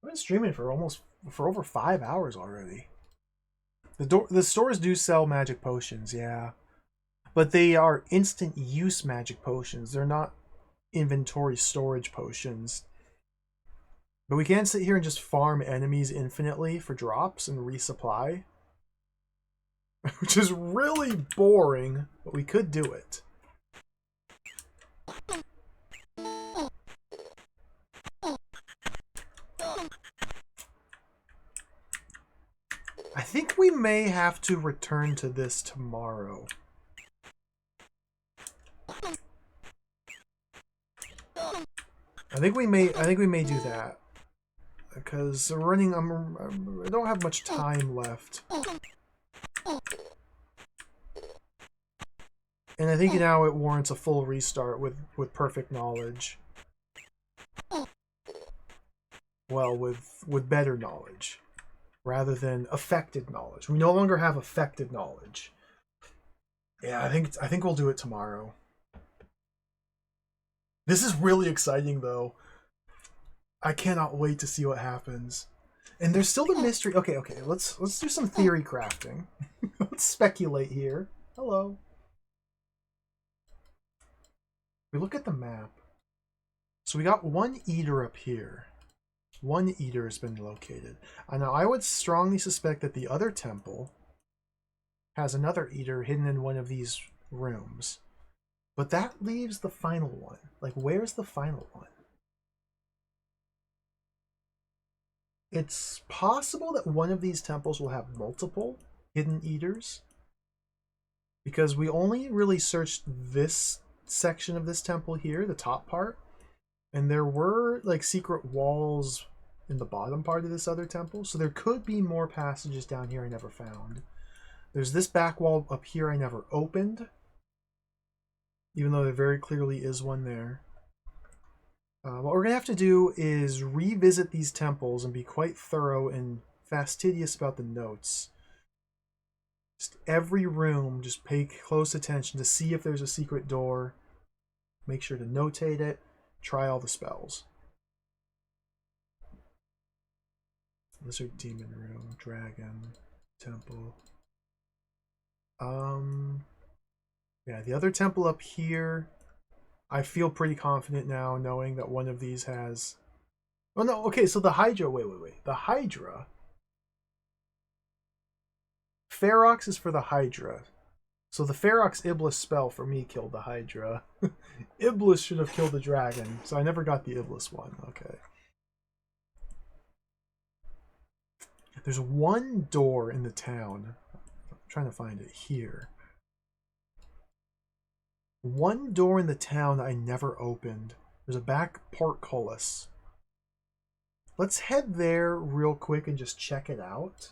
I've been streaming for over 5 hours already. The stores do sell magic potions, yeah. But they are instant use magic potions. They're not inventory storage potions. But we can't sit here and just farm enemies infinitely for drops and resupply. Which is really boring, but we could do it. I think we may have to return to this tomorrow. I think we may do that. Because I don't have much time left. And I think now it warrants a full restart with perfect knowledge. Well, with better knowledge. Rather than affected knowledge. We no longer have affected knowledge. Yeah, I think we'll do it tomorrow. This is really exciting though. I cannot wait to see what happens. And there's still the mystery. Okay, let's do some theory crafting. Let's speculate here. Hello. We look at the map. So we got one eater up here. One eater has been located. Now I would strongly suspect that the other temple has another eater hidden in one of these rooms. But that leaves the final one. Like, where's the final one? It's possible that one of these temples will have multiple hidden eaters. because we only really searched this section of this temple here, the top part, and there were like secret walls in the bottom part of this other temple, so there could be more passages down here I never found. There's this back wall up here I never opened, even though there very clearly is one there. What we're going to have to do is revisit these temples and be quite thorough and fastidious about the notes. Just every room, just pay close attention to see if there's a secret door. Make sure to notate it. Try all the spells. Lizard demon room, dragon, temple. Yeah, the other temple up here, I feel pretty confident now knowing that one of these has... Oh no, okay, so the Hydra, wait. The Hydra... Ferox is for the Hydra. So the Ferox Iblis spell for me killed the Hydra. Iblis should have killed the dragon, so I never got the Iblis one. Okay. There's one door in the town. I'm trying to find it here. One door in the town I never opened. There's a back portcullis. Let's head there real quick and just check it out.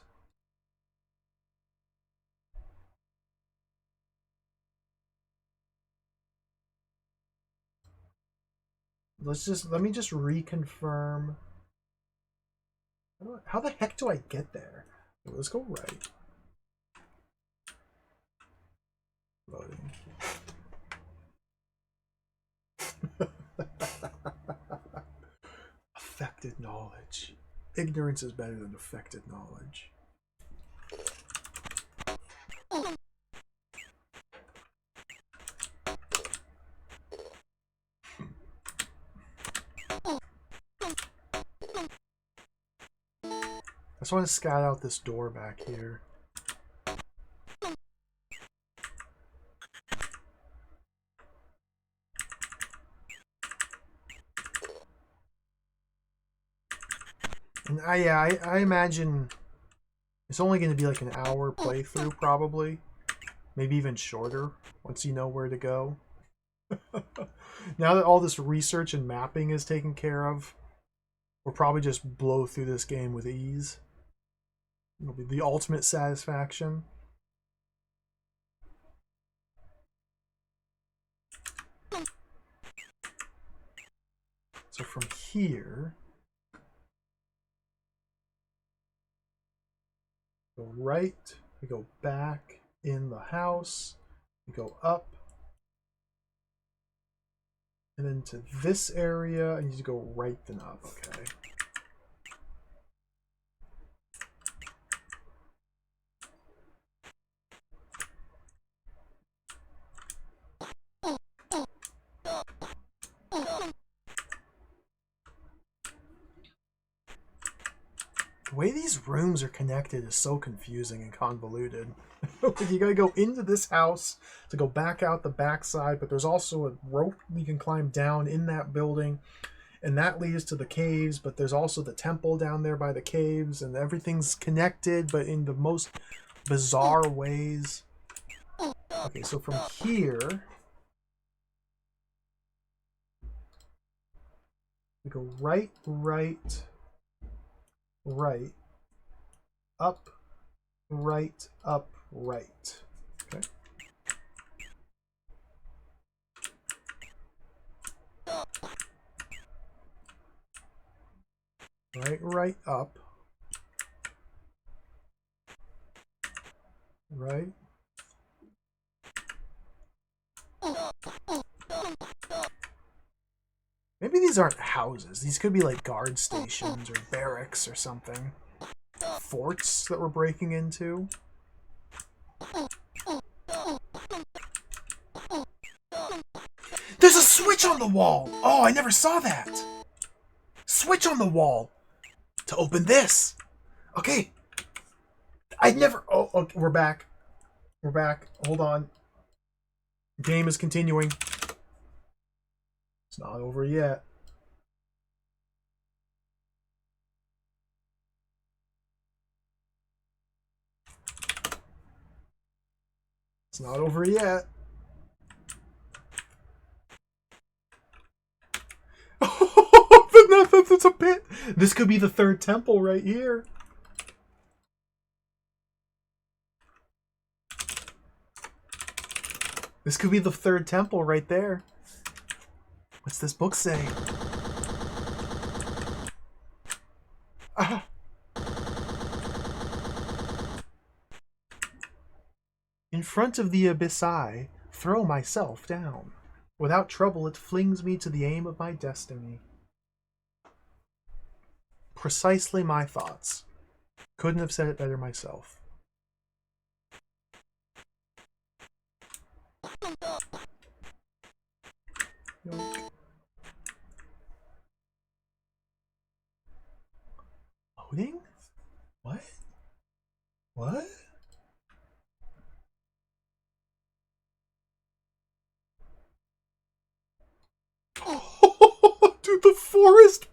Let me just reconfirm. How the heck do I get there? Let's go right. Loading. Affected knowledge. Ignorance is better than affected knowledge. I just want to scout out this door back here. And I imagine it's only going to be like an hour playthrough, probably. Maybe even shorter, once you know where to go. Now that all this research and mapping is taken care of, we'll probably just blow through this game with ease. It'll be the ultimate satisfaction. So from here, go right, we go back in the house, we go up, and then to this area, I need to go right then up, okay. The way these rooms are connected is so confusing and convoluted. You gotta go into this house to go back out the backside, but there's also a rope we can climb down in that building, and that leads to the caves, but there's also the temple down there by the caves, and everything's connected, but in the most bizarre ways. Okay, so from here, we go right, up, right, up, right. Okay. Right, up. Right. Maybe these aren't houses. These could be like guard stations or barracks or something. Forts that we're breaking into. There's a switch on the wall! Oh, I never saw that! Switch on the wall! To open this! Okay. I'd never... Oh, okay, we're back. We're back. Hold on. Game is continuing. It's not over yet. It's not over yet. But that's a pit. This could be the third temple right here. This could be the third temple right there. What's this book say? Ah. In front of the abyss I throw myself down. Without trouble it flings me to the aim of my destiny. Precisely my thoughts. Couldn't have said it better myself. Yoink. Loading? What? What? Oh, dude, the forest!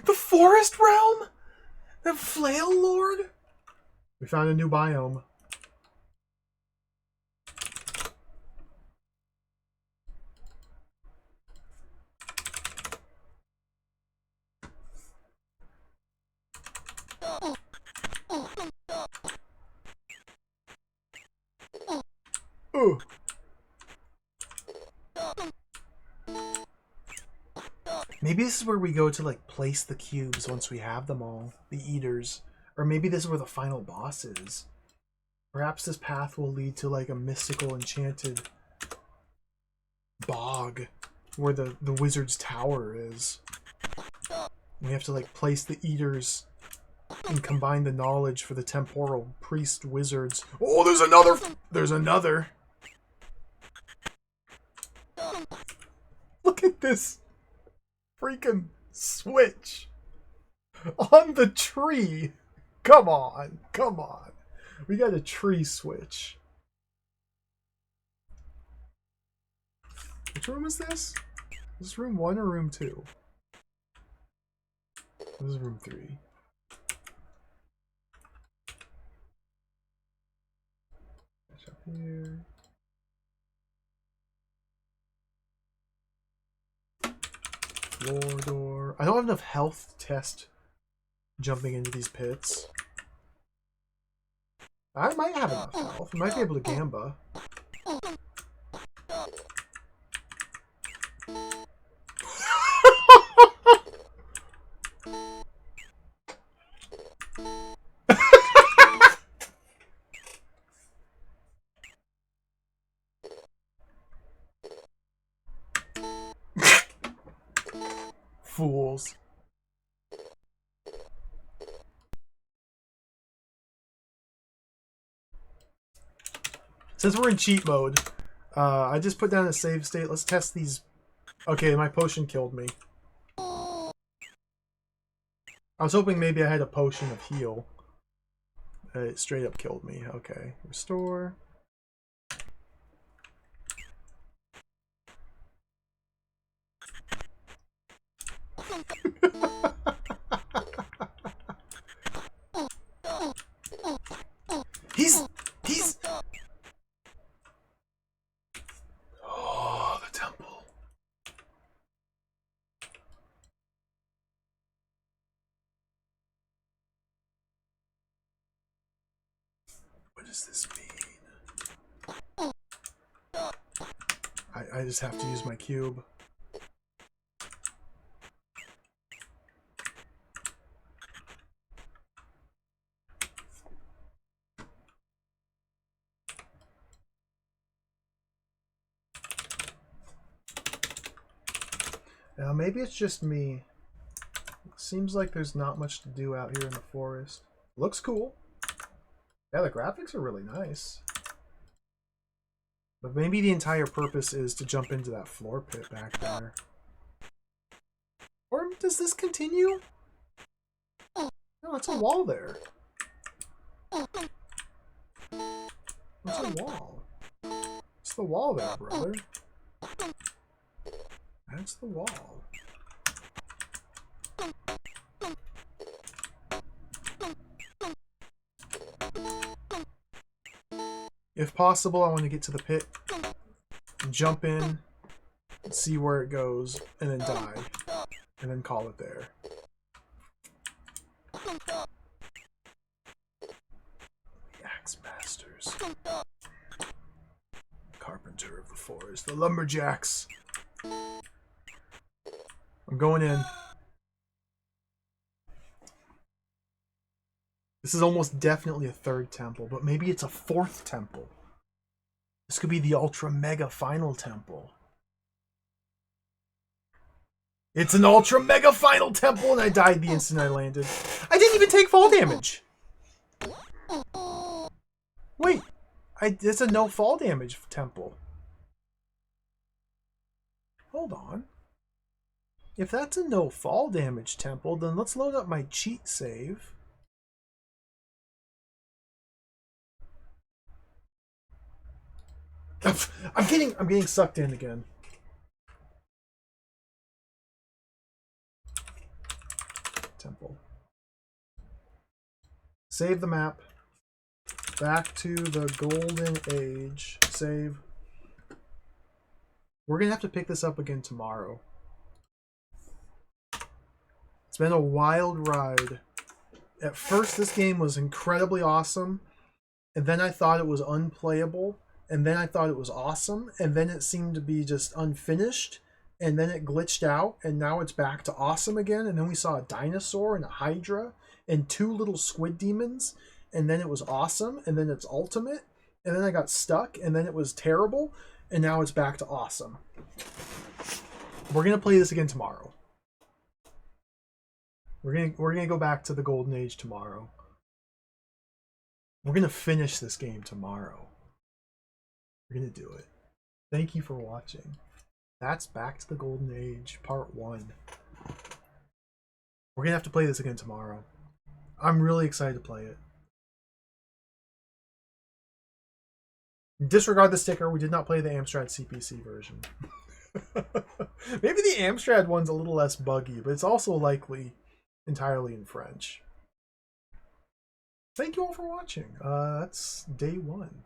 The forest realm? The flail lord? We found a new biome. Ooh. Maybe this is where we go to like place the cubes once we have them all. The eaters. Or maybe this is where the final boss is. Perhaps this path will lead to like a mystical enchanted bog where the wizard's tower is. We have to like place the eaters and combine the knowledge for the temporal priest wizards. Oh, there's another! There's another! Look at this freaking switch on the tree. Come on, come on. We got a tree switch. Which room is this? Is this room 1 or room 2? This is room 3. Up here. Floor door. I don't have enough health to test jumping into these pits. I might have enough health. I might be able to gamba. Fools. Since we're in cheat mode, I just put down a save state. Let's test these. Okay, my potion killed me. I was hoping maybe I had a potion of heal. It straight up killed me. Okay, restore. He's... Oh, the temple. What does this mean? I just have to use my cube. Now, maybe it's just me. It seems like there's not much to do out here in the forest. Looks cool. Yeah, the graphics are really nice. But maybe the entire purpose is to jump into that floor pit back there. Or does this continue? No, it's a wall there. It's a wall. It's the wall there, brother. That's the wall. If possible, I want to get to the pit, jump in, see where it goes, and then die. And then call it there. The Axe Masters. Carpenter of the Forest. The Lumberjacks. I'm going in. This is almost definitely a third temple, but maybe it's a fourth temple. This could be the Ultra Mega Final Temple. It's an Ultra Mega Final Temple, and I died the instant I landed. I didn't even take fall damage. Wait, it's a no fall damage temple. Hold on. If that's a no fall damage temple, then let's load up my cheat save. I'm getting sucked in again. Temple. Save the map. Back to the Golden Age. Save. We're gonna have to pick this up again tomorrow. It's been a wild ride. At first, this game was incredibly awesome, and then I thought it was unplayable, and then I thought it was awesome, and then it seemed to be just unfinished, and then it glitched out, and now it's back to awesome again, and then we saw a dinosaur and a hydra and 2 little squid demons, and then it was awesome, and then it's ultimate, and then I got stuck, and then it was terrible, and now it's back to awesome. We're gonna play this again tomorrow. We're gonna go back to the Golden Age tomorrow. We're gonna finish this game tomorrow. We're gonna do it. Thank you for watching. That's Back to the Golden Age, Part 1. We're gonna have to play this again tomorrow. I'm really excited to play it. Disregard the sticker. We did not play the Amstrad CPC version. Maybe the Amstrad one's a little less buggy, but it's also likely entirely in French. Thank you all for watching. That's day 1.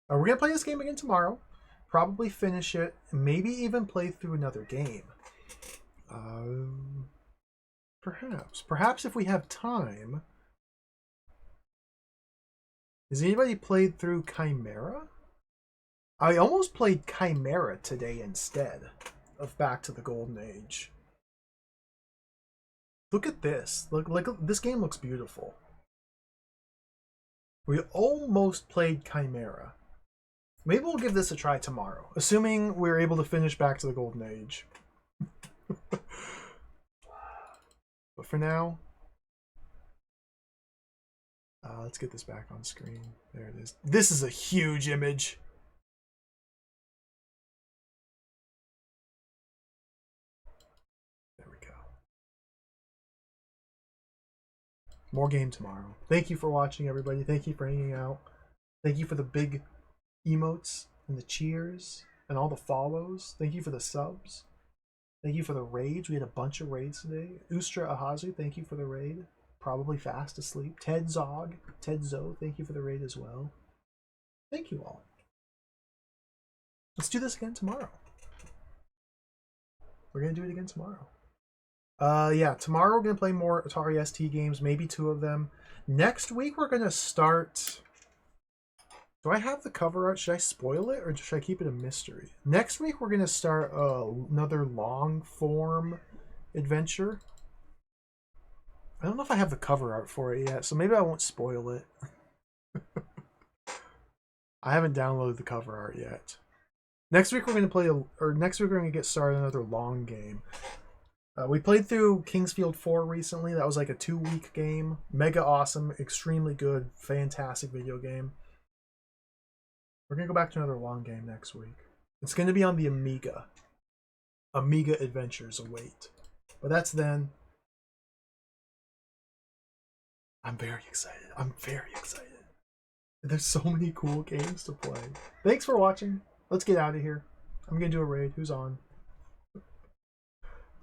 We're going to play this game again tomorrow. Probably finish it. Maybe even play through another game. Perhaps if we have time. Has anybody played through Chimera? I almost played Chimera today instead of Back to the Golden Age. Look at this. Look, this game looks beautiful. We almost played Chimera. Maybe we'll give this a try tomorrow, assuming we're able to finish Back to the Golden Age. But for now, let's get this back on screen. There it is. This is a huge image. There we go. More game tomorrow. Thank you for watching, everybody. Thank you for hanging out. Thank you for the big emotes and the cheers and all the follows. Thank you for the subs. Thank you for the raids. We had a bunch of raids today. Ustra Ahazu, thank you for the raid. Probably fast asleep. Ted Zog, Ted Zo, thank you for the raid as well. Thank you all. Let's do this again tomorrow. We're going to do it again tomorrow. Yeah, tomorrow we're going to play more Atari ST games, maybe 2 of them. Next week we're going to start... Do I have the cover art? Should I spoil it or should I keep it a mystery? Next week we're going to start another long form adventure. I don't know if I have the cover art for it yet, so maybe I won't spoil it. I haven't downloaded the cover art yet. Next week we're going to play, next week we're going to get started another long game. We played through Kingsfield 4 recently. That was like a 2-week game. Mega awesome, extremely good, fantastic video game. We're going to go back to another long game next week. It's going to be on the Amiga. Amiga adventures await. But that's then. I'm very excited. I'm very excited. There's so many cool games to play. Thanks for watching. Let's get out of here. I'm going to do a raid. Who's on?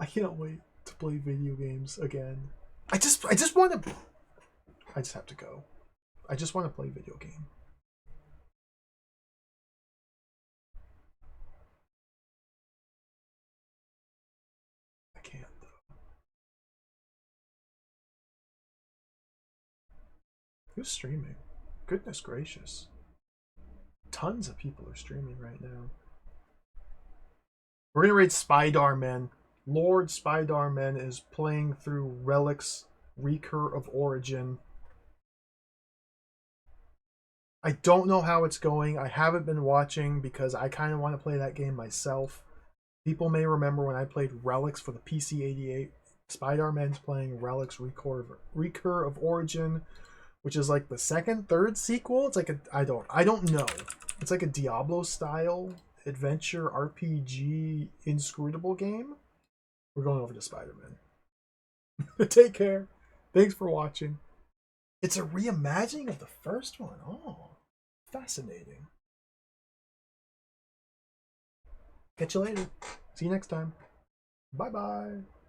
I can't wait to play video games again. I just want to... I just have to go. I just want to play video game. Who's streaming? Goodness gracious. Tons of people are streaming right now. We're gonna raid Spider-Man. Lord Spider-Man is playing through Relics Recur of Origin. I don't know how it's going. I haven't been watching because I kind of want to play that game myself. People may remember when I played Relics for the PC-88. Spider-Man's playing Relics Recur of Origin, which is like the second, third sequel. It's like I don't know. It's like a Diablo style adventure RPG inscrutable game. We're going over to Spider-Man. Take care. Thanks for watching. It's a reimagining of the first one. Oh, fascinating. Catch you later. See you next time. Bye-bye.